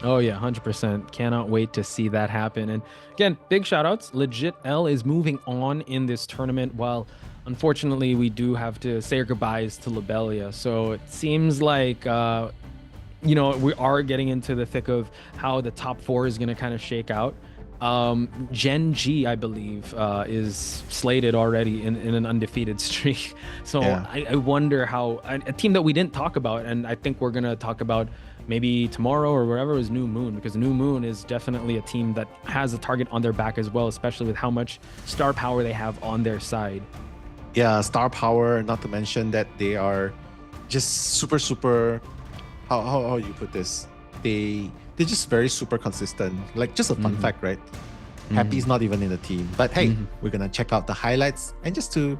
Speaker 5: Oh yeah, 100%. Cannot wait to see that happen. And again, big shout outs. Legit L is moving on in this tournament, while unfortunately we do have to say our goodbyes to Lobelia. So it seems like we are getting into the thick of how the top 4 is going to kind of shake out. Gen G, I believe, is slated already in an undefeated streak. So I wonder how a team that we didn't talk about, and I think we're going to talk about maybe tomorrow or wherever, is New Moon, because New Moon is definitely a team that has a target on their back as well, especially with how much star power they have on their side.
Speaker 6: Yeah, star power, not to mention that they are just super, how you put this? They're just very super consistent. Like, just a fun fact, right? Happy's not even in the team. But hey, we're gonna check out the highlights and just to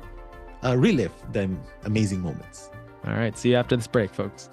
Speaker 6: relive the amazing moments.
Speaker 5: All right, see you after this break, folks.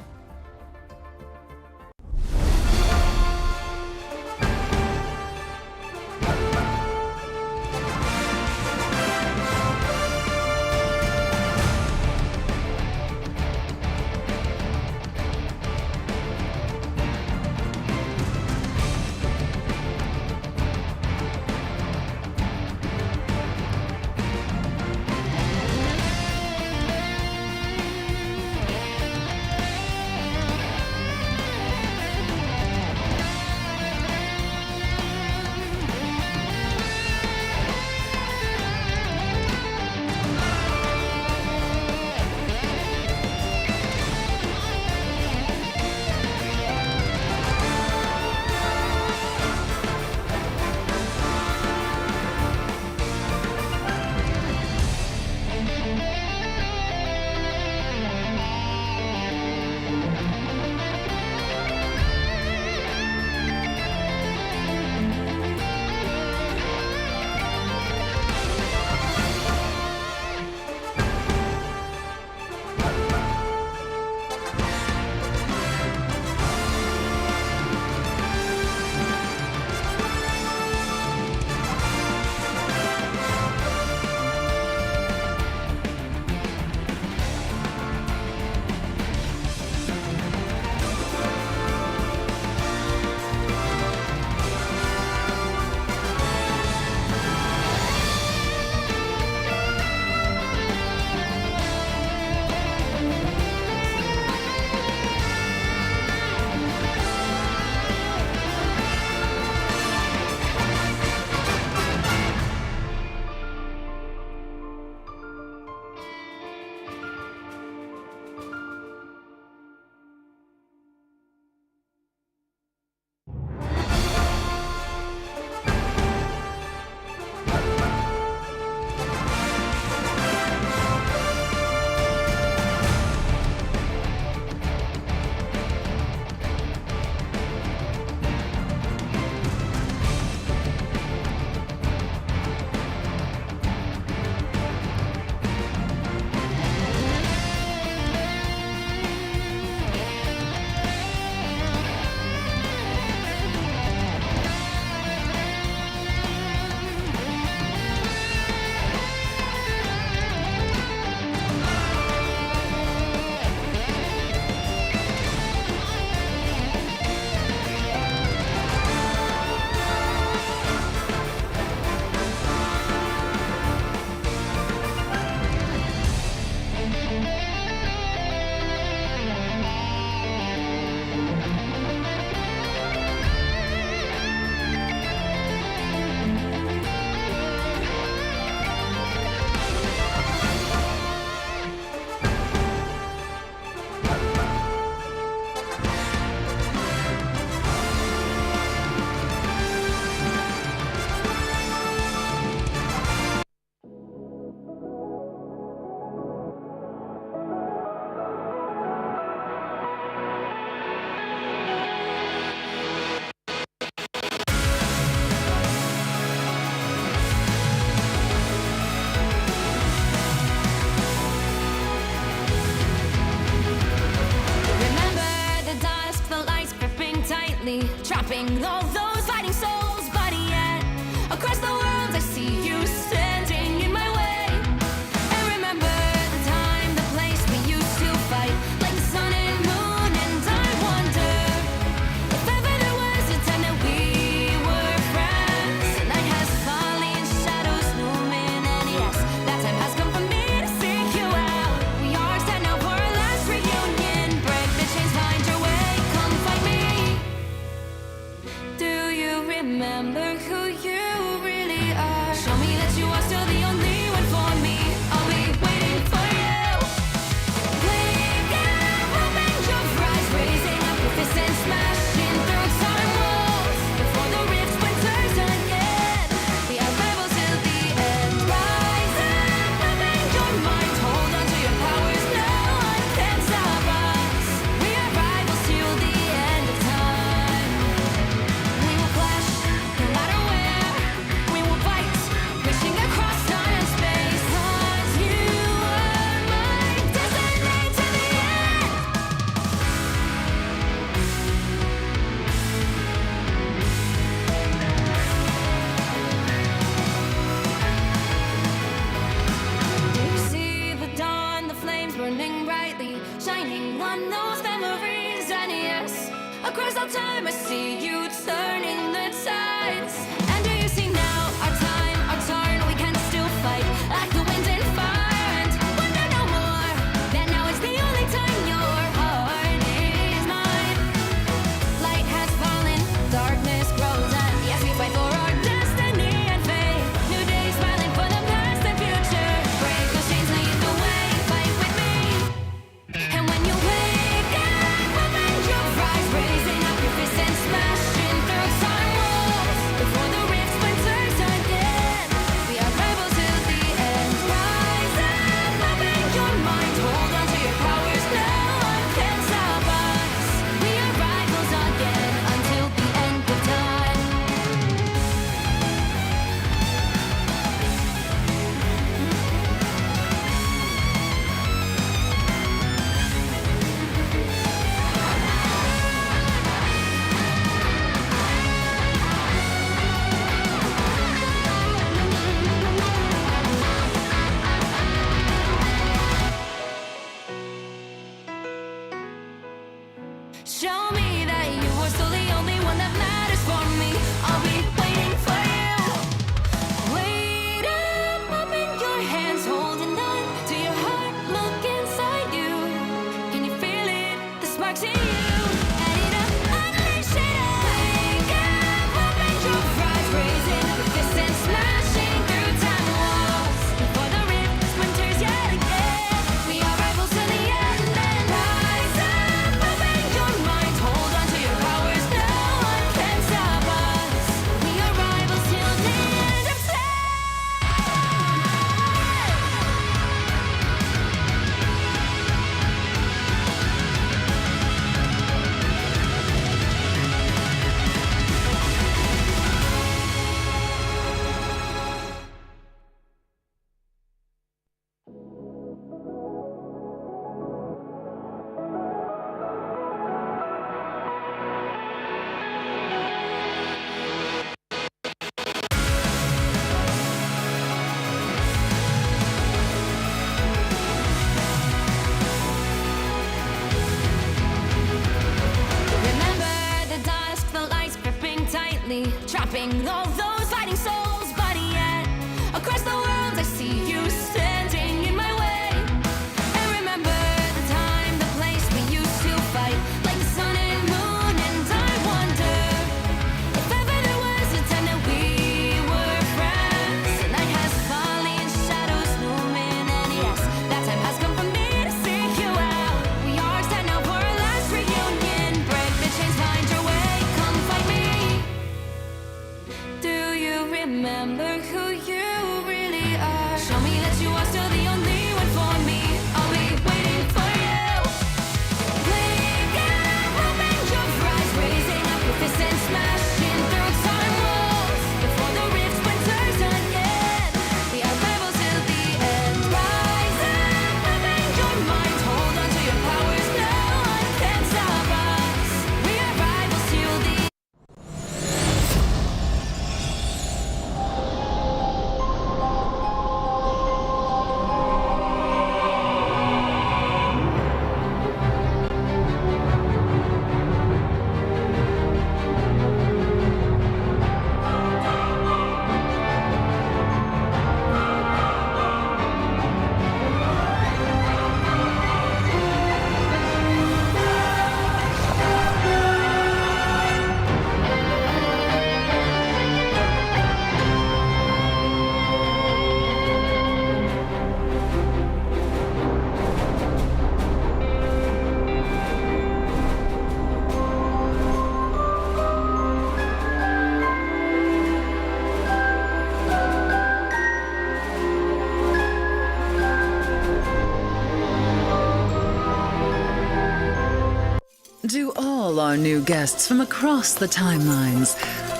Speaker 7: trapping all those fighting souls. But yet, across the world, I see you standing in my way. And remember the time, the place we used to fight, like the sun and moon. And I wonder if ever there was a time that we were friends. The night has fallen, shadows looming, and yes, that time has come for me to seek you out. We are set now for our last reunion. Break the chains, find your way, come find me. Do you remember who you really are? Show me that you are still the only one for me. I'll be waiting for you. Wake up, open your eyes, raising up your fists and smashing through time walls. Before the rift splinters again, the arrival till the end. Rise up, open your mind, hold on to your powers. No one can stop us. We are rivals till the end of time. We will clash, no matter where. We will fight, reaching across time and space. 'Cause you are my destiny to the end. You see the dawn, the flames burning brightly, shining on those memories. And yes, across all time I see you turning the tides. And do you see now our time, our turn? We can still fight like the wind and fire. And wonder no more that now is the only time your heart is mine. Light has fallen, darkness grows, and yes, we fight for our destiny and fate. New days smiling for the past and future. Break those chains, lead the way, fight with me. And when you wake up, open your eyes, raising up your fists and smashing through time walls. Before the rift splinters again, we are rebels till the end. Rise up, open your mind, hold on to your powers. No one can stop us. We are rivals again until the end of time. Show me that you are still the only one that matters for me. I'll be waiting for you. Wait up, open your hands, holding on to your heart. Look inside you. Can you feel it? The sparks in you. Add it up, unleash it up. Wake up, open your eyes, raising up your fists and smashing through time walls. Before the rift splinters yet again, we are rivals till the end. And rise up, open your mind, hold on to your powers. No one can stop us. We are rivals till the end of time. Remember the dusk, the lights gripping tightly, trapping all those fighting souls. But yet, across the world, I see you standing in my way. And remember the time, the place we used to fight, like the sun and moon. And I wonder if ever there was a time that we were friends. The night has fallen, shadows looming, and yes, that time has come for me to seek you out. We are set now for our last reunion. Break the chains, find your way, come find me.
Speaker 3: our new guests from across the timelines,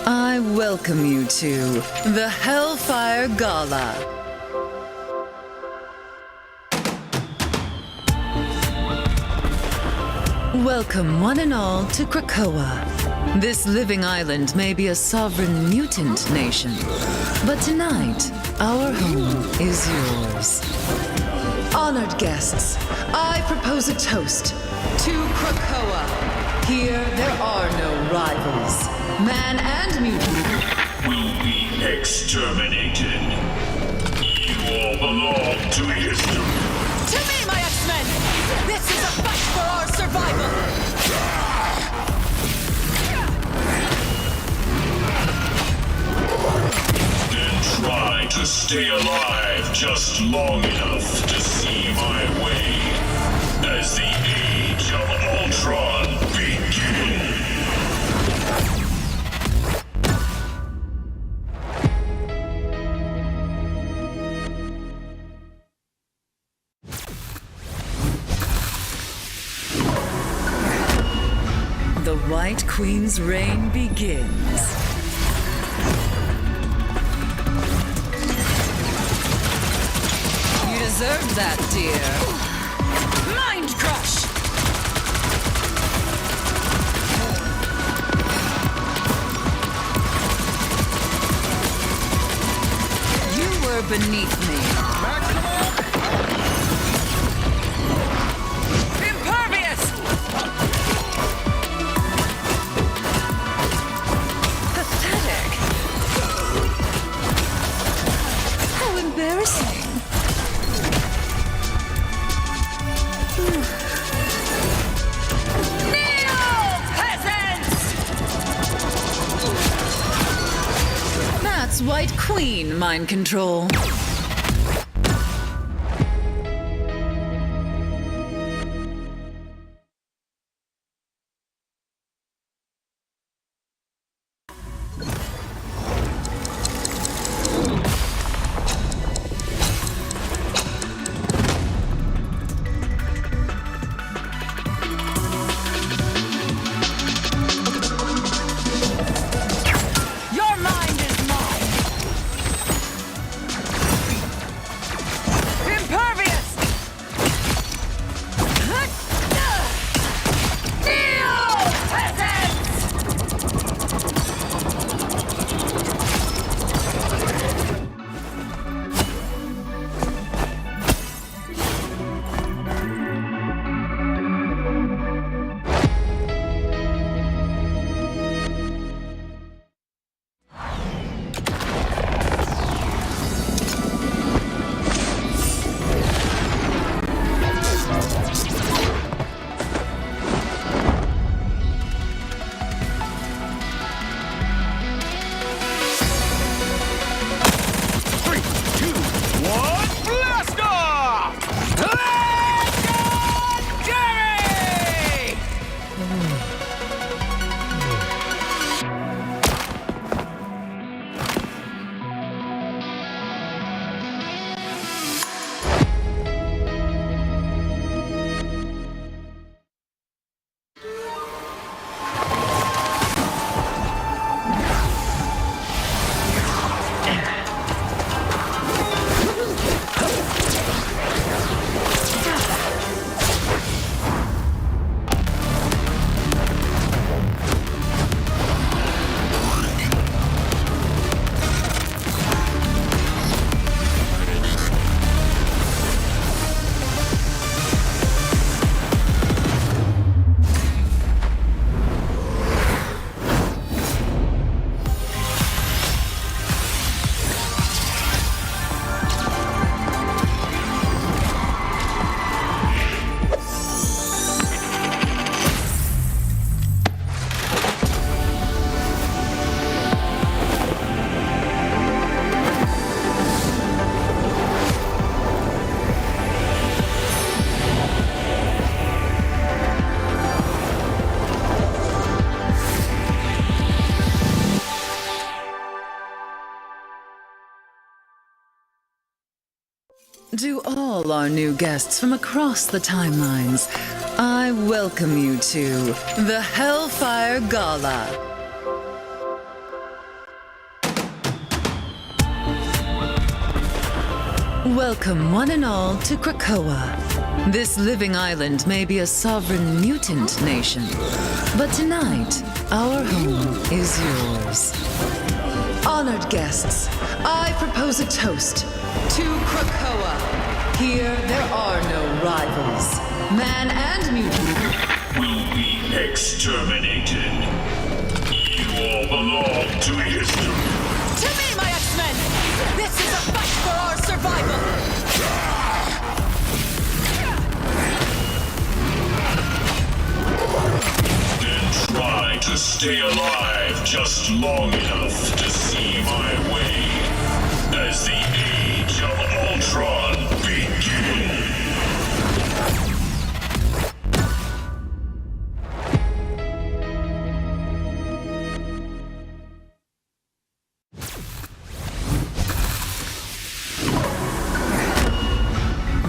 Speaker 3: I welcome you to the Hellfire Gala. Welcome one and all to Krakoa. This living island may be a sovereign mutant nation, but tonight, our home is yours. Honored guests, I propose a toast to Krakoa. Here, there are no rivals. Man and mutant
Speaker 2: Will be exterminated. You all belong to history.
Speaker 3: To me, my X-Men! This is a fight for our survival!
Speaker 2: Then try to stay alive just long enough to see my way as the Age of Ultron begins.
Speaker 3: The White Queen's reign begins. You deserved that, dear. Mind Crush! You were beneath me. Impervious! Pathetic. How embarrassing. That's White Queen mind control. Your mind is mine. Impervious. Neo peasants.
Speaker 1: Blast off! Let's go, Jerry! To all our new guests from across the timelines, I
Speaker 3: I welcome you to the Hellfire Gala. Welcome one and all to Krakoa. This living island may be a sovereign mutant nation, but tonight, our home is yours. Honored guests, I propose a toast to Krakoa. Here, there are no rivals. Man and mutant
Speaker 2: Will be exterminated. You all belong to history.
Speaker 4: To me, my X-Men! This is a fight for our survival!
Speaker 2: Then try to stay alive just long enough to see my way as the Age of Ultron begins.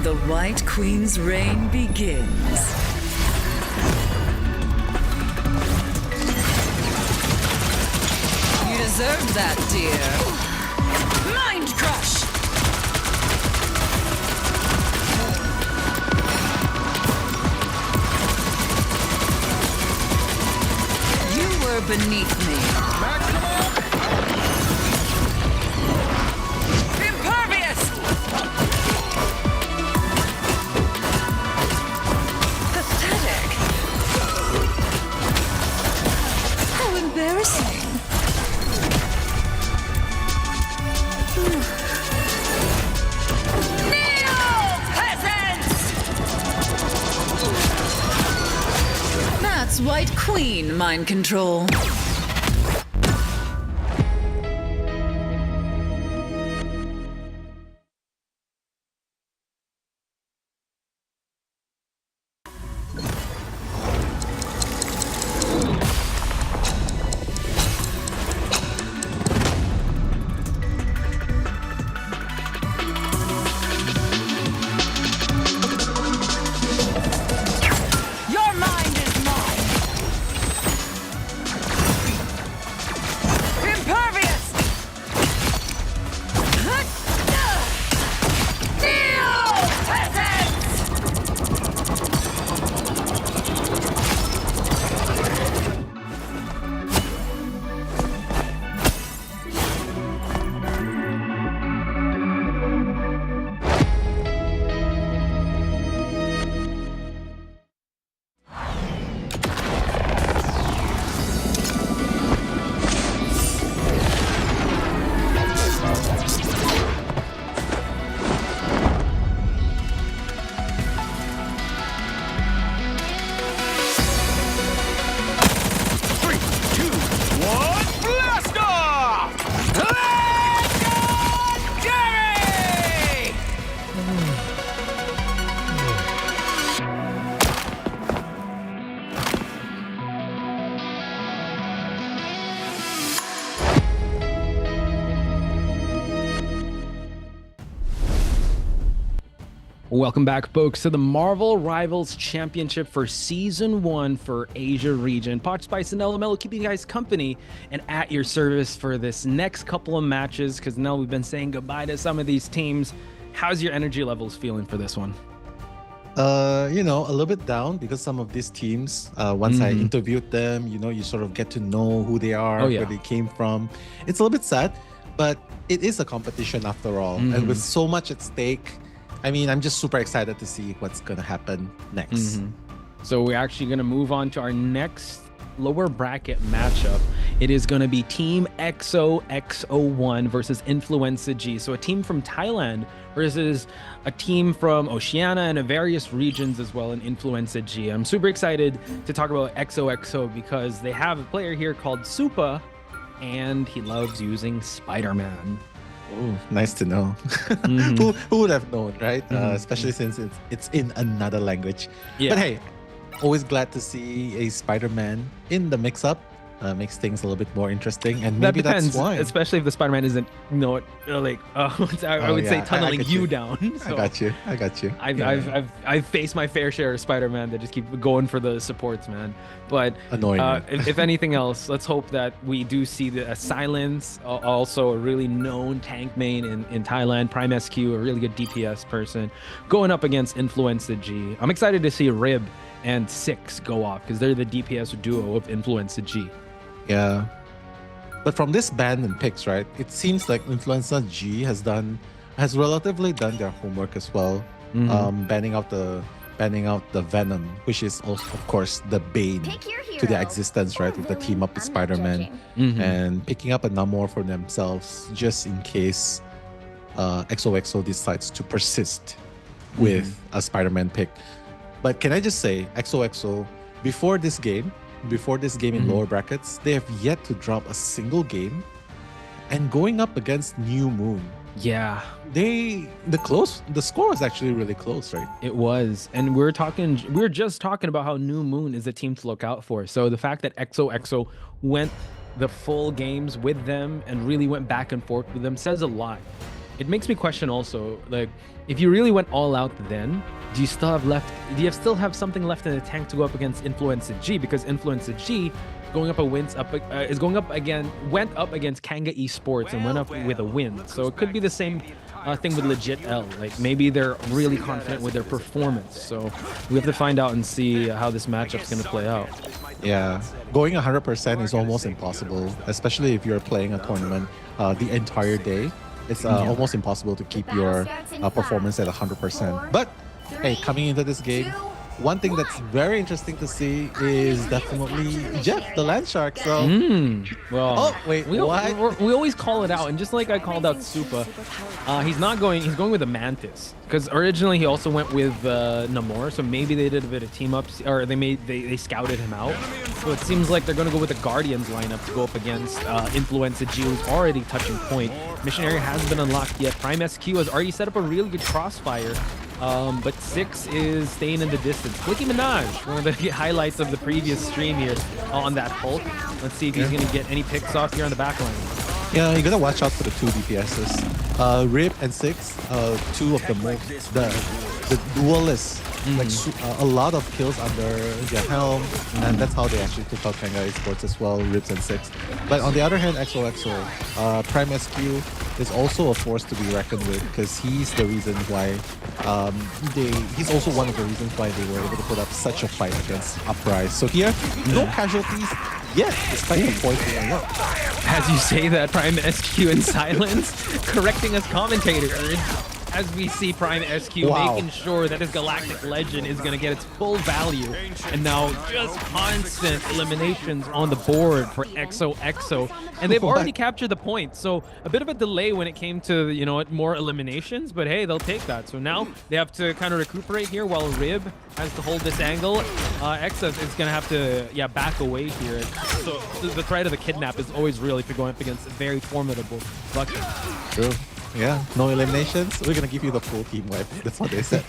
Speaker 3: The White Queen's reign begins. You deserve that, dear.
Speaker 4: Mind crush!
Speaker 3: You were beneath me.
Speaker 4: Impervious!
Speaker 3: Pathetic. How embarrassing.
Speaker 4: Kneel, peasants!
Speaker 3: That's White Queen mind control.
Speaker 4: Your mind is mine! Impervious! Kneel, peasants!
Speaker 1: Three, two, one, blast off! Legendary!
Speaker 5: Welcome back, folks, to the Marvel Rivals Championship for Season 1 for Asia region. Potch Spice and Elamelo keeping you guys company and at your service for this next couple of matches, because now we've been saying goodbye to some of these teams. How's your energy levels feeling for this one?
Speaker 6: A little bit down because some of these teams, once I interviewed them, you sort of get to know who they are,
Speaker 5: Oh, yeah.
Speaker 6: where they came from. It's a little bit sad, but it is a competition after all. And with so much at stake, I mean, I'm just super excited to see what's going to happen next.
Speaker 5: So we're actually going to move on to our next lower bracket matchup. It is going to be Team XOXO1 versus Influenza G. So a team from Thailand versus a team from Oceania and various regions as well in Influenza G. I'm super excited to talk about XOXO because they have a player here called Supa, and he loves using Spider-Man.
Speaker 6: Oh, nice to know. Who would have known, right? Especially since it's in another language.
Speaker 5: Yeah.
Speaker 6: But hey, always glad to see a Spider-Man in the mix-up. makes things a little bit more interesting, and
Speaker 5: That
Speaker 6: maybe
Speaker 5: depends,
Speaker 6: that's why.
Speaker 5: especially if the Spider-Man isn't, like, I would say tunneling
Speaker 6: get
Speaker 5: you
Speaker 6: you.
Speaker 5: down. So
Speaker 6: I got you.
Speaker 5: I've faced my fair share of Spider-Man that just keep going for the supports, man. But
Speaker 6: Annoying, man.
Speaker 5: if anything else, let's hope that we do see a Silence, also a really known tank main in Thailand, Prime SQ, a really good DPS person, going up against Influenza G. I'm excited to see Rib and Six go off because they're the DPS duo of Influenza G.
Speaker 6: Yeah. But from this ban and picks, right, it seems like Influenza G has relatively done their homework as well. Banning out the Venom, which is also, of course, the bane to their existence, right? With the team up with Spider-Man, and picking up a Namor for themselves just in case XOXO decides to persist with a Spider-Man pick. But can I just say, XOXO, before this game in lower brackets, they have yet to drop a single game, and going up against New Moon,
Speaker 5: Yeah,
Speaker 6: the score was actually really close, right?
Speaker 5: it was. And we were just talking about how New Moon is a team to look out for. So the fact that XOXO went the full games with them and really went back and forth with them says a lot. It makes me question also, like, if you really went all out then, do you still have something left in the tank to go up against Influenza G? Because Influenza G went up against Kanga Esports and went up with a win. So it could be the same thing with Legit L. Like, maybe they're really confident with their performance. So we have to find out and see how this matchup's going to play out.
Speaker 6: Yeah, going 100% is almost impossible, especially if you're playing a tournament the entire day. It's almost impossible to keep your performance at 100%. But hey, coming into this game, one thing that's very interesting to see is definitely Jeff, the Land Shark. So,
Speaker 5: Well,
Speaker 6: oh wait,
Speaker 5: we always call it out, and just like I called out Supa, he's going with a Mantis, because originally he also went with Namor, so maybe they did a bit of team ups, or they scouted him out. So it seems like they're going to go with the Guardians lineup to go up against Influenza G, who's already touching point. Missionary hasn't been unlocked yet. Prime SQ has already set up a really good crossfire. But Six is staying in the distance. Flicky Minaj, one of the highlights of the previous stream here on that Hulk. Let's see if he's going to get any picks off here on the back line.
Speaker 6: yeah, you gotta watch out for the two DPSs. Rip and Six, two of the duelists. Like a lot of kills under their helm, and that's how they actually took out Kanga Esports as well, Rips and Six. But on the other hand, XOXO, Prime SQ is also a force to be reckoned with, because he's the reason why he's also one of the reasons why they were able to put up such a fight against Uprise. So here, no casualties yet, despite the points they unlocked.
Speaker 5: As you say that, Prime SQ in silence, correcting us commentators. As we see Prime SQ making sure that his Galactic Legend is going to get its full value. And now just constant eliminations on the board for XOXO. And they've already captured the point. So a bit of a delay when it came to, more eliminations. But hey, they'll take that. So now they have to kind of recuperate here while Rib has to hold this angle. Exa is going to have to, back away here. So the threat of the kidnap is always real if you're going up against a very formidable bucket.
Speaker 6: True. Yeah, no eliminations. We're gonna give you the full team wipe. That's what they said,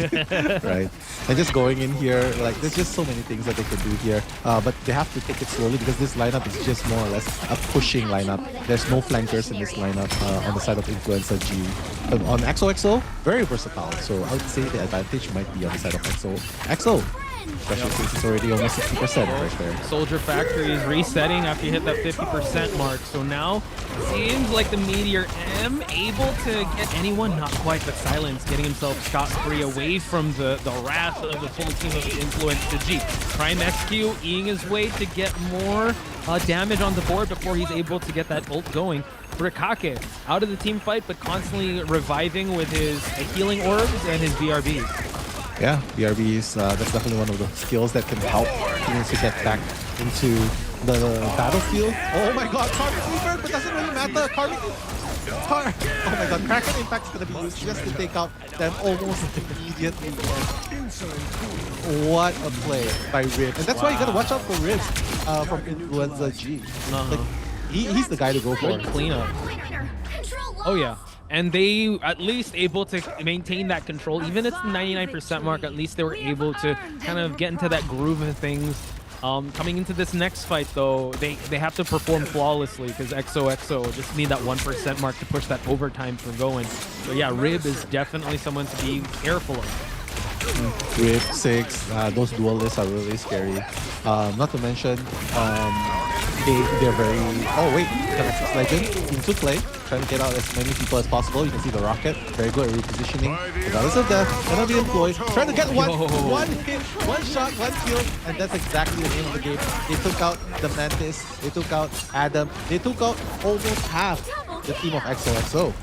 Speaker 6: right? And just going in here, like, there's just so many things that they could do here. But they have to take it slowly, because this lineup is just more or less a pushing lineup. There's no flankers in this lineup on the side of Influenza G. On XOXO, very versatile. So I would say the advantage might be on the side of XO. Especially since it's already almost 60% right there.
Speaker 5: Soldier Factory is resetting after you hit that 50% mark. So now it seems like the Meteor M able to get anyone, not quite, but Silence getting himself scot-free away from the wrath of the full team of Influence to G. Prime SQ eating his way to get more damage on the board before he's able to get that ult going. Rikake out of the team fight, but constantly reviving with his healing orbs and his BRBs.
Speaker 6: Yeah, BRBs, that's definitely one of the skills that can help teams to get back into the battlefield. Oh my god, Karmic Reaper, but doesn't really matter. Oh my god, Kraken Impact is going to be used just to take out them almost immediately. What a play by Rib. And that's why you got to watch out for Rib from Influenza G. Like, he's the guy to go for.
Speaker 5: Good cleanup. Oh yeah. And they at least able to maintain that control. Even at the 99% mark, at least they were able to kind of get into that groove of things.
Speaker 8: Coming into this next fight, though, they have to perform flawlessly because XOXO just need that 1% mark to push that overtime for going. So yeah, Rib is definitely someone to be careful of.
Speaker 6: Rip, Six, those duelists are really scary. Not to mention, they're very... Oh wait, Six Legend into play, trying to get out as many people as possible. You can see the rocket, very good at repositioning. Regardless of death, gonna be employed, trying to get one hit, one shot, one kill, and that's exactly the name of the game. They took out the Mantis, they took out Adam, they took out almost half the team of XOXO.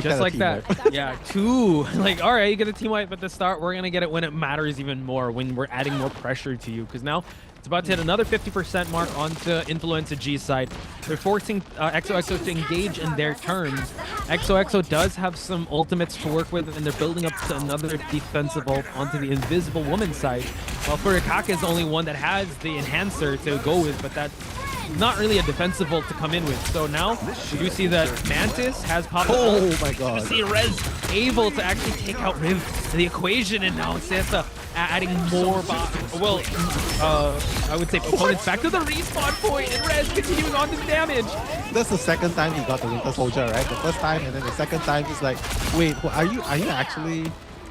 Speaker 8: Just like that. Yeah, two. Like, all right, you get a team wipe at the start. We're going to get it when it matters even more, when we're adding more pressure to you. Because now it's about to hit another 50% mark onto Influenza G's side. They're forcing XOXO to engage in their turns. XOXO does have some ultimates to work with, and they're building up to another defensive ult onto the Invisible Woman side. While Furikake is the only one that has the enhancer to go with, but that's not really a defensive ult to come in with. So now we do see that Mantis has popped.
Speaker 6: Oh my god.
Speaker 8: You see Rez able to actually take out Riv to the equation, and now Santa adding more I would say opponents back to the respawn point, and Rez continuing on his damage.
Speaker 6: That's the second time he got the Winter Soldier, right? The first time, and then the second time he's like, wait, are you actually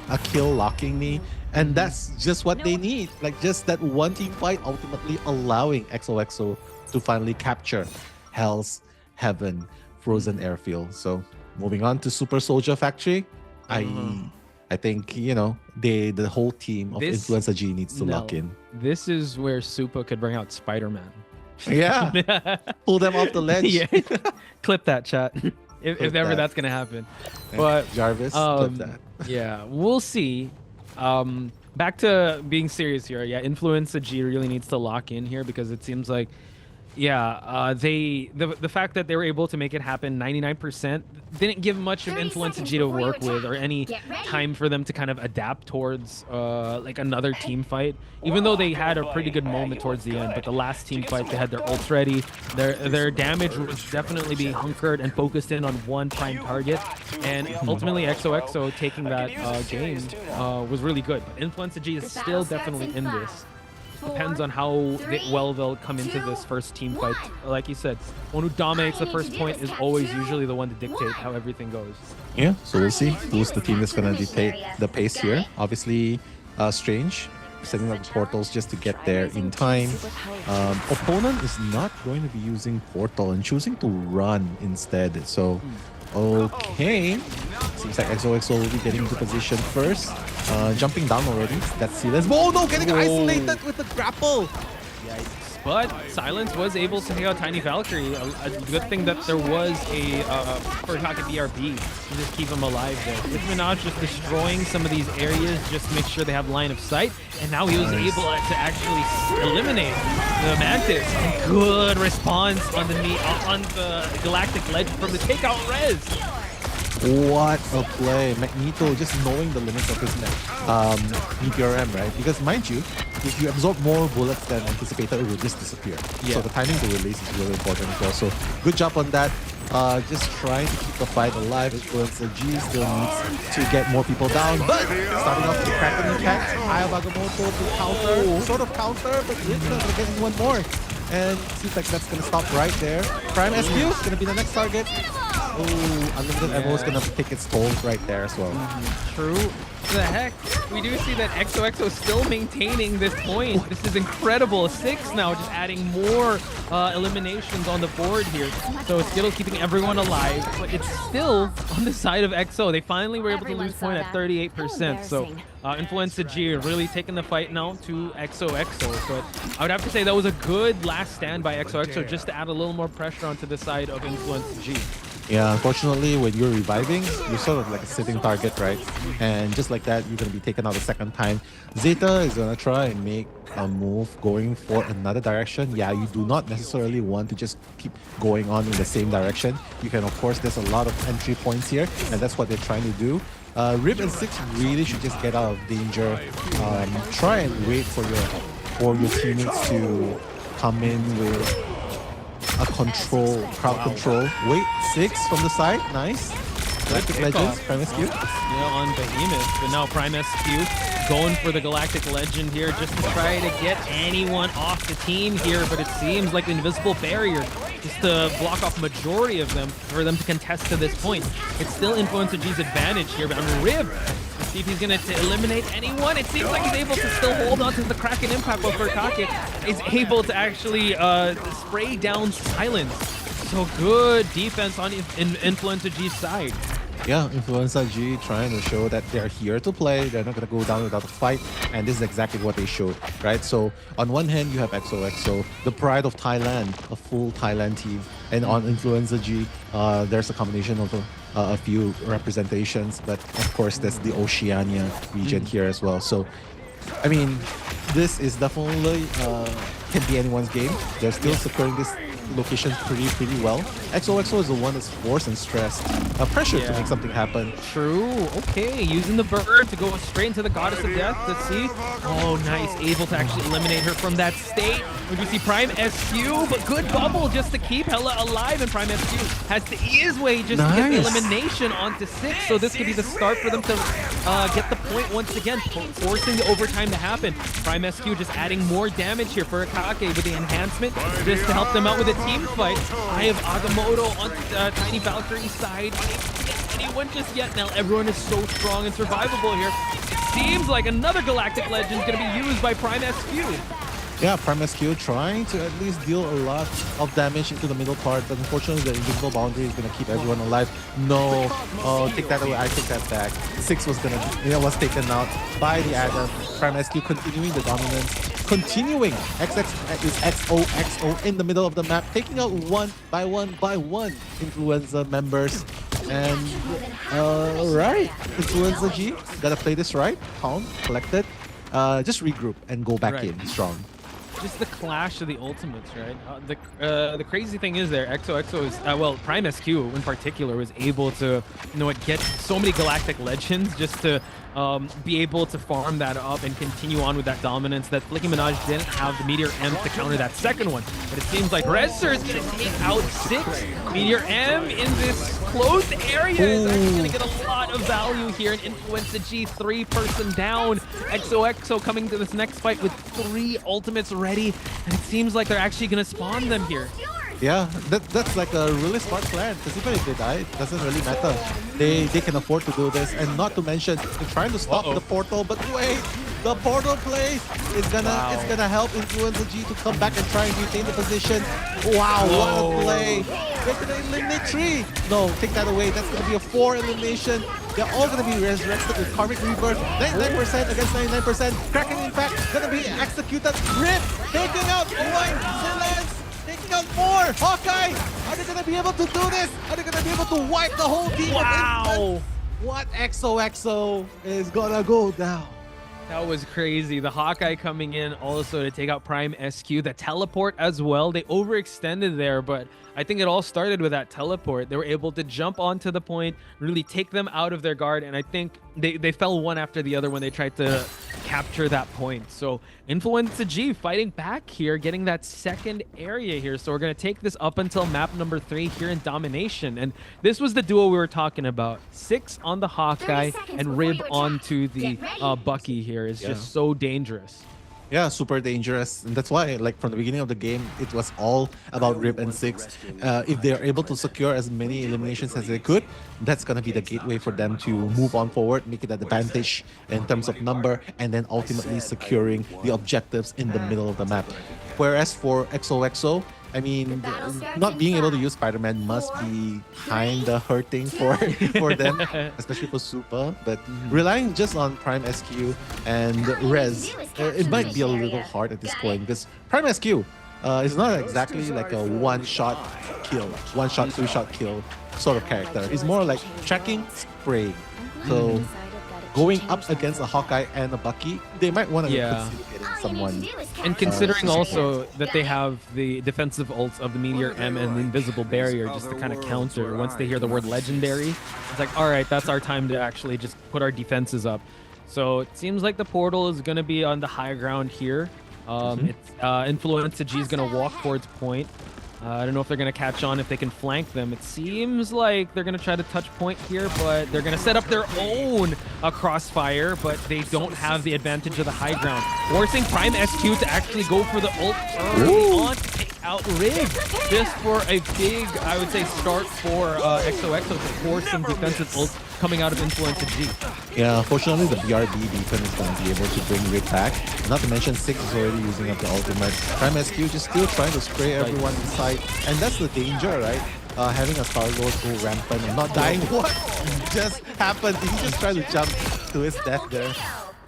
Speaker 6: a kill locking me? And that's just what they need. Like, just that one team fight ultimately allowing XOXO to finally capture Hell's Heaven Frozen Airfield. So moving on to Super Soldier Factory, I think, you know, the whole team of Influenza G needs to lock in.
Speaker 8: This is where Supa could bring out Spider-Man.
Speaker 6: Yeah. Pull them off the ledge.
Speaker 8: Yeah. Clip that, chat. If ever that's gonna happen. But
Speaker 6: Jarvis, clip that.
Speaker 8: Yeah, we'll see. Back to being serious here. Yeah, Influenza G really needs to lock in here, because it seems like, the fact that they were able to make it happen 99% didn't give much of Influenza G to work with, or any time for them to kind of adapt towards like another team fight, even though they had a pretty good moment towards the end. But the last team fight, they had their ults ready. Their damage was definitely being hunkered and focused in on one prime target, and ultimately XOXO taking that game was really good. But Influenza G is still definitely in this. Depends on how well they'll come into this first team fight. Like you said, one who dominates the first point is always usually the one to dictate how everything goes.
Speaker 6: Yeah, so we'll see who's the team that's going to dictate the pace here. Obviously, Strange setting up the portals just to get there in time. Opponent is not going to be using portal and choosing to run instead. So, okay. Seems like XOXO will be getting into position first. Jumping down already. That's Silas. Oh no, getting isolated with the grapple.
Speaker 8: Yikes. But Silence was able to take out Tiny Valkyrie. A good thing that there was a Furikake BRB to just keep him alive there. With Minaj just destroying some of these areas just to make sure they have line of sight. And now he was able to actually eliminate the Mantis. And good response on the Galactic Ledge from the takeout Rez.
Speaker 6: What a play. Magneto just knowing the limits of his Meteor M, right? Because mind you, if you absorb more bullets than anticipated, it will just disappear. Yeah. So the timing to release is really important as well. So good job on that. Just trying to keep the fight alive. Influenza G still needs to get more people down. But starting off with the Kraken impact, Aya Bagamoto to counter. Sort of counter, but it's not getting one more. And seems like that's going to stop right there. Prime SQ is going to be the next target. Oh, Unlimited Ammo is going to take its toll right there as well.
Speaker 8: True. The heck? We do see that XOXO still maintaining this point. This is incredible. 6 now, just adding more eliminations on the board here. So Skittles keeping everyone alive, but it's still on the side of XO. They finally were able to lose point at 38%. So Influenza G really taking the fight now to XOXO. But I would have to say that was a good last stand by XOXO, just to add a little more pressure onto the side of Influenza G.
Speaker 6: Yeah, unfortunately, when you're reviving, you're sort of like a sitting target, right? And just like that, you're going to be taken out the second time. Zeta is going to try and make a move going for another direction. Yeah, you do not necessarily want to just keep going on in the same direction. You can, of course, there's a lot of entry points here, and that's what they're trying to do. Rip and Six really should just get out of danger. Try and wait for your teammates to come in with a crowd control. Wait, 6 from the side, nice. Galactic Legends, Prime SQ.
Speaker 8: Yeah, on Behemoth, but now Prime SQ going for the Galactic Legend here just to try to get anyone off the team here, but it seems like the invisible barrier just to block off majority of them for them to contest to this point. It's still Influencer G's advantage here, but on Riv, let's see if he's going to eliminate anyone. It seems like he's able to still hold on to the Kraken Impact, but Furkake is able to actually spray down Silence. So good defense on Influencer G's side.
Speaker 6: Yeah, Influencer G trying to show that they're here to play. They're not going to go down without a fight. And this is exactly what they showed, right? So on one hand, you have XOXO, the pride of Thailand, a full Thailand team. And on Influencer G, there's a combination of a few representations. But of course, there's the Oceania region here as well. So, I mean, this is definitely can be anyone's game. They're still securing this location pretty well. XOXO is the one that's forced and stressed, pressured to make something happen.
Speaker 8: True. Okay, using the bird to go straight into the Goddess of Death. Let's see. Oh, nice. Able to actually eliminate her from that state. We see Prime SQ, but good bubble just to keep Hella alive, and Prime SQ has to ease his way just to get the elimination onto 6. So this could be the start for them to get the point once again, forcing the overtime to happen. Prime SQ just adding more damage here for Akake with the enhancement just to help them out with a team fight. I have Agamotto on Tiny Valkyrie's side. Anyone just yet. Now everyone is so strong and survivable here. Seems like another Galactic Legend is going to be used by Prime SQ.
Speaker 6: Yeah, Prime SQ trying to at least deal a lot of damage into the middle part, but unfortunately the invisible boundary is going to keep everyone alive. No, oh, take that away. I take that back. 6 was was taken out by the Adam. Prime SQ continuing the dominance, continuing. XX is XOXO in the middle of the map, taking out one by one Influencer members. And right, Influencer G gotta play this right. Calm, collected. Just regroup and go back in strong.
Speaker 8: Just the clash of the ultimates, right? The crazy thing is there, XOXO is, well, Prime SQ in particular was able to, get so many Galactic Legends just to be able to farm that up and continue on with that dominance that Flicky Minaj didn't have the Meteor M to counter that second one. But it seems like Rezzer is going to take out 6. Meteor M in this closed area is actually going to get a lot of value here. And Influencer G, 3-person down. XOXO coming to this next fight with 3 ultimates ready. And it seems like they're actually going to spawn them here.
Speaker 6: Yeah, that's like a really smart plan, because even if they die, it doesn't really matter. They can afford to do this, and not to mention they're trying to stop the portal, but wait, the portal plays is gonna help Influencer G to come back and try and retain the position. Wow, what a play! They're gonna eliminate 3. No, take that away. That's gonna be a 4 elimination. They're all gonna be resurrected with Karmic Rebirth. 99% against 99%. Kraken Impact gonna be executed. Rip taking out one. Silence. Taking out 4! Hawkeye! Are they going to be able to do this? Are they going to be able to wipe the whole team?
Speaker 8: Wow!
Speaker 6: What XOXO is going to go down?
Speaker 8: That was crazy. The Hawkeye coming in also to take out Prime SQ. The teleport as well. They overextended there, but I think it all started with that teleport. They were able to jump onto the point, really take them out of their guard, and I think they fell one after the other when they tried to capture that point. So Influencer G fighting back here, getting that second area here. So we're going to take this up until map number 3 here in Domination. And this was the duo we were talking about. 6 on the Hawkeye and Rib onto the Bucky here is just so dangerous.
Speaker 6: Yeah, super dangerous. And that's why, like, from the beginning of the game, it was all about Rib and 6. If they're able to secure as many eliminations as they could, that's going to be the gateway for them to move on forward, make it an advantage in terms of number, and then ultimately securing the objectives in the middle of the map. Whereas for XOXO, I mean, not being able to use Spider-Man must be kinda hurting for them, especially for Super. But relying just on Prime SQ and Rez, it might be a little hard at this point, because Prime SQ is not exactly like a one-shot kill, one-shot, two-shot kill sort of character. It's more like tracking, spraying. So going up against a Hawkeye and a Bucky, they might want to consider getting someone.
Speaker 8: And considering also that they have the defensive ults of the Meteor M and the Invisible Barrier just to kind of counter once they hear the word Legendary, it's like, all right, that's our time to actually just put our defenses up. So it seems like the portal is going to be on the high ground here. Influencer G is going to walk towards point. I don't know if they're going to catch on, if they can flank them. It seems like they're going to try to touch point here, but they're going to set up their own crossfire, but they don't have the advantage of the high ground. Forcing Prime SQ to actually go for the ult early on to take out Riv. Just for a big, I would say, start for XOXO to force some defensive ults coming out of Influenza G.
Speaker 6: Yeah, fortunately the BRB beacon is going to be able to bring Rick back. Not to mention 6 is already using up the ultimate. Prime SQ just still trying to spray everyone inside. And that's the danger, right? Having a Star-Lord go rampant and not dying. What just happened? Did he just try to jump to his death there?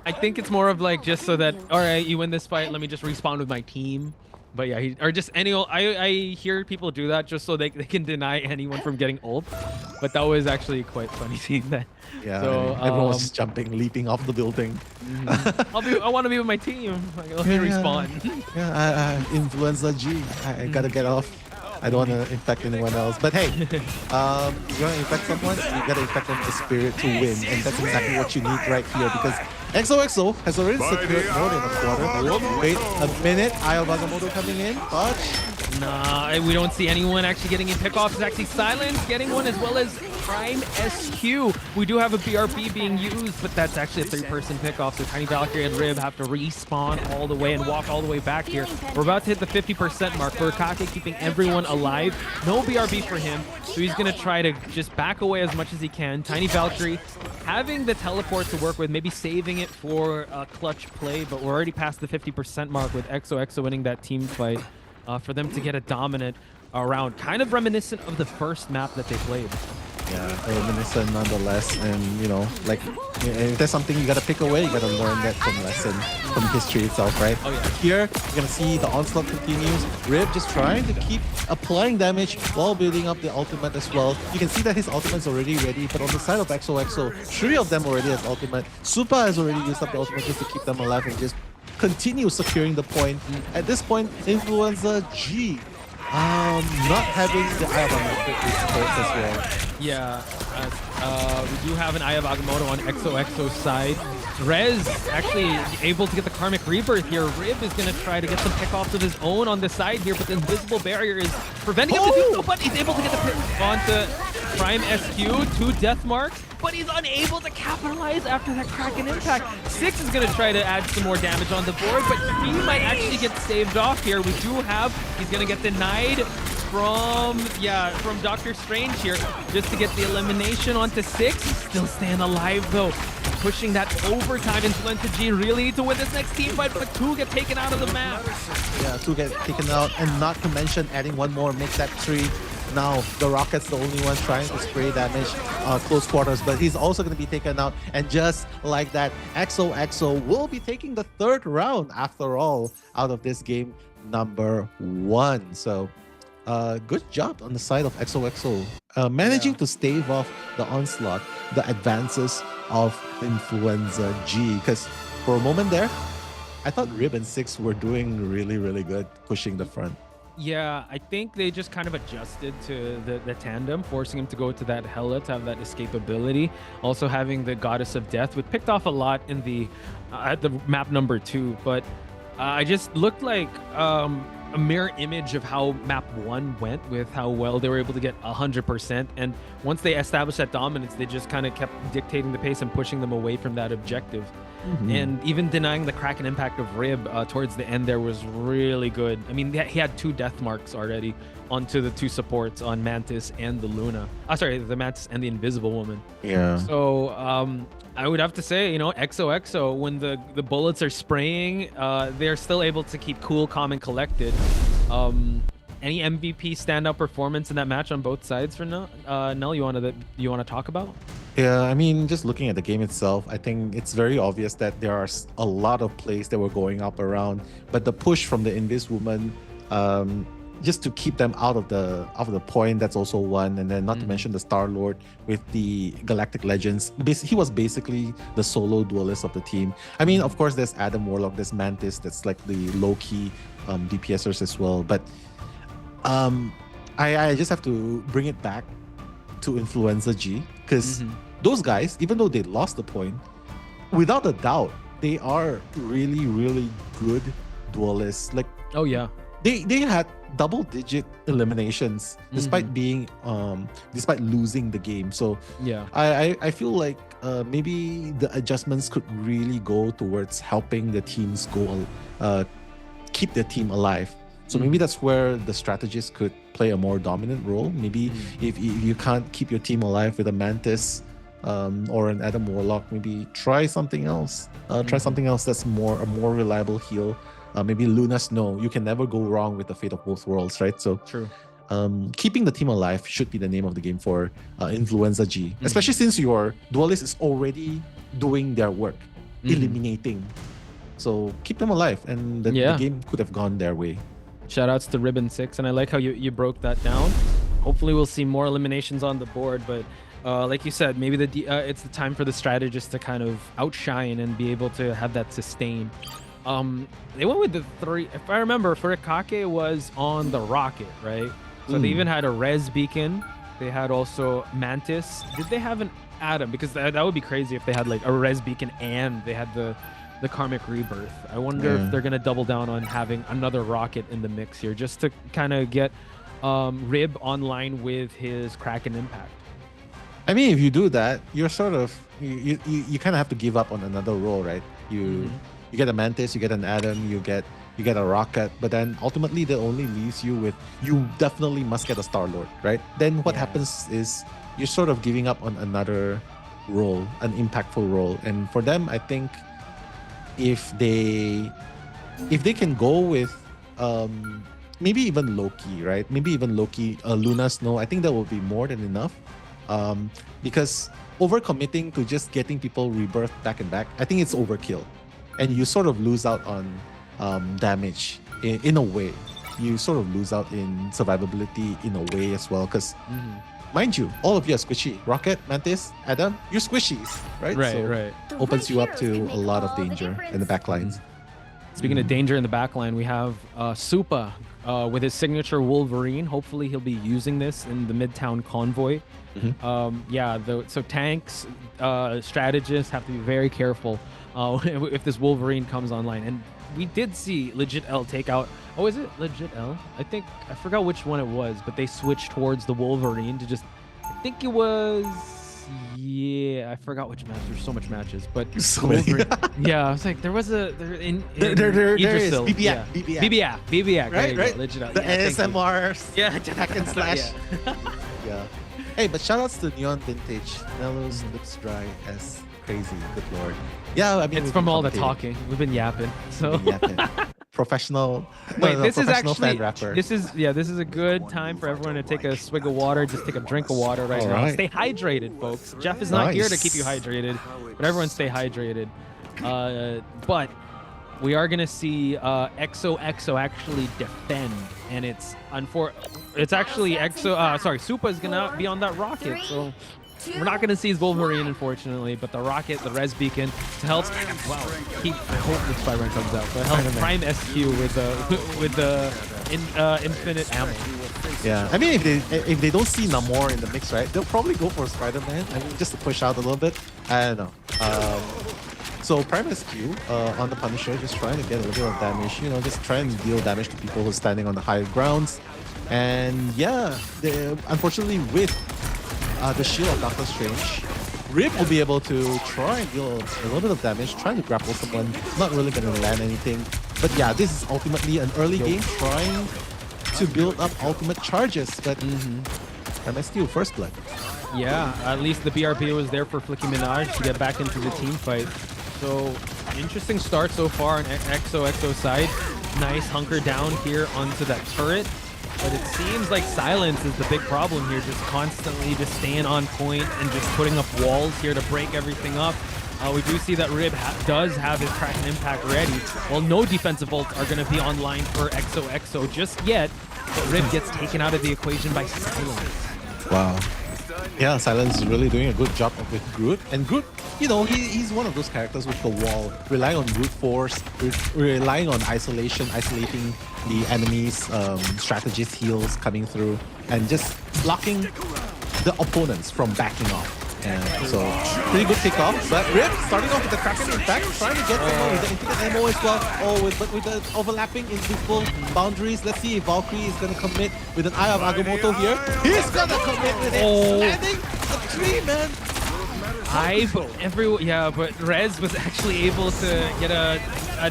Speaker 8: I think it's more of like just so that, all right, you win this fight, let me just respawn with my team. But yeah, or just any ult. I hear people do that just so they can deny anyone from getting ult. But that was actually quite funny seeing that.
Speaker 6: Yeah,
Speaker 8: so,
Speaker 6: everyone was just jumping, leaping off the building.
Speaker 8: I want to be with my team. Like, let me respawn.
Speaker 6: Yeah, Influenza G. I gotta get off. I don't want to infect anyone else. But hey, you want to infect someone, you gotta infect them with the spirit to win. And that's exactly what you need right here because XOXO has already secured more than a quarter. Wait a minute, Eye of Agamotto coming in, but...
Speaker 8: Nah, we don't see anyone actually getting in pickoffs. It's actually Silence getting one as well as Prime SQ. We do have a BRB being used, but that's actually a 3-person pickoff. So Tiny Valkyrie and Rib have to respawn all the way and walk all the way back here. We're about to hit the 50% mark. Furikake keeping everyone alive. No BRB for him, so he's going to try to just back away as much as he can. Tiny Valkyrie having the teleport to work with, maybe saving it for a clutch play, but we're already past the 50% mark with XOXO winning that team fight. For them to get a dominant round, kind of reminiscent of the first map that they played.
Speaker 6: Yeah, reminiscent nonetheless, and you know, like if there's something you gotta pick away, you gotta learn that from lesson, from history itself, right?
Speaker 8: Oh yeah.
Speaker 6: Here, you're gonna see the onslaught continues. Rib just trying to keep applying damage while building up the ultimate as well. You can see that his ultimate's already ready, but on the side of XOXO, 3 of them already has ultimate. Supa has already used up the ultimate just to keep them alive and just continue securing the point. At this point, Influenza G not having the Eye of Agamotto as well.
Speaker 8: Yeah, we do have an Eye of Agamotto on XOXO's side. Rez actually able to get the Karmic Rebirth here. Rib is going to try to get some pickoffs of his own on the side here, but the invisible barrier is preventing him to do so, but he's able to get the pick onto Prime SQ, 2 death marks, but he's unable to capitalize after that Kraken impact. 6 is going to try to add some more damage on the board, but he might actually get saved off here. We do have, he's going to get denied from Doctor Strange here, just to get the elimination onto 6. He's still staying alive though. Pushing that overtime. Influenza G really need to win this next team fight, but 2 get taken out of the map.
Speaker 6: Yeah, 2 get taken out, and not to mention adding 1 more makes that 3. Now, the Rocket's the only one trying to spray damage close quarters, but he's also going to be taken out. And just like that, XOXO will be taking the 3rd round, after all, out of this game number 1. So, good job on the side of XOXO. Managing to stave off the onslaught, the advances of Influenza G. Because for a moment there, I thought Rib and 6 were doing really, really good, pushing the front.
Speaker 8: Yeah, I think they just kind of adjusted to the tandem, forcing him to go to that Hela to have that escapability. Also having the Goddess of Death, which picked off a lot in the at the map number 2, but I just looked like a mirror image of how map 1 went, with how well they were able to get 100%. And once they established that dominance, they just kind of kept dictating the pace and pushing them away from that objective. And even denying the Kraken impact of Rib towards the end there was really good. I mean, he had 2 death marks already onto the 2 supports on Mantis and the Luna. Sorry, the Mantis and the Invisible Woman. Yeah. So I would have to say, you know, XOXO, when the bullets are spraying, they're still able to keep cool, calm, and collected. Any MVP standout performance in that match on both sides for Null? Null, you want to talk about?
Speaker 6: Yeah, I mean, just looking at the game itself, I think it's very obvious that there are a lot of plays that were going up around, but the push from the Invis woman, just to keep them out of the point, that's also one. And then not to mention the Star-Lord with the Galactic Legends. He was basically the solo duelist of the team. I mean, of course, there's Adam Warlock, there's Mantis, that's like the low-key DPSers as well. But I just have to bring it back to Influenza G, because those guys, even though they lost the point, without a doubt, they are really, really good duelists. Like,
Speaker 8: oh yeah,
Speaker 6: they had double-digit eliminations despite being despite losing the game. So
Speaker 8: Yeah.
Speaker 6: I feel like maybe the adjustments could really go towards helping the teams keep their team alive. So maybe that's where the strategist could play a more dominant role. Maybe if you can't keep your team alive with a Mantis or an Adam Warlock, maybe try something else. Try something else that's a more reliable heal. Maybe Luna Snow. You can never go wrong with the Fate of Both Worlds, right? So
Speaker 8: True.
Speaker 6: keeping the team alive should be the name of the game for Influenza G, especially since your duelist is already doing their work, eliminating. So keep them alive, and the game could have gone their way.
Speaker 8: Shoutouts to Ribbon 6, and I like how you broke that down. Hopefully we'll see more eliminations on the board, but like you said, maybe it's the time for the strategist to kind of outshine and be able to have that sustain. They went with the 3, if I remember, Furikake was on the rocket, right? So they even had a res beacon. They had also Mantis. Did they have an Atom? Because that would be crazy if they had like a res beacon and they had the Karmic Rebirth. I wonder if they're gonna double down on having another rocket in the mix here, just to kind of get Rib online with his Kraken impact.
Speaker 6: I mean, if you do that, you're sort of you kind of have to give up on another role, right? You get a Mantis, you get an Atom, you get a rocket, but then ultimately that only leaves you with, you definitely must get a Star-Lord, right? Then what happens is you're sort of giving up on another role, an impactful role. And for them, I think if they can go with maybe even Loki, right? Maybe even Loki, Luna Snow, I think that will be more than enough. Because overcommitting to just getting people rebirth back and back, I think it's overkill. And you sort of lose out on damage in a way. You sort of lose out in survivability in a way as well. Because mind you, all of you are squishy. Rocket, Mantis, Adam, you're squishies, right?
Speaker 8: Right.
Speaker 6: Opens you up to a lot of danger in the backlines.
Speaker 8: Speaking of danger in the backline, we have Supa with his signature Wolverine. Hopefully he'll be using this in the Midtown convoy. So tanks, strategists have to be very careful if this Wolverine comes online. And we did see Legit L take out, is it Legit L? I forgot which one it was, but they switched towards the Wolverine to just, I think it was, I forgot which match. There's so much matches, but
Speaker 6: so many.
Speaker 8: I was like, there is
Speaker 6: Idrisil.
Speaker 8: BBF,
Speaker 6: right?
Speaker 8: Legit L.
Speaker 6: The ASMRs, hack and slash.
Speaker 8: Yeah.
Speaker 6: Hey, but shoutouts to Neon Vintage. Nello's lips dry as crazy. Good lord. Yeah, I mean,
Speaker 8: it's from all the talking. We've been yapping. So
Speaker 6: professional.
Speaker 8: This is actually
Speaker 6: fan rapper.
Speaker 8: this is a good time for everyone to take a swig of water. Just take a drink of water now.
Speaker 6: Right.
Speaker 8: Stay hydrated, folks. Jeff is not here to keep you hydrated, but everyone stay hydrated. But we are gonna see XOXO actually defend, and it's actually Supa is gonna be on that rocket, so we're not gonna see his Wolverine, unfortunately, but the rocket, the res beacon to help. I hope the Spy Run comes out, but help Prime SQ with the infinite ammo.
Speaker 6: Yeah, I mean, if they don't see Namor in the mix, right, they'll probably go for Spider-Man. I mean, just to push out a little bit. I don't know. So Prime SQ on the Punisher, just trying to get a little bit of damage, just try and deal damage to people who are standing on the higher grounds. And unfortunately with the shield of Doctor Strange, Rip will be able to try and deal a little bit of damage, trying to grapple someone, not really going to land anything. But yeah, this is ultimately an early game trying to build up ultimate charges, but Prime SQ, first blood.
Speaker 8: Yeah, at least the BRP was there for Flicky Minaj to get back into the team fight. So, interesting start so far on XOXO side. Nice hunker down here onto that turret. But it seems like Silence is the big problem here, just constantly just staying on point and just putting up walls here to break everything up. We do see that Rib does have his Kraken Impact ready. Well, no defensive ults are going to be online for XOXO just yet, but Rib gets taken out of the equation by Silence.
Speaker 6: Wow. Yeah, Silence is really doing a good job with Groot. And Groot, he's one of those characters with the wall, relying on brute force, relying on isolating the enemy's strategist heals coming through, and just blocking the opponents from backing off. And so, pretty good kickoff. But Rip starting off with the Kraken impact, trying to get ammo with the infinite ammo as well. Oh, but with the overlapping invisible boundaries, let's see if Valkyrie is going to commit with an Eye of Agamotto here. He's going to commit with it. Landing the tree, man.
Speaker 8: But Rez was actually able to get an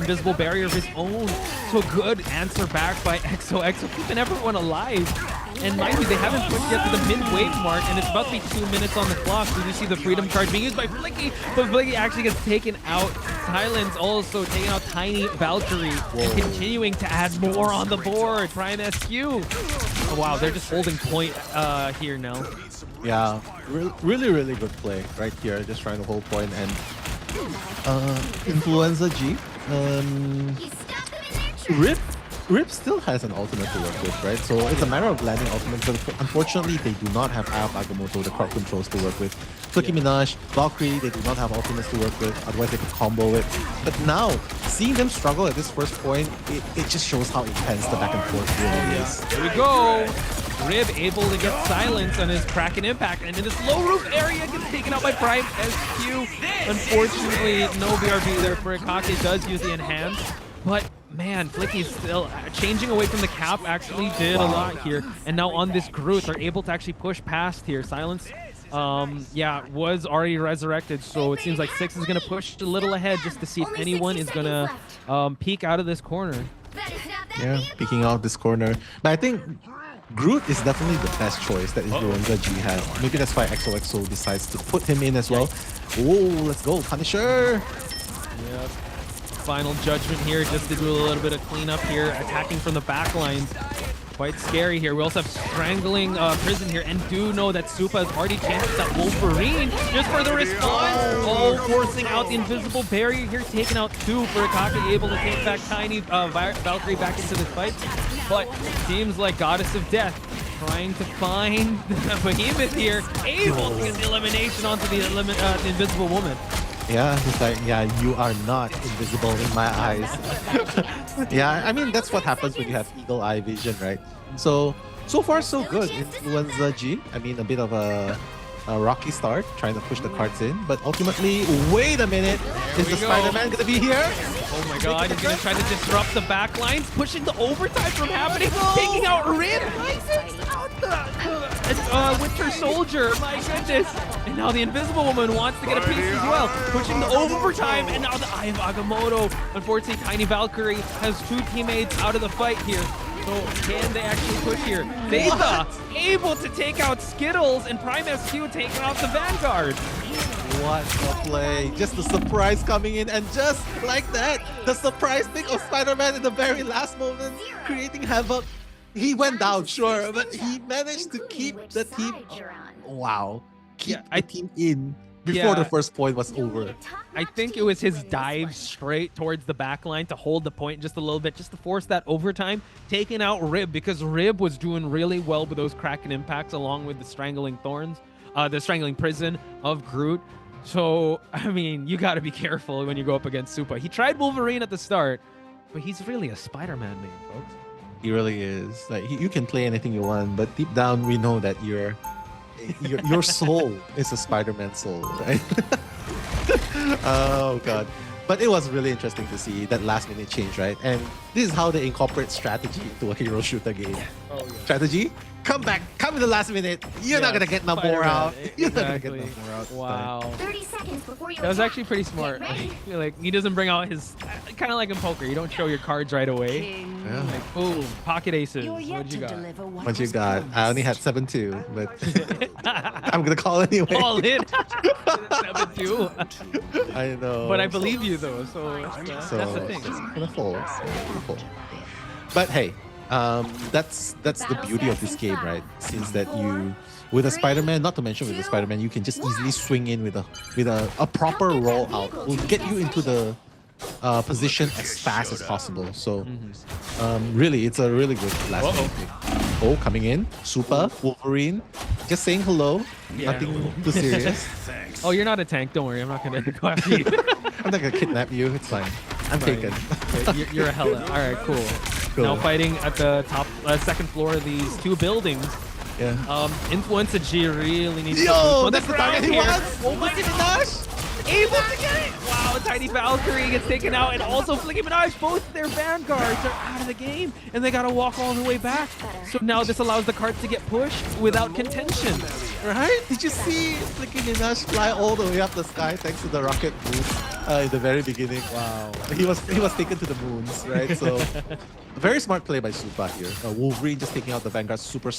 Speaker 8: invisible barrier of his own. So good answer back by XOXO, keeping everyone alive. And mind you, they haven't pushed yet to the mid-wave mark, and it's about to be 2 minutes on the clock. So you see the freedom charge being used by Flicky, but Flicky actually gets taken out. Silence also taking out Tiny Valkyrie, and continuing to add more on the board. Prime SQ. Oh, wow, they're just holding point here now.
Speaker 6: Yeah, really, really good play right here. Just trying to hold point and Influenza G. Rip still has an ultimate to work with, right? So it's a matter of landing ultimates, but unfortunately they do not have Eye of Agamotto, the crowd controls to work with. Flicky Minaj, Valkyrie, they do not have ultimates to work with, otherwise they could combo it. But now, seeing them struggle at this first point, it just shows how intense the back and forth really is.
Speaker 8: Here we go. Rib able to get silence on his Kraken impact, and in this low roof area gets taken out by Prime SQ. Unfortunately, no BRB there for Akake. Does use the enhance, but man, Flicky's still changing away from the cap. Actually did a lot here, and now on this Groot, they're able to actually push past here. Silence, was already resurrected, so it seems like Six is gonna push a little ahead just to see if anyone is gonna peek out of this corner.
Speaker 6: Yeah, peeking out this corner, but I think Groot is definitely the best choice that Influenza G has. Maybe that's why XOXO decides to put him in as well. Oh, let's go, Punisher!
Speaker 8: Yep. Final judgment here just to do a little bit of cleanup here, attacking from the back lines. Quite scary here. We also have strangling prison here, and do know that Supa has already changed that Wolverine just for the response. Oh, forcing out the invisible barrier here, taking out two for Akake, able to take back Tiny Valkyrie back into this fight. But seems like Goddess of Death trying to find the behemoth here, able to get the elimination onto the invisible woman.
Speaker 6: Yeah, he's like, yeah, you are not invisible in my eyes. Yeah, I mean, that's what happens when you have eagle eye vision, right? So far so good. Influenza G, I mean, a bit of a rocky start, trying to push the cards in, but ultimately, wait a minute, is the Spider-Man gonna be here?
Speaker 8: Oh my god, he's gonna try to disrupt the back lines, pushing the overtime from happening, taking out Rin, Winter Soldier, my goodness. And now the Invisible Woman wants to get a piece as well, pushing the overtime, and now the Eye of Agamotto. Unfortunately, Tiny Valkyrie has two teammates out of the fight here. So can they actually push here? Zeta able to take out Skittles, and Prime SQ taking out the Vanguard.
Speaker 6: What a play. Just the surprise coming in, and just like that, the surprise pick of Spider-Man in the very last moment, creating havoc. He went down, sure, but he managed to keep the team. Wow. Keep the team in before the first point was over.
Speaker 8: I think it was his dive straight towards the back line to hold the point just a little bit, just to force that overtime, taking out Rib, because Rib was doing really well with those Kraken impacts along with the strangling thorns, the strangling prison of Groot. So, I mean, you got to be careful when you go up against Supa. He tried Wolverine at the start, but he's really a Spider-Man main, folks.
Speaker 6: He really is. Like, you can play anything you want, but deep down we know that your soul is a Spider-Man soul, right? Oh god. But it was really interesting to see that last minute change, right? And this is how they incorporate strategy into a hero shooter game. Oh, yeah. Strategy? Come back, come in the last minute. You're not gonna get number out. You're not gonna get number out.
Speaker 8: Wow.
Speaker 7: 30 seconds before you
Speaker 8: That was actually pretty smart. Like he doesn't bring out his, kind of like in poker, you don't show your cards right away.
Speaker 6: Yeah.
Speaker 8: Like, boom, pocket aces. What you got?
Speaker 6: What you got? I only had 7-2, but I'm gonna call anyway.
Speaker 8: All in. 7-2.
Speaker 6: I know.
Speaker 8: But I believe you though, so that's the thing.
Speaker 6: It's gonna fold. But hey, that's the beauty of this game, right? Since that you, with a Spider-Man, not to mention with a Spider-Man, you can just easily swing in with a proper roll out. Will get you into the position as fast as possible. So really, it's a really good last game. Oh, coming in, Supa, Wolverine, just saying hello.
Speaker 8: Yeah.
Speaker 6: Nothing too serious.
Speaker 8: Oh, you're not a tank. Don't worry, I'm not gonna go after you.
Speaker 6: I'm not gonna kidnap you. It's fine. I'm taken.
Speaker 8: Okay, you're a hella. All right, cool. Now fighting at the top, second floor of these two buildings.
Speaker 6: Yeah.
Speaker 8: Influenza G really needs to
Speaker 6: Yo,
Speaker 8: boost
Speaker 6: that's the target he
Speaker 8: here.
Speaker 6: wants.
Speaker 8: Oh my gosh! Able to get it! Wow, Tiny Valkyrie gets taken out, and also Flicky Minaj, both their vanguards are out of the game, and they gotta walk all the way back. So now this allows the cards to get pushed without contention.
Speaker 6: Right? Did you see Flicky Minaj fly all the way up the sky thanks to the rocket boost in the very beginning? Wow. He was taken to the moons, right? So very smart play by Supa here. Wolverine just taking out the Vanguard super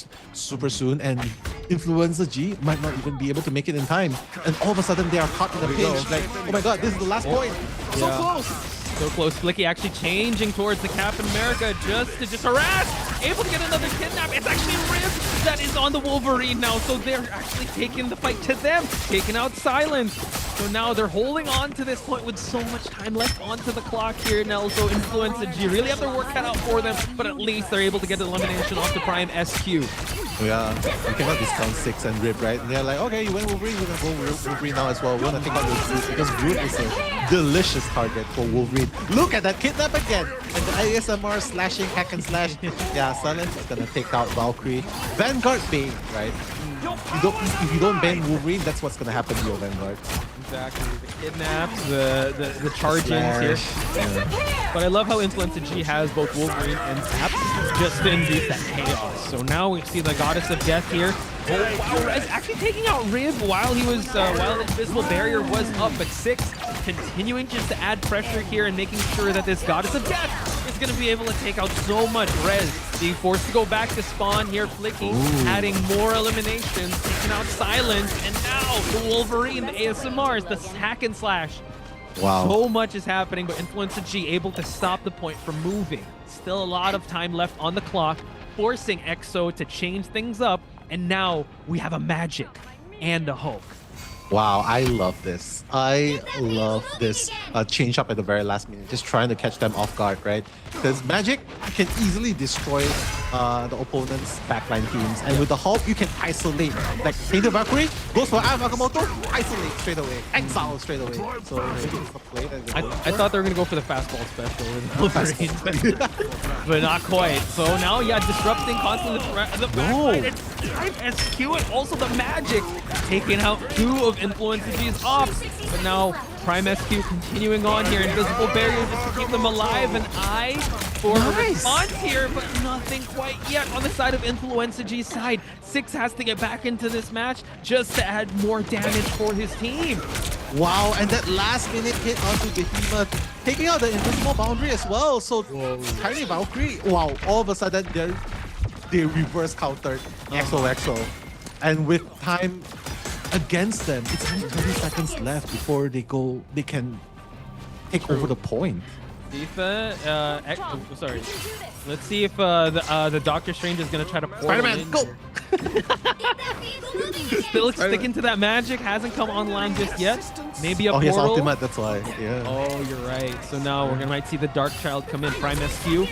Speaker 6: soon, and Influenza G might not even be able to make it in time. And all of a sudden they are caught in the pinch. Like, oh my god, this is the last point. So
Speaker 8: Yeah.
Speaker 6: close.
Speaker 8: So close. Flicky actually changing towards the Captain America just to harass. Able to get another kidnap. It's actually Rib that is on the Wolverine now. So they're actually taking the fight to them. Taking out Silence. So now they're holding on to this point with so much time left onto the clock here now. So Influenza G really have their work cut out for them. But at least they're able to get the elimination off the Prime SQ.
Speaker 6: Yeah, you cannot discount 6 and Rib, right? And they're like, okay, you went Wolverine, we're gonna go Wolverine now as well. We're gonna take out your Groot because Groot is a delicious target for Wolverine. Look at that kidnap again! And the ASMR slashing, hack and slash. Yeah, Silence is gonna take out Valkyrie. Vanguard Bane, right? If you don't ban Wolverine, that's what's gonna happen to your Vanguard.
Speaker 8: Exactly. The kidnaps, the charge-ins here.
Speaker 6: Yeah.
Speaker 8: But I love how Influenza G has both Wolverine and Zap just to induce that chaos. So now we see the Goddess of Death here. Oh wow, Rez actually taking out Rib while he was while the invisible barrier was up, but 6 continuing just to add pressure here and making sure that this Goddess of Death is going to be able to take out so much. Rez being forced to go back to spawn here, Flicky adding more eliminations, taking out Silence, and now the Wolverine, the ASMRs, the hack and slash.
Speaker 6: Wow.
Speaker 8: So much is happening, but Influenza G able to stop the point from moving. Still a lot of time left on the clock, forcing EXO to change things up, and now we have a Magic and a Hulk.
Speaker 6: Wow, I love this. I love this change up at the very last minute, just trying to catch them off guard, right? Because Magic can easily destroy the opponent's backline teams, and with the Hulk, you can isolate. Like Painted Valkyrie goes for Nakamoto, isolate straight away, exile straight away. So maybe it's the play that they're going
Speaker 8: I
Speaker 6: for.
Speaker 8: thought they were going to go for the fastball special with Wolverine, but not quite. So now, yeah, disrupting constantly the backline. It's Prime SQ and also the Magic taking out 2 of Influenza G's ops. But now Prime SQ continuing on here. Invisible barrier just to keep them alive. An eye for a response here, but nothing quite yet on the side of Influenza G's side. 6 has to get back into this match just to add more damage for his team.
Speaker 6: Wow, and that last minute hit onto Behemoth, taking out the invisible boundary as well. So Tiny Valkyrie, wow, all of a sudden they reverse countered XOXO. And with time against them, it's only 30 seconds left before they can take over the point.
Speaker 8: Sorry. Let's see if the Doctor Strange is gonna try to pour
Speaker 6: Spider-Man, go!
Speaker 8: Still sticking to that magic, hasn't come online just yet. Maybe a
Speaker 6: Oh, he has
Speaker 8: portal.
Speaker 6: ultimate, that's why. Yeah.
Speaker 8: Oh, you're right. So now might see the Dark Child come in. Prime SQ.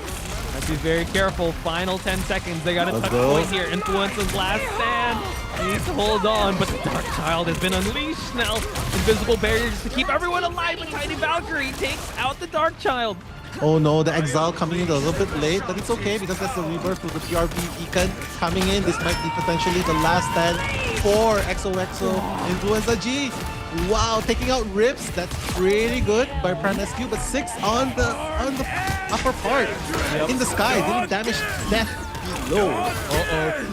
Speaker 8: Have to be very careful. Final 10 seconds. They got a
Speaker 6: Let's
Speaker 8: touch
Speaker 6: go.
Speaker 8: point here. Influenza's last stand. Needs to hold on, but the Dark Child has been unleashed now. Invisible barriers to keep everyone alive, but Tiny Valkyrie takes out the Dark Child.
Speaker 6: Oh no, the Exile coming in a little bit late, but it's okay because that's the rebirth with the PRV Beacon coming in. This might be potentially the last stand for XOXO Influenza G. Wow, taking out Rips, that's pretty good by Prime SQ, but 6 on the upper part in the sky, didn't damage Death below.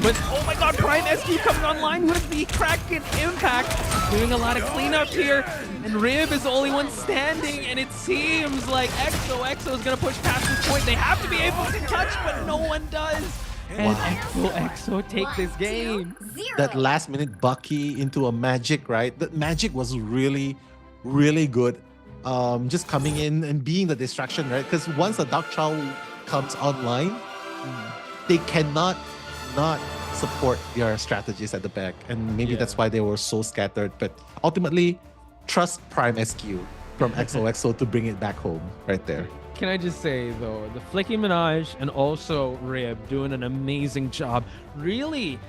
Speaker 8: But oh my god, Prime SQ coming online with the Kraken Impact. Doing a lot of cleanup here. And Rib is the only one standing, and it seems like XOXO is going to push past this point. They have to be able to touch, but no one does. And XOXO take this game.
Speaker 6: That last minute Bucky into a Magic, right? That Magic was really, really good. Just coming in and being the distraction, right? Because once the Dark Child comes online, they cannot not support their strategies at the back. And maybe that's why they were so scattered. But ultimately, trust Prime SQ from XOXO to bring it back home right there.
Speaker 8: Can I just say, though, the Flicky Minaj and also Rib doing an amazing job. Really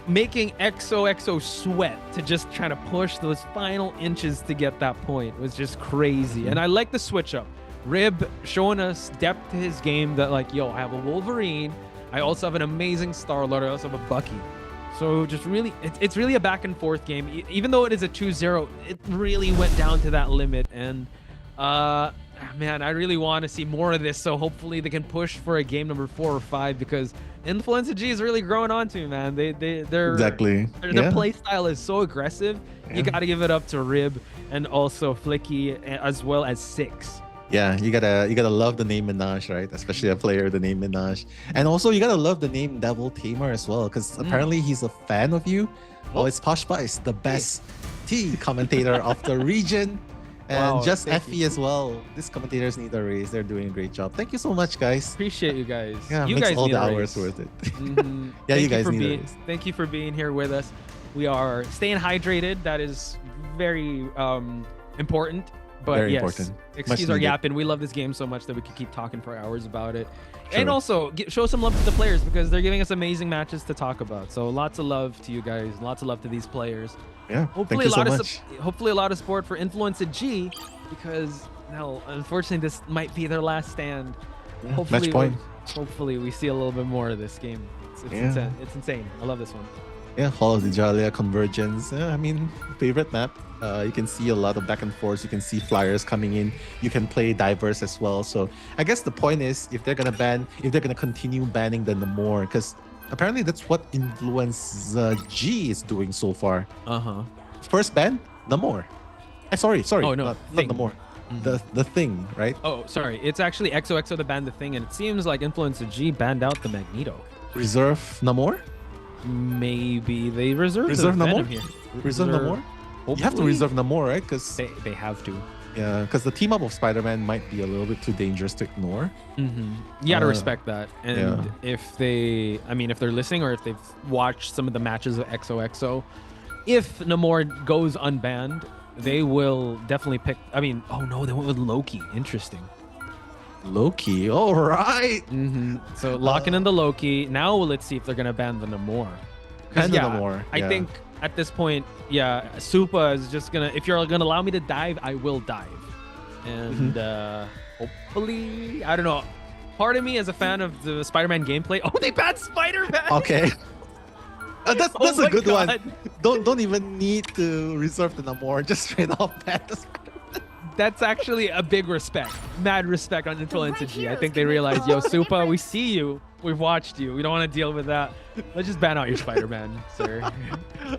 Speaker 8: making XOXO sweat to just try to push those final inches to get that point. It was just crazy. And I like the switch up. Rib showing us depth to his game that like, yo, I have a Wolverine. I also have an amazing Star-Lord. I also have a Bucky. So just really, it's really a back and forth game. Even though it is a 2-0, it really went down to that limit. And man, I really want to see more of this. So hopefully they can push for a game number 4 or 5 because Influenza G is really growing on to me, man. They're
Speaker 6: Exactly.
Speaker 8: Their play style is so aggressive. You got to give it up to Rib and also Flicky as well as Six.
Speaker 6: Yeah, you gotta love the name Minaj, right? Especially a player the name Minaj, and also you gotta love the name Devil Tamer as well, because apparently he's a fan of you. Oh, it's Posh Spice, the best tea commentator of the region, and
Speaker 8: Wow,
Speaker 6: just
Speaker 8: thank
Speaker 6: Effie as well. These commentators need a raise. They're doing a great job. Thank you so much, guys.
Speaker 8: Appreciate you guys.
Speaker 6: Yeah,
Speaker 8: you
Speaker 6: makes
Speaker 8: guys
Speaker 6: all
Speaker 8: need
Speaker 6: the
Speaker 8: a
Speaker 6: hours
Speaker 8: raise.
Speaker 6: worth it.
Speaker 8: Mhm.
Speaker 6: Yeah, you
Speaker 8: Thank
Speaker 6: guys
Speaker 8: for
Speaker 6: need a
Speaker 8: being,
Speaker 6: raise.
Speaker 8: Thank you for being here with us. We are staying hydrated. That is very important. But
Speaker 6: Very
Speaker 8: yes,
Speaker 6: important.
Speaker 8: excuse
Speaker 6: Much
Speaker 8: our
Speaker 6: needed.
Speaker 8: yapping. We love this game so much that we could keep talking for hours about it. And
Speaker 6: True.
Speaker 8: also show some love to the players because they're giving us amazing matches to talk about. So lots of love to you guys. Lots of love to these players.
Speaker 6: Yeah,
Speaker 8: Hopefully
Speaker 6: thank you so
Speaker 8: a lot
Speaker 6: much.
Speaker 8: hopefully a lot of support for Influenza G because no, unfortunately this might be their last stand. Hopefully,
Speaker 6: point.
Speaker 8: hopefully we see a little bit more of this game. It's
Speaker 6: Yeah.
Speaker 8: insane. It's insane. I love this one.
Speaker 6: Yeah, Hall of the Jalia Convergence. I mean, favorite map. You can see a lot of back and forth. You can see flyers coming in. You can play diverse as well. So I guess the point is if they're gonna continue banning the Namor, because apparently that's what Influenza G is doing so far. First ban, Namor. Sorry.
Speaker 8: Oh, no,
Speaker 6: not
Speaker 8: Thing.
Speaker 6: Namor. The thing, right?
Speaker 8: Oh, sorry. It's actually XOXO that banned the thing, and it seems like Influenza G banned out the Magneto.
Speaker 6: Reserve Namor.
Speaker 8: Maybe they reserved
Speaker 6: Reserve
Speaker 8: the
Speaker 6: Namor.
Speaker 8: Venom here.
Speaker 6: Reserve Namor. You have to
Speaker 8: Hopefully
Speaker 6: reserve Namor, right? Because
Speaker 8: They have to.
Speaker 6: yeah, because the team up of Spider-Man might be a little bit too dangerous to ignore.
Speaker 8: You gotta respect that. And
Speaker 6: yeah.
Speaker 8: if they're listening or if they've watched some of the matches of XOXO, if Namor goes unbanned, they will definitely pick. Oh no, they went with Loki. Interesting.
Speaker 6: Loki. All right.
Speaker 8: So locking in the Loki. Now let's see if they're gonna ban the Namor. 'Cause,
Speaker 6: Ban the Namor,
Speaker 8: I
Speaker 6: yeah.
Speaker 8: think at this point, Supa is just gonna. If you're gonna allow me to dive, I will dive. And hopefully, I don't know. Part of me, as a fan of the Spider-Man gameplay, they banned Spider-Man.
Speaker 6: Okay. That's
Speaker 8: Oh
Speaker 6: a
Speaker 8: my
Speaker 6: good
Speaker 8: God.
Speaker 6: one. Don't even need to reserve the Namor. Just straight up ban the Spider-Man.
Speaker 8: That's actually a big respect. Mad respect on Influenza G. I think they realized, yo, Supa, we see you. We've watched you. We don't want to deal with that. Let's just ban out your Spider-Man, sir.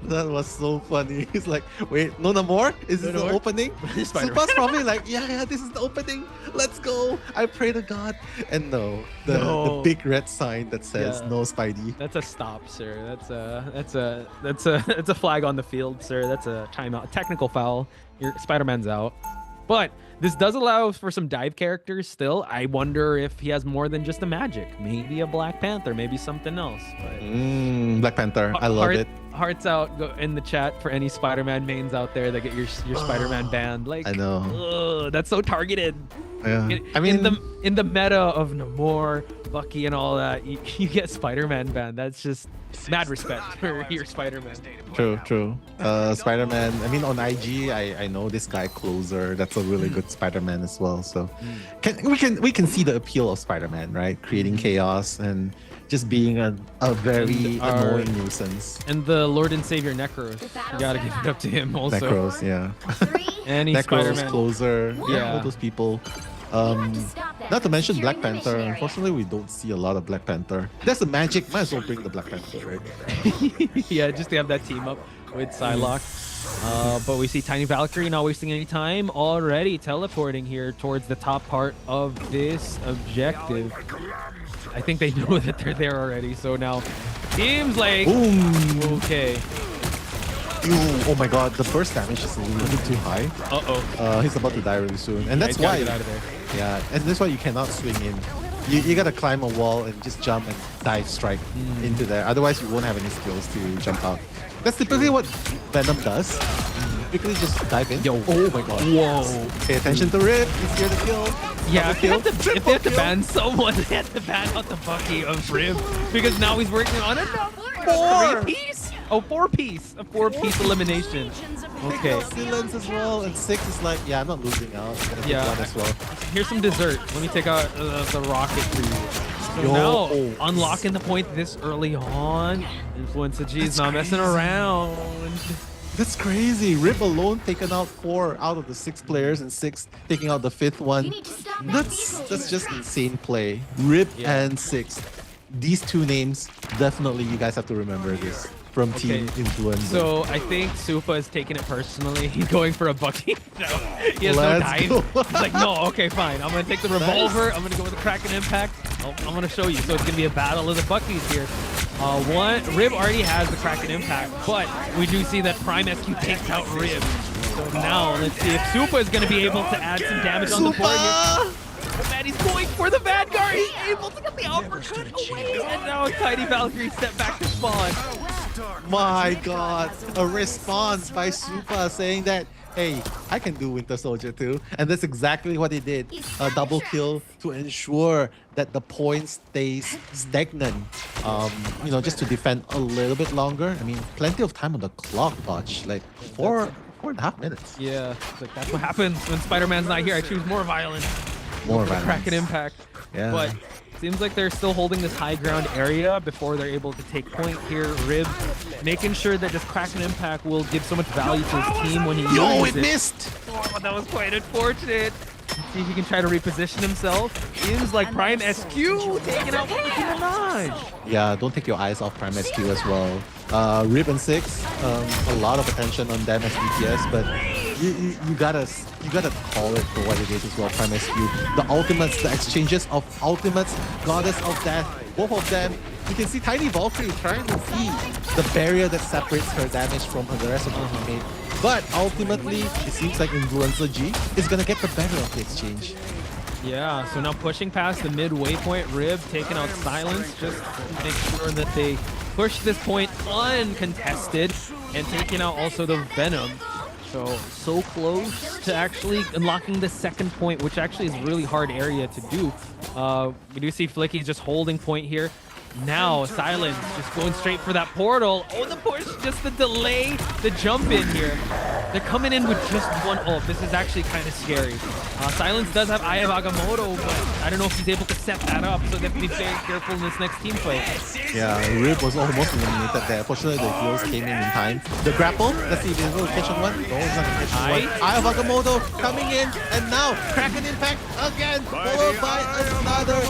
Speaker 6: That was so funny. He's like, wait, no Namor? Is this
Speaker 8: No
Speaker 6: the
Speaker 8: Namor?
Speaker 6: opening?
Speaker 8: Spider-Man.
Speaker 6: Supa's probably like, yeah, this is the opening. Let's go. I pray to God. And no, the big red sign that says
Speaker 8: Yeah.
Speaker 6: no Spidey.
Speaker 8: That's a stop, sir. That's a flag on the field, sir. That's a timeout, a technical foul. Your Spider-Man's out. But this does allow for some dive characters still. I wonder if he has more than just a magic. Maybe a Black Panther, maybe something else. But
Speaker 6: Black Panther. I love it.
Speaker 8: Hearts out go in the chat for any Spider-Man mains out there that get your Spider-Man banned. Like
Speaker 6: I know.
Speaker 8: ugh, that's so targeted.
Speaker 6: Yeah.
Speaker 8: I mean, in the meta of Namor, Bucky, and all that, you get Spider-Man banned. That's just mad respect for your Spider-Man.
Speaker 6: True. Spider-Man. I mean, on IG, I know this guy Closer. That's a really good Spider-Man as well. So, we can see the appeal of Spider-Man, right? Creating chaos and just being a very
Speaker 8: And our-
Speaker 6: annoying nuisance.
Speaker 8: And the Lord and Savior Necros. You gotta give it up to him also.
Speaker 6: Necros, yeah.
Speaker 8: And he's
Speaker 6: Necros,
Speaker 8: Spider-Man.
Speaker 6: Closer,
Speaker 8: Yeah.
Speaker 6: all those people. Not to mention Black Panther. Unfortunately, we don't see a lot of Black Panther. That's the magic. Might as well bring the Black Panther, right?
Speaker 8: Yeah, just to have that team up with Psylocke. But we see Tiny Valkyrie not wasting any time, already teleporting here towards the top part of this objective. I think they know that they're there already, so now seems like
Speaker 6: Boom!
Speaker 8: okay.
Speaker 6: Ew, oh my god, the burst damage is a little bit too high. He's about to die really soon. And that's
Speaker 8: He's gotta
Speaker 6: why
Speaker 8: get out of there.
Speaker 6: yeah, and that's why you cannot swing in. You gotta climb a wall and just jump and dive strike into there. Otherwise you won't have any skills to jump out. That's typically what Venom does. Typically just dive in.
Speaker 8: Yo.
Speaker 6: Oh my god.
Speaker 8: Whoa.
Speaker 6: Pay attention to Rip. He's here to kill.
Speaker 8: Yeah,
Speaker 6: Double
Speaker 8: if they have to ban someone, they have to ban out the Bucky of Rib because now he's working on another three-piece. A four-piece elimination. Okay.
Speaker 6: Silence as well, and 6 is like, yeah, I'm not losing out. I'm gonna take
Speaker 8: Yeah.
Speaker 6: one as well.
Speaker 8: Here's some dessert. Let me take out the rocket for you. So
Speaker 6: Yo.
Speaker 8: now, unlocking the point this early on. Influencer G is not messing around.
Speaker 6: That's crazy. Rib alone taken out 4 out of the 6 players, and 6 taking out the 5th one. That's just insane play. Rib and 6. These 2 names, definitely you guys have to remember this from Team Influencer.
Speaker 8: So I think Supa is taking it personally. He's going for a Bucky. No, he has
Speaker 6: Let's
Speaker 8: no time.
Speaker 6: go.
Speaker 8: He's like, no, okay, fine. I'm gonna take the revolver. I'm gonna go with the Kraken Impact. I'm gonna show you. So it's gonna be a battle of the Buckies here. Rib already has the Kraken Impact, but we do see that Prime SQ takes out Rib. So now let's see if Supa is gonna be able to add some damage on the board here. Oh man, he's going for the Vanguard. He's able to get the uppercut away, and now a tiny Valkyrie step back to spawn.
Speaker 6: My god, a response by Supa saying that, hey, I can do Winter Soldier too. And that's exactly what he did. A double kill to ensure that the point stays stagnant. You know, just to defend a little bit longer. I mean, plenty of time on the clock, Botch. Like 4.5 minutes.
Speaker 8: Yeah, like that's what happens when Spider-Man's not here. I choose more violence.
Speaker 6: More violence.
Speaker 8: Kraken Impact.
Speaker 6: Yeah.
Speaker 8: But seems like they're still holding this high ground area before they're able to take point here. Rib making sure that this Kraken Impact will give so much value to his team when he uses it.
Speaker 6: Missed!
Speaker 8: Oh, that was quite unfortunate. Let's see if he can try to reposition himself. Seems like Prime SQ taking out Nicki Minaj.
Speaker 6: Yeah, don't take your eyes off Prime SQ as well. Rib and 6, a lot of attention on them as BTS, but you gotta call it for what it is as well. Prime SQ, the ultimates, the exchanges of ultimates, Goddess of Death, both of them. You can see Tiny Valkyrie trying to see the barrier that separates her damage from the rest of her teammate. But ultimately, it seems like Influencer G is gonna get the better of the exchange.
Speaker 8: Yeah, so now pushing past the midway point, Rib taking out Silence just to make sure that they push this point uncontested and taking out also the Venom. So close to actually unlocking the second point, which actually is a really hard area to do. We do see Flicky just holding point here. Now Silence just going straight for that portal. Oh, the push, just the delay, the jump in here. They're coming in with just one ult. This is actually kind of scary. Silence does have Eye of Agamotto, but I don't know if he's able to set that up, so they have to be very careful in this next team fight.
Speaker 6: Yeah, Rib was almost eliminated there. Fortunately, the heals came in time. The grapple, let's see if he's able to catch on one. No, he's not going to catch on one. Eye of Agamotto coming in, and now Kraken Impact again, followed by another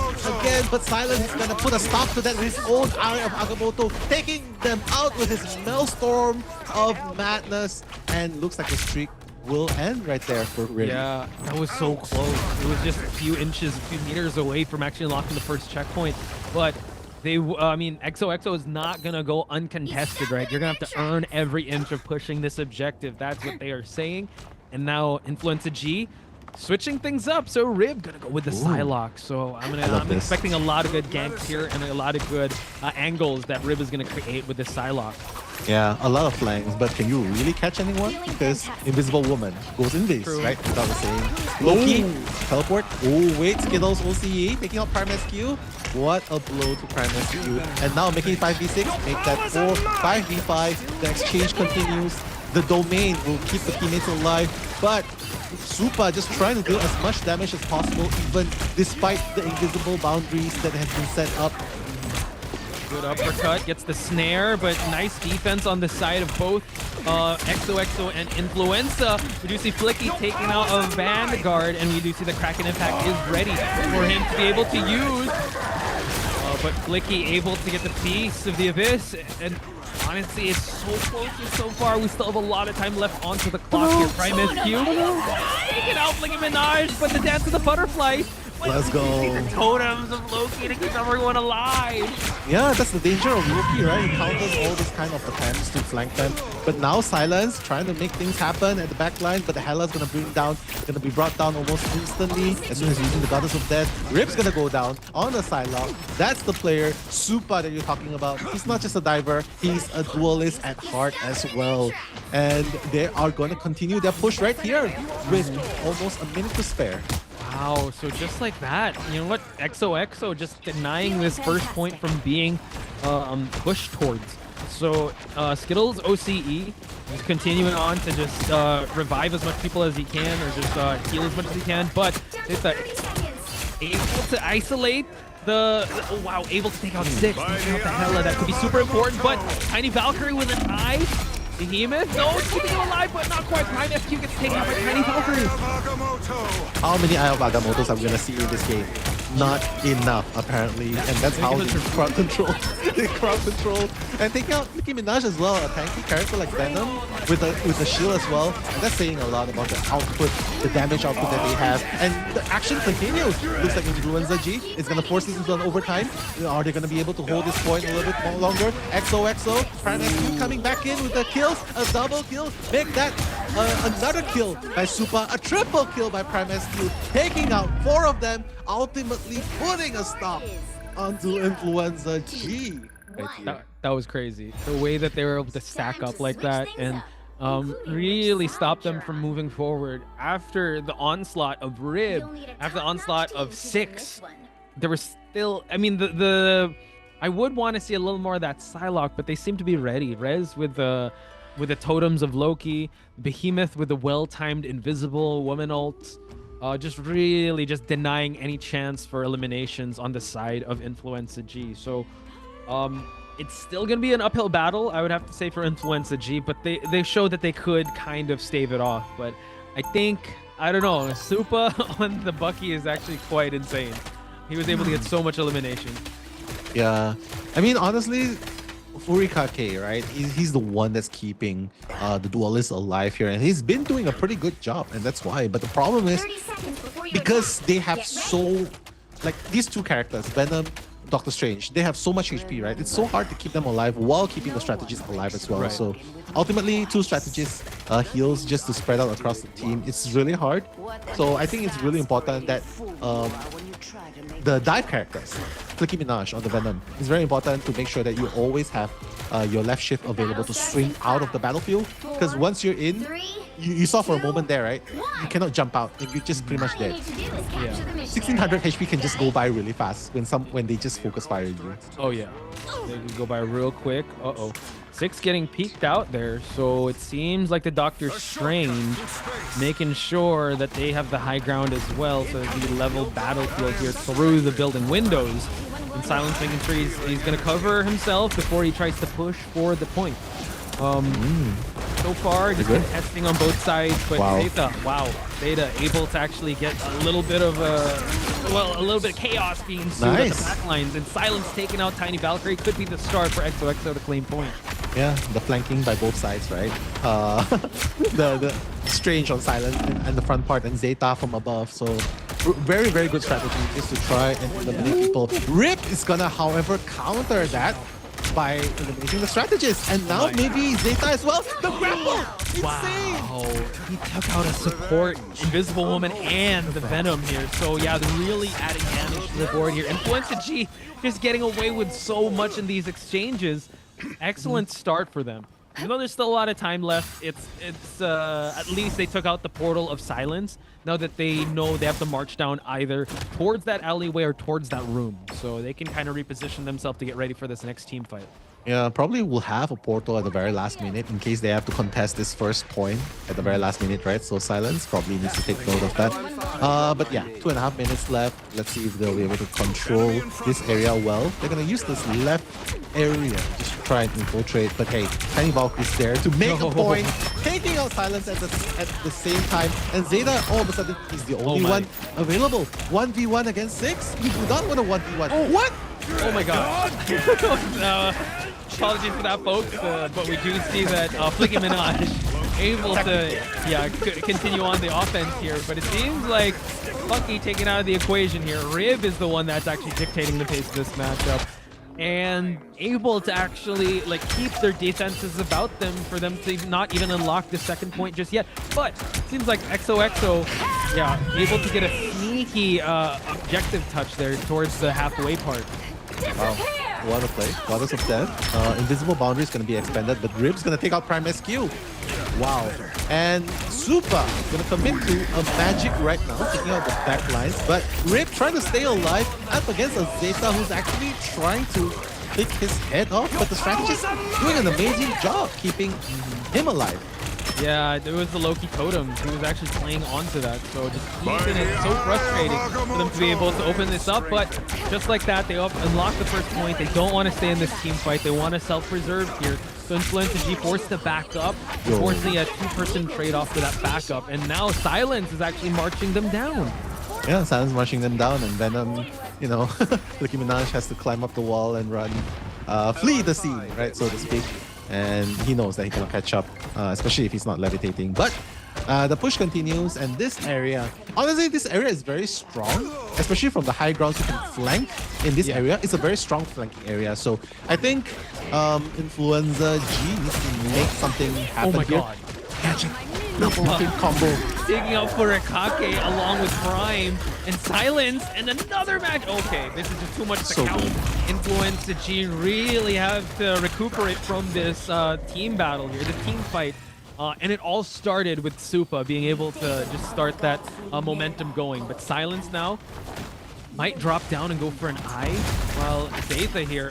Speaker 6: again. But Silence is going to put a stop to that with his own Eye of Agamotto, taking them out with his Maelstrom of Madness. And looks like the streak will end right there for Rib.
Speaker 8: Yeah, that was so close. It was just a few inches, a few meters away from actually unlocking the first checkpoint. But they, I mean, XOXO is not going to go uncontested, right? You're going to have to earn every inch of pushing this objective. That's what they are saying. And now Influencer G switching things up. So Rib going to go with the Psylocke. So I'm expecting a lot of good ganks here and a lot of good angles that Rib is going to create with this Psylocke.
Speaker 6: Yeah, a lot of flanks, but can you really catch anyone? Because Invisible Woman goes in base, right? Without the saying. Loki, teleport. Oh, wait, Skittles OCE taking out Prime SQ. What a blow to Prime SQ. And now making it 5v6, make that 4, 5v5. The exchange continues. The domain will keep the teammates alive, but Supa just trying to deal as much damage as possible, even despite the invisible boundaries that have been set up.
Speaker 8: Good uppercut, gets the snare, but nice defense on the side of both XOXO and Influenza. We do see Flicky taking out a Vanguard, and we do see the Kraken Impact is ready for him to be able to use. But Flicky able to get the piece of the Abyss, and honestly, it's so close and so far. We still have a lot of time left onto the clock here. Prime SQ taking out Nicki Minaj, but the dance of the butterfly.
Speaker 6: Let's go.
Speaker 8: The totems of Loki to keep everyone alive.
Speaker 6: Yeah, that's the danger of Loki, right? He counters all this kind of attempts to flank them. But now Silence trying to make things happen at the back line, but the Hela's gonna gonna be brought down almost instantly as soon as using the Goddess of Death. Rib's gonna go down on the Psylocke. That's the player, Supa, that you're talking about. He's not just a diver, he's a duelist at heart as well. And they are gonna continue their push right here with almost a minute to spare.
Speaker 8: Wow, so just like that, you know what? XOXO just denying this first point from being pushed towards. So Skittles OCE is continuing on to just revive as much people as he can, or just heal as much as he can, but it's able to isolate Oh, wow, able to take out 6. Taking out the Hela. That could be super important, but Tiny Valkyrie with an eye. Behemoth, no, it's keeping him alive, but not quite. Prime FQ gets taken out by Tiny Valkyrie.
Speaker 6: How many Eye of Agamottos are we gonna see in this game? Not enough, apparently, and that's how they crowd control. They crowd control and taking out Nicki Minaj as well, a tanky character like Venom with the shield as well. And that's saying a lot about the output, the damage output that they have, and the action continues. Looks like Influenza G is gonna force this into an overtime. Are they gonna be able to hold this point a little bit more longer? XOXO, Prime SQ coming back in with the kills, a double kill, make that another kill by Supa, a triple kill by Prime SQ, taking out 4 of them, ultimately putting a stop onto Influenza G. Right here.
Speaker 8: That was crazy. The way that they were able to stack up like that and really stop them from moving forward after the onslaught of Rib, after the onslaught of 6. There was still, I mean, I would want to see a little more of that Psylocke, but they seem to be ready. Rez with the totems of Loki, Behemoth with the well-timed invisible woman ult, just really just denying any chance for eliminations on the side of Influenza G. So it's still gonna be an uphill battle, I would have to say, for Influenza G, but they showed that they could kind of stave it off. But I think, I don't know, Supa on the Bucky is actually quite insane. He was able to get so much elimination.
Speaker 6: Yeah, I mean, honestly, Furikake, right? He's the one that's keeping the duelists alive here, and he's been doing a pretty good job, and that's why. But the problem is, because they have so, like, these 2 characters, Venom, Doctor Strange, they have so much HP, right? It's so hard to keep them alive while keeping the strategists alive as well.
Speaker 8: Right.
Speaker 6: So ultimately, 2 strategists heals just to spread out across the team. It's really hard. So I think it's really important that the dive characters, Nicki Minaj on the Venom, is very important to make sure that you always have your left shift available to swing out of the battlefield. Because once you're in, you saw for a moment there, right? You cannot jump out and you're just pretty much dead.
Speaker 8: Yeah.
Speaker 6: 1600 HP can just go by really fast when they just focus fire you.
Speaker 8: Oh yeah, they can go by real quick. Uh-oh. 6 getting peeked out there, so it seems like the Doctor Strange making sure that they have the high ground as well, so the level battlefield here through the building windows. And Silence making sure he's going to cover himself before he tries to push for the point. So far, just contesting on both sides, but Zeta able to actually get a little bit of a little bit of chaos being sued at the backlines, and Silence taking out Tiny Valkyrie could be the start for XOXO to claim point.
Speaker 6: Yeah, the flanking by both sides, right? The Strange on Silence and the front part, and Zeta from above. So very, very good strategy is to try and eliminate people. Rip is gonna, however, counter that by eliminating the strategist, and now maybe Zeta as well. The grapple! Insane!
Speaker 8: Wow, he took out a support, Invisible Woman, and the Venom here. So yeah, they're really adding damage to the board here. Influenza G just getting away with so much in these exchanges. Excellent start for them. Even though there's still a lot of time left, it's at least they took out the portal of silence. Now that they know they have to march down either towards that alleyway or towards that room, so they can kind of reposition themselves to get ready for this next team fight.
Speaker 6: Yeah, probably will have a portal at the very last minute in case they have to contest this first point at the very last minute, right? So Silence probably needs to take note of that. But yeah, 2.5 minutes left. Let's see if they'll be able to control this area well. They're going to use this left area just to try and infiltrate. But hey, Tiny Valkyrie is there to make a point, taking out Silence at the same time. And Zeta, all of a sudden, is the only one available. 1v1 against 6? You do not want a 1v1.
Speaker 8: Oh.
Speaker 6: What?
Speaker 8: Oh my god. Apologies for that, folks, but we do see that Nicki Minaj able to continue on the offense here, but it seems like Bucky taken out of the equation here. Rib is the one that's actually dictating the pace of this matchup, and able to actually keep their defenses about them for them to not even unlock the second point just yet. But it seems like XOXO, able to get a sneaky objective touch there towards the halfway part.
Speaker 6: Wow, what a play. Goddess of Death. Invisible Boundary is going to be expanded, but Rib's going to take out Prime SQ. Wow. And Supa going to commit to a magic right now, taking out the back lines. But Rib trying to stay alive up against a Zeta who's actually trying to pick his head off. But the strategist doing an amazing job keeping him alive.
Speaker 8: Yeah, there was the Loki totems. He was actually playing onto that, so just keeping it so frustrating for them to be able to open this up. But just like that, they unlock the first point. They don't want to stay in this team fight. They want to self-preserve here. So Influence and G forced to back up, forcing a two-person trade-off for that backup. And now Silence is actually marching them down.
Speaker 6: Yeah, Silence marching them down, and Venom, you know, Nicki Minaj has to climb up the wall and run, flee the scene, right, so to speak. And he knows that he cannot catch up, especially if he's not levitating. But the push continues, and this area, honestly, this area is very strong, especially from the high grounds you can flank in this area. It's a very strong flanking area. So I think Influenza G needs to make something happen.
Speaker 8: Oh my
Speaker 6: here.
Speaker 8: god.
Speaker 6: Catch it. No fucking combo.
Speaker 8: Digging up for Akake along with Prime and Silence and another match. Okay, this is just too much to
Speaker 6: So
Speaker 8: count.
Speaker 6: good.
Speaker 8: Influence to G really have to recuperate from this team battle here, the team fight. And it all started with Supa being able to just start that momentum going. But Silence now might drop down and go for an eye, while Zaytha here,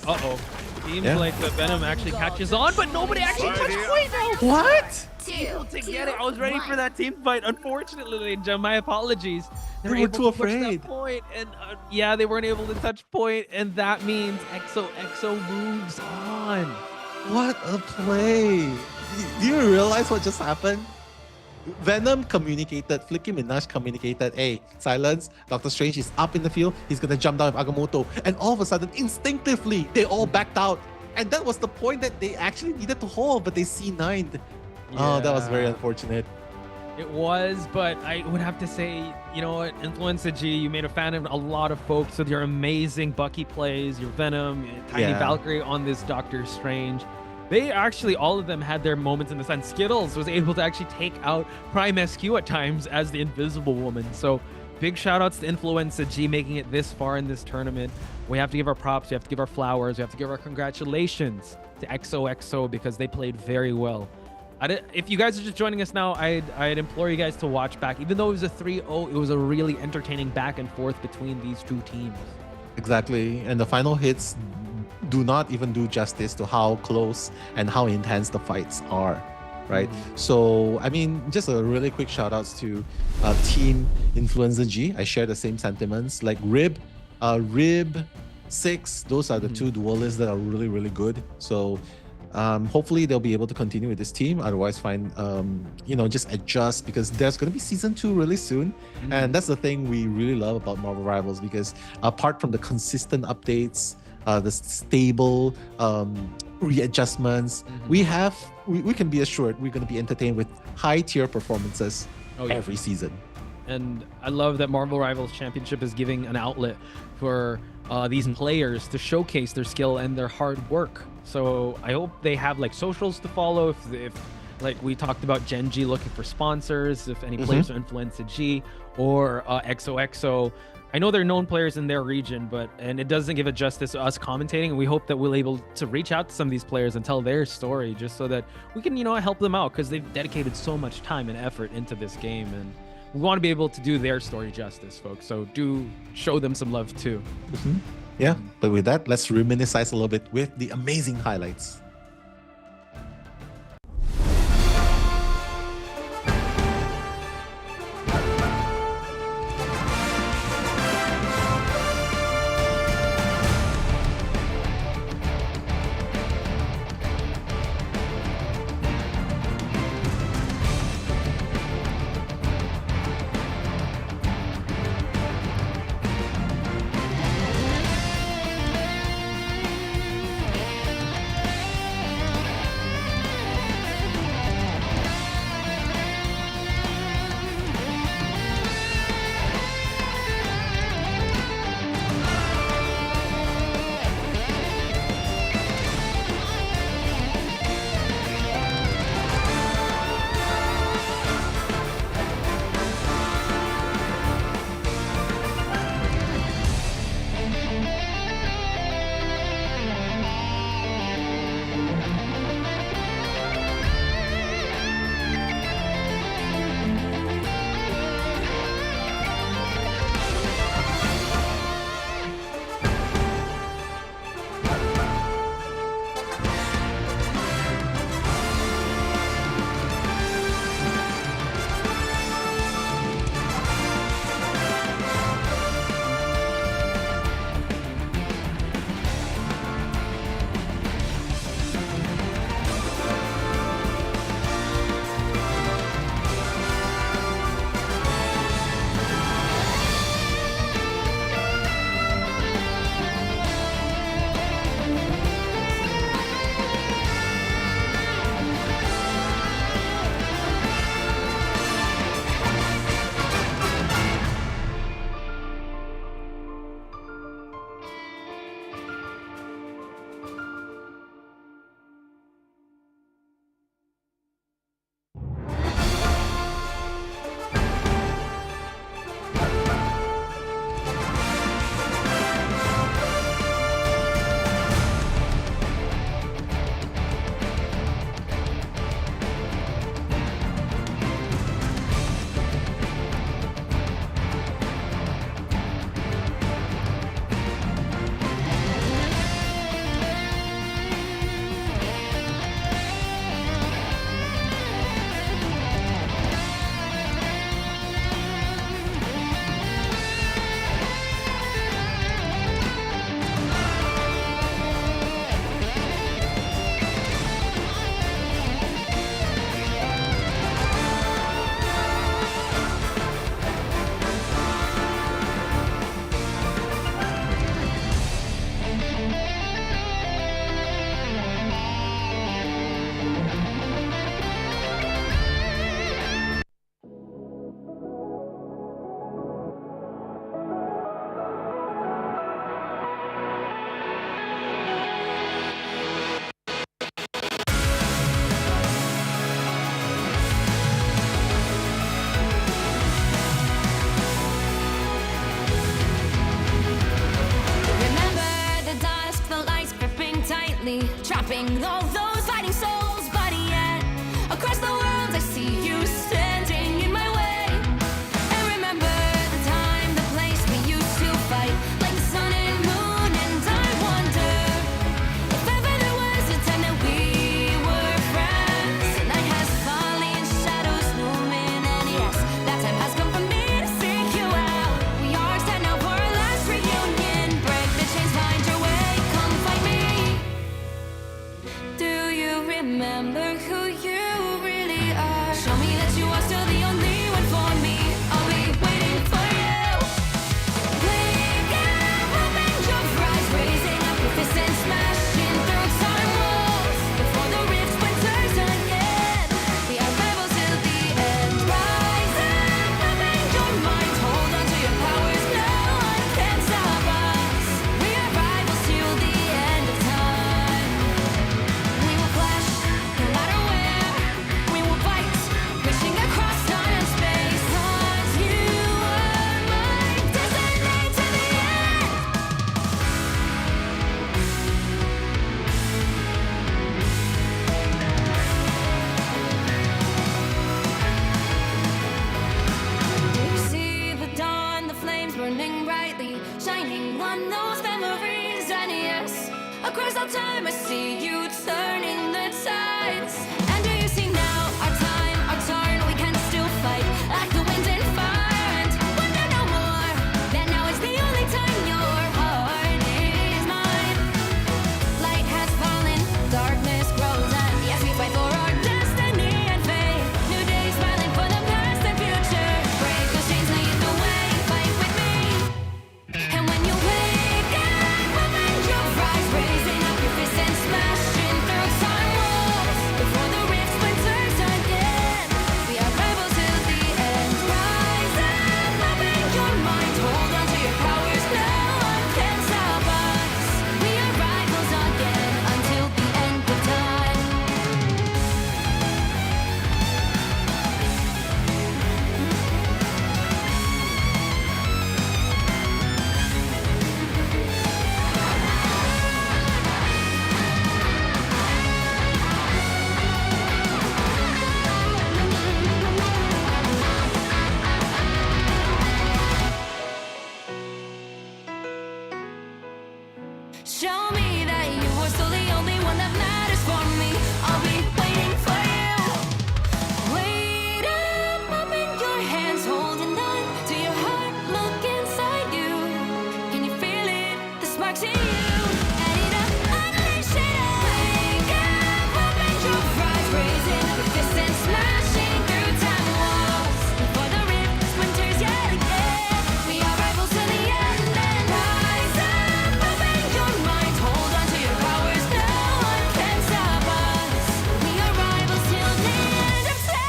Speaker 8: seems like the Venom actually catches on, but nobody actually touched point now.
Speaker 6: What?
Speaker 8: Able to get it. I was ready for that team fight. Unfortunately, my apologies.
Speaker 6: They were
Speaker 8: able
Speaker 6: too
Speaker 8: to push that
Speaker 6: afraid.
Speaker 8: point, and yeah, they weren't able to touch point, and that means EXO moves on.
Speaker 6: What a play. Do you realize what just happened? Venom communicated, Flicky Minaj communicated, hey, Silence, Doctor Strange is up in the field, he's gonna jump down with Agamotto. And all of a sudden, instinctively, they all backed out. And that was the point that they actually needed to hold, but they C9'd. Oh, that was very
Speaker 8: Yeah.
Speaker 6: unfortunate.
Speaker 8: It was, but I would have to say, you know what, Influenza G, you made a fan of a lot of folks with your amazing Bucky plays, your Venom, Tiny Valkyrie on this Doctor Strange. They actually, all of them had their moments in the sun. Skittles was able to actually take out Prime SQ at times as the Invisible Woman. So big shout outs to Influenza G making it this far in this tournament. We have to give our props, we have to give our flowers, we have to give our congratulations to XOXO because they played very well. If you guys are just joining us now, I'd implore you guys to watch back. Even though it was a 3-0, it was a really entertaining back and forth between these two teams.
Speaker 6: Exactly. And the final hits do not even do justice to how close and how intense the fights are, right? So, I mean, just a really quick shout outs to Team Influenza G. I share the same sentiments. Like Rib 6, those are the two duelists that are really, really good. So, hopefully they'll be able to continue with this team. Otherwise, just adjust, because there's going to be season 2 really soon. And that's the thing we really love about Marvel Rivals, because apart from the consistent updates, the stable readjustments, we can be assured we're going to be entertained with high tier performances every season.
Speaker 8: And I love that Marvel Rivals Championship is giving an outlet for these players to showcase their skill and their hard work. So I hope they have like socials to follow. If like we talked about Gen G looking for sponsors, if any players are Influenza G or XOXO. I know they're known players in their region, and it doesn't give it justice to us commentating. And we hope that we'll be able to reach out to some of these players and tell their story, just so that we can, help them out, because they've dedicated so much time and effort into this game, and we want to be able to do their story justice, folks. So do show them some love too.
Speaker 6: Yeah, but with that, let's reminisce a little bit with the amazing highlights.
Speaker 7: Show me that you are still the only one for me. I'll be waiting for you. Wake up, open your eyes, raising up your fists and smashing through time walls before the rift splinters again. We are rebels till the end. Rise up, open your mind, hold on to your powers. No one can stop us. We are rivals till the end of time. We will clash, no matter where. We will fight, reaching across time and space. 'Cause you are my destiny to the end. You see the dawn, the flames burning brightly, shining on those memories. And yes, across all time I see you turning the tides. And do you see now our time, our turn? We can still fight like the wind and fire. And wonder no more that now is the only time your heart is mine. Light has fallen, darkness grows, and yes, we fight for our destiny and fate. New days smiling for the past and future. Break those chains, lead the way, fight with me. And when you wake up, open your eyes, raising up your fists and smashing through time walls before the rift splinters again. We are rebels till the end. Rise up, open your mind, hold on to your powers. No one can stop us. We are rivals again until the end of time. Show me that you are still the only one that matters for me. I'll be waiting for you. Wait up, open your hands, holding on to your heart. Look inside you. Can you feel it? The sparks in you. Add it up, unleash it up. Wake up, open your eyes, raising up your fists and smashing through time walls before the rift splinters yet again. We are rivals till the end. And rise up, open your mind, hold on to your powers. No one can stop us. We are rivals till the end of time.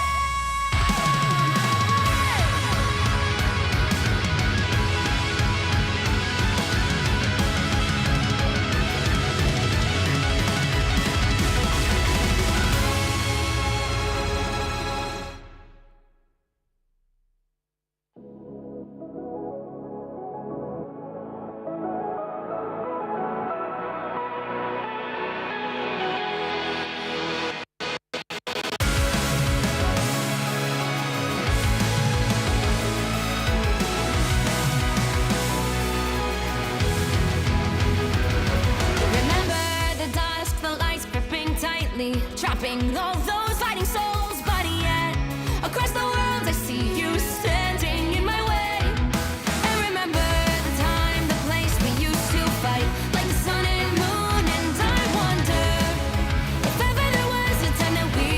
Speaker 7: Remember the dusk, the lights gripping tightly, trapping all those fighting souls. But yet, across the world, I see you standing in my way. And remember the time, the place we used to fight, like the sun and moon. And I wonder if ever there was a time that we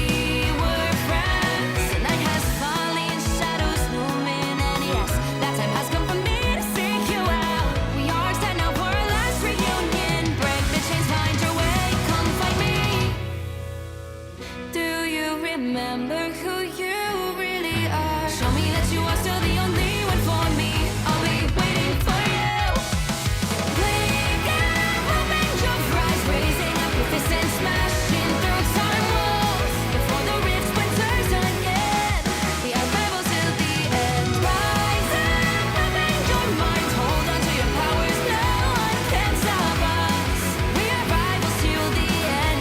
Speaker 7: were friends. The night has fallen, shadows looming, and yes, that time has come for me to seek you out. We are set now for our last reunion. Break the chains, find your way, come fight me. Do you remember who you really are? Show me that you are still the only one for me. I'll be waiting for you. Wake up, open your eyes, raising up your fists and smashing through time walls before the rift splinters again. We are rebels till the end. Rise up, open your mind, hold on to your powers. No one can stop us. We are rivals till the end.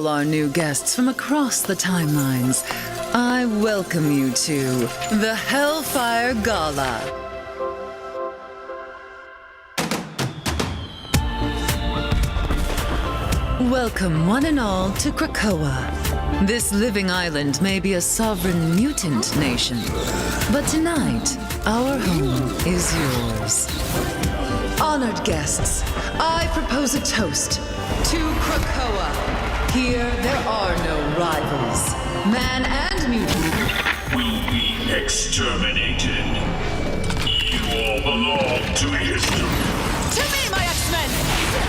Speaker 3: all our new guests from across the timelines, I welcome you to the Hellfire Gala. Welcome one and all to Krakoa. This living island may be a sovereign mutant nation, but tonight, our home is yours. Honored guests, I propose a toast to Krakoa. Here, there are no rivals. Man and mutant
Speaker 2: Will be exterminated. You all belong to history.
Speaker 4: To me, my X-Men!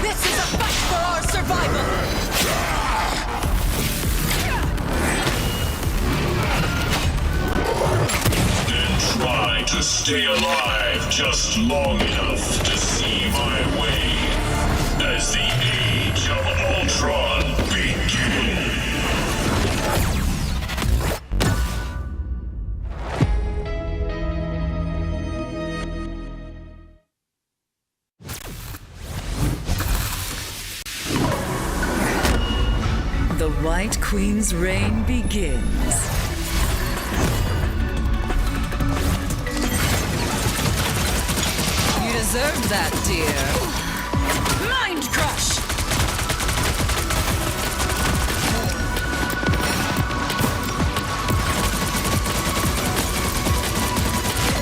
Speaker 4: This is a fight for our survival!
Speaker 2: Then try to stay alive just long enough to see my way as the Age of Ultron begins.
Speaker 3: The White Queen's reign begins. You deserved that, dear.
Speaker 4: Mind crush!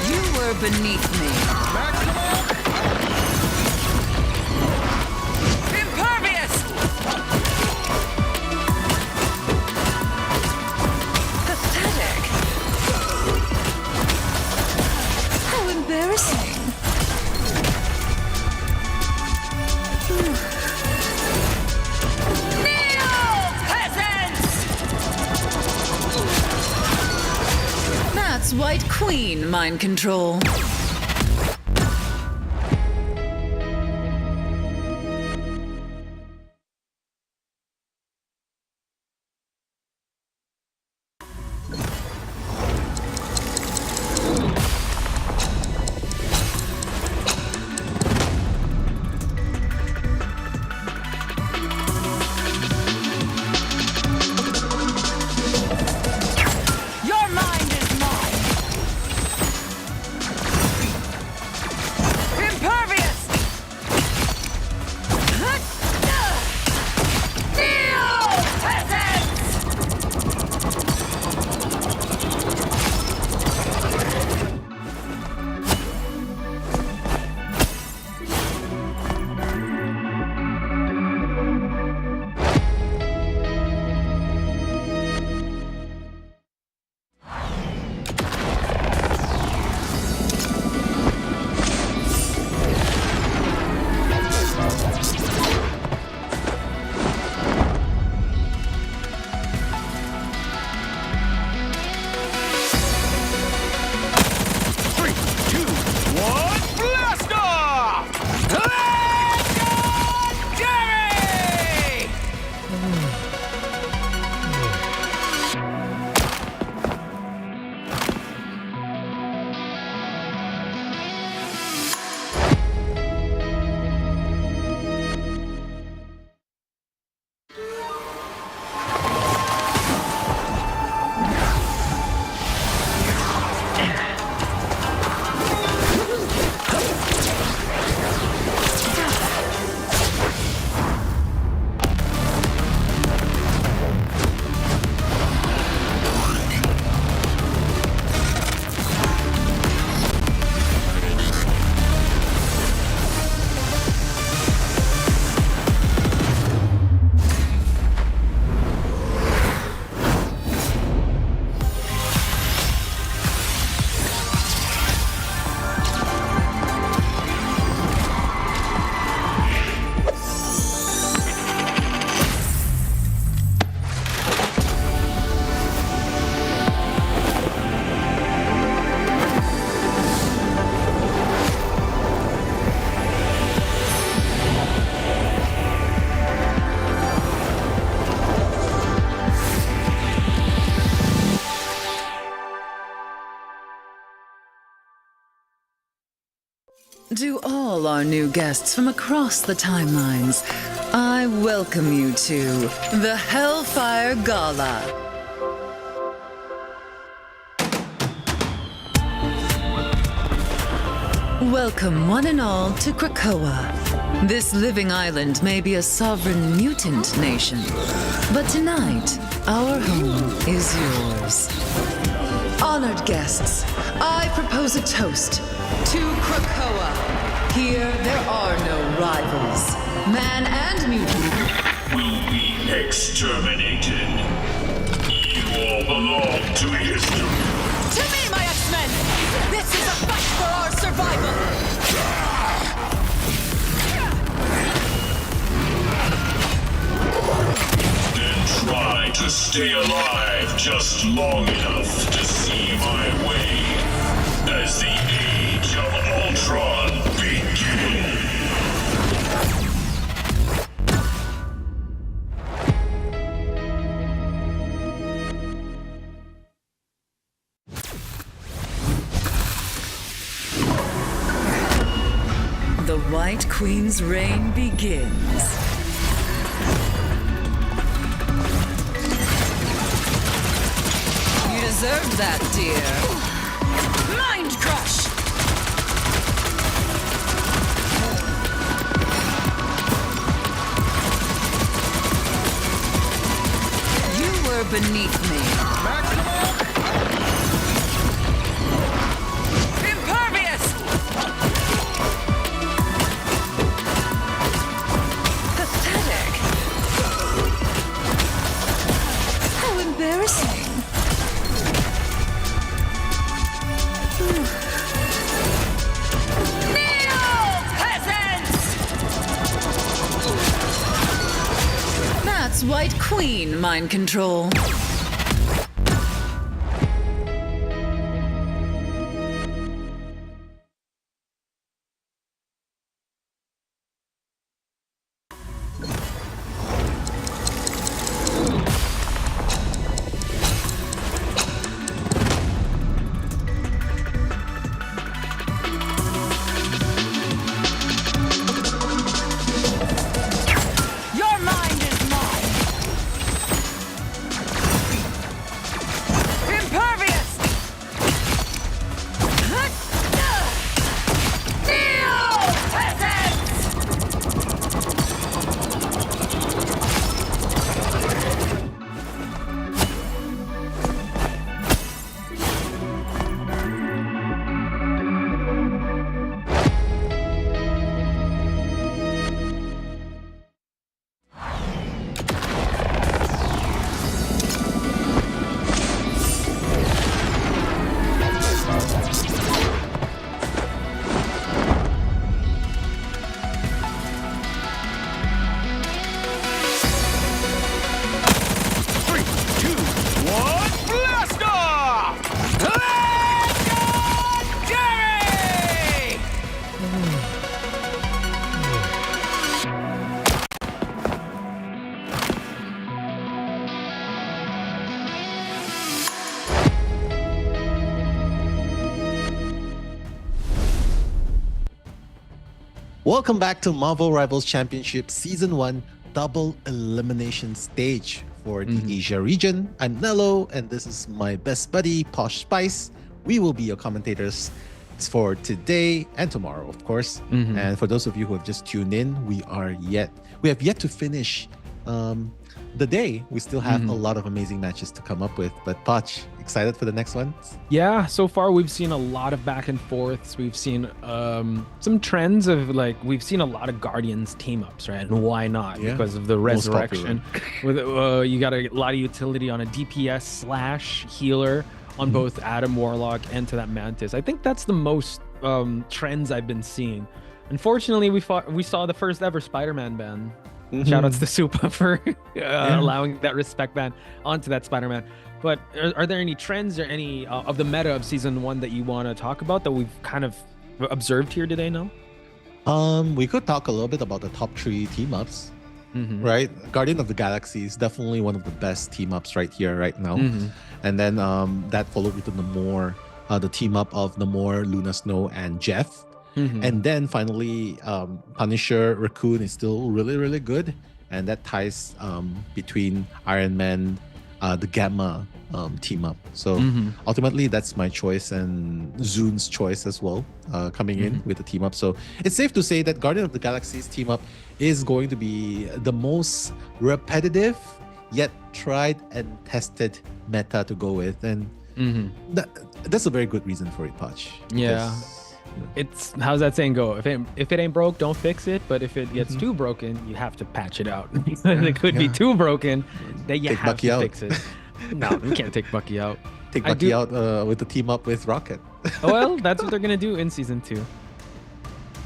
Speaker 3: You were beneath me.
Speaker 4: Impervious!
Speaker 3: Pathetic. How embarrassing.
Speaker 4: Kneel, peasants!
Speaker 3: That's White Queen mind control.
Speaker 4: Your mind is mine! Impervious! Kneel, peasants!
Speaker 1: Three, two, one, blast off! Legendary!
Speaker 3: To all our new guests from across the timelines, I I welcome you to the Hellfire Gala. Welcome one and all to Krakoa. This living island may be a sovereign mutant nation, but tonight, our home is yours. Honored guests, I propose a toast to Krakoa. Here, there are no rivals. Man and mutant
Speaker 2: Will be exterminated. You all belong to history.
Speaker 4: To me, my X-Men! This is a fight for our survival!
Speaker 2: Then try to stay alive just long enough to see my way as the Age of Ultron begins.
Speaker 3: The White Queen's reign begins. You deserve that, dear.
Speaker 4: Mind crush!
Speaker 3: You were beneath me.
Speaker 4: Impervious!
Speaker 3: Pathetic. How embarrassing.
Speaker 4: Kneel, peasants!
Speaker 3: That's White Queen mind control.
Speaker 4: Your mind is mine! Impervious! Kneel, peasants!
Speaker 1: Three, two, one, blast off! Legendary!
Speaker 6: Welcome back to Marvel Rivals Championship Season 1 Double-Elimination stage for the Asia region. I'm Nello, and this is my best buddy, Posh Spice. We will be your commentators for today and tomorrow, of course. And for those of you who have just tuned in, we have yet to finish the day. We still have a lot of amazing matches to come up with. But Poch, excited for the next one?
Speaker 5: Yeah, so far we've seen a lot of back and forths. We've seen some trends of we've seen a lot of Guardians team ups, right? And why not?
Speaker 6: Yeah.
Speaker 5: Because of the
Speaker 6: Most
Speaker 5: resurrection. With you got a lot of utility on a DPS / healer on both Adam Warlock and to that Mantis. I think that's the most trends I've been seeing. Unfortunately, we saw the first ever Spider-Man ban. Shout outs to Supa for allowing that respect ban onto that Spider-Man. But are there any trends or any of the meta of season 1 that you want to talk about that we've kind of observed here today? No.
Speaker 6: We could talk a little bit about the top 3 team ups. Right, Guardian of the Galaxy is definitely one of the best team ups right here, right now. And then that followed with the team up of Namor, Luna Snow, and Jeff. And then finally, Punisher Raccoon is still really, really good. and that ties between Iron Man, the Gamma team up. So ultimately, that's my choice and Zoon's choice as well, coming in with the team up. So it's safe to say that Guardian of the Galaxy's team up is going to be the most repetitive yet tried and tested meta to go with, and that's a very good reason for it, Patch.
Speaker 5: Yeah. It's, how's that saying go? If it ain't broke, don't fix it. But if it gets too broken, you have to patch it out. It could be too broken that you
Speaker 6: Take
Speaker 5: have
Speaker 6: Bucky
Speaker 5: to
Speaker 6: out.
Speaker 5: fix it. No, you can't take Bucky out.
Speaker 6: Take
Speaker 5: I
Speaker 6: Bucky
Speaker 5: do-
Speaker 6: out with the team up with Rocket.
Speaker 5: Well, that's what they're gonna do in season 2.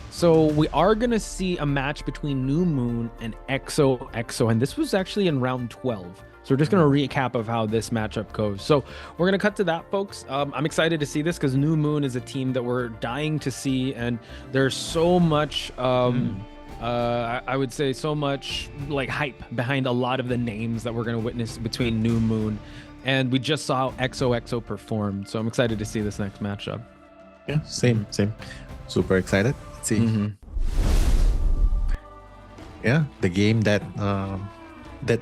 Speaker 5: So we are gonna see a match between New Moon and EXO, and this was actually in round 12. So we're just gonna recap of how this matchup goes. So we're gonna cut to that, folks. I'm excited to see this because New Moon is a team that we're dying to see, and there's so much. I would say so much like hype behind a lot of the names that we're gonna witness between New Moon, and we just saw how EXO performed. So I'm excited to see this next matchup.
Speaker 6: Yeah, same. Super excited. Let's see. Yeah, the game that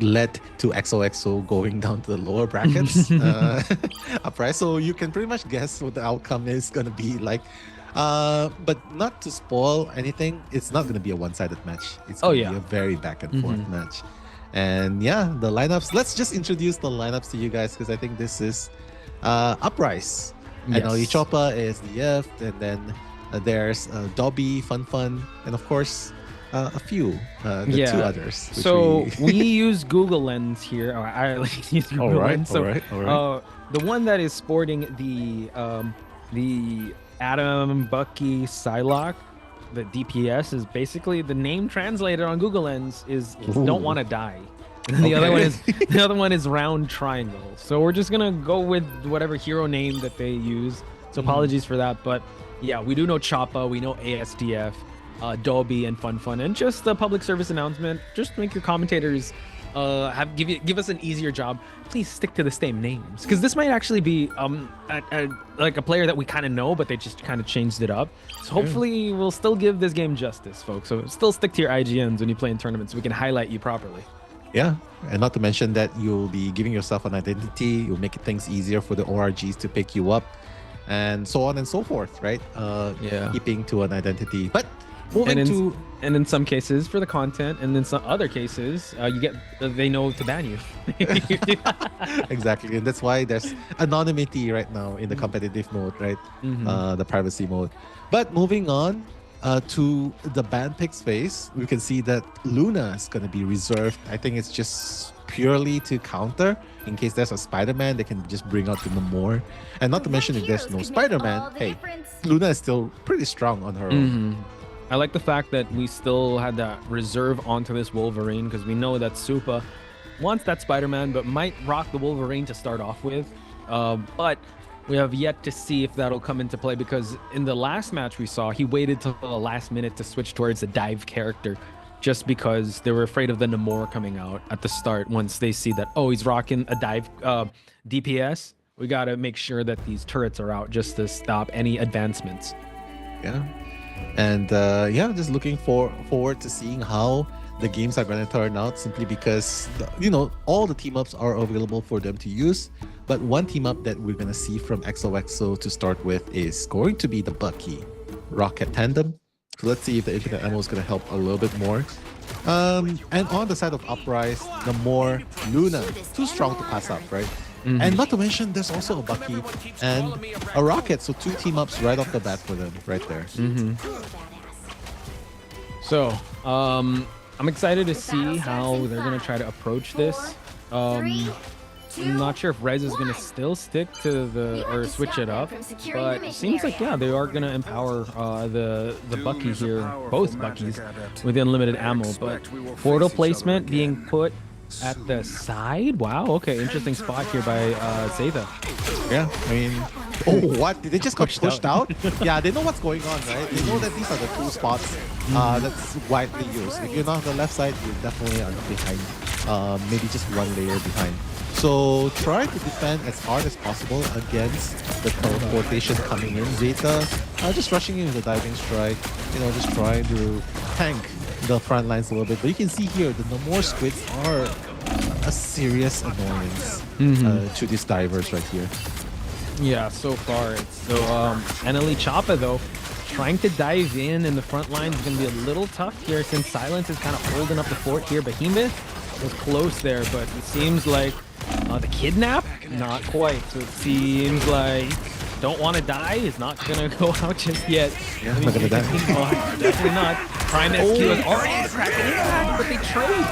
Speaker 6: led to XOXO going down to the lower brackets. Uprise. So you can pretty much guess what the outcome is gonna be like. But not to spoil anything, it's not gonna be a one-sided match. It's gonna be a very back and forth match. And yeah, the lineups. Let's just introduce the lineups to you guys because I think this is Uprise. And
Speaker 5: Yes.
Speaker 6: Ali Choppa is the F, and then there's Dobby, Fun, and of course a few, the two others. which
Speaker 5: So
Speaker 6: we-
Speaker 5: we use Google Lens here. Or I like to use Google Lens. So,
Speaker 6: all right.
Speaker 5: the one that is sporting the Adam, Bucky, Psylocke, the DPS is basically the name translated on Google Lens is don't want to die. And the other one is round triangle. So we're just gonna go with whatever hero name that they use. So apologies for that, but yeah, we do know Choppa, we know ASDF, Dobby, and Fun, and just a public service announcement. Just make your commentators give us an easier job. Please stick to the same names because this might actually be like a player that we kind of know, but they just kind of changed it up. So hopefully we'll still give this game justice, folks. So still stick to your IGNs when you play in tournaments so we can highlight you properly.
Speaker 6: Yeah, and not to mention that you'll be giving yourself an identity. You'll make things easier for the ORGs to pick you up, and so on and so forth, right? Keeping to an identity. But moving
Speaker 5: and in some cases for the content, and in some other cases, they know to ban you.
Speaker 6: Exactly, and that's why there's anonymity right now in the competitive mode, right? The privacy mode. But moving on to the ban pick space, we can see that Luna is going to be reserved. I think it's just purely to counter in case there's a Spider-Man. They can just bring out the more, and not to mention if there's no Spider-Man, hey, Luna is still pretty strong on her own.
Speaker 5: I like the fact that we still had that reserve onto this Wolverine because we know that Supa wants that Spider-Man, but might rock the Wolverine to start off with. But we have yet to see if that'll come into play because in the last match we saw, he waited till the last minute to switch towards the dive character just because they were afraid of the Namor coming out at the start. Once they see that, oh, he's rocking a dive DPS, we got to make sure that these turrets are out just to stop any advancements.
Speaker 6: Yeah. And just looking forward to seeing how the games are going to turn out simply because, all the team ups are available for them to use. But one team up that we're going to see from XOXO to start with is going to be the Bucky Rocket tandem. So let's see if the infinite ammo is going to help a little bit more. And on the side of Uprise, the more Luna, too strong to pass up, right? And not to mention, there's also a Bucky and a Rocket. So two team ups right off the bat for them, right there.
Speaker 5: So, I'm excited to see how they're going to try to approach this. I'm not sure if Rez is going to still stick to or switch it up, but it seems like, they are going to empower the Bucky here, both Buckies, with unlimited ammo. But portal placement being put at the side. Wow, okay, interesting spot here by Zeta.
Speaker 6: Yeah, I mean, what? Did they just get pushed out? Yeah, they know what's going on, right? They know that these are the two spots that's widely used. If you're not on the left side, you're definitely behind, maybe just one layer behind. So try to defend as hard as possible against the teleportation coming in. Zeta just rushing in with a diving strike, just trying to tank the front lines a little bit. But you can see here, the Namor squids are a serious annoyance to these divers right here.
Speaker 8: Yeah, so far it's so Eneli Choppa though trying to dive in the front line is going to be a little tough here since Silence is kind of holding up the fort here. Behemoth was close there, but it seems like the kidnap, not quite. So it seems like Don't Want to Die is not going to go out just yet.
Speaker 6: Yeah, not going to die.
Speaker 8: Definitely not. Prime SQ has already cracked an impact, but they trade.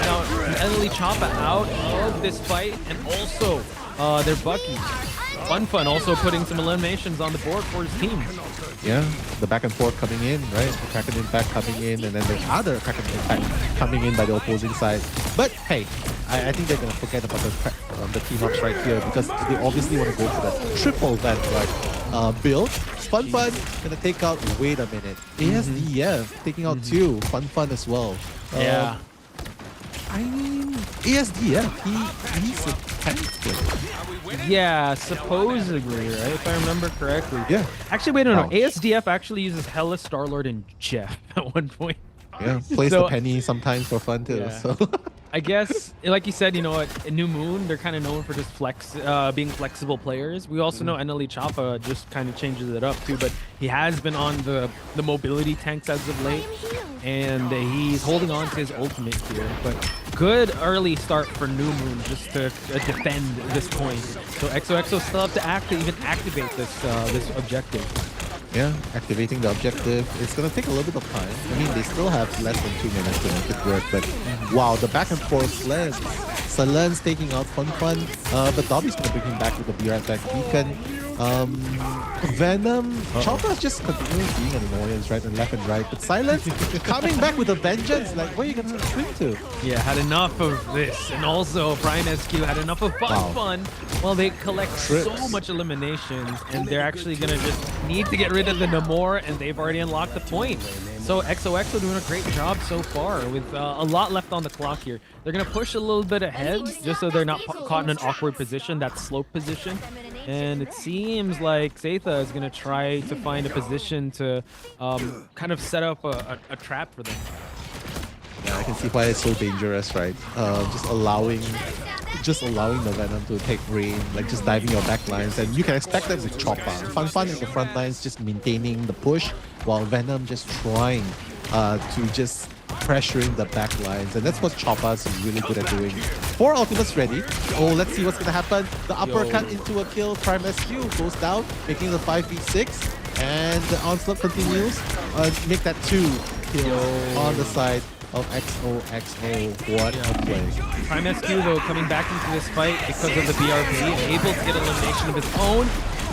Speaker 8: Now, Eneli Choppa out of this fight, and also their Bucky. Fun also putting some eliminations on the board for his team.
Speaker 6: Yeah, the back and forth coming in, right? The Kraken Impact coming in, and then the other Kraken Impact coming in by the opposing side. But hey, I think they're going to forget about the team-ups right here because they obviously want to go for the triple event, right? Build, Fun going to take out, wait a minute, ASDF taking out two, Fun as well.
Speaker 8: Yeah.
Speaker 6: I mean, ASDF, he's a tank player.
Speaker 8: Yeah, supposedly, right? If I remember correctly.
Speaker 6: Yeah.
Speaker 8: Actually, wait, no. ASDF actually uses Hella, Star-Lord, and Jeff at one point.
Speaker 6: Yeah, plays the penny sometimes for fun too.
Speaker 8: Yeah.
Speaker 6: So
Speaker 8: I guess, like you said, you know, at New Moon, they're kind of known for just being flexible players. We also know Eneli Choppa just kind of changes it up too, but he has been on the mobility tanks as of late, and he's holding on to his ultimate here. But good early start for New Moon just to defend this point. So XOXO still have to even activate this objective.
Speaker 6: yeah, activating the objective. It's going to take a little bit of time. I mean, they still have less than 2 minutes to make it work, but wow, the back and forth slams. Salen's taking out Fun, but Dobby's going to bring him back with the Be Right Back Beacon. Venom, Chopper's just continuing being an annoyance right and left and right, but Silence coming back with a vengeance. Like, where are you going to swing to?
Speaker 8: Yeah, had enough of this, and also Brian SQ had enough of Fun. Well, they collect so much eliminations, and they're actually gonna just need to get rid of the Namor, and they've already unlocked the point. So XOXO doing a great job so far with a lot left on the clock here. They're gonna push a little bit ahead just so they're not caught in an awkward position, that slope position. And it seems like Seitha is gonna try to find a position to kind of set up a trap for them.
Speaker 6: Yeah, I can see why it's so dangerous, right? Just allowing the Venom to take reign, like just diving your back lines, and you can expect that with Choppa. Fun in the front lines, just maintaining the push, while Venom just trying to just pressuring the back lines, and that's what Choppa's really good at doing. 4 ultimates ready. Oh, let's see what's gonna happen. The uppercut into a kill. Prime SQ goes down, making the 5v6, and the onslaught continues. Make that 2 kills on the side of XOXO. What a play.
Speaker 8: Prime SQ though coming back into this fight because of the BRB, able to get elimination of his own.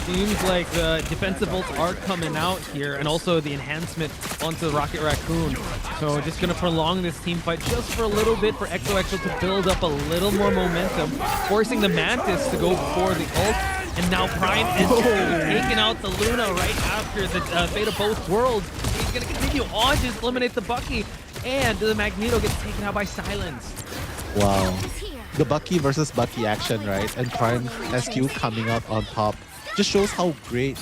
Speaker 8: Seems like the defensive ults are coming out here, and also the enhancement onto the Rocket Raccoon. So just gonna prolong this team fight just for a little bit for XOXO to build up a little more momentum, forcing the Mantis to go for the ult. And now Prime is taking out the Luna right after the fate of both worlds. He's gonna continue on to eliminate the Bucky, and the Magneto gets taken out by Silence.
Speaker 6: Wow. The Bucky versus Bucky action, right? And Prime SQ coming up on top just shows how great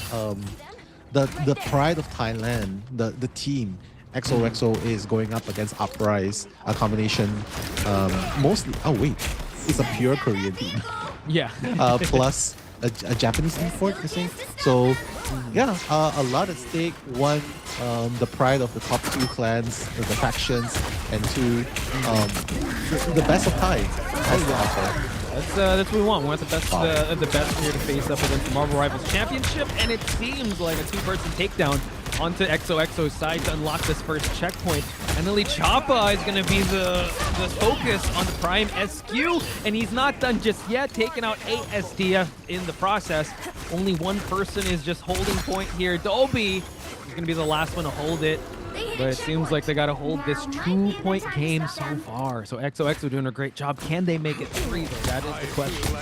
Speaker 6: the pride of Thailand, the team XOXO is going up against Uprise, a combination mostly, oh wait, it's a pure Korean team.
Speaker 8: Yeah.
Speaker 6: Plus a Japanese import, I think. So yeah, a lot at stake. One, the pride of the top 2 clans, the factions, and 2, the best of Thai has to offer.
Speaker 8: That's what we want. We want the best here to face up against the Marvel Rivals Championship, and it seems like a 2-person takedown onto XOXO's side to unlock this first checkpoint. And Eneli Choppa is going to be the focus on the Prime SQ, and he's not done just yet, taking out ASDF in the process. Only one person is just holding point here. Dolby is going to be the last one to hold it. But it seems like they got to hold this 2-point game so far. So XOXO doing a great job. Can they make it 3 though? That is the question.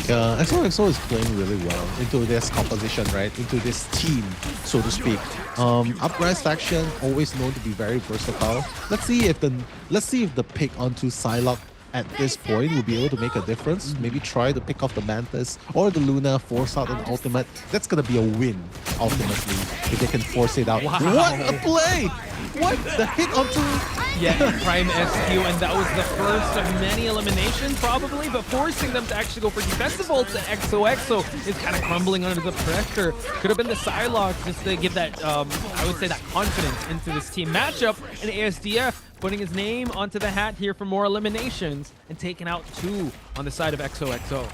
Speaker 6: XOXO is playing really well into this composition, right? Into this team, so to speak. Uprise faction always known to be very versatile. Let's see if the pick onto Psylocke at this point will be able to make a difference. Maybe try to pick off the Mantis or the Luna, force out an ultimate. That's gonna be a win ultimately if they can force it out.
Speaker 8: Wow.
Speaker 6: What a play! What? The hit onto...
Speaker 8: Yeah, Prime SQ, and that was the first of many eliminations probably, but forcing them to actually go for defensive ult to XOXO is kind of crumbling under the pressure. Could have been the Psylocke just to give that, I would say, that confidence into this team matchup, and ASDF putting his name onto the hat here for more eliminations and taking out 2 on the side of XOXO.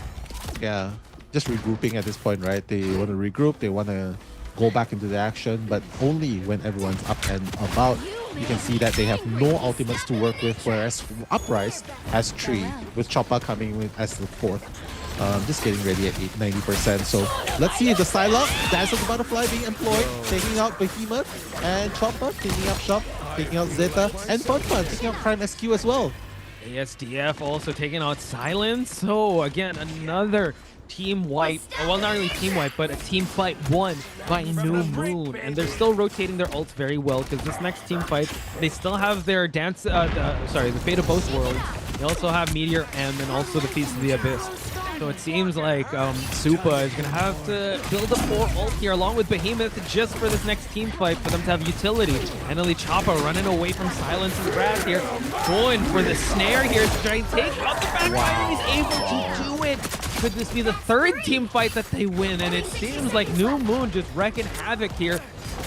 Speaker 6: Yeah, just regrouping at this point, right? They want to regroup, they want to go back into the action, but only when everyone's up and about. You can see that they have no ultimates to work with, whereas Uprise has 3, with Choppa coming with as the 4th. Just getting ready at 90%. So let's see if the Psylocke, Dance of the Butterfly being employed, taking out Behemoth, and Choppa taking up Shop, taking out Zeta, and Fun taking out Prime SQ as well.
Speaker 8: ASDF also taking out Silence. So again, another team wipe. Well, not really team wipe, but a team fight won by New Moon. And they're still rotating their ults very well because this next team fight, they still have their dance, the Fate of Both Worlds. They also have Meteor M and also the Feast of the Abyss. So it seems like Supa is going to have to build a 4 ult here along with Behemoth just for this next team fight for them to have utility. And Choppa running away from Silence's wrath here, going for the snare here to try and take out the back line. He's able to do it. Could this be the 3rd team fight that they win? And it seems like New Moon just wrecking havoc here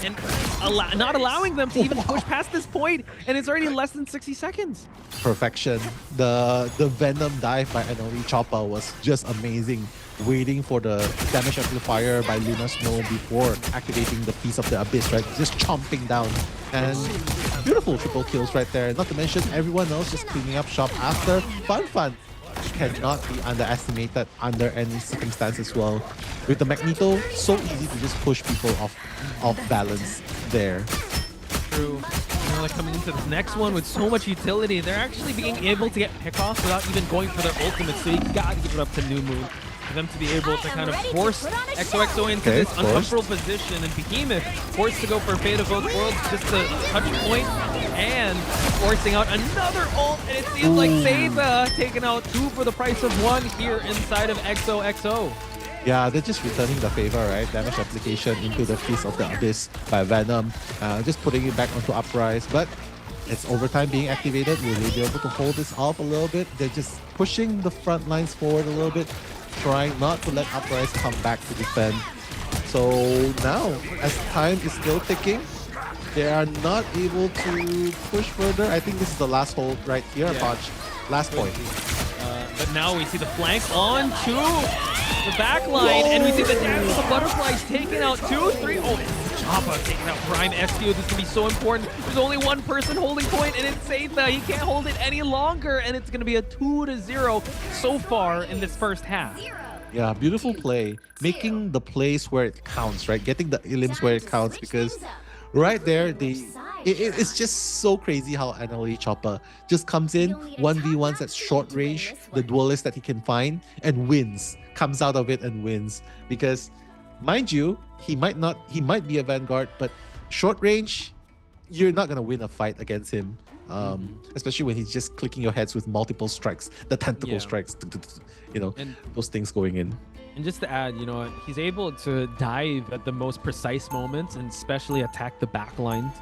Speaker 8: and not allowing them to even push past this point, and it's already less than 60 seconds.
Speaker 6: Perfection. The Venom dive by NLE Choppa was just amazing. Waiting for the damage amplifier by Luna Snow before activating the Piece of the Abyss, right? Just chomping down. And beautiful triple kills right there. Not to mention everyone else just cleaning up shop after. Fun cannot be underestimated under any circumstance as well. With the Magneto, so easy to just push people off balance there.
Speaker 8: True. Like coming into this next one with so much utility, they're actually being able to get pick-offs without even going for their ultimate, so you gotta give it up to New Moon for them to be able to kind of force XOXO into this uncomfortable position, and Behemoth forced to go for Fate of Both Worlds just to touch point and forcing out another ult, and it seems like Zeta taking out 2 for the price of 1 here inside of XOXO.
Speaker 6: Yeah, they're just returning the favor, right? Damage application into the Feast of the Abyss by Venom. Just putting it back onto Uprise, but it's overtime being activated. Will they be able to hold this off a little bit? They're just pushing the front lines forward a little bit, trying not to let Uprise come back to defend. So now, as time is still ticking, they are not able to push further. I think this is the last hold right here, Podge. Last point.
Speaker 8: But now we see the flank on to the back line, and we see the Dance of the Butterflies taking out 2, 3. Oh, Choppa taking out Prime SQ. This is going to be so important. There's only one person holding point, and it's Zeta. He can't hold it any longer, and it's going to be a 2-0 so far in this first half.
Speaker 6: Yeah, beautiful play. Making the plays where it counts, right? Getting the elims where it counts, because right there, it's just so crazy how NLE Choppa just comes in, 1v1s at short range, the duelist that he can find, and wins. Comes out of it and wins. Because, mind you, he might be a Vanguard, but short range, you're not going to win a fight against him. Especially when he's just clicking your heads with multiple strikes, the tentacle strikes, you know, and those things going in.
Speaker 8: And just to add, you know, he's able to dive at the most precise moments and especially attack the back lines.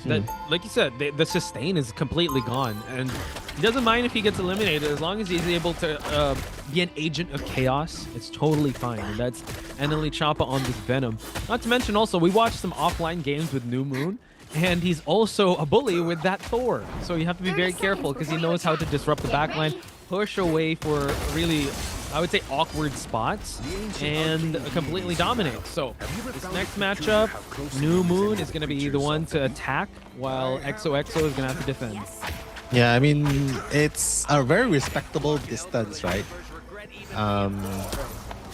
Speaker 8: That, like you said, the sustain is completely gone, and he doesn't mind if he gets eliminated as long as he's able to be an agent of chaos. It's totally fine, and that's NLE Choppa on this Venom. Not to mention also, we watched some offline games with New Moon, and he's also a bully with that Thor. So you have to be very careful because he knows how to disrupt the backline, push away for really, I would say, awkward spots, and completely dominate. So this next matchup, New Moon is going to be the one to attack, while XOXO is going to have to defend.
Speaker 6: Yeah, I mean, it's a very respectable distance, right?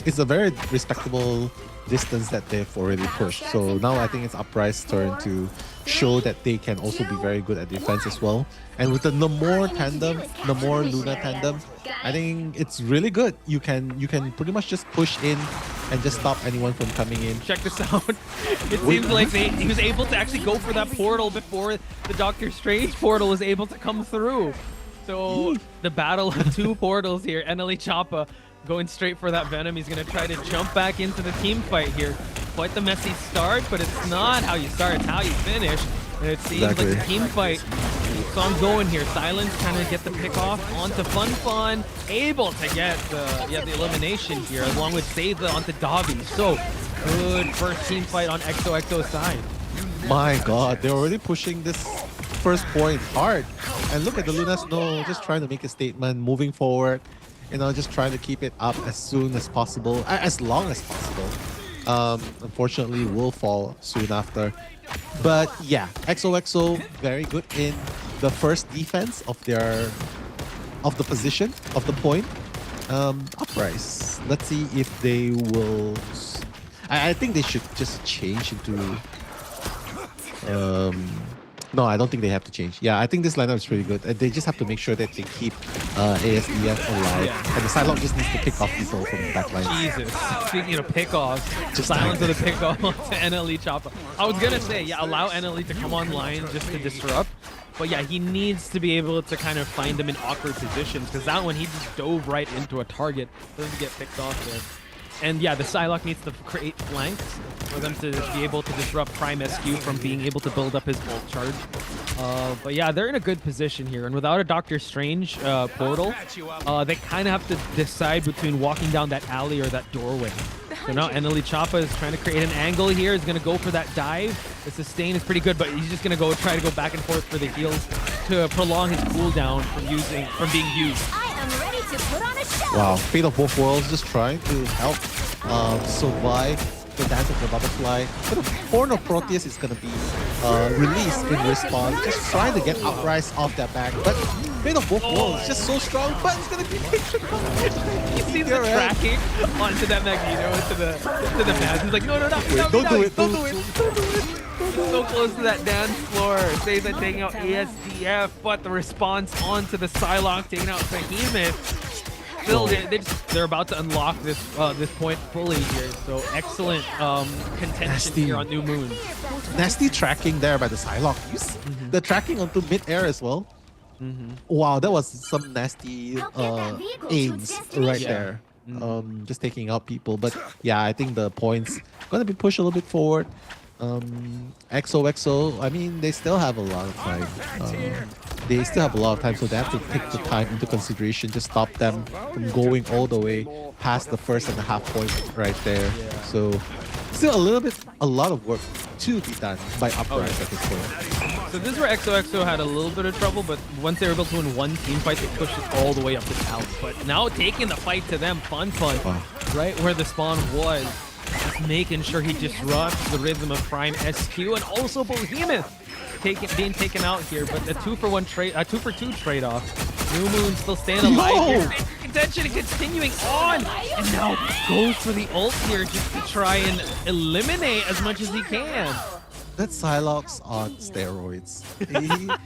Speaker 6: It's a very respectable distance that they've already pushed. So now I think it's Uprise's turn to show that they can also be very good at defense as well. And with the Namor tandem, Namor Luna tandem, I think it's really good. You can pretty much just push in and just stop anyone from coming in.
Speaker 8: Check this out. It seems like he was able to actually go for that portal before the Doctor Strange portal was able to come through. So the battle of 2 portals here. NLE Choppa going straight for that Venom. He's going to try to jump back into the team fight here. Quite the messy start, but it's not how you start, it's how you finish. And it seems like the
Speaker 6: Exactly.
Speaker 8: team fight keeps on going here. Silence kind of get the pick off onto Fun, able to get the elimination here, along with Seiza onto Davi. So good first team fight on XOXO side.
Speaker 6: My God, they're already pushing this first point hard. And look at the Luna Snow just trying to make a statement, moving forward. You know, just trying to keep it up as soon as possible, as long as possible. Unfortunately, will fall soon after. But yeah, XOXO very good in the first defense of the position of the point. Uprise. Let's see if they will. I think they should just change into. No, I don't think they have to change. Yeah, I think this lineup is pretty good. They just have to make sure that they keep ASDF alive.
Speaker 8: Yeah.
Speaker 6: And the Psylocke just needs to pick off people from the backline.
Speaker 8: Jesus. Speaking of pickoffs,
Speaker 6: Just
Speaker 8: silence
Speaker 6: like
Speaker 8: of the pickoff to NLE Choppa. I was gonna say, yeah, allow NLE to come online just to disrupt. But yeah, he needs to be able to kind of find them in awkward positions, because that one he just dove right into a target. Doesn't get picked off there. And yeah, the Psylocke needs to create flanks for them to be able to disrupt Prime SQ from being able to build up his ult charge. But yeah, they're in a good position here. And without a Doctor Strange portal, they kind of have to decide between walking down that alley or that doorway. So now NLE Choppa is trying to create an angle here. He's going to go for that dive. The sustain is pretty good, but he's just going to try to go back and forth for the heals to prolong his cooldown from being used.
Speaker 7: I am ready to put on a show.
Speaker 6: Wow, Fate of Both Worlds just trying to help survive the Dance of the Butterfly. But the Horn of Proteus is going to be released in response, just trying to get Uprise off their back. But Fate of Both Worlds is just so strong, but it's going to be
Speaker 8: You see the tracking onto that Magneto, to the pads. He's like, no,
Speaker 6: Don't do it,
Speaker 8: don't do it. So close to that dance floor. Seiza taking out ASDF, but the response onto the Psylocke taking out Behemoth. Still, they're about to unlock this point fully here. So excellent contention
Speaker 6: Nasty.
Speaker 8: here on New Moon.
Speaker 6: Nasty tracking there by the Psylocke. You see the tracking onto mid-air as well. Wow, that was some nasty aims right there. Just taking out people. But yeah, I think the points gonna be pushed a little bit forward. XOXO, I mean, they still have a lot of time. So they have to take the time into consideration to stop them from going all the way past the first and a half point right there. So still a lot of work to be done by Uprise at this point.
Speaker 8: So this is where XOXO had a little bit of trouble, but once they were able to win one team fight, they pushed it all the way up to South. But now taking the fight to them, Fun,
Speaker 6: Wow.
Speaker 8: right where the spawn was. Just making sure he disrupts the rhythm of Prime SQ, and also Behemoth being taken out here. But a 2-for-2 trade-off. New Moon still staying alive here. Contention continuing on, and now goes for the ult here just to try and eliminate as much as he can.
Speaker 6: That Psylocke's on steroids.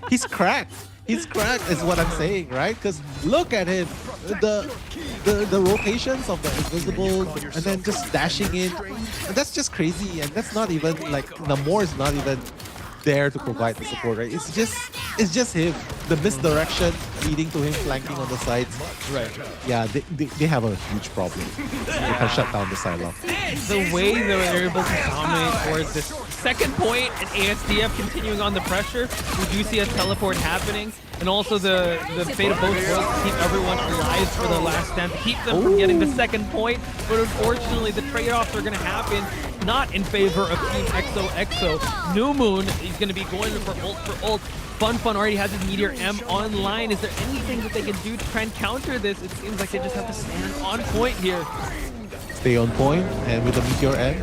Speaker 6: He's cracked. He's cracked is what I'm saying, right? Because look at him. The rotations of the invisible and then just dashing in. And that's just crazy. And that's not even like Namor is not even there to provide the support, right? It's just him. The misdirection leading to him flanking on the sides.
Speaker 8: Right.
Speaker 6: Yeah, they have a huge problem. They can shut down the Psylocke.
Speaker 8: The way they were able to dominate towards this second point and ASDF continuing on the pressure, we do see a teleport happening, and also the fate of both worlds to keep everyone alive for the last stand, to keep them from getting the second point. But unfortunately, the trade-offs are going to happen not in favor of Team XOXO. New Moon is going to be going for ult. Fun already has his Meteor M online. Is there anything that they can do to try and counter this? It seems like they just have to stand on point here.
Speaker 6: Stay on point, and with the Meteor M,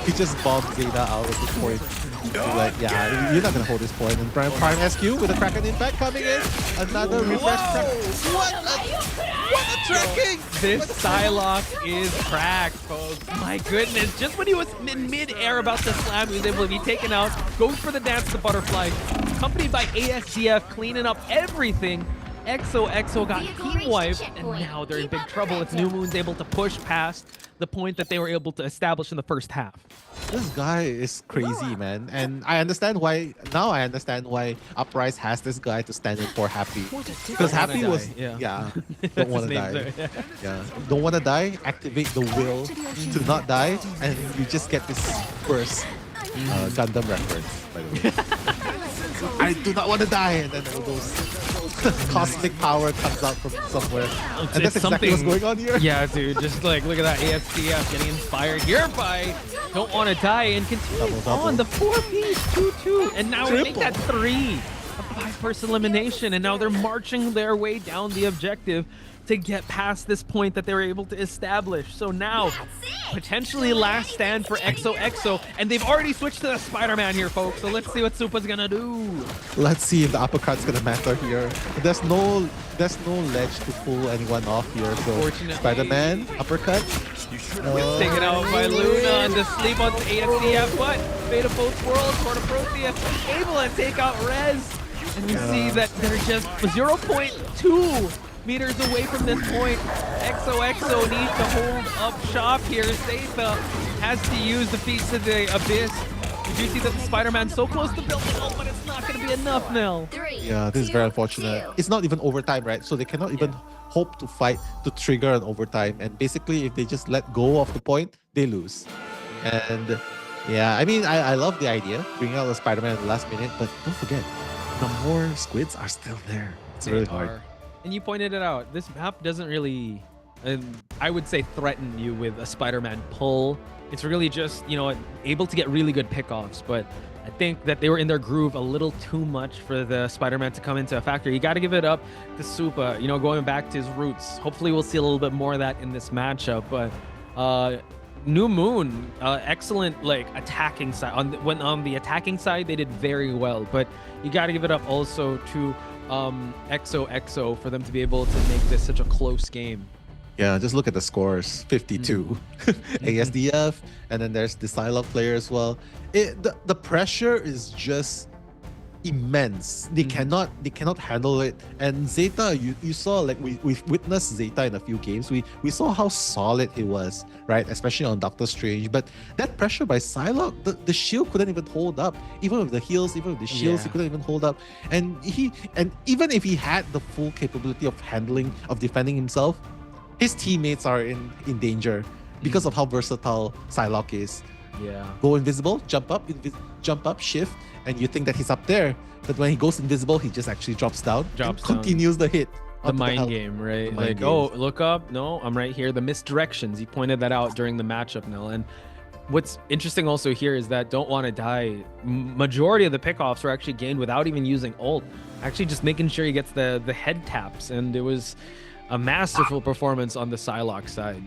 Speaker 6: he just bombed Zeta out of the point. He's like, yeah, you're not gonna hold this point. And Prime SQ with a Kraken impact coming in. Another refresh. What a tracking!
Speaker 8: This Psylocke is cracked, folks. My goodness, just when he was in mid-air about to slam, he was able to be taken out. Goes for the dance to Butterfly. Accompanied by ASDF cleaning up everything. XOXO got team wiped, and now they're in big trouble if New Moon's able to push past the point that they were able to establish in the first half.
Speaker 6: This guy is crazy, man. And I understand why Uprise has this guy to stand in for Happy. Because Happy was don't want to die. Don't want to die, activate the will to not die, and you just get this burst Gundam reference, by the way. I do not want to die, and then all those cosmic power comes out from somewhere, and that's exactly what's going on here.
Speaker 8: Yeah, dude, just like look at that AFCF getting inspired here by Don't Want to Die and continue on the 4-piece 2-2, and now we make that 3. A 5-person elimination, and now they're marching their way down the objective to get past this point that they were able to establish. So now, potentially last stand for XOXO, and they've already switched to the Spider-Man here, folks. So let's see what Supa's gonna do.
Speaker 6: Let's see if the uppercut's gonna matter here. There's no ledge to pull anyone off here. So Spider-Man uppercut.
Speaker 8: Taken out by Luna and to sleep on the AFCF, but Fate of Both Worlds, Corner Prothea, able to take out Rez. And we see that they're just 0.2 meters away from this point. XOXO needs to hold up shop here. Zeta has to use the Feast of the Abyss. We do see that the Spider-Man's so close to building up, but it's not going to be enough now.
Speaker 6: Yeah, this is very unfortunate. It's not even overtime, right? So they cannot even hope to fight to trigger an overtime. And basically, if they just let go of the point, they lose. And yeah, I mean, I love the idea, bringing out the Spider-Man at the last minute, but don't forget, the more squids are still there. It's really hard.
Speaker 8: And you pointed it out. This map doesn't really, I would say, threaten you with a Spider-Man pull. It's really just, you know, able to get really good pickoffs. But I think that they were in their groove a little too much for the Spider-Man to come into a factor. You got to give it up to Supa, you know, going back to his roots. Hopefully we'll see a little bit more of that in this matchup. But New Moon, excellent like attacking side. On the attacking side, they did very well. But you got to give it up also to XOXO for them to be able to make this such a close game.
Speaker 6: Yeah, just look at the scores. 52 ASDF, and then there's the Psylocke player as well. The pressure is just immense. They cannot handle it. And Zeta, you saw, like we've witnessed Zeta in a few games. We saw how solid he was, right? Especially on Doctor Strange. But that pressure by Psylocke, the shield couldn't even hold up. Even with the heals, even with the shields, he couldn't even hold up. And even if he had the full capability of defending himself, his teammates are in danger because of how versatile Psylocke is.
Speaker 8: Yeah.
Speaker 6: Go invisible, jump up, shift, and you think that he's up there. But when he goes invisible, he just actually drops down. Continues the hit.
Speaker 8: The mind game, right? Like, oh, look up. No, I'm right here. The misdirections. He pointed that out during the matchup, Nell. And what's interesting also here is that Don't Want to Die, majority of the pickoffs were actually gained without even using ult. Actually just making sure he gets the head taps. And it was a masterful performance on the Psylocke side.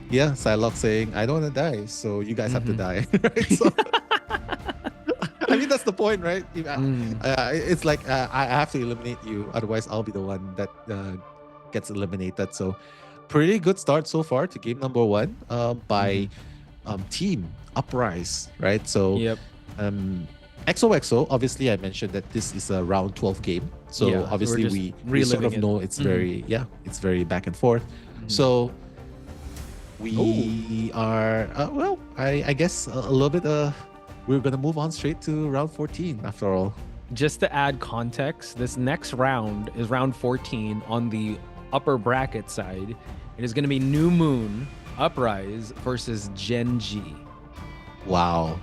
Speaker 6: Yeah, Psylocke saying, I don't want to die, so you guys have to die. Right? So, I mean, that's the point, right? It's like, I have to eliminate you, otherwise I'll be the one that gets eliminated. So pretty good start so far to game number 1 by Team Uprise, right? So XOXO, obviously I mentioned that this is a round 12 game. So obviously we sort of know it's very, it's very back and forth. So we are, well, I guess a little bit, we're going to move on straight to round 14 after all.
Speaker 8: Just to add context, this next round is round 14 on the upper bracket side. It is going to be New Moon Uprise versus Gen G.
Speaker 6: Wow.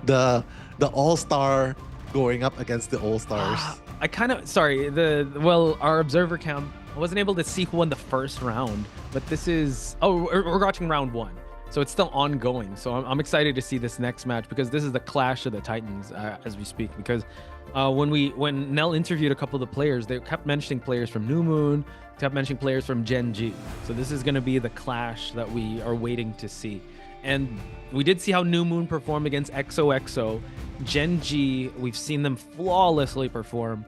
Speaker 6: The all-star going up against the all-stars.
Speaker 8: I kind of, sorry, our observer cam, I wasn't able to see who won the first round, but this is, we're watching round 1. So it's still ongoing. So I'm excited to see this next match because this is the clash of the Titans as we speak. Because when Nell interviewed a couple of the players, they kept mentioning players from New Moon, kept mentioning players from Gen G. So this is going to be the clash that we are waiting to see. And we did see how New Moon performed against XOXO. Gen G, we've seen them flawlessly perform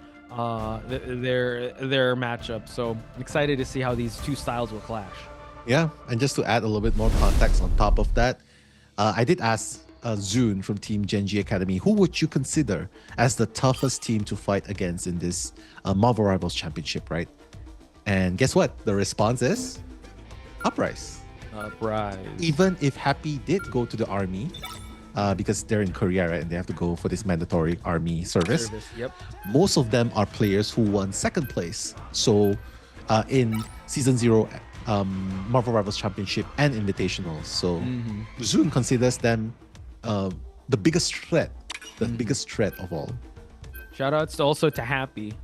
Speaker 8: their matchup. So I'm excited to see how these two styles will clash.
Speaker 6: Yeah, and just to add a little bit more context on top of that, I did ask Zune from Team Gen G Academy, who would you consider as the toughest team to fight against in this Marvel Rivals Championship, right? And guess what? The response is Uprise.
Speaker 8: Uprise.
Speaker 6: Even if Happy did go to the army, because they're in Korea, right? And they have to go for this mandatory army service.
Speaker 8: Yep.
Speaker 6: Most of them are players who won second place. So in Season 0, Marvel Rivals Championship and Invitationals. So Zune considers them the biggest threat, biggest threat of all.
Speaker 5: Shout outs also to Happy.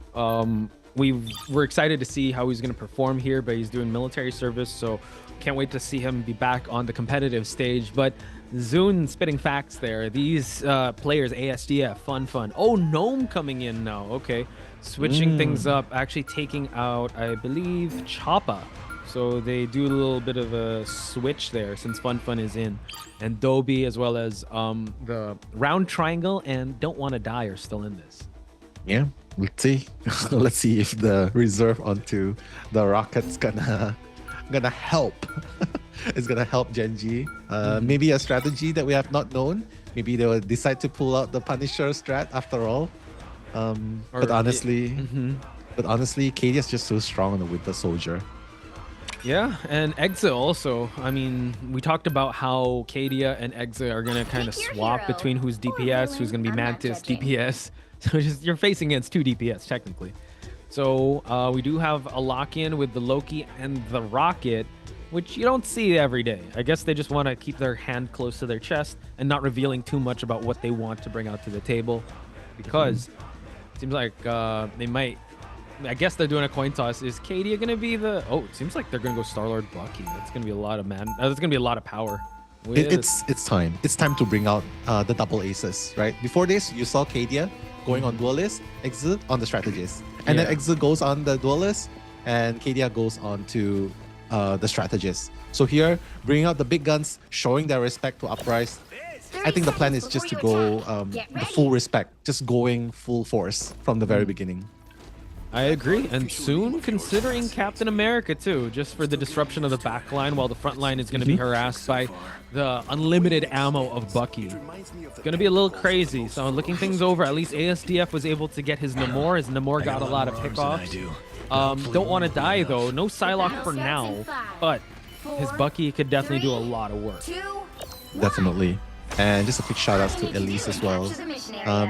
Speaker 5: We're excited to see how he's going to perform here, but he's doing military service, so can't wait to see him be back on the competitive stage. But Zune spitting facts there. These players, ASDF, Fun. Oh, Gnome coming in now. Okay, switching things up, actually taking out, I believe, Choppa. So they do a little bit of a switch there since Fun is in. And Dobie, as well as the Round Triangle and Don't Wanna Die are still in this.
Speaker 6: Yeah, let's see. Let's see if the reserve onto the Rocket's gonna help. It's gonna help Genji. Maybe a strategy that we have not known. Maybe they will decide to pull out the Punisher strat after all. But honestly, KD is just so strong on the Winter Soldier.
Speaker 5: Yeah, and Exa also. I mean, we talked about how Kadia and Exa are going to kind of swap between who's DPS, who's going to be Mantis, DPS. So you're facing against 2 DPS, technically. So we do have a lock-in with the Loki and the Rocket, which you don't see every day. I guess they just want to keep their hand close to their chest and not revealing too much about what they want to bring out to the table. Because it seems like they might... I guess they're doing a coin toss. Is Kadia gonna be the? Oh, it seems like they're gonna go Star-Lord Bucky. That's gonna be a lot of that's gonna be a lot of power.
Speaker 6: It's time. It's time to bring out the double aces, right? Before this, you saw Kadia going on Duelist, Exit on the Strategist, and then Exit goes on the Duelist, and Kadia goes on to the Strategist. So here, bringing out the big guns, showing their respect to Uprise. I think the plan is just to go the full respect, just going full force from the very beginning.
Speaker 5: I agree, and soon considering Captain America too, just for the disruption of the back line while the front line is going to be harassed by the unlimited ammo of Bucky. It's going to be a little crazy, so looking things over, at least ASDF was able to get his Namor. His Namor got a lot of pickoffs. Don't want to die though, no Psylocke for now, but his Bucky could definitely do a lot of work.
Speaker 6: Definitely. And just a quick shout out to Elise as well.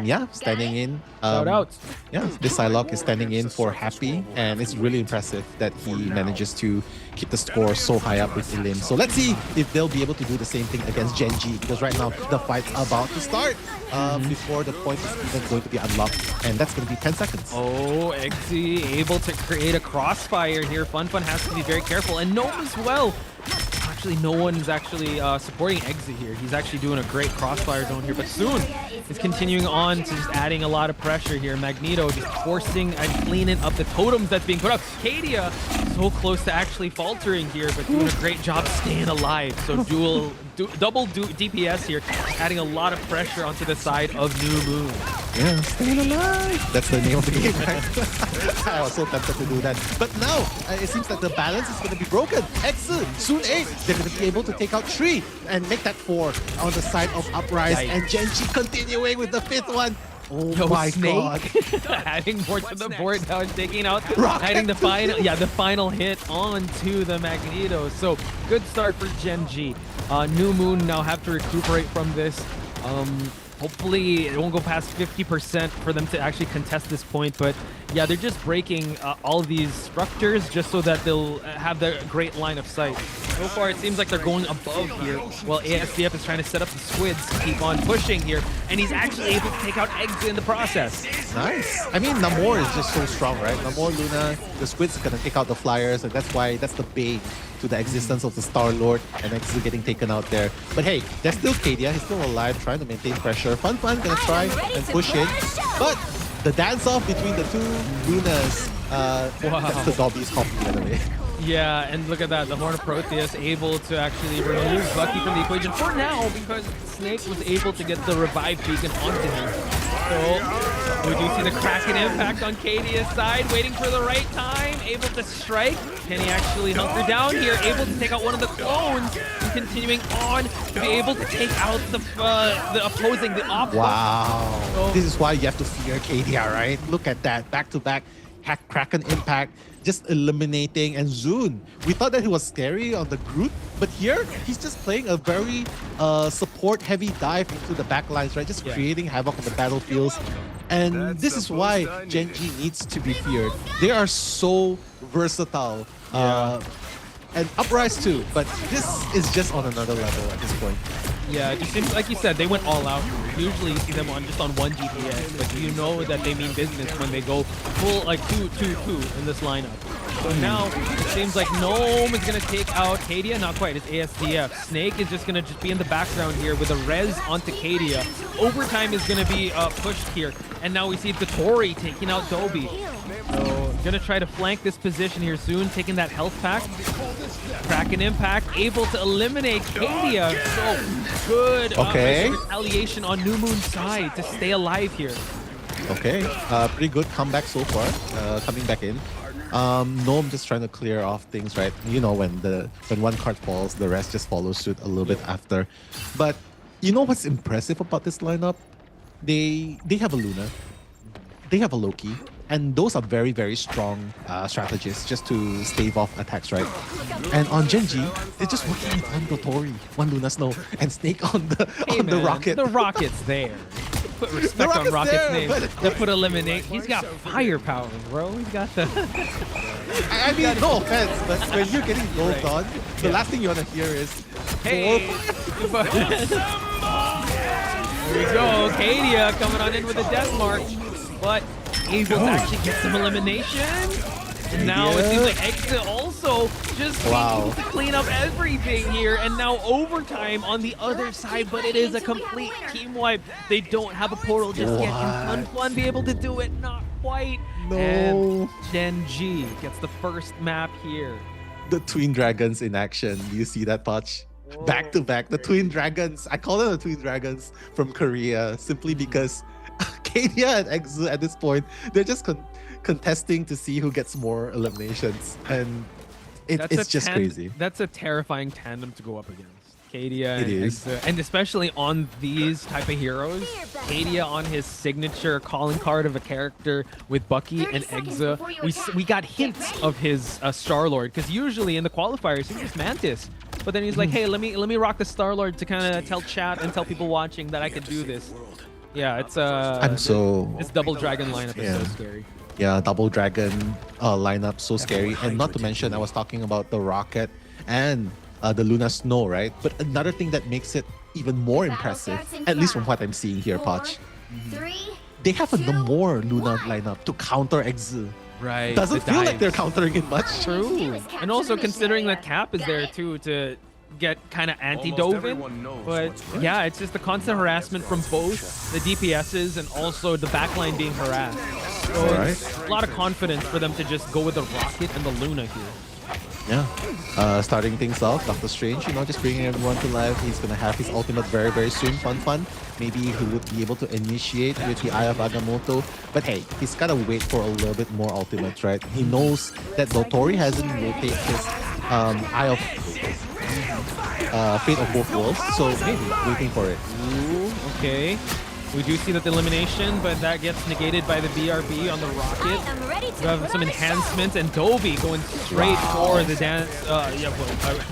Speaker 6: Yeah, standing in.
Speaker 5: Shout outs.
Speaker 6: Yeah, this Psylocke is standing in for Happy, and it's really impressive that he manages to keep the score so high up with Elim. So let's see if they'll be able to do the same thing against Genji, because right now the fight's about to start before the point is even going to be unlocked, and that's going to be 10 seconds.
Speaker 5: Oh, Exy able to create a crossfire here. Fun has to be very careful, and Gnome as well. Actually, no one's actually supporting Exit here. He's actually doing a great crossfire zone here, but soon is continuing on to just adding a lot of pressure here. Magneto just forcing and cleaning up the totems that's being put up. Kadia so close to actually faltering here, but doing a great job staying alive. So double DPS here, adding a lot of pressure onto the side of New Moon.
Speaker 6: Yeah, staying alive. That's the name of the game, right? I was so tempted to do that. But now, it seems like the balance is going to be broken. Exit, soon 8. They're going to be able to take out 3 and make that 4 on the side of Uprise.
Speaker 5: Yikes.
Speaker 6: And Genji continuing with the 5th one. Oh
Speaker 5: Yo,
Speaker 6: my
Speaker 5: Snake.
Speaker 6: god.
Speaker 5: Adding more to the board now and taking out,
Speaker 6: Rocket.
Speaker 5: adding the final hit onto the Magneto. So good start for Genji. New Moon now have to recuperate from this. Hopefully it won't go past 50% for them to actually contest this point, but yeah, they're just breaking all of these structures just so that they'll have the great line of sight. So far it seems like they're going above here while ASDF is trying to set up the squids to keep on pushing here, and he's actually able to take out Eggs in the process.
Speaker 6: Nice. I mean, Namor is just so strong, right? Namor, Luna, the squids are going to take out the flyers, and that's the bait to the existence of the Star-Lord, and X is getting taken out there. But hey, there's still Kadia. He's still alive, trying to maintain pressure. Fun gonna try and push in, but the dance-off between the two Lunas, that's the Dobby's copy, by the way.
Speaker 5: Yeah, and look at that. The Horn of Proteus able to actually remove Bucky from the equation for now because Snake was able to get the revive beacon onto him. So we do see the Kraken impact on Kadia's side, waiting for the right time, able to strike. Can he actually hunker down here? Able to take out one of the clones and continuing on to be able to take out the opposing, the op.
Speaker 6: Wow.
Speaker 5: So,
Speaker 6: this is why you have to fear Kadia, right? Look at that. Back-to-back Kraken impact. Just eliminating, and Zune. We thought that he was scary on the Groot, but here he's just playing a very support-heavy dive into the backlines, right? Just creating havoc on the battlefields. And this is why Genji needs to be feared. They are so versatile. and Uprise too. But this is just on another level at this point.
Speaker 8: Yeah, it just seems like you said, they went all out. Usually you see them on just on one GPS, but you know that they mean business when they go full like 2-2-2 in this lineup. So now it seems like Gnome is gonna take out Kadia, not quite, it's ASDF. Snake is just gonna be in the background here with a res onto Kadia. Overtime is gonna be pushed here, and now we see Tori taking out Dobby. So gonna try to flank this position here soon, taking that health pack. Kraken Impact, able to eliminate Kadia. So good retaliation on New Moon's side to stay alive here.
Speaker 6: Okay, pretty good comeback so far, coming back in. Gnome just trying to clear off things, right? You know, when one card falls, the rest just follows suit a little bit after. But you know what's impressive about this lineup? They have a Luna, they have a Loki, and those are very, very strong strategies just to stave off attacks, right? And on Genji, they're just working with one Dotori, one Luna Snow, and Snake on the rocket.
Speaker 8: The rocket's there. Put respect on Rocket's name. They put eliminate. He's got firepower, bro. He's got the.
Speaker 6: I mean, no offense, but when you're getting gold on, the last thing you want to hear is,
Speaker 8: hey. There we go. Kadia coming on in with a death mark, but able to actually get some elimination. And now it seems like Exit also just being able to clean up everything here. And now overtime on the other side, but it is a complete team wipe. They don't have a portal just yet. Can Fun be able to do it? Not quite.
Speaker 6: No.
Speaker 8: And Genji gets the first map here.
Speaker 6: The Twin Dragons in action. Do you see that, Poch? Back to back, the Twin Dragons. I call them the Twin Dragons from Korea simply because Kadia and Exu at this point, they're just contesting to see who gets more eliminations, and it's just crazy.
Speaker 8: That's a terrifying tandem to go up against. Kadia
Speaker 6: and
Speaker 8: Exu, and especially on these type of heroes. Kadia on his signature calling card of a character with Bucky and Exu. We got hints of his Star-Lord, because usually in the qualifiers he's just Mantis. But then he's like, hey, let me rock the Star-Lord to kind of tell chat and tell people watching that I can do this. Yeah, it's this double dragon lineup is so scary.
Speaker 6: Yeah, double dragon lineup, so scary. And not to mention, I was talking about the rocket and the Luna Snow, right? But another thing that makes it even more impressive, at least from what I'm seeing here, Poch, they have a more Luna lineup to counter Exu.
Speaker 8: Right.
Speaker 6: Doesn't feel like they're countering it much.
Speaker 8: True. And also considering that Cap is there too to get kind of anti-Dovin. But yeah, it's just the constant harassment from both the DPSs and also the backline being harassed. So it's a lot of confidence for them to just go with the Rocket and the Luna here.
Speaker 6: Yeah. Starting things off, Doctor Strange, just bringing everyone to life. He's going to have his ultimate very, very soon. Fun. Maybe he would be able to initiate with the Eye of Agamotto. But hey, he's got to wait for a little bit more ultimates, right? He knows that Dotori hasn't rotated his Eye of Fate of Both Worlds, so maybe waiting for it.
Speaker 8: Ooh, okay. We do see that the elimination, but that gets negated by the BRB on the Rocket. We have some enhancements, and Dobby going straight for the dance.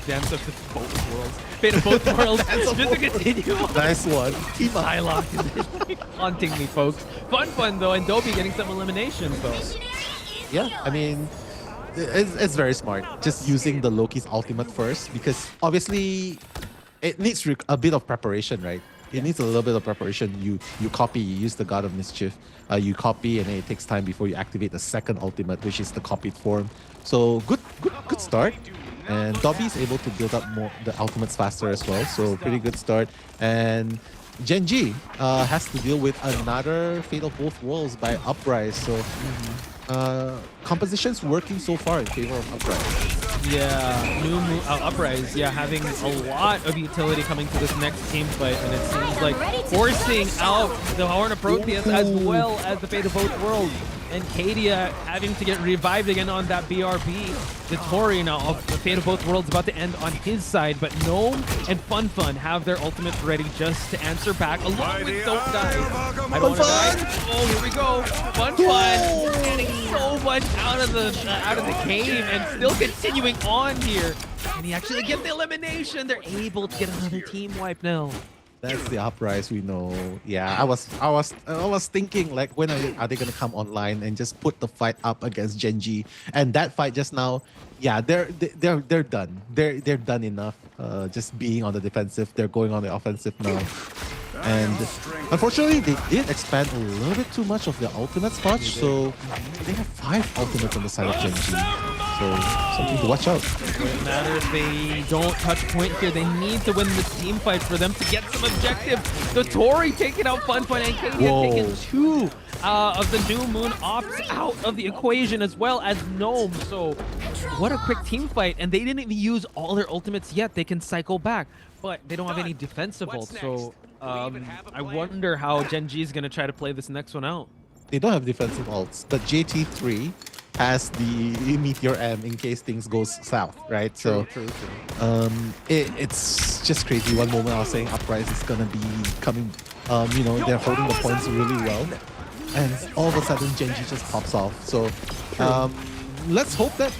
Speaker 8: Dance of both worlds. Fate of both worlds. Just to continue.
Speaker 6: Nice one.
Speaker 8: Keep highlighting, haunting me, folks. Fun though, and Dobby getting some eliminations though.
Speaker 6: Yeah, I mean, it's very smart. Just using the Loki's ultimate first, because obviously it needs a bit of preparation, right? It needs a little bit of preparation. You copy, you use the God of Mischief, you copy, and then it takes time before you activate the second ultimate, which is the copied form. So good start. And Dobby is able to build up more the ultimates faster as well. So pretty good start. And Genji has to deal with another Fate of Both Worlds by Uprise. So composition's working so far in favor of Uprise.
Speaker 8: Yeah, Uprise, having a lot of utility coming to this next team fight, and it seems like forcing out the Horn of Protheus as well as the Fate of Both Worlds. And Kadia having to get revived again on that BRB. The Tori now of the Fate of Both Worlds about to end on his side, but Gnome and Fun have their ultimates ready just to answer back along with Don't Die. I don't want to die. Oh, here we go. Fun getting so much out of the cave and still continuing on here. And he actually gets the elimination. They're able to get another team wipe now.
Speaker 6: That's the Uprise we know. Yeah, I was thinking like when are they gonna come online and just put the fight up against Genji? And that fight just now, yeah, they're done. They're done enough. Just being on the defensive, they're going on the offensive now. And unfortunately, they did expand a little bit too much of their ultimate spots, so they have 5 ultimates on the side of Genji. So something to watch out.
Speaker 8: Doesn't matter if they don't touch point here. They need to win the team fight for them to get some objective. The Tori taking out Fun and Kadia taking 2 of the New Moon ops out of the equation, as well as Gnome. So what a quick team fight. And they didn't even use all their ultimates yet. They can cycle back, but they don't have any defensive ults. So I wonder how Genji is going to try to play this next one out.
Speaker 6: They don't have defensive ults, but JT3 has the Meteor M in case things goes south, right? So it's just crazy. One moment I was saying Uprise is gonna be coming, they're holding the points really well, and all of a sudden Genji just pops off. So let's hope that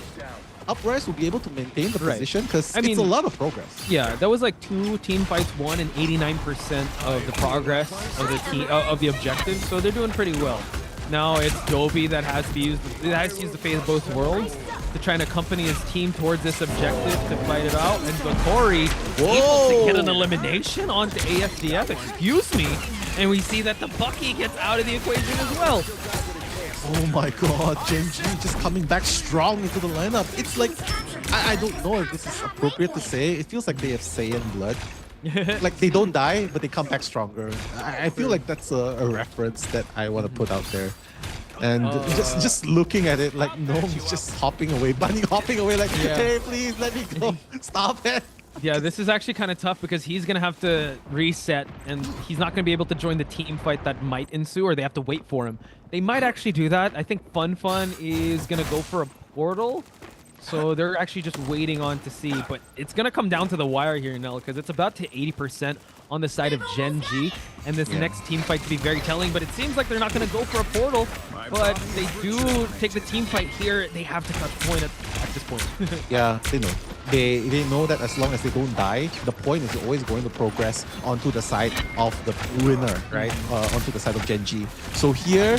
Speaker 6: Uprise will be able to maintain the position, because it's a lot of progress.
Speaker 8: Yeah, that was like 2 team fights won and 89% of the progress of the team of the objectives. So they're doing pretty well. Now it's Dobie that has to use the fate of both worlds to try and accompany his team towards this objective to fight it out. And Gotori able to get an elimination onto ASDF. Excuse me. And we see that the Bucky gets out of the equation as well.
Speaker 6: Oh my god, Genji just coming back strong into the lineup. It's like, I don't know if this is appropriate to say. It feels like they have Saiyan blood. Like they don't die, but they come back stronger. I feel like that's a reference that I want to put out there. And just looking at it, like Gnome's just hopping away, Bunny hopping away like, hey, please let me go. Stop it.
Speaker 8: Yeah, this is actually kind of tough because he's going to have to reset and he's not going to be able to join the team fight that might ensue, or they have to wait for him. They might actually do that. I think Fun is going to go for a portal. So they're actually just waiting on to see, but it's going to come down to the wire here, Nell, because it's about to 80% on the side of Genji, and this next team fight to be very telling, but it seems like they're not going to go for a portal, but they do take the team fight here. They have to cut the point at this point.
Speaker 6: Yeah, they know. They know that as long as they don't die, the point is always going to progress onto the side of the winner, right? Onto the side of Genji. So here,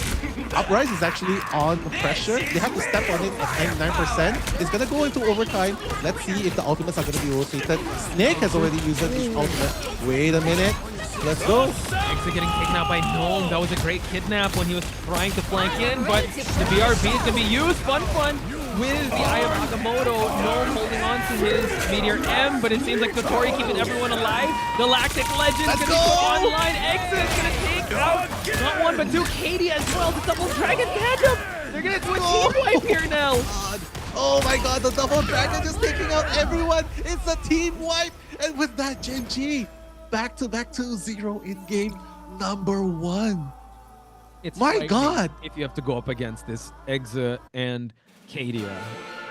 Speaker 6: Uprise is actually on pressure. They have to step on it at 99%. It's going to go into overtime. Let's see if the ultimates are going to be rotated. Snake has already used his ultimate. Wait a minute. Let's go.
Speaker 8: Exit getting taken out by Gnome. That was a great kidnap when he was trying to flank in, but the BRB is going to be used. Fun with the Eye of Agamotto. Gnome holding on to his Meteor M, but it seems like Kotori keeping everyone alive. Galactic Legend's going to go online. Exit is going to take out not one, but 2 Katie as well. The Double Dragon Tandem. They're going to do a team wipe here now.
Speaker 6: Oh my god, the Double Dragon just taking out everyone. It's a team wipe. And with that, Genji back to 2-0 in game number 1.
Speaker 8: It's
Speaker 6: my god.
Speaker 8: If you have to go up against this Exa and Kadia,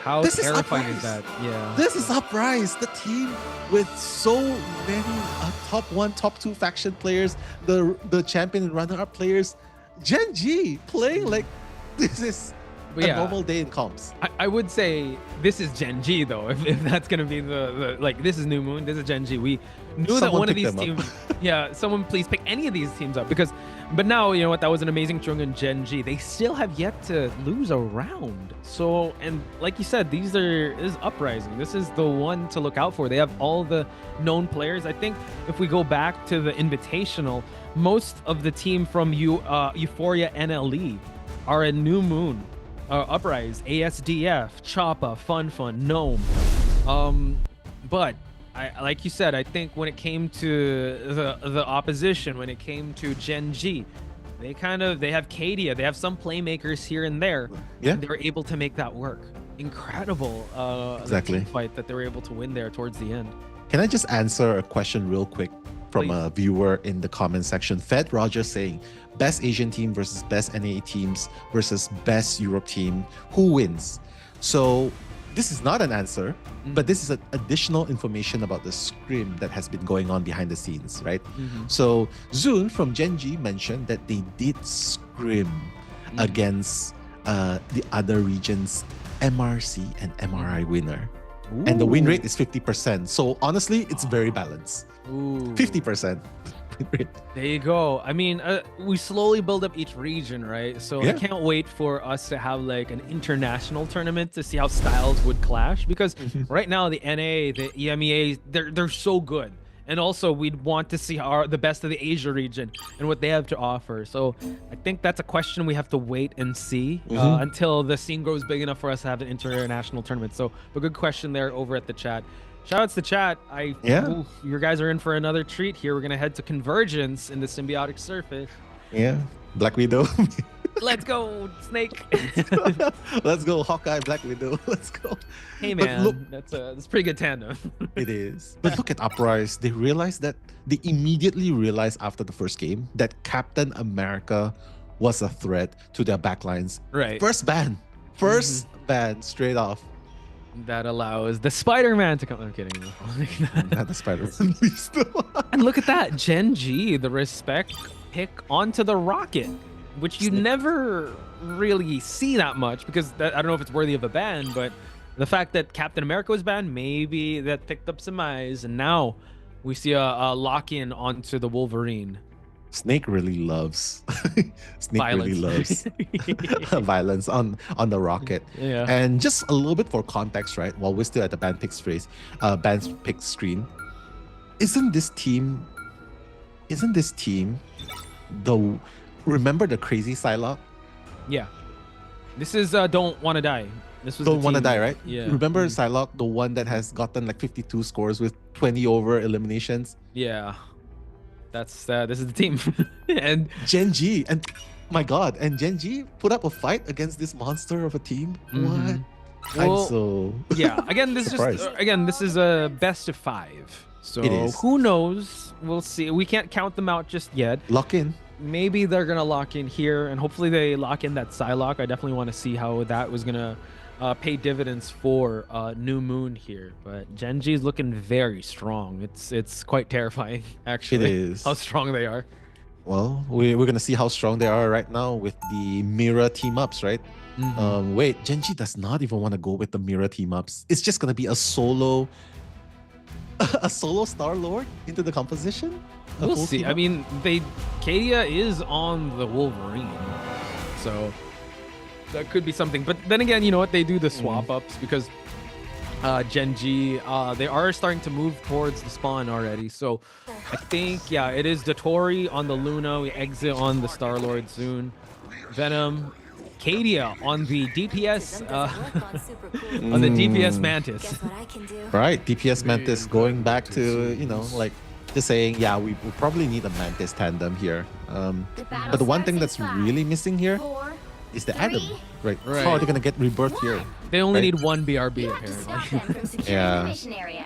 Speaker 8: how terrifying is that? Yeah.
Speaker 6: This is Uprise, the team with so many top 1, top 2 faction players, the champion and runner-up players. Genji playing like this is a normal day in comps.
Speaker 8: I would say this is Genji though, if that's gonna be the like, this is New Moon, this is Genji. We knew that one of these teams, someone please pick any of these teams up, because, but now, you know what, that was an amazing chung in Genji. They still have yet to lose a round. So, and like you said, this is Uprising. This is the one to look out for. They have all the known players. I think if we go back to the Invitational, most of the team from Euphoria NLE are a New Moon. Uprise, ASDF, Choppa, Fun, Gnome. But like you said, I think when it came to the opposition, when it came to Genji, they have Kadia, they have some playmakers here and there.
Speaker 6: Yeah,
Speaker 8: and they were able to make that work. Incredible team fight that they were able to win there towards the end.
Speaker 6: Can I just answer a question real quick from a viewer in the comment section? Fed Rogers saying, best Asian team versus best NA teams versus best Europe team, who wins? So this is not an answer, but this is additional information about the scrim that has been going on behind the scenes, right? So Zun from Genji mentioned that they did scrim against the other region's MRC and MRI winner. And the win rate is 50%. So honestly, it's very balanced. 50%.
Speaker 5: There you go. I mean, we slowly build up each region, right? So I
Speaker 6: Yeah.
Speaker 5: can't wait for us to have like an international tournament to see how styles would clash. Because right now the NA, the EMEA, they're so good. And also we'd want to see the best of the Asia region and what they have to offer. So I think that's a question we have to wait and see until the scene grows big enough for us to have an international tournament. So a good question there over at the chat. Shoutouts to chat.
Speaker 6: Yeah.
Speaker 5: You guys are in for another treat here. We're gonna head to Convergence in the Symbiotic Surface.
Speaker 6: Yeah. Black Widow.
Speaker 5: Let's go, Snake.
Speaker 6: Let's go, Hawkeye, Black Widow. Let's go.
Speaker 5: Hey
Speaker 6: But
Speaker 5: man,
Speaker 6: look,
Speaker 5: that's a pretty good tandem.
Speaker 6: it is. But look at Uprise. They immediately realized after the first game that Captain America was a threat to their backlines.
Speaker 5: Right.
Speaker 6: First ban. Ban straight off.
Speaker 5: That allows the Spider-Man to come. I'm kidding.
Speaker 6: Not the Spider-Man.
Speaker 5: And look at that, Gen G, the respect pick onto the rocket, which you never really see that much because I don't know if it's worthy of a ban, but the fact that Captain America was banned, maybe that picked up some eyes, and now we see a lock-in onto the Wolverine.
Speaker 6: Snake really loves
Speaker 5: Violence.
Speaker 6: Violence on the rocket.
Speaker 5: Yeah.
Speaker 6: And just a little bit for context, right? While we're still at the band pick screen, isn't this team remember the crazy Psylocke?
Speaker 5: Yeah. This is Don't Wanna Die. This was
Speaker 6: Don't
Speaker 5: the
Speaker 6: Wanna
Speaker 5: team-
Speaker 6: Die, right?
Speaker 5: Yeah.
Speaker 6: Remember Psylocke, the one that has gotten like 52 scores with 20 over eliminations?
Speaker 5: Yeah. That's this is the team. And
Speaker 6: Gen G, and my god, and Gen G put up a fight against this monster of a team? What?
Speaker 5: Well,
Speaker 6: I'm so
Speaker 5: yeah, again, this is just
Speaker 6: surprised.
Speaker 5: this is a best of 5. So
Speaker 6: It is.
Speaker 5: who knows? We'll see. We can't count them out just yet.
Speaker 6: lock in.
Speaker 5: Maybe they're gonna lock in here, and hopefully they lock in that Psylocke. I definitely want to see how that was gonna pay dividends for New Moon here. But Gen G is looking very strong. It's quite terrifying, actually.
Speaker 6: It is.
Speaker 5: How strong they are.
Speaker 6: Well, we're gonna see how strong they are right now with the mirror team ups, right? Wait, Gen G does not even want to go with the mirror team ups. It's just gonna be a solo Star Lord into the composition. A
Speaker 5: We'll
Speaker 6: full
Speaker 5: see.
Speaker 6: team
Speaker 5: I
Speaker 6: up?
Speaker 5: mean, Kadia is on the Wolverine, so that could be something. But then again, you know what? They do the swap ups because Gen G, they are starting to move towards the spawn already. So I think, yeah, it is Dotori on the Luna. We exit on the Star-Lord soon. Venom, Kadia on the DPS, on the DPS Mantis.
Speaker 6: Right, DPS Mantis going back to, like just saying, yeah, we probably need a Mantis tandem here. But the one thing that's really missing here is the Adam, right?
Speaker 5: Right.
Speaker 6: How are they gonna get rebirth here?
Speaker 5: They only
Speaker 6: Right.
Speaker 5: need one BRB apparently.
Speaker 6: Yeah.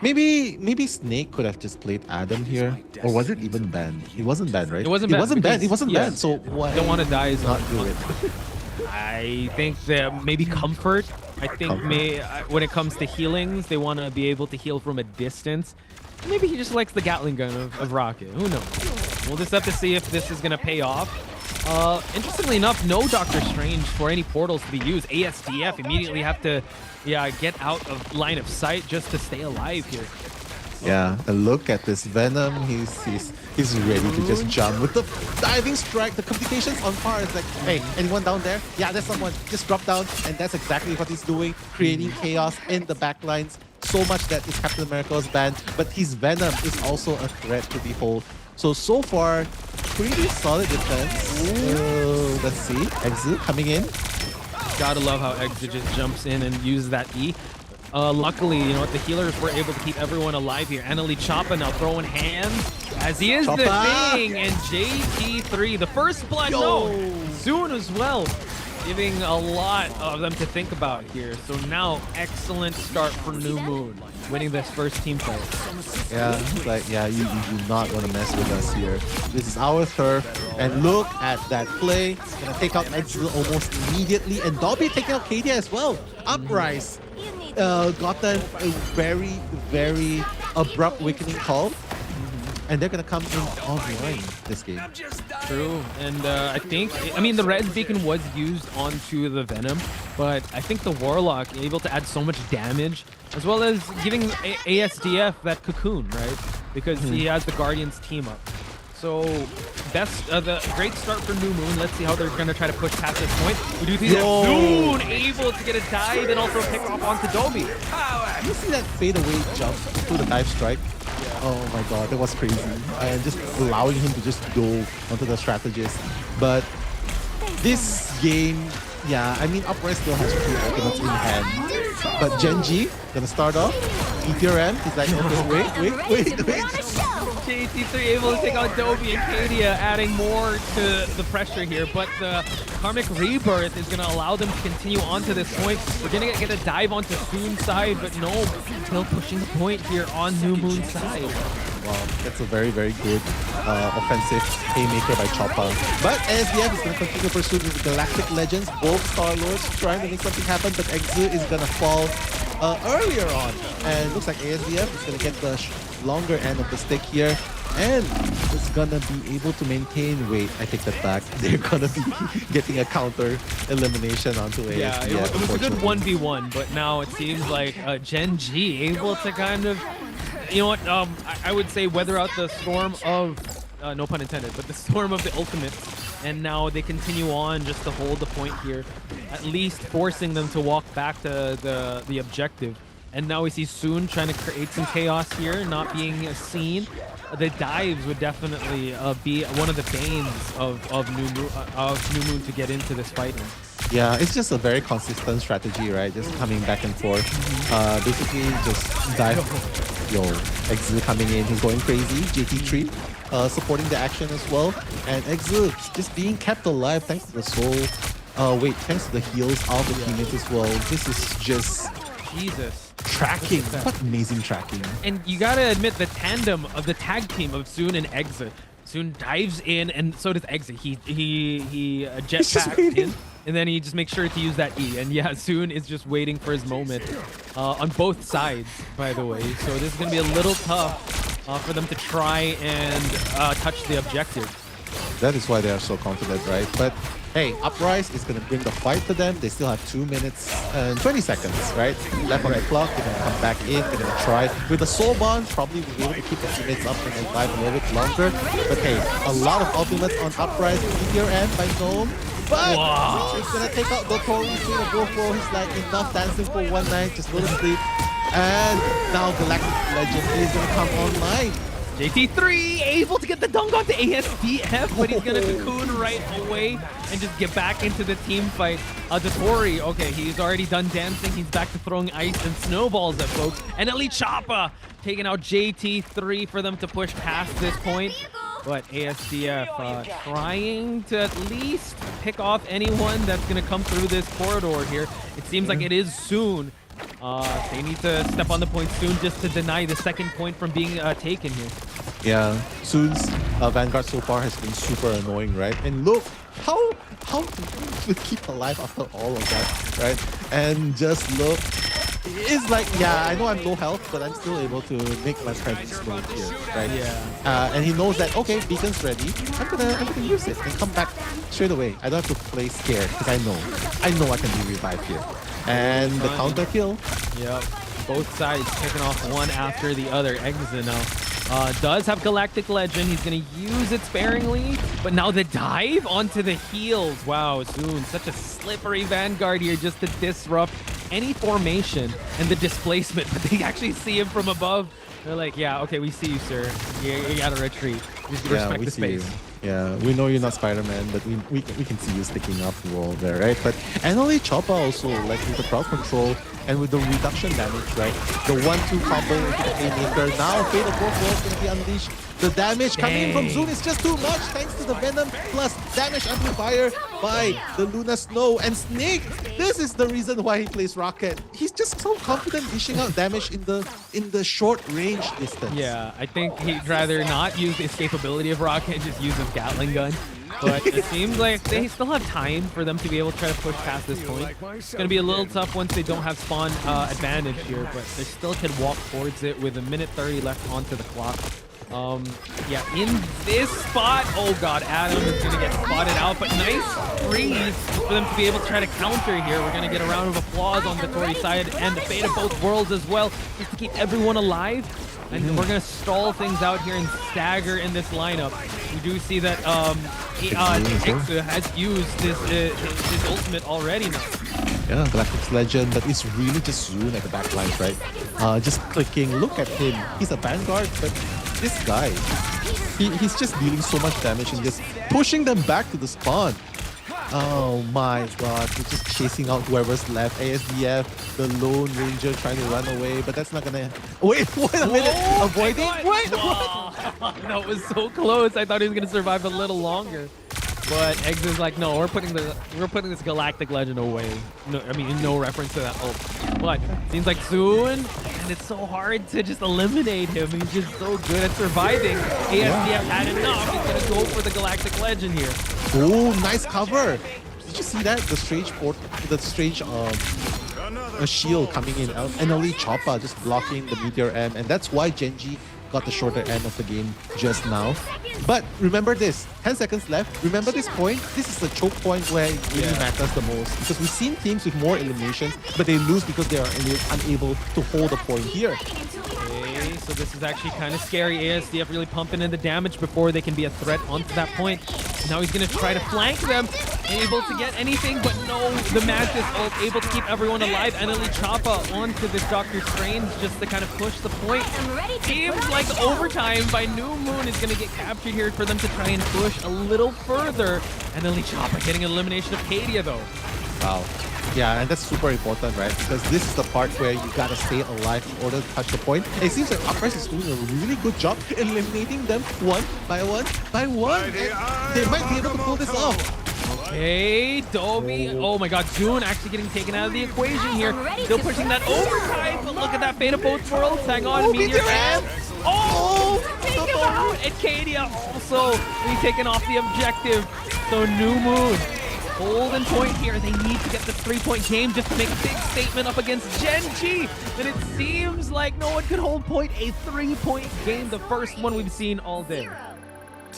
Speaker 6: Maybe Snake could have just played Adam here, or was it even banned? It wasn't banned, right?
Speaker 5: It wasn't banned.
Speaker 6: It wasn't banned. It
Speaker 5: because-
Speaker 6: wasn't
Speaker 5: yeah.
Speaker 6: banned. So why
Speaker 5: Don't Want to Die is
Speaker 6: not do it?
Speaker 5: I think that maybe comfort. I think when it comes to healings, they want to be able to heal from a distance. Maybe he just likes the Gatling gun of Rocket. Who knows? We'll just have to see if this is going to pay off. Interestingly enough, no Doctor Strange for any portals to be used. ASDF immediately have to get out of line of sight just to stay alive here.
Speaker 6: Yeah, and look at this Venom. He's ready to just jump with the diving strike. The complications on par. It's like, hey, anyone down there? Yeah, there's someone. Just drop down, and that's exactly what he's doing, creating chaos in the backlines. So much that his Captain America was banned, but his Venom is also a threat to behold. So far, pretty solid defense. Let's see, Exit coming in.
Speaker 5: Gotta love how Exit just jumps in and uses that E. Luckily, you know what, the healers were able to keep everyone alive here. Annalie Choppa now throwing hands as he is the
Speaker 6: Choppa!
Speaker 5: thing, and JT3, the first blood,
Speaker 6: Yo!
Speaker 5: no, soon as well. Giving a lot of them to think about here. So now, excellent start for New Moon, winning this first team fight.
Speaker 6: Yeah, it's like, yeah, you do not want to mess with us here. This is our turf, and look at that play. Gonna take out Exile almost immediately, and Dobby taking out Kadia as well. Uprise gotten a very, very abrupt weakening call, and they're gonna come in online this game.
Speaker 5: True, and I mean, the Red Beacon was used onto the Venom, but I think the Warlock able to add so much damage, as well as giving ASDF that cocoon, right? Because he has the Guardians team up.
Speaker 8: So the great start for New Moon. Let's see how they're going to try to push past this point. We do see that Soon able to get a dive and also pick off onto Dobby.
Speaker 6: You see that fadeaway jump to the dive strike? Oh my god, that was crazy. And just allowing him to just go onto the strategist. But this game, yeah, I mean, Uprise still has 2 ultimates in hand. But Genji gonna start off. ETRM, he's like, okay, wait.
Speaker 8: JT3 able to take out Dobby and Kadia, adding more to the pressure here. But the Karmic Rebirth is going to allow them to continue on to this point. We're going to get a dive onto Soon's side, but no, still pushing the point here on New Moon's side.
Speaker 6: Wow, that's a very, very good offensive haymaker by Choppa. But ASDF is going to continue to pursue the Galactic Legends. Both Star-Lords trying to make something happen, but Exu is going to fall earlier on. And it looks like ASDF is going to get the longer end of the stick here. And it's going to be able to maintain... Wait, I take that back. They're going to be getting a counter elimination onto ASDF.
Speaker 8: Yeah, it was a good 1v1, but now it seems like Gen G able to kind of... You know what, I would say weather out the storm of, no pun intended, but the storm of the ultimates. And now they continue on just to hold the point here, at least forcing them to walk back to the objective. And now we see Soon trying to create some chaos here, not being seen. The dives would definitely be one of the banes of New Moon to get into this fight.
Speaker 6: Yeah, it's just a very consistent strategy, right? Just coming back and forth. Basically, just dive. Yo, Exu coming in, he's going crazy. JT3 supporting the action as well. And Exu just being kept alive thanks to the soul. Thanks to the heals of the teammates as well. This is just...
Speaker 8: Jesus.
Speaker 6: Tracking. What amazing tracking.
Speaker 8: And you gotta admit the tandem of the tag team of Soon and Exu. Soon dives in, and so does Exu. He jetpacks in, and then he just makes sure to use that E. And yeah, Soon is just waiting for his moment on both sides, by the way. So this is going to be a little tough for them to try and touch the objective.
Speaker 6: That is why they are so confident, right? But hey, Uprise is going to bring the fight to them. They still have 2 minutes and 20 seconds, right? Left on the clock. They're going to come back in. They're going to try. With the Soul Bond, probably will be able to keep the teammates up and dive a little bit longer. But hey, a lot of ultimates on Uprise here and by Gnome. But he's going to take out Dotori. He's going to go for his like enough dancing for one night. Just go to sleep. And now Galactic Legend is going to come online.
Speaker 8: JT3 able to get the dunk onto ASDF, but he's gonna cocoon right away and just get back into the team fight. Dotori, okay, he's already done dancing. He's back to throwing ice and snowballs at folks. And Elite Choppa taking out JT3 for them to push past this point. But ASDF trying to at least pick off anyone that's gonna come through this corridor here. It seems like it is Soon. They need to step on the point soon just to deny the second point from being taken here.
Speaker 6: Yeah, Soon's Vanguard so far has been super annoying, right? And look, how to keep alive after all of that, right? And just look, it's like, yeah, I know I'm low health, but I'm still able to make my presence known here, right?
Speaker 8: Yeah.
Speaker 6: And he knows that, okay, beacon's ready. I'm gonna use it and come back straight away. I don't have to play scared because I know I can be revived here. And the counter kill.
Speaker 8: Yep. Both sides picking off one after the other. Exu now does have Galactic Legend. He's going to use it sparingly. But now the dive onto the heels. Wow, Soon, such a slippery Vanguard here just to disrupt any formation and the displacement. But they actually see him from above. They're like, yeah, okay, we see you, sir. You got to retreat. Just respect the space.
Speaker 6: Yeah, we know you're not Spider-Man, but we can see you sticking up the wall there, right? But Annalie Choppa also, like with the crowd control and with the reduction damage, right? The 1-2 combo into the Haymaker. Now Fate of Fourth Wall is going to be unleashed. The damage coming in from Zoon is just too much thanks to the Venom plus damage amplifier by the Luna Snow. And Snake, this is the reason why he plays Rocket. He's just so confident dishing out damage in the short range distance.
Speaker 8: Yeah, I think he'd rather not use the escapability of Rocket, just use his Gatling gun. But it seems like they still have time for them to be able to try to push past this point. It's going to be a little tough once they don't have spawn advantage here, but they still can walk towards it with 1:30 left onto the clock. Yeah, in this spot, oh god, Adam is going to get spotted out, but nice freeze for them to be able to try to counter here. We're going to get a round of applause on Dotori's side and the Fate of both worlds as well, just to keep everyone alive. And we're going to stall things out here and stagger in this lineup. We do see that Exu has used his ultimate already now.
Speaker 6: Yeah, Galactic's Legend, but it's really just Zoon at the back lines, right? Just clicking. Look at him. He's a Vanguard, but this guy, he's just dealing so much damage and just pushing them back to the spawn. Oh my god, he's just chasing out whoever's left. ASDF, the Lone Ranger trying to run away, but that's not gonna... Wait a minute! Avoiding? Wait!
Speaker 8: Wow. That was so close. I thought he was gonna survive a little longer. But Eggs is like, no, we're putting this Galactic Legend away. No, I mean, no reference to that ult. But seems like soon, and it's so hard to just eliminate him. He's just so good at surviving. ASDF had enough. He's gonna go for the Galactic Legend here.
Speaker 6: Oh, nice cover! Did you see that? The strange shield coming in. NLE Choppa just blocking the Meteor M, and that's why Genji got the shorter end of the game just now. But remember this, 10 seconds left. Remember this point? This is the choke point where it really matters the most. Because we've seen teams with more eliminations, but they lose because they are unable to hold the point here.
Speaker 8: Okay, so this is actually kind of scary. ASDF really pumping in the damage before they can be a threat onto that point. Now he's going to try to flank them. Able to get anything, but no, the Mantis ult able to keep everyone alive. NLE Choppa onto this Doctor Strange just to kind of push the point. Seems like overtime by New Moon is going to get captured here for them to try and push a little further. NLE Choppa getting an elimination of Cadia though.
Speaker 6: Wow. Yeah, and that's super important, right? Because this is the part where you gotta stay alive in order to touch the point. And it seems like Uprise is doing a really good job eliminating them one by one by one. And they might be able to pull this off.
Speaker 8: Okay, Dobby. Oh my god, June actually getting taken out of the equation here. Still pushing that overtime, but look at that fate of both worlds. Hang on, Meteor M. Oh, take him out. And Cadia also being taken off the objective. So New Moon. Golden point here. They need to get this 3-point game just to make a big statement up against Genji. And it seems like no one could hold point. A 3-point game, the first one we've seen all day.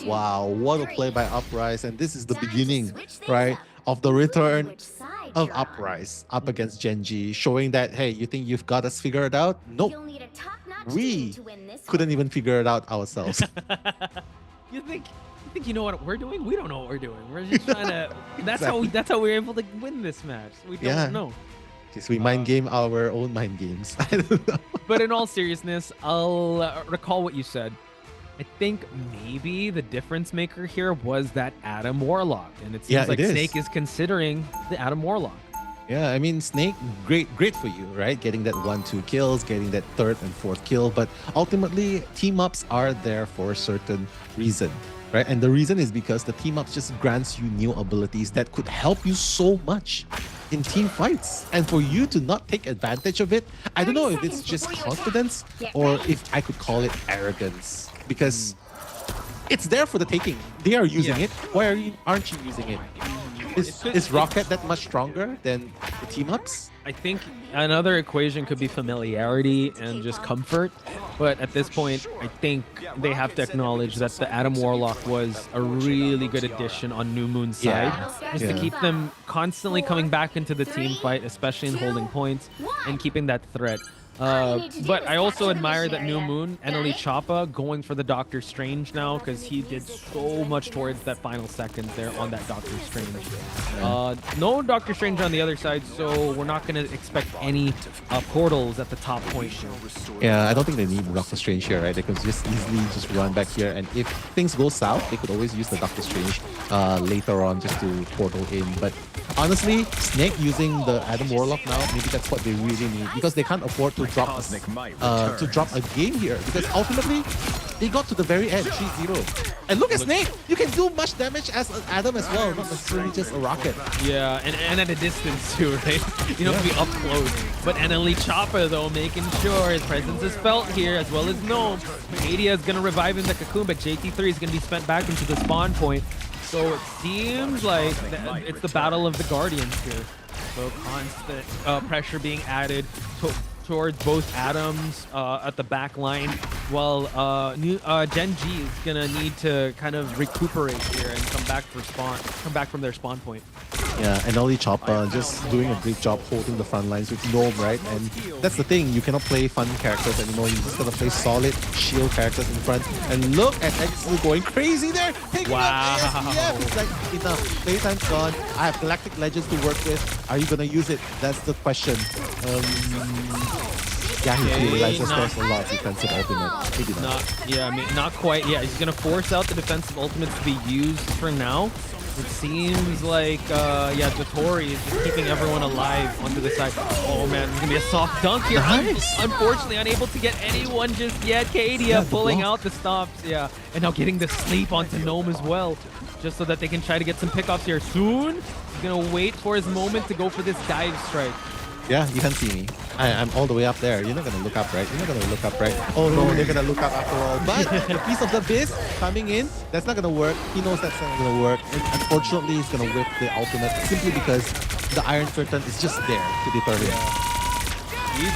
Speaker 6: Wow, what a play by Uprise. And this is the beginning, right, of the return of Uprise up against Genji, showing that, hey, you think you've got us figured out? Nope. We couldn't even figure it out ourselves.
Speaker 8: You think you know what we're doing? We don't know what we're doing. We're just trying to... That's how we're able to win this match. We don't know.
Speaker 6: Just we mind game our own mind games. I don't know.
Speaker 8: But in all seriousness, I'll recall what you said. I think maybe the difference maker here was that Adam Warlock. And it seems like Snake is considering the Adam Warlock.
Speaker 6: Yeah, I mean, Snake, great for you, right? Getting that 1-2 kills, getting that 3rd and 4th kill. But ultimately, team-ups are there for a certain reason, right? And the reason is because the team-ups just grants you new abilities that could help you so much in team fights. And for you to not take advantage of it, I don't know if it's just confidence or if I could call it arrogance. Because it's there for the taking. They are using it. Why aren't you using it? Is Rocket that much stronger than the team-ups?
Speaker 8: I think another equation could be familiarity and just comfort. But at this point, I think they have to acknowledge that the Adam Warlock was a really good addition on New Moon's side. Just to keep them constantly coming back into the team fight, especially in holding points and keeping that threat. But I also admire that New Moon, NLE Choppa, going for the Doctor Strange now because he did so much towards that final second there on that Doctor Strange. No Doctor Strange on the other side, so we're not going to expect any portals at the top point.
Speaker 6: Yeah, I don't think they need Doctor Strange here, right? They can just easily just run back here, and if things go south, they could always use the Doctor Strange later on just to portal in. But honestly, Snake using the Adam Warlock now, maybe that's what they really need because they can't afford to drop a game here because ultimately they got to the very end 3-0. And look at Snake, you can do much damage as an Adam as well, not necessarily just a rocket.
Speaker 8: Yeah, and at a distance too, right? You don't have to be up close. But NLE Choppa though, making sure his presence is felt here as well as Gnome. Cadia is gonna revive in the cocoon, but JT3 is gonna be spent back into the spawn point. So it seems like it's the battle of the Guardians here. So constant pressure being added towards both Adams at the back line, while Genji is gonna need to kind of recuperate here and come back from their spawn point.
Speaker 6: Yeah, and only Choppa just doing a great job holding the front lines with Gnome, right? And that's the thing, you cannot play fun characters anymore. You're just gonna play solid shield characters in front. And look at Exu going crazy there, taking out ASDF. It's like, enough, playtime's gone. I have Galactic Legends to work with. Are you gonna use it? That's the question. Yeah, he realizes there's a lot of defensive ultimate. Maybe not.
Speaker 8: Yeah, I mean, not quite. Yeah, he's gonna force out the defensive ultimates to be used for now. It seems like, yeah, Dotori is just keeping everyone alive onto the side. Oh man, it's gonna be a soft dunk here.
Speaker 6: Nice.
Speaker 8: Unfortunately, unable to get anyone just yet. Kadia pulling out the stops, yeah. And now getting the sleep onto Gnome as well, just so that they can try to get some pickoffs here soon. He's gonna wait for his moment to go for this dive strike.
Speaker 6: Yeah, you can see me. I'm all the way up there. You're not gonna look up, right? You're not gonna look up, right? Oh no, they're gonna look up after all. But the piece of the biz coming in, that's not gonna work. He knows that's not gonna work. And unfortunately, he's gonna whip the ultimate simply because the Iron Curtain is just there to deter him.
Speaker 8: He's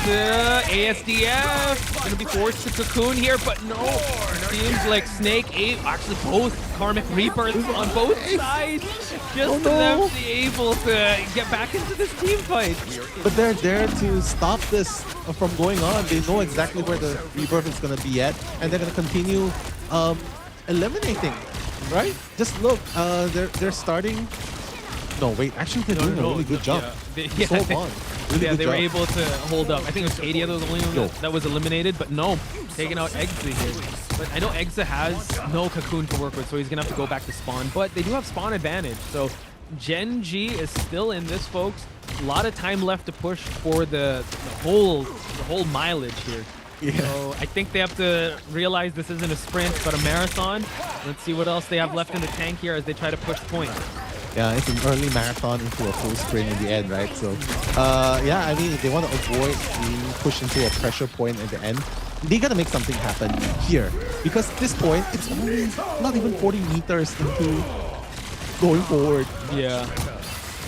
Speaker 8: ASDF gonna be forced to cocoon here, but no. Seems like Snake, actually both Karmic Reapers on both sides, just them be able to get back into this team fight.
Speaker 6: But they're there to stop this from going on. They know exactly where the rebirth is gonna be at, and they're gonna continue eliminating. Right? Just look, they're starting. No, wait. Actually, they're doing a really good job.
Speaker 8: Yeah,
Speaker 6: Hold on. Really
Speaker 8: yeah, they were
Speaker 6: job.
Speaker 8: able to hold up. I think it was Kadia that was the only one that was eliminated, but no, taking out Exa here. But I know Exa has no cocoon to work with, so he's gonna have to go back to spawn. But they do have spawn advantage, so Gen G is still in this, folks. A lot of time left to push for the whole mileage here.
Speaker 6: Yeah.
Speaker 8: So I think they have to realize this isn't a sprint, but a marathon. Let's see what else they have left in the tank here as they try to push point.
Speaker 6: Yeah, it's an early marathon into a full sprint in the end, right? So, yeah, I mean, if they want to avoid being pushed into a pressure point at the end, they gotta make something happen here. Because at this point, it's only not even 40 meters into going forward.
Speaker 8: Yeah.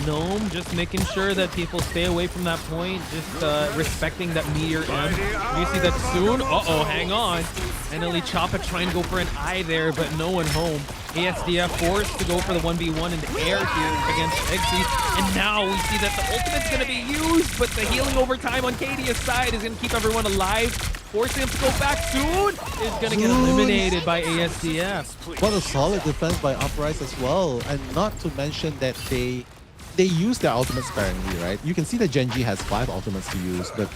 Speaker 8: Gnome just making sure that people stay away from that point, just respecting that Meteor M. You see that soon? Uh-oh, hang on. And Ellie Choppa trying to go for an eye there, but no one home. ASDF forced to go for the 1v1 in the air here against Eggsy. And now we see that the ultimate's going to be used, but the healing over time on Kadia's side is going to keep everyone alive. Forcing him to go back soon is going to get eliminated by ASDF.
Speaker 6: What a solid defense by Uprise as well. And not to mention that they use their ultimates sparingly, right? You can see that Gen G has 5 ultimates to use, but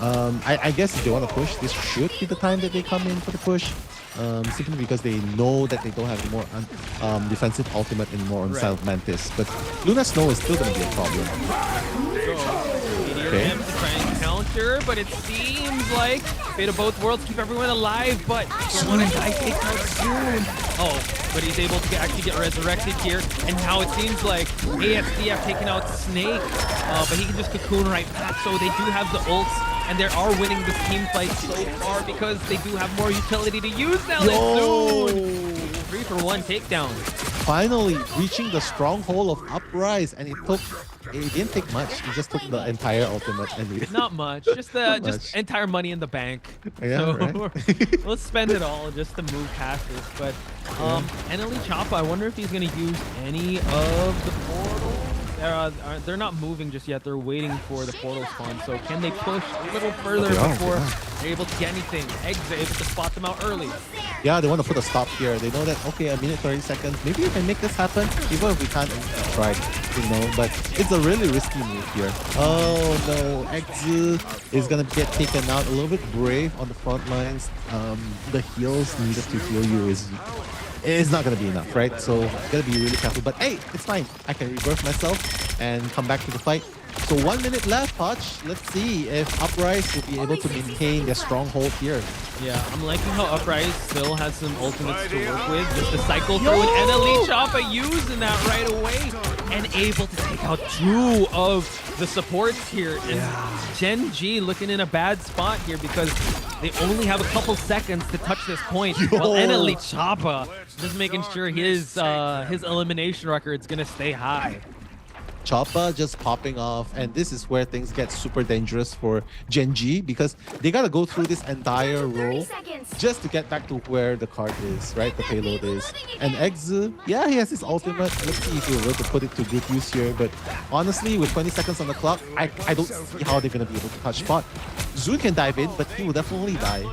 Speaker 6: I guess if they want to push, this should be the time that they come in for the push. Simply because they know that they don't have more defensive ultimate anymore on Silent Mantis. But Luna Snow is still going to be a problem.
Speaker 8: So, Meteor M to try and counter, but it seems like Fate of Both Worlds keep everyone alive, but one guy takes out soon. Oh, but he's able to actually get resurrected here, and now it seems like ASDF taking out Snake, but he can just cocoon right back, so they do have the ults, and they are winning this team fight so far because they do have more utility to use now. Soon. 3-for-1 takedown.
Speaker 6: Finally reaching the stronghold of Uprise, and it didn't take much. It just took the entire ultimate. And
Speaker 8: Not much, just entire money in the bank.
Speaker 6: Yeah,
Speaker 8: so
Speaker 6: right?
Speaker 8: let's spend it all just to move past this. But Ellie Choppa, I wonder if he's going to use any of the portals. They're not moving just yet. They're waiting for the portal spawn. So can they push a little further before they're able to get anything? Eggs are able to spot them out early.
Speaker 6: Yeah, they want to put a stop here. They know that, okay, 1 minute 30 seconds. Maybe we can make this happen, even if we can't try, you know. But it's a really risky move here. Oh no, Exu is going to get taken out. A little bit brave on the front lines. The heals needed to heal you is not going to be enough, right? So gotta be really careful. But hey, it's fine. I can rebirth myself and come back to the fight. So 1 minute left, Hutch. Let's see if Uprise will be able to maintain their stronghold here.
Speaker 8: Yeah, I'm liking how Uprise still has some ultimates to work with. Just to cycle through and Ellie Choppa using that right away. And able to take out 2 of the supports here. And Gen G looking in a bad spot here because they only have a couple seconds to touch this point. While Ellie Choppa just making sure his elimination record is going to stay high.
Speaker 6: Choppa just popping off, and this is where things get super dangerous for Gen G because they gotta go through this entire roll just to get back to where the card is, right? The payload is. And Eggs, yeah, he has his ultimate. Let's see if he'll be able to put it to good use here. But honestly, with 20 seconds on the clock, I don't see how they're gonna be able to touch spot. Zun can dive in, but he will definitely die.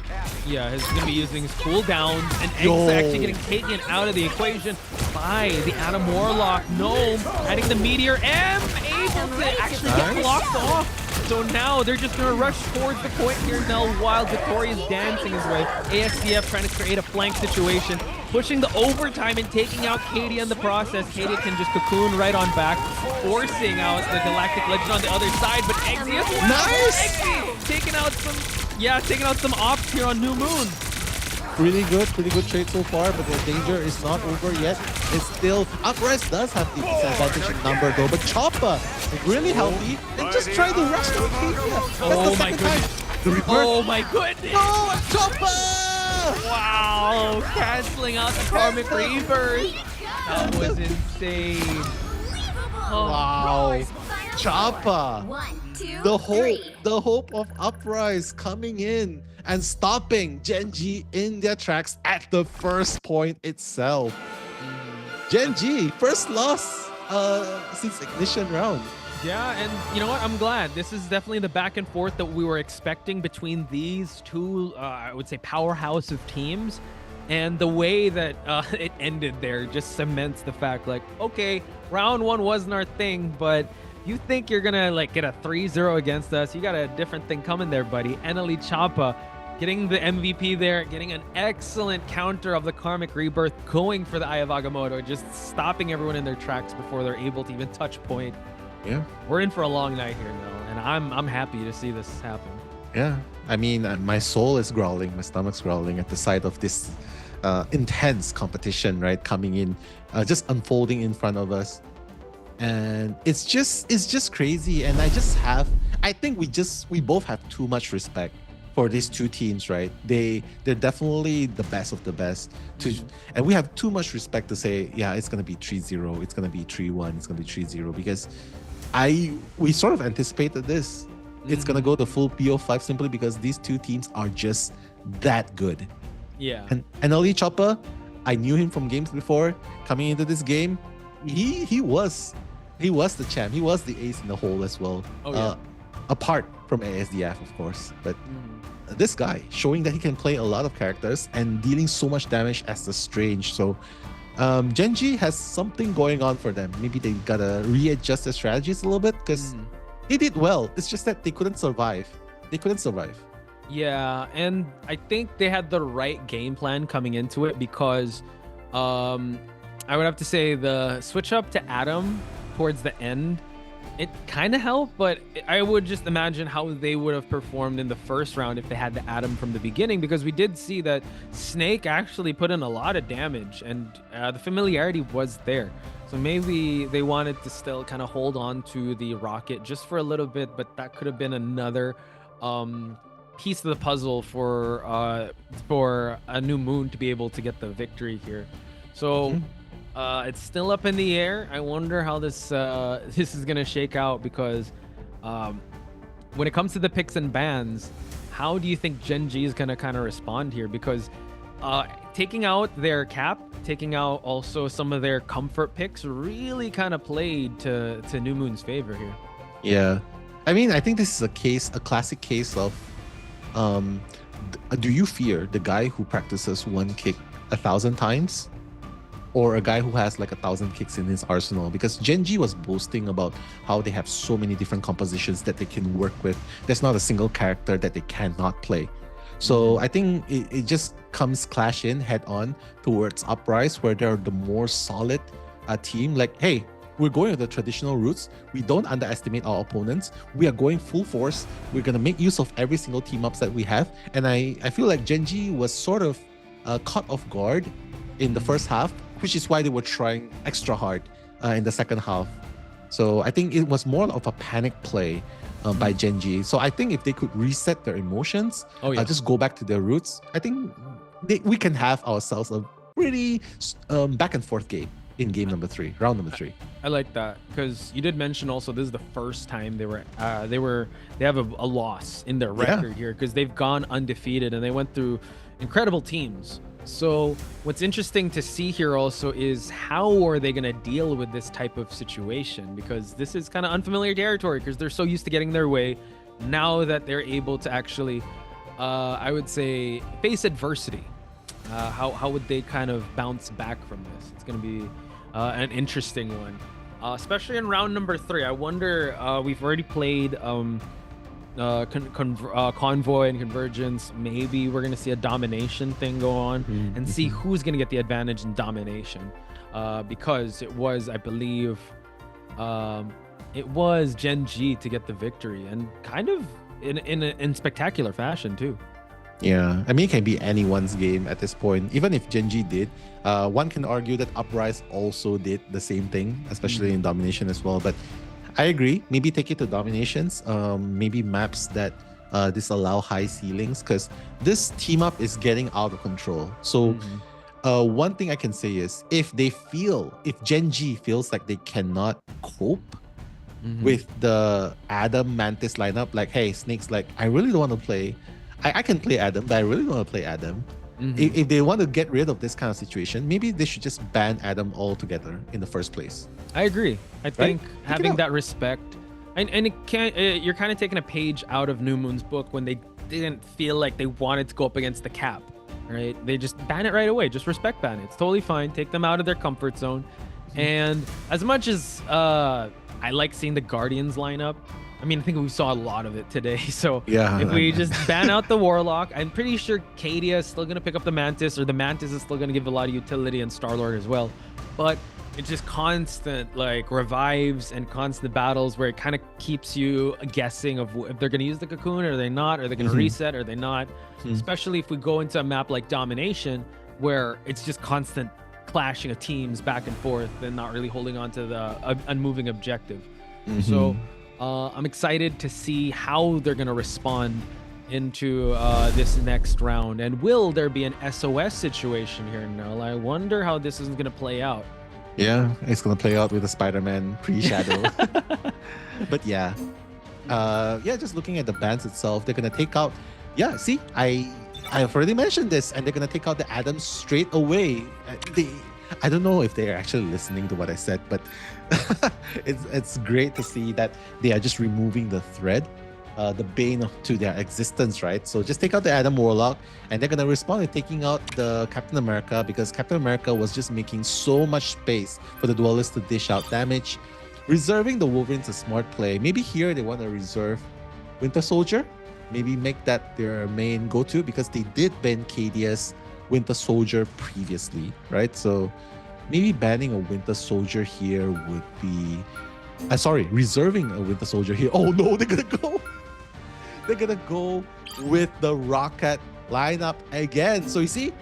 Speaker 8: Yeah, he's going to be using his cooldowns, and Eggs actually getting taken out of the equation by the Adam Warlock. Gnome adding the Meteor M, able to actually get blocked off. So now they're just going to rush towards the point here now while Vittori is dancing his way. ASDF trying to create a flank situation, pushing the overtime and taking out Katie in the process. Katie can just cocoon right on back, forcing out the Galactic Legend on the other side, but Eggsy as well.
Speaker 6: Nice!
Speaker 8: Eggsy taking out some ops here on New Moon.
Speaker 6: Pretty good trade so far, but the danger is not over yet. It's still Uprise does have the disadvantage in number though, but Choppa really healthy and just try to rush the Arcadia.
Speaker 8: Oh my goodness. Oh my goodness.
Speaker 6: No, Choppa!
Speaker 8: Wow, canceling out the Karmic Reavers. That was insane. Oh.
Speaker 6: Wow. Choppa. The hope of Uprise coming in and stopping Gen G in their tracks at the first point itself. Gen G, first loss since Ignition round.
Speaker 8: Yeah, and you know what? I'm glad. This is definitely the back and forth that we were expecting between these two, I would say, powerhouse of teams. And the way that it ended there just cements the fact, like, okay, round one wasn't our thing, but you think you're gonna like get a 3-0 against us? You got a different thing coming there, buddy. Eneli Choppa getting the MVP there, getting an excellent counter of the Karmic Rebirth, going for the Eye of Agamotto, just stopping everyone in their tracks before they're able to even touch point.
Speaker 6: Yeah,
Speaker 8: we're in for a long night here now, and I'm happy to see this happen.
Speaker 6: Yeah, I mean, my soul is growling, my stomach's growling at the sight of this intense competition, right, coming in, just unfolding in front of us. And it's just crazy, and I think we both have too much respect for these two teams, right? They're definitely the best of the best, and we have too much respect to say, yeah, it's gonna be 3-0, it's gonna be 3-1, it's gonna be 3-0, because we sort of anticipated this. It's gonna go the full PO5 simply because these two teams are just that good.
Speaker 8: Yeah.
Speaker 6: And Ali Choppa, I knew him from games before. Coming into this game, he was the champ. He was the ace in the hole as well.
Speaker 8: Oh, yeah.
Speaker 6: Apart from ASDF, of course. But this guy showing that he can play a lot of characters and dealing so much damage as the Strange. So Gen G has something going on for them. Maybe they gotta readjust their strategies a little bit because they did well. It's just that they couldn't survive.
Speaker 8: Yeah, and I think they had the right game plan coming into it because I would have to say the switch up to Adam towards the end, it kind of helped, but I would just imagine how they would have performed in the first round if they had the Adam from the beginning, because we did see that Snake actually put in a lot of damage and the familiarity was there. So maybe they wanted to still kind of hold on to the Rocket just for a little bit, but that could have been another piece of the puzzle for a New Moon to be able to get the victory here. So it's still up in the air. I wonder how this is gonna shake out, because when it comes to the picks and bans, how do you think Gen G is gonna kind of respond here? Because taking out their cap, taking out also some of their comfort picks really kind of played to New Moon's favor here.
Speaker 6: Yeah, I mean, I think this is a classic case of do you fear the guy who practices one kick 1,000 times, or a guy who has like 1,000 kicks in his arsenal? Because Gen G was boasting about how they have so many different compositions that they can work with. There's not a single character that they cannot play. So I think it just comes clashing head on towards Uprise, where they're the more solid team. Like, hey, we're going with the traditional routes. We don't underestimate our opponents. We are going full force. We're going to make use of every single team ups that we have. And I feel like Gen G was sort of caught off guard in the first half, which is why they were trying extra hard in the second half. So I think it was more of a panic play by Gen G. So I think if they could reset their emotions, just go back to their roots, I think we can have ourselves a pretty back and forth game in round number 3.
Speaker 5: I like that because you did mention also this is the first time they have a loss in their record here because they've gone undefeated and they went through incredible teams. So what's interesting to see here also is how are they going to deal with this type of situation, because this is kind of unfamiliar territory because they're so used to getting their way. Now that they're able to actually, I would say, face adversity, how would they kind of bounce back from this? It's going to be an interesting one, especially in round number 3. I wonder, we've already played Convoy and Convergence. Maybe we're gonna see a domination thing go on and see who's gonna get the advantage in domination, because it was, I believe, it was Gen G to get the victory, and kind of in spectacular fashion too.
Speaker 6: Yeah, I mean, it can be anyone's game at this point. Even if Gen G did, one can argue that Uprise also did the same thing, especially in domination as well. But I agree. Maybe take it to dominations. Maybe maps that disallow high ceilings, because this team up is getting out of control. So one thing I can say is if Gen G feels like they cannot cope with the Adam Mantis lineup, like, hey, Snake's like, I really don't want to play. I can play Adam, but I really don't want to play Adam. If they want to get rid of this kind of situation, maybe they should just ban Adam altogether in the first place.
Speaker 5: I agree. I think having that respect, and it can't, you're kind of taking a page out of New Moon's book when they didn't feel like they wanted to go up against the cap, right? They just ban it right away. Just respect ban it. It's totally fine. Take them out of their comfort zone. And as much as I like seeing the Guardians lineup, I mean, I think we saw a lot of it today. So if we just ban out the Warlock, I'm pretty sure Cadia is still going to pick up the Mantis, or the Mantis is still going to give a lot of utility, and Star-Lord as well. But it's just constant like revives and constant battles where it kind of keeps you guessing of if they're going to use the cocoon or are they not, are they going to reset or are they not, especially if we go into a map like Domination where it's just constant clashing of teams back and forth and not really holding on to the unmoving objective. So I'm excited to see how they're going to respond into this next round, and will there be an SOS situation here, Null? I wonder how this is going to play out.
Speaker 6: Yeah, it's gonna play out with the Spider-Man pre-shadow. But yeah, just looking at the bans itself, they're gonna take out. Yeah, see, I've already mentioned this, and they're gonna take out the Adams straight away. I don't know if they're actually listening to what I said, but it's great to see that they are just removing the thread, the bane to their existence, right? So just take out the Adam Warlock, and they're gonna respond with taking out the Captain America, because Captain America was just making so much space for the duelists to dish out damage. Reserving the Wolverine's a smart play. Maybe here they want to reserve Winter Soldier, maybe make that their main go-to, because they did ban Cadia's Winter Soldier previously, right? So maybe banning a Winter Soldier here would be reserving a Winter Soldier here. Oh no, they're gonna go with the Rocket lineup again. So you see,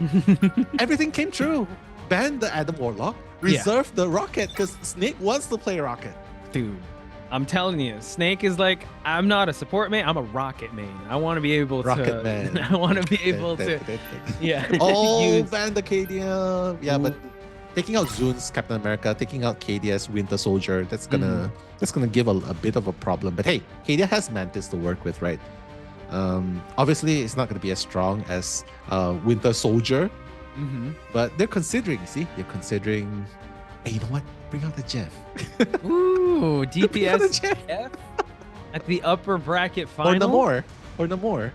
Speaker 6: everything came true. Ban the Adam Warlock, reserve the Rocket, because Snake wants to play Rocket.
Speaker 5: Dude, I'm telling you, Snake is like, I'm not a support main, I'm a Rocket main. I want to be able
Speaker 6: Rocket man.
Speaker 5: I want to be able to
Speaker 6: ban the Cadia. Yeah, but taking out Zun's Captain America, taking out Cadia's Winter Soldier, that's gonna give a bit of a problem. But hey, Cadia has Mantis to work with, right? Obviously, it's not gonna be as strong as Winter Soldier, but they're considering. See, you're considering. Hey, you know what? Bring out the Jeff.
Speaker 5: Ooh, DPS Jeff at the upper bracket final.
Speaker 6: Or Namor.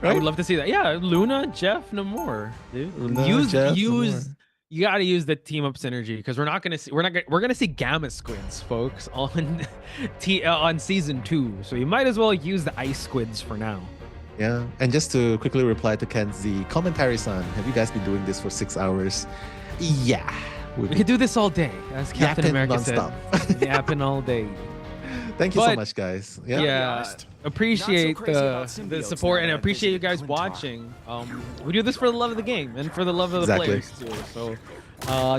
Speaker 5: Right? I would love to see that. Yeah, Luna, Jeff, Namor, dude.
Speaker 6: Luna,
Speaker 5: use
Speaker 6: Namor.
Speaker 5: You got to use the team up synergy, because we're gonna see Gamma Squids, folks, on season 2. So you might as well use the Ice Squids for now.
Speaker 6: Yeah, and just to quickly reply to Ken's commentary, son, have you guys been doing this for 6 hours? Yeah,
Speaker 5: we could do this all day, as Captain America said. Yapping all day.
Speaker 6: Thank you so much, guys.
Speaker 5: Yeah, appreciate the support, and appreciate you guys watching. We do this for the love of the game and for the love of the players too. So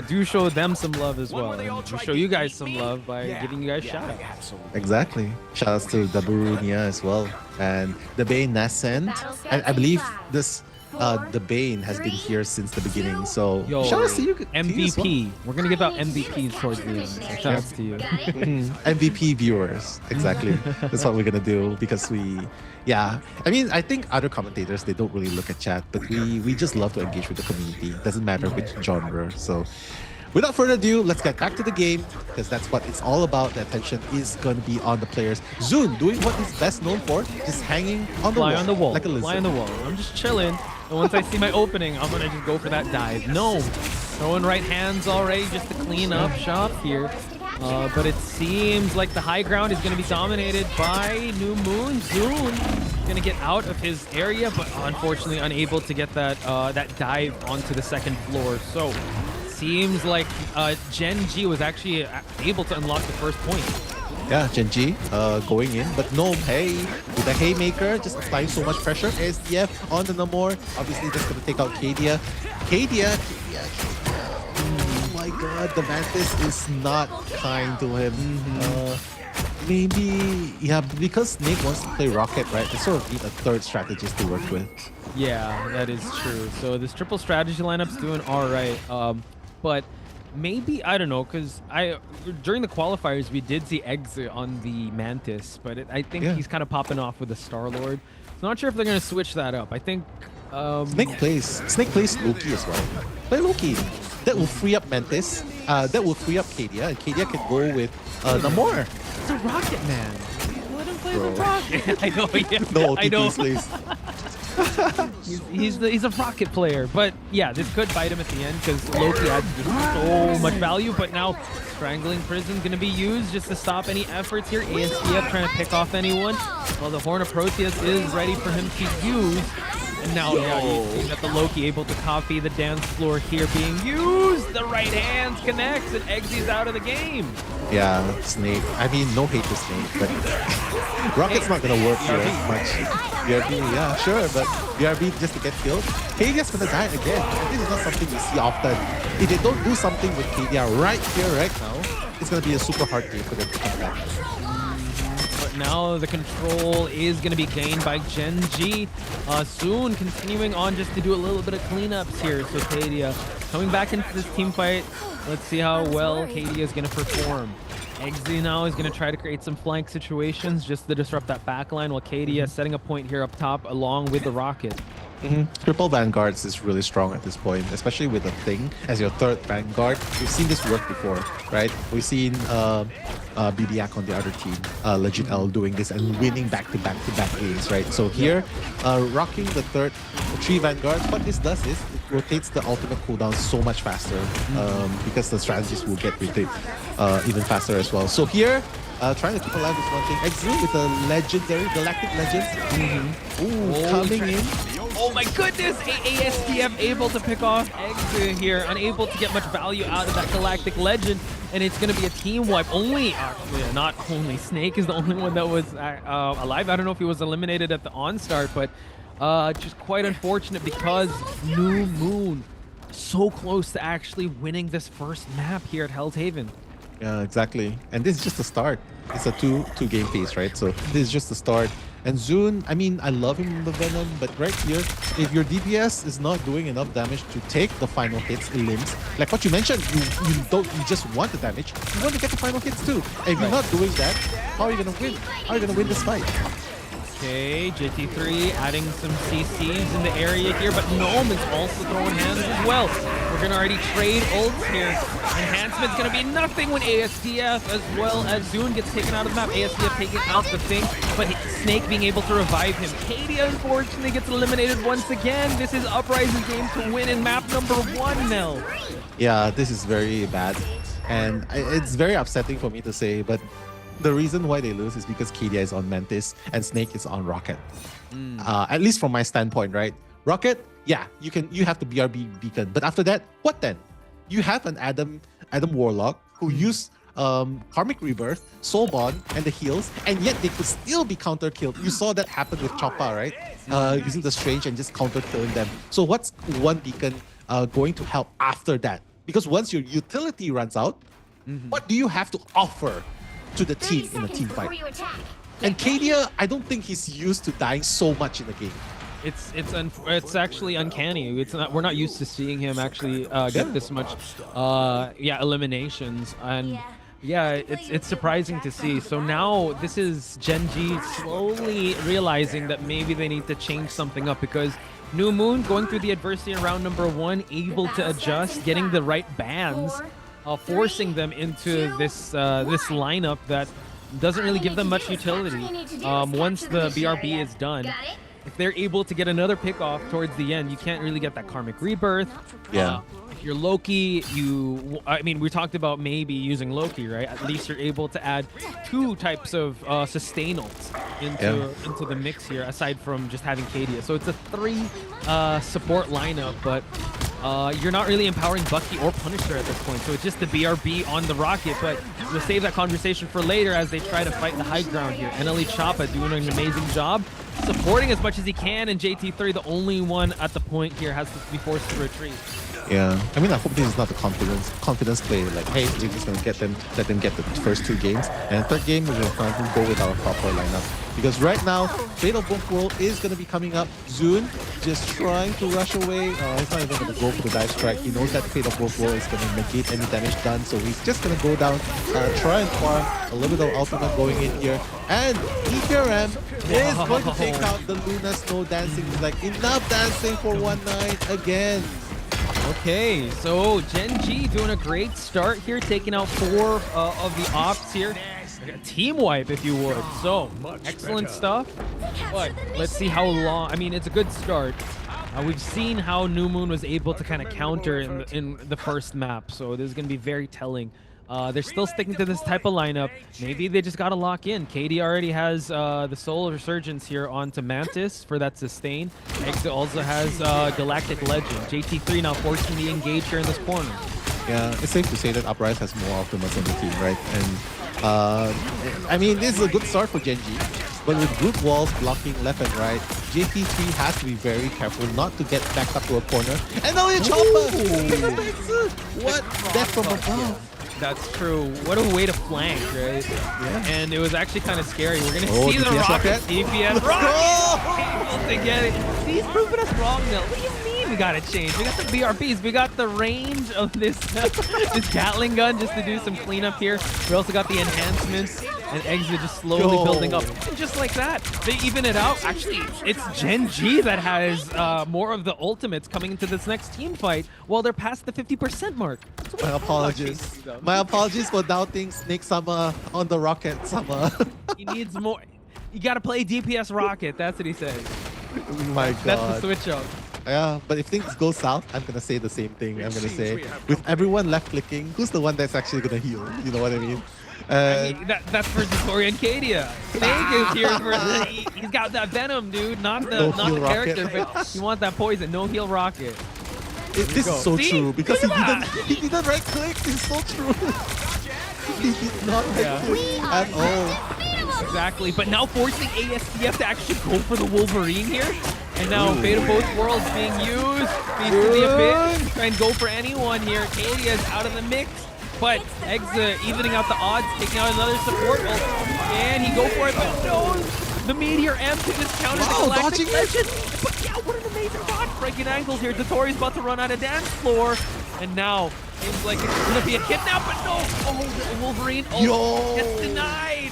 Speaker 5: do show them some love as well, and do show you guys some love by giving you guys shout outs.
Speaker 6: Exactly. Shout outs to Daburunia as well, and the Bay Nascent. And I believe this the Bane has been here since the beginning. So
Speaker 8: Yo,
Speaker 6: shout out to you. to you as well.
Speaker 8: MVP. We're gonna give out MVPs towards the end. So shout outs to you.
Speaker 6: MVP viewers, exactly. That's what we're gonna do because yeah. I mean, I think other commentators they don't really look at chat, but we just love to engage with the community. Doesn't matter which genre. So, without further ado, let's get back to the game because that's what it's all about. The attention is gonna be on the players. Zune doing what he's best known for, just hanging on the
Speaker 8: Fly
Speaker 6: wall,
Speaker 8: on the wall.
Speaker 6: like a lizard.
Speaker 8: Fly on the wall. I'm just chilling. And once I see my opening, I'm gonna just go for that dive. No, throwing right hands already just to clean up shop here. But it seems like the high ground is going to be dominated by New Moon. Zune going to get out of his area, but unfortunately unable to get that that dive onto the second floor. So seems like Gen G was actually able to unlock the first point.
Speaker 6: Yeah, Genji going in, but no, hey, with the Haymaker, just applying so much pressure. SDF on the Namor, obviously that's going to take out Kadia. Kadia. Oh my god, the Mantis is not kind to him. Maybe, yeah, because Snake wants to play Rocket, right? They sort of need a third strategist to work with.
Speaker 8: Yeah, that is true. So this triple strategy lineup's doing all right. But maybe, I don't know, because during the qualifiers, we did see exit on the Mantis, but I think he's kind of popping off with the Star-Lord. So not sure if they're going to switch that up. I think...
Speaker 6: Snake plays Loki as well. Play Loki. That will free up Mantis. That will free up Kadia, and Kadia can go with Namor.
Speaker 8: It's a Rocket Man. Let him play
Speaker 6: Bro.
Speaker 8: the Rocket. I know, yeah.
Speaker 6: No
Speaker 8: I know.
Speaker 6: OT, please.
Speaker 8: He's a Rocket player. But yeah, this could bite him at the end because Loki had so much value. But now Strangling Prison going to be used just to stop any efforts here. ASDF trying to pick off anyone. While the Horn of Proteus is ready for him to use. And now, you see that the Loki able to copy the dance floor here being used. The right hands connects and Eggsy's out of the game.
Speaker 6: Yeah, Snake. I mean, no hate to Snake, but Rocket's not gonna work here much. BRB, yeah, sure, but BRB just to get killed. Kadia's gonna die again. And this is not something you see often. If they don't do something with Kadia right here, right now, it's gonna be a super hard game for them to come back.
Speaker 8: But now the control is going to be gained by Gen G. Soon continuing on just to do a little bit of cleanups here. So Kadia coming back into this team fight. Let's see how well Kadia is going to perform. Eggsy now is going to try to create some flank situations just to disrupt that backline while Kadia setting a point here up top along with the Rocket.
Speaker 6: Triple Vanguards is really strong at this point, especially with the Thing as your third Vanguard. We've seen this work before, right? We've seen BBAC on the other team, Legend L doing this and winning back-to-back games, right? So here, rocking the three Vanguards, what this does is it rotates the ultimate cooldown so much faster because the strategies will get rotated even faster as well. So here, trying to keep alive is one thing. Exit with the legendary Galactic Legends. Ooh, coming in.
Speaker 8: Oh my goodness! ASTF able to pick off Eggsy here, unable to get much value out of that Galactic Legend, and it's going to be a team wipe. Not only Snake is the only one that was alive. I don't know if he was eliminated at the onstart, but just quite unfortunate because New Moon so close to actually winning this first map here at Hell's Haven.
Speaker 6: Yeah, exactly. And this is just the start. It's a two game phase, right? So this is just the start. And Zune, I mean, I love him in the Venom, but right here, if your DPS is not doing enough damage to take the final hits, the limbs, like what you mentioned, you just want the damage, you want to get the final hits too. And if you're not doing that, how are you gonna win? How are you gonna win this fight?
Speaker 8: Okay, JT3 adding some CCs in the area here, but Gnome is also throwing hands as well. We're going to already trade ults here. Enhancement's going to be nothing when ASDF as well as Zune gets taken out of the map. ASDF taking out the Thing, but Snake being able to revive him. Kadia unfortunately gets eliminated once again. This is Uprising's game to win in map number 1 now.
Speaker 6: Yeah, this is very bad. And it's very upsetting for me to say, but the reason why they lose is because Kadia is on Mantis and Snake is on Rocket. At least from my standpoint, right? Rocket, yeah, you have the BRB beacon, but after that, what then? You have an Adam Warlock who used Karmic Rebirth, Soul Bond, and the heals, and yet they could still be counter-killed. You saw that happen with Choppa, right? Using the Strange and just counter-killing them. So what's one beacon going to help after that? Because once your utility runs out, what do you have to offer to the team in a team fight? And Kadia, I don't think he's used to dying so much in the game.
Speaker 8: it's actually uncanny. We're not used to seeing him actually get this much eliminations, and yeah, it's surprising to see. So now this is Gen G slowly realizing that maybe they need to change something up, because New Moon going through the adversity in round number 1, able to adjust, getting the right bans, forcing them into this lineup that doesn't really give them much utility. Once the BRB is done, if they're able to get another pick off towards the end, you can't really get that karmic rebirth.
Speaker 6: Yeah.
Speaker 8: If you're Loki, we talked about maybe using Loki, right? At least you're able to add 2 types of sustainals into the mix here, aside from just having Cadia. So it's a 3 support lineup, but you're not really empowering Bucky or Punisher at this point. So it's just the BRB on the Rocket, but we'll save that conversation for later as they try to fight the high ground here. NLE Choppa doing an amazing job, supporting as much as he can, and JT3, the only one at the point here, has to be forced to retreat.
Speaker 6: Yeah, I mean, I hope this is not the confidence play. Like, hey, we're just gonna let them get the first 2 games, and third game we're gonna go with our proper lineup. Because right now, Fatal Book World is gonna be coming up. Zune just trying to rush away. He's not even gonna go for the dive strike. He knows that Fatal Book World is gonna negate any damage done, so he's just gonna go down, try and farm a little bit of ultimate going in here, and EPRM is going to take out the Luna Snow dancing. He's like, enough dancing for one night again.
Speaker 8: Okay, so Gen G doing a great start here, taking out 4 of the ops here. A team wipe, if you would. So, excellent stuff. But let's see how long. I mean, it's a good start. We've seen how New Moon was able to kind of counter in the first map, so this is going to be very telling. They're still sticking to this type of lineup. Maybe they just got to lock in. KD already has the Soul Resurgence here onto Mantis for that sustain. Exit also has Galactic Legend. JT3 now forcing the engage here in this corner.
Speaker 6: Yeah, it's safe to say that Uprise has more ultimates on the team, right? And I mean, this is a good start for Gen G, but with good walls blocking left and right, JT3 has to be very careful not to get backed up to a corner. And now it's Choppa! What? Death from above.
Speaker 8: That's true. What a way to flank, right?
Speaker 6: Yeah.
Speaker 8: And it was actually kind of scary. We're gonna see the
Speaker 6: DPS
Speaker 8: rocket.
Speaker 6: rocket.
Speaker 8: DPS rocket! Able to get it. See, he's proving us wrong now. What do you mean we gotta change? We got the BRBs. We got the range of this this Gatling gun just to do some cleanup here. We also got the enhancements. And Exit just slowly building up. And just like that, they even it out. Actually, it's Gen G that has more of the ultimates coming into this next team fight while they're past the 50% mark.
Speaker 6: My apologies. My apologies for doubting Snake Summer on the Rocket Summer.
Speaker 8: He needs more. You gotta play DPS Rocket. That's what he says.
Speaker 6: My God.
Speaker 8: That's the switch up.
Speaker 6: Yeah, but if things go south, I'm gonna say the same thing. I'm gonna say, with everyone left clicking, who's the one that's actually gonna heal? You know what I mean?
Speaker 8: I mean, that's for Victoria and Cadia. Snake is here for he's got that venom, dude. Not the character, but you want that poison. No heal rocket.
Speaker 6: This is so true because he didn't right click. It's so true. He did not right click at all.
Speaker 8: Exactly, but now forcing ASTF to actually go for the Wolverine here. And now Fate of Both Worlds being used. Needs to be a bit. Try and go for anyone here. Cadia is out of the mix. But Exa evening out the odds, taking out another support. And he go for it, but no! The Meteor M to just counter the Galactic Legend. But yeah, what an amazing dodge. Breaking angles here. Dotori's about to run out of dance floor. And now, seems like it's going to be a kidnap, but no! Oh, Wolverine gets denied.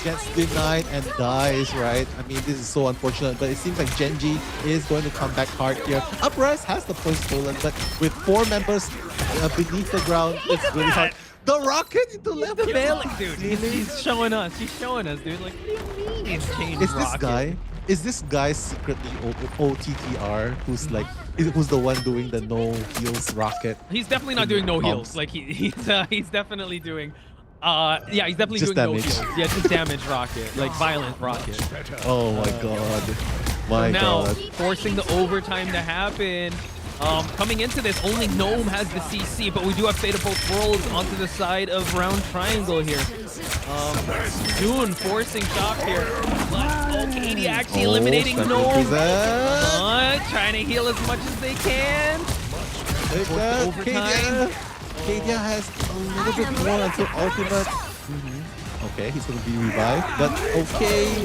Speaker 6: Gets denied and dies, right? I mean, this is so unfortunate, but it seems like Gen G is going to come back hard here. Uprise has the point stolen, but with 4 members beneath the ground, it's really hard. The rocket into left.
Speaker 8: The Bailey, dude. He's showing us. He's showing us, dude. Like, what do you mean he's changed rocket?
Speaker 6: Is this guy secretly OTTR who's like, who's the one doing the no heals rocket?
Speaker 8: He's definitely not doing no heals. Like, he's definitely doing... yeah, he's definitely
Speaker 6: just
Speaker 8: doing
Speaker 6: damage.
Speaker 8: no heals. Yeah, just damage rocket, like violent rocket.
Speaker 6: Oh my God. My
Speaker 8: now,
Speaker 6: God.
Speaker 8: forcing the overtime to happen. Coming into this, only Gnome has the CC, but we do have Fate of Both Worlds onto the side of Round Triangle here. Soon forcing shot here. But Katie actually eliminating Gnome. Trying to heal as much as they can.
Speaker 6: Overtime. Cadia has a little bit more until ultimate. Okay, he's gonna be revived, but okay.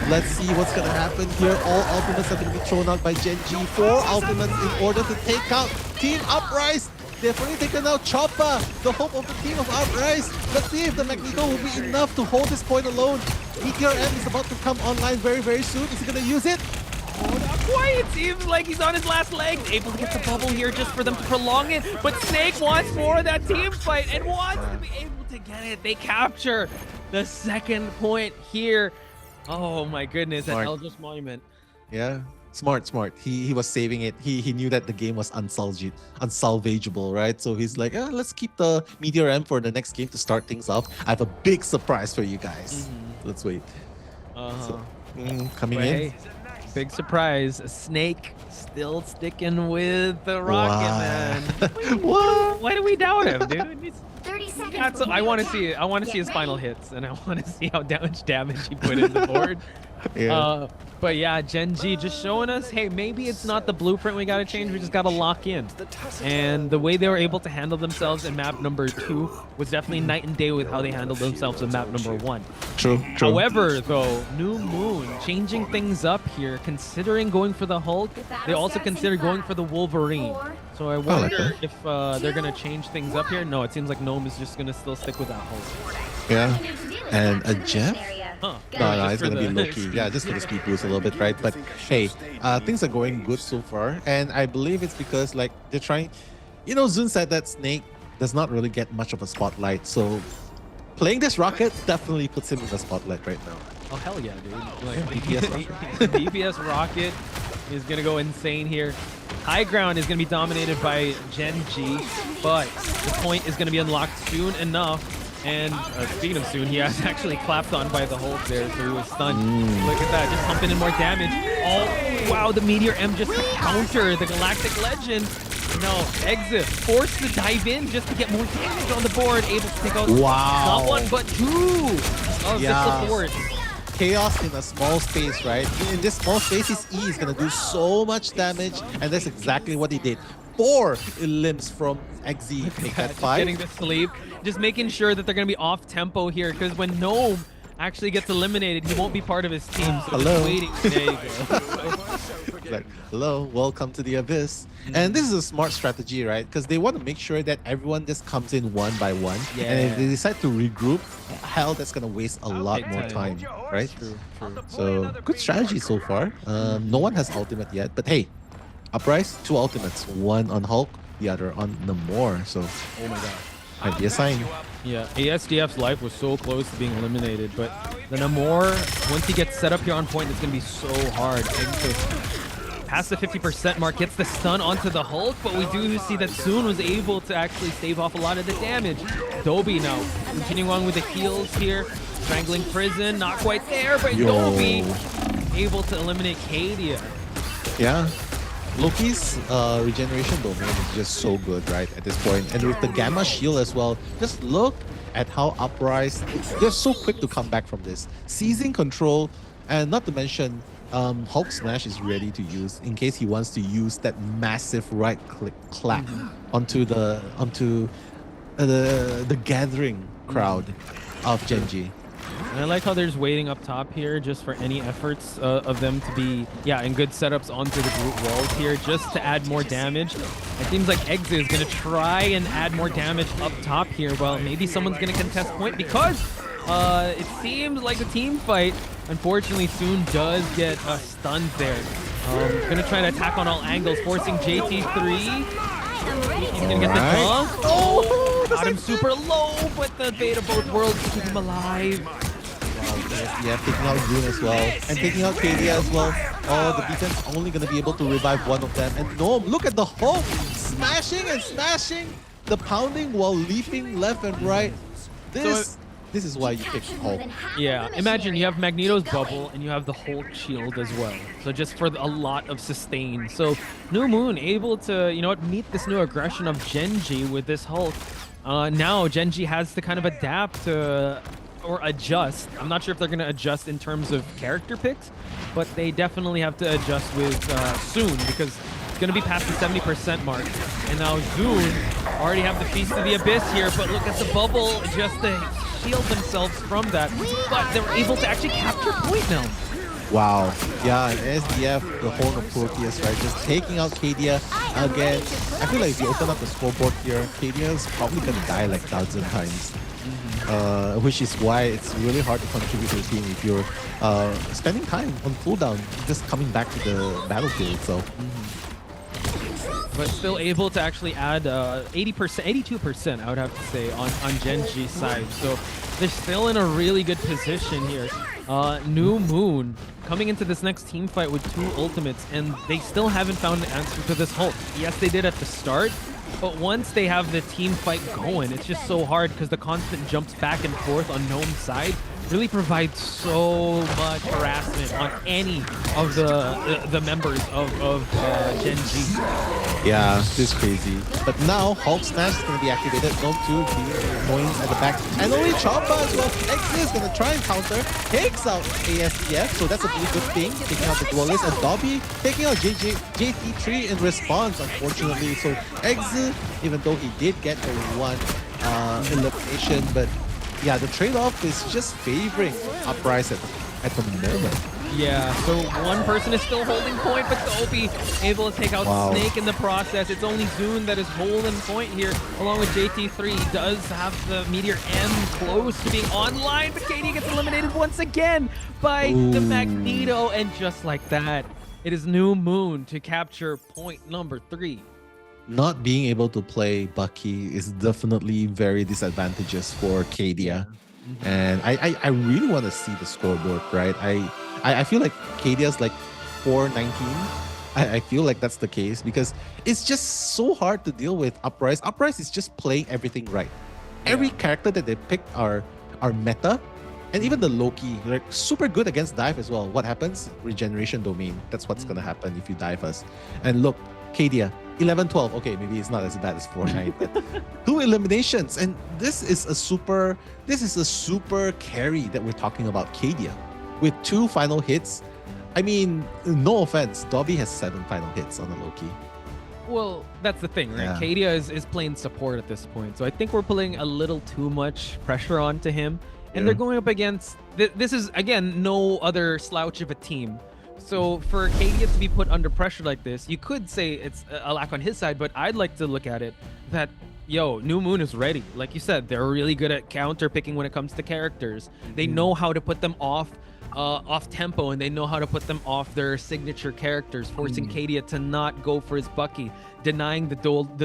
Speaker 6: Let's see what's gonna happen here. All ultimates are gonna be thrown out by Gen G. 4 ultimates in order to take out Team Uprise. They've already taken out Choppa, the hope of the team of Uprise. Let's see if the Magneto will be enough to hold this point alone. Meteor M is about to come online very, very soon. Is he gonna use it?
Speaker 8: Oh, not quite. It seems like he's on his last legs. Able to get the bubble here just for them to prolong it. But Snake wants more of that team fight and wants to be able to get it. They capture the second point here. Oh my goodness, at Eldritch Monument.
Speaker 6: Yeah. Smart. He was saving it. He knew that the game was unsalvageable, right? So he's like, let's keep the Meteor M for the next game to start things off. I have a big surprise for you guys. Let's wait. Coming in.
Speaker 8: Big surprise. Snake still sticking with the Rocket Man.
Speaker 6: What?
Speaker 8: Why do we doubt him, dude?
Speaker 7: 30 seconds.
Speaker 8: I want to see it. I want to see his final hits, and I want to see how much damage he put in the board.
Speaker 6: Yeah.
Speaker 8: But yeah, Gen G just showing us, hey, maybe it's not the blueprint we got to change. We just got to lock in. And the way they were able to handle themselves in map number 2 was definitely night and day with how they handled themselves in map number 1.
Speaker 6: True.
Speaker 8: However, though, New Moon changing things up here, considering going for the Hulk, they also considered going for the Wolverine. So I wonder if they're going to change things up here. No, it seems like Gnome is just going to still stick with that Hulk.
Speaker 6: Yeah. And a Jeff?
Speaker 8: Huh.
Speaker 6: No, it's gonna be Loki. Yeah, just for the speed boost a little bit, right? But hey, things are going good so far, and I believe it's because like they're trying. You know, Zun said that Snake does not really get much of a spotlight, so playing this Rocket definitely puts him in the spotlight right now.
Speaker 8: Oh hell yeah, dude! Like DPS Rocket is gonna go insane here. High ground is gonna be dominated by Gen G, but the point is gonna be unlocked soon enough. And speaking of soon, he was actually clapped on by the Hulk there, so he was stunned. Look at that, just pumping in more damage. Oh, wow, the Meteor M just to counter the Galactic Legend. No, Exit forced to dive in just to get more damage on the board, able to take out not one, but 2 of the supports.
Speaker 6: Chaos in a small space, right? In this small space, his E is going to do so much damage, and that's exactly what he did. 4 elims from Exy, make that 5.
Speaker 8: Getting to sleep, just making sure that they're going to be off tempo here, because when Gnome actually gets eliminated, he won't be part of his team. So
Speaker 6: hello.
Speaker 8: Waiting. There you go.
Speaker 6: Like, hello, welcome to the Abyss. And this is a smart strategy, right? Because they want to make sure that everyone just comes in one by one.
Speaker 8: Yeah.
Speaker 6: And if they decide to regroup, hell, that's going to waste a lot more time, right?
Speaker 8: True.
Speaker 6: So, good strategy so far. No one has ultimate yet, but hey, Uprise, 2 ultimates. One on Hulk, the other on Namor. So,
Speaker 8: Oh my god.
Speaker 6: might be a sign.
Speaker 8: Yeah, ASDF's life was so close to being eliminated, but the Namor, once he gets set up here on point, it's going to be so hard. Past the 50% mark, gets the stun onto the Hulk, but we do see that Soon was able to actually stave off a lot of the damage. Dobby now, continuing on with the heals here. Strangling Prison, not quite there, but Dobby able to eliminate Cadia.
Speaker 6: Yeah. Loki's regeneration domain is just so good, right, at this point. And with the Gamma Shield as well, just look at how Uprise, they're so quick to come back from this. Seizing control, and not to mention, Hulk Smash is ready to use in case he wants to use that massive right-click clap onto the gathering crowd of Genji.
Speaker 8: And I like how they're just waiting up top here just for any efforts of them to be, in good setups onto the group walls here just to add more damage. It seems like Exa is going to try and add more damage up top here. Well, maybe someone's going to contest point because it seems like a team fight. Unfortunately, Soon does get stunned there. Going to try to attack on all angles, forcing JT3. He's going to get the dunk. Oh, got him super low, but the Fate of Both Worlds to keep him alive.
Speaker 6: Yeah, taking out Rune as well. And taking out Cadia as well. Oh, the defense only going to be able to revive one of them. And Gnome, look at the Hulk! Smashing and smashing! The pounding while leaping left and right. This is why you pick Hulk.
Speaker 8: Yeah, imagine you have Magneto's bubble and you have the Hulk shield as well. So just for a lot of sustain. So New Moon able to, meet this new aggression of Genji with this Hulk. Now Genji has to kind of adapt to or adjust. I'm not sure if they're going to adjust in terms of character picks, but they definitely have to adjust with Soon because it's going to be past the 70% mark. And now Zoon already have the Feast of the Abyss here, but look at the bubble just to shield themselves from that, but they were able to actually capture point now.
Speaker 6: Wow. Yeah, and SDF, the Horn of Proteus, right? Just taking out Cadia again. I feel like if you open up the scoreboard here, Cadia is probably going to die like 1,000 times. Which is why it's really hard to contribute to the team if you're spending time on cooldown, just coming back to the battlefield. So,
Speaker 8: but still able to actually add 80%, 82%, I would have to say, on Genji's side. So they're still in a really good position here. New Moon coming into this next team fight with 2 ultimates, and they still haven't found an answer to this Hulk. Yes, they did at the start, but once they have the team fight going, it's just so hard because the constant jumps back and forth on Gnome's side really provides so much harassment on any of the members of Genji.
Speaker 6: yeah, this is crazy. But now, Hulk Smash is going to be activated. Gnome 2 going at the back. And only Choppa as well. X is going to try and counter. Takes out ASTF, so that's a really good thing. Taking out the Duelist. And Dobby taking out JT3 in response, unfortunately. So X, even though he did get the 1 elimination, but yeah, the trade-off is just favoring Uprise at the moment.
Speaker 8: Yeah, so one person is still holding point, but Dobby able to take out Snake in the process. It's only Zune that is holding point here, along with JT3. He does have the Meteor M close to being online, but Katie gets eliminated once again by the Magneto, and just like that, it is New Moon to capture point number 3.
Speaker 6: Not being able to play Bucky is definitely very disadvantageous for Cadia. And I really want to see the scoreboard, right? I feel like Cadia's like 419. I feel like that's the case because it's just so hard to deal with Uprise. Uprise is just playing everything right. Every character that they picked are meta. And even the Loki, like super good against dive as well. What happens? Regeneration domain. That's what's gonna happen if you dive us. And look, Cadia, 11-12. Okay, maybe it's not as bad as 4-9, but 2 eliminations. And this is a super carry that we're talking about, Cadia. With 2 final hits. I mean, no offense, Dobby has 7 final hits on the Loki.
Speaker 8: Well, that's the thing, right?
Speaker 6: Yeah.
Speaker 8: Cadia is playing support at this point, so I think we're putting a little too much pressure onto him. And they're going up against... This is, again, no other slouch of a team. So for Cadia to be put under pressure like this, you could say it's a lack on his side, but I'd like to look at it that, yo, New Moon is ready. Like you said, they're really good at counter picking when it comes to characters. They know how to put them off tempo, and they know how to put them off their signature characters, forcing Cadia to not go for his Bucky, denying the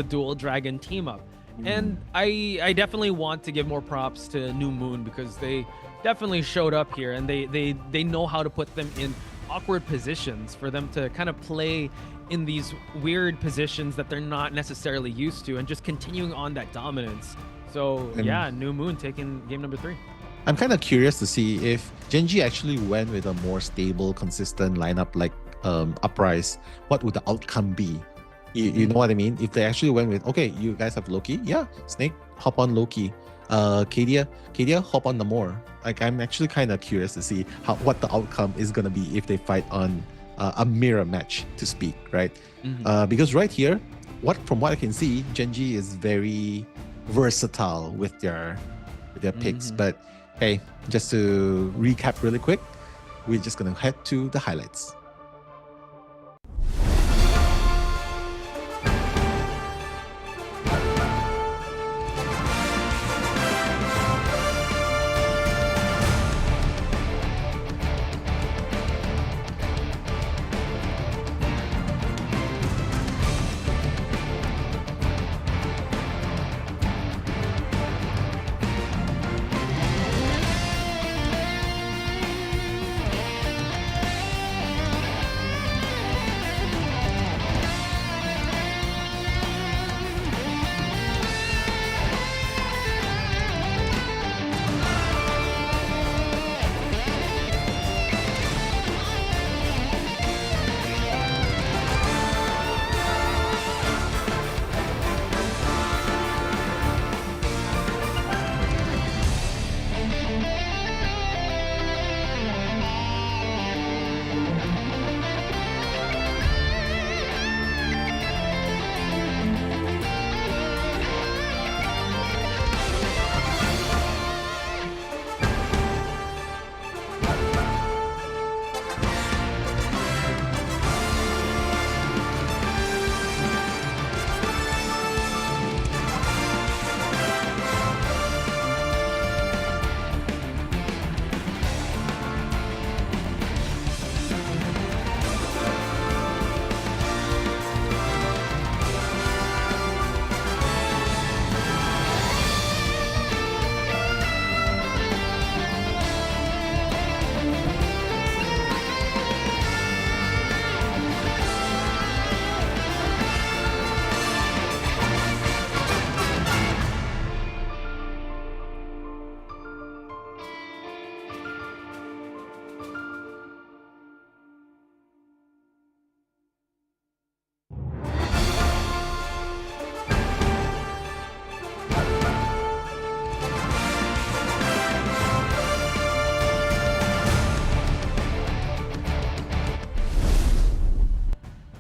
Speaker 8: dual dragon team up. And I definitely want to give more props to New Moon because they definitely showed up here, and they know how to put them in awkward positions for them to kind of play in these weird positions that they're not necessarily used to, and just continuing on that dominance. So yeah, New Moon taking game number 3.
Speaker 6: I'm kind of curious to see if Genji actually went with a more stable, consistent lineup like Uprise. What would the outcome be? You know what I mean? If they actually went with, okay, you guys have Loki, yeah, Snake, hop on Loki. Cadia, hop on Namor. Like, I'm actually kind of curious to see what the outcome is gonna be if they fight on a mirror match, to speak, right? Because right here, from what I can see, Genji is very versatile with their picks. But hey, just to recap really quick, we're just gonna head to the highlights.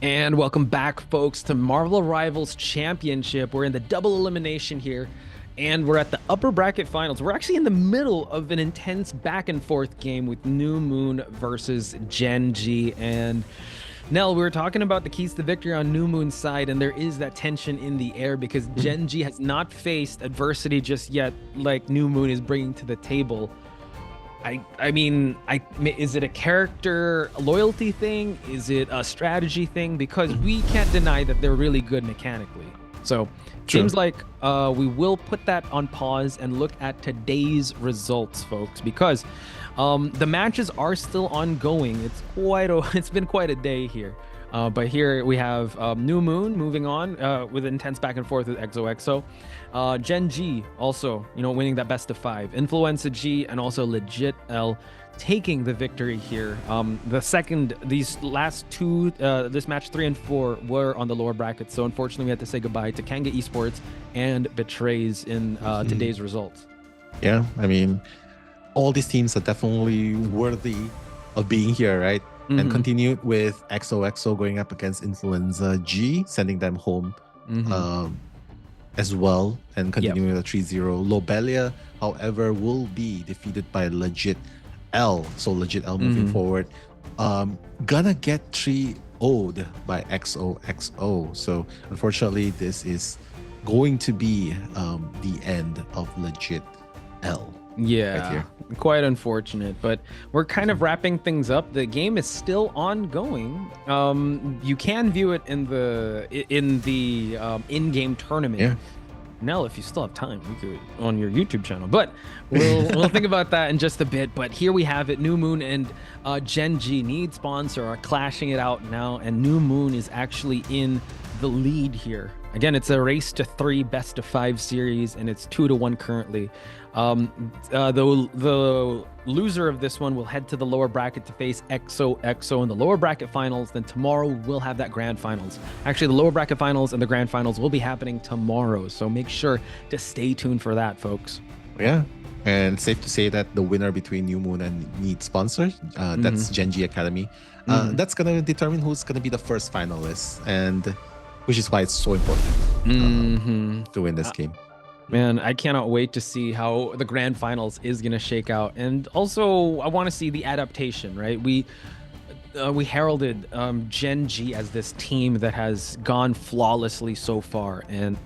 Speaker 5: And welcome back, folks, to Marvel Rivals Championship. We're in the double elimination here, and we're at the upper bracket finals. We're actually in the middle of an intense back and forth game with New Moon versus Gen G. And Nell, we were talking about the keys to victory on New Moon's side, and there is that tension in the air because Gen G has not faced adversity just yet like New Moon is bringing to the table. I mean, is it a character loyalty thing? Is it a strategy thing? Because we can't deny that they're really good mechanically. So seems like we will put that on pause and look at today's results, folks, because the matches are still ongoing. It's been quite a day here. But here we have New Moon moving on with intense back and forth with XOXO. Gen G also, winning that best of 5. Influenza G and also Legit L taking the victory here. These last two, this match 3 and 4 were on the lower bracket. So unfortunately, we had to say goodbye to Kanga Esports and Betrays in today's results.
Speaker 6: Yeah, I mean, all these teams are definitely worthy of being here, right? And continued with XOXO going up against Influenza G, sending them home as well, and continuing with a 3-0. Lobelia, however, will be defeated by Legit L. So Legit L moving forward. Gonna get 3-0'd by XOXO. So unfortunately, this is going to be the end of Legit L.
Speaker 5: Yeah,
Speaker 6: right here.
Speaker 5: Quite unfortunate, but we're kind of wrapping things up. The game is still ongoing. You can view it in the in-game tournament.
Speaker 6: Yeah.
Speaker 5: Nell, if you still have time, you could on your YouTube channel. But we'll think about that in just a bit. But here we have it. New Moon and Gen G, need sponsor, are clashing it out now, and New Moon is actually in the lead here. Again, it's a race to 3 best of 5 series, and it's 2-1 currently. The loser of this one will head to the lower bracket to face XOXO in the lower bracket finals. Then tomorrow we'll have that grand finals. Actually, the lower bracket finals and the grand finals will be happening tomorrow. So make sure to stay tuned for that, folks.
Speaker 6: Yeah. And safe to say that the winner between New Moon and Need Sponsor, that's Gen G Academy, that's going to determine who's going to be the first finalist. And which is why it's so important to win this game.
Speaker 5: Man, I cannot wait to see how the grand finals is going to shake out. And also, I want to see the adaptation, right? We heralded Gen G as this team that has gone flawlessly so far, and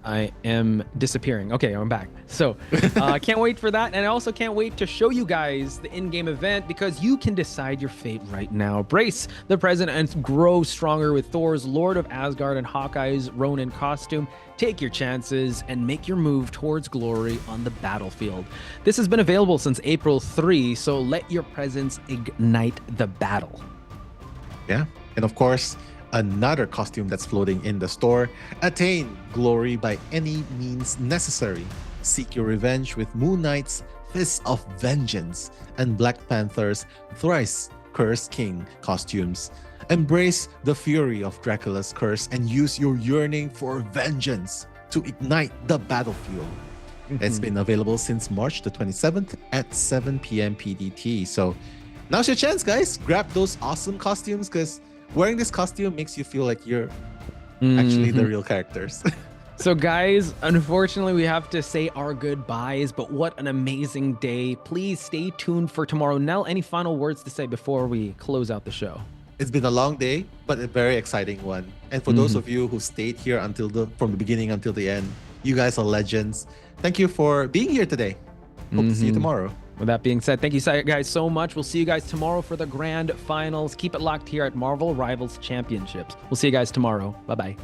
Speaker 5: I am disappearing. Okay, I'm back. So I can't wait for that. And I also can't wait to show you guys the in-game event, because you can decide your fate right now. Brace the present and grow stronger with Thor's Lord of Asgard and Hawkeye's Ronin costume. Take your chances and make your move towards glory on the battlefield. This has been available since April 3, so let your presence ignite the battle.
Speaker 6: Yeah. And of course, another costume that's floating in the store. Attain glory by any means necessary. Seek your revenge with Moon Knight's Fist of Vengeance and Black Panther's Thrice Cursed King costumes. Embrace the fury of Dracula's curse and use your yearning for vengeance to ignite the battlefield. It's been available since March the 27th at 7 p.m. PDT. So now's your chance, guys. Grab those awesome costumes, because wearing this costume makes you feel like you're actually the real characters.
Speaker 5: So guys, unfortunately, we have to say our goodbyes, but what an amazing day. Please stay tuned for tomorrow. Nell, any final words to say before we close out the show?
Speaker 6: It's been a long day, but a very exciting one. And for those of you who stayed here from the beginning until the end, you guys are legends. Thank you for being here today. Hope to see you tomorrow.
Speaker 5: With that being said, thank you guys so much. We'll see you guys tomorrow for the grand finals. Keep it locked here at Marvel Rivals Championships. We'll see you guys tomorrow. Bye-bye.